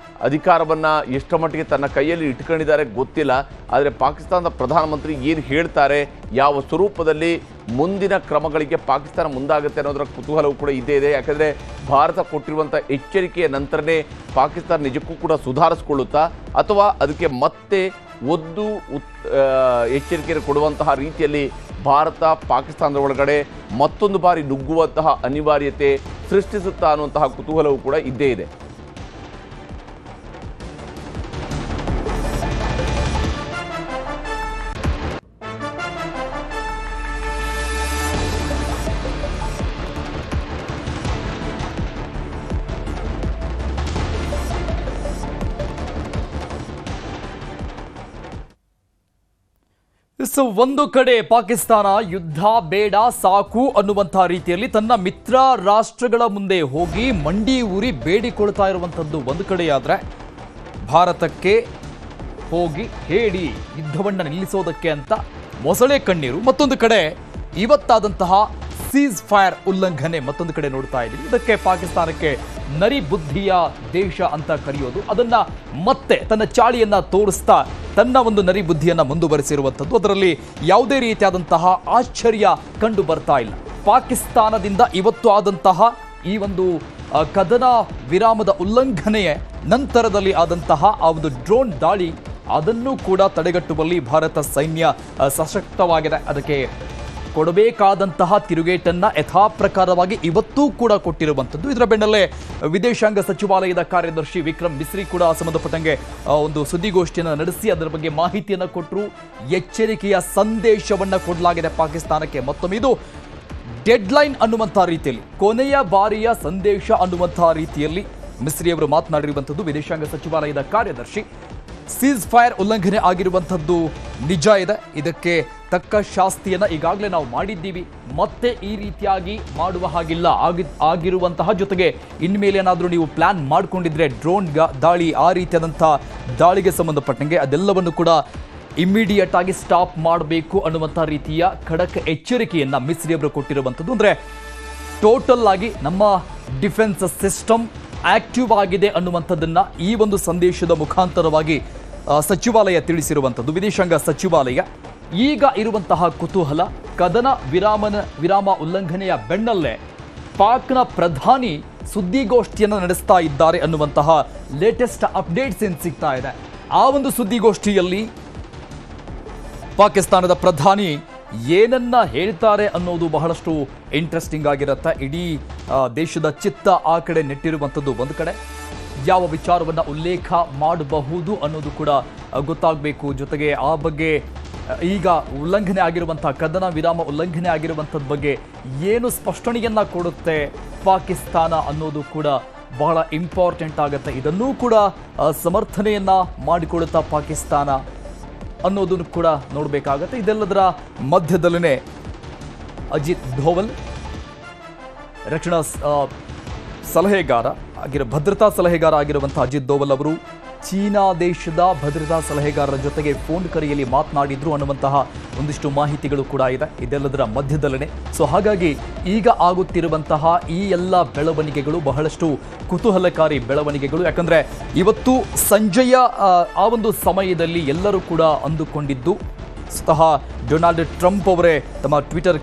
ಅಧಿಕಾರವನ್ನು ಎಷ್ಟರ ಮಟ್ಟಿಗೆ ತನ್ನ ಕೈಯಲ್ಲಿ ಇಟ್ಕೊಂಡಿದ್ದಾರೆ ಗೊತ್ತಿಲ್ಲ. ಆದರೆ ಪಾಕಿಸ್ತಾನದ ಪ್ರಧಾನಮಂತ್ರಿ ಏನು ಹೇಳ್ತಾರೆ, ಯಾವ ಸ್ವರೂಪದಲ್ಲಿ ಮುಂದಿನ ಕ್ರಮಗಳಿಗೆ ಪಾಕಿಸ್ತಾನ ಮುಂದಾಗುತ್ತೆ ಅನ್ನೋದರ ಕುತೂಹಲವೂ ಕೂಡ ಇದ್ದೇ ಇದೆ. ಯಾಕಂದರೆ ಭಾರತ ಕೊಟ್ಟಿರುವಂಥ ಎಚ್ಚರಿಕೆಯ ನಂತರನೇ ಪಾಕಿಸ್ತಾನ ನಿಜಕ್ಕೂ ಕೂಡ ಸುಧಾರಿಸ್ಕೊಳ್ಳುತ್ತಾ ಅಥವಾ ಅದಕ್ಕೆ ಮತ್ತೆ ಒದ್ದು ಎಚ್ಚರಿಕೆಯನ್ನು ಕೊಡುವಂತಹ ರೀತಿಯಲ್ಲಿ ಭಾರತ ಪಾಕಿಸ್ತಾನದ ಒಳಗಡೆ ಮತ್ತೊಂದು ಬಾರಿ ನುಗ್ಗುವಂತಹ ಅನಿವಾರ್ಯತೆ ಸೃಷ್ಟಿಸುತ್ತಾ ಅನ್ನುವಂತಹ ಕುತೂಹಲವೂ ಕೂಡ ಇದ್ದೇ ಇದೆ. ಒಂದು ಕಡೆ ಪಾಕಿಸ್ತಾನ ಯುದ್ಧ ಬೇಡ ಸಾಕು ಅನ್ನುವಂತಹ ರೀತಿಯಲ್ಲಿ ತನ್ನ ಮಿತ್ರ ರಾಷ್ಟ್ರಗಳ ಮುಂದೆ ಹೋಗಿ ಮಂಡಿ ಊರಿ ಬೇಡಿಕೊಳ್ತಾ ಇರುವಂಥದ್ದು ಒಂದು ಕಡೆಯಾದರೆ, ಭಾರತಕ್ಕೆ ಹೋಗಿ ಹೇಳಿ ಯುದ್ಧವನ್ನು ನಿಲ್ಲಿಸೋದಕ್ಕೆ ಅಂತ ಮೊಸಳೆ ಕಣ್ಣೀರು ಮತ್ತೊಂದು ಕಡೆ ಇವತ್ತಾದಂತಹ ಸೀಸ್ ಫೈರ್ ಉಲ್ಲಂಘನೆ ಮತ್ತೊಂದು ಕಡೆ ನೋಡ್ತಾ ಇದ್ದೀವಿ. ಇದಕ್ಕೆ ಪಾಕಿಸ್ತಾನಕ್ಕೆ ನರಿ ಬುದ್ಧಿಯ ದೇಶ ಅಂತ ಕರೆಯೋದು, ಅದನ್ನ ಮತ್ತೆ ತನ್ನ ಚಾಳಿಯನ್ನ ತೋರಿಸ್ತಾ ತನ್ನ ಒಂದು ನರಿ ಬುದ್ಧಿಯನ್ನ ಮುಂದುವರಿಸಿರುವಂಥದ್ದು, ಅದರಲ್ಲಿ ಯಾವುದೇ ರೀತಿಯಾದಂತಹ ಆಶ್ಚರ್ಯ ಕಂಡು ಬರ್ತಾ ಇಲ್ಲ. ಪಾಕಿಸ್ತಾನದಿಂದ ಇವತ್ತು ಆದಂತಹ ಈ ಒಂದು ಕದನ ವಿರಾಮದ ಉಲ್ಲಂಘನೆಯ ನಂತರದಲ್ಲಿ ಆದಂತಹ ಆ ಒಂದು ಡ್ರೋನ್ ದಾಳಿ ಅದನ್ನು ಕೂಡ ತಡೆಗಟ್ಟುವಲ್ಲಿ ಭಾರತ ಸೈನ್ಯ ಸಶಕ್ತವಾಗಿದೆ. ಅದಕ್ಕೆ ಕೊಡಬೇಕಾದಂತಹ ತಿರುಗೇಟನ್ನ ಯಥಾಪ್ರಕಾರವಾಗಿ ಇವತ್ತೂ ಕೂಡ ಕೊಟ್ಟಿರುವಂಥದ್ದು. ಇದರ ಬೆನ್ನಲ್ಲೇ ವಿದೇಶಾಂಗ ಸಚಿವಾಲಯದ ಕಾರ್ಯದರ್ಶಿ ವಿಕ್ರಮ್ ಮಿಸ್ರಿ ಕೂಡ ಸಂಬಂಧಪಟ್ಟಂಗೆ ಒಂದು ಸುದ್ದಿಗೋಷ್ಠಿಯನ್ನು ನಡೆಸಿ ಅದರ ಬಗ್ಗೆ ಮಾಹಿತಿಯನ್ನು ಕೊಟ್ಟರು. ಎಚ್ಚರಿಕೆಯ ಸಂದೇಶವನ್ನು ಕೊಡಲಾಗಿದೆ ಪಾಕಿಸ್ತಾನಕ್ಕೆ. ಮತ್ತೊಮ್ಮೆ ಇದು ಡೆಡ್ಲೈನ್ ಅನ್ನುವಂತಹ ರೀತಿಯಲ್ಲಿ, ಕೊನೆಯ ಬಾರಿಯ ಸಂದೇಶ ಅನ್ನುವಂತಹ ರೀತಿಯಲ್ಲಿ ಮಿಸ್ರಿ ಅವರು ಮಾತನಾಡಿರುವಂಥದ್ದು. ವಿದೇಶಾಂಗ ಸಚಿವಾಲಯದ ಕಾರ್ಯದರ್ಶಿ ಸೀಸ್ ಫೈರ್ ಉಲ್ಲಂಘನೆ ಆಗಿರುವಂಥದ್ದು ನಿಜ ಇದೆ, ಇದಕ್ಕೆ ತಕ್ಕ ಶಾಸ್ತಿಯನ್ನು ಈಗಾಗಲೇ ನಾವು ಮಾಡಿದ್ದೀವಿ, ಮತ್ತೆ ಈ ರೀತಿಯಾಗಿ ಮಾಡುವ ಹಾಗಿಲ್ಲ ಆಗಿರುವಂತಹ. ಜೊತೆಗೆ ಇನ್ಮೇಲೆ ಏನಾದರೂ ನೀವು ಪ್ಲಾನ್ ಮಾಡಿಕೊಂಡಿದ್ರೆ ಡ್ರೋನ್ ದಾಳಿ ಆ ರೀತಿಯಾದಂಥ ದಾಳಿಗೆ ಸಂಬಂಧಪಟ್ಟಂಗೆ ಅದೆಲ್ಲವನ್ನು ಕೂಡ ಇಮ್ಮಿಡಿಯೇಟ್ ಆಗಿ ಸ್ಟಾಪ್ ಮಾಡಬೇಕು ಅನ್ನುವಂಥ ರೀತಿಯ ಖಡಕ್ ಎಚ್ಚರಿಕೆಯನ್ನು ಮಿಸ್ರಿ ಅವರು ಕೊಟ್ಟಿರುವಂಥದ್ದು. ಅಂದರೆ ಟೋಟಲ್ ಆಗಿ ನಮ್ಮ ಡಿಫೆನ್ಸ್ ಸಿಸ್ಟಮ್ ಆಕ್ಟಿವ್ ಆಗಿದೆ ಅನ್ನುವಂಥದ್ದನ್ನ ಈ ಒಂದು ಸಂದೇಶದ ಮುಖಾಂತರವಾಗಿ ಸಚಿವಾಲಯ ತಿಳಿಸಿರುವಂಥದ್ದು. ವಿದೇಶಾಂಗ ಸಚಿವಾಲಯ ಈಗ ಇರುವಂತಹ ಕುತೂಹಲ, ಕದನ ವಿರಾಮ ಉಲ್ಲಂಘನೆಯ ಬೆನ್ನಲ್ಲೇ ಪಾಕ್ನ ಪ್ರಧಾನಿ ಸುದ್ದಿಗೋಷ್ಠಿಯನ್ನು ನಡೆಸ್ತಾ ಇದ್ದಾರೆ ಅನ್ನುವಂತಹ ಲೇಟೆಸ್ಟ್ ಅಪ್ಡೇಟ್ಸ್ ಏನು ಸಿಗ್ತಾ ಇದೆ. ಆ ಒಂದು ಸುದ್ದಿಗೋಷ್ಠಿಯಲ್ಲಿ ಪಾಕಿಸ್ತಾನದ ಪ್ರಧಾನಿ ಏನನ್ನ ಹೇಳ್ತಾರೆ ಅನ್ನೋದು ಬಹಳಷ್ಟು ಇಂಟ್ರೆಸ್ಟಿಂಗ್ ಆಗಿರುತ್ತೆ. ಇಡೀ ದೇಶದ ಚಿತ್ತ ಆ ಕಡೆ ನೆಟ್ಟಿರುವಂಥದ್ದು ಒಂದು ಕಡೆ, ಯಾವ ವಿಚಾರವನ್ನು ಉಲ್ಲೇಖ ಮಾಡಬಹುದು ಅನ್ನೋದು ಕೂಡ ಗೊತ್ತಾಗಬೇಕು. ಜೊತೆಗೆ ಆ ಬಗ್ಗೆ ಈಗ ಉಲ್ಲಂಘನೆ ಆಗಿರುವಂತಹ ಕದನ ವಿರಾಮ ಉಲ್ಲಂಘನೆ ಆಗಿರುವಂಥದ್ದು ಬಗ್ಗೆ ಏನು ಸ್ಪಷ್ಟನೆಯನ್ನ ಕೊಡುತ್ತೆ ಪಾಕಿಸ್ತಾನ ಅನ್ನೋದು ಕೂಡ ಬಹಳ ಇಂಪಾರ್ಟೆಂಟ್ ಆಗುತ್ತೆ. ಇದನ್ನೂ ಕೂಡ ಸಮರ್ಥನೆಯನ್ನ ಮಾಡಿಕೊಡುತ್ತಾ ಪಾಕಿಸ್ತಾನ ಅನ್ನೋದನ್ನು ಕೂಡ ನೋಡಬೇಕಾಗತ್ತೆ. ಇದೆಲ್ಲದರ ಮಧ್ಯದಲ್ಲೇ ಅಜಿತ್ ಧೋವಲ್ ರಕ್ಷಣಾ ಸಲಹೆಗಾರ ಭದ್ರತಾ ಸಲಹೆಗಾರ ಆಗಿರುವಂತಹ ಅಜಿತ್ ದೋವಲ್ ಅವರು ಚೀನಾ ದೇಶದ ಭದ್ರತಾ ಸಲಹೆಗಾರರ ಜೊತೆಗೆ ಫೋನ್ ಕರೆಯಲ್ಲಿ ಮಾತನಾಡಿದ್ರು ಅನ್ನುವಂತಹ ಒಂದಿಷ್ಟು ಮಾಹಿತಿಗಳು ಕೂಡ ಇದೆ ಇದೆಲ್ಲದರ ಮಧ್ಯದಲ್ಲೇ. ಸೊ ಹಾಗಾಗಿ ಈಗ ಆಗುತ್ತಿರುವಂತಹ ಈ ಎಲ್ಲ ಬೆಳವಣಿಗೆಗಳು ಬಹಳಷ್ಟು ಕುತೂಹಲಕಾರಿ ಬೆಳವಣಿಗೆಗಳು. ಯಾಕಂದ್ರೆ ಇವತ್ತು ಸಂಜೆಯ ಆ ಒಂದು ಸಮಯದಲ್ಲಿ ಎಲ್ಲರೂ ಕೂಡ ಅಂದುಕೊಂಡಿದ್ದು ಸ್ವತಃ ಡೊನಾಲ್ಡ್ ಟ್ರಂಪ್ ಅವರೇ ತಮ್ಮ ಟ್ವಿಟರ್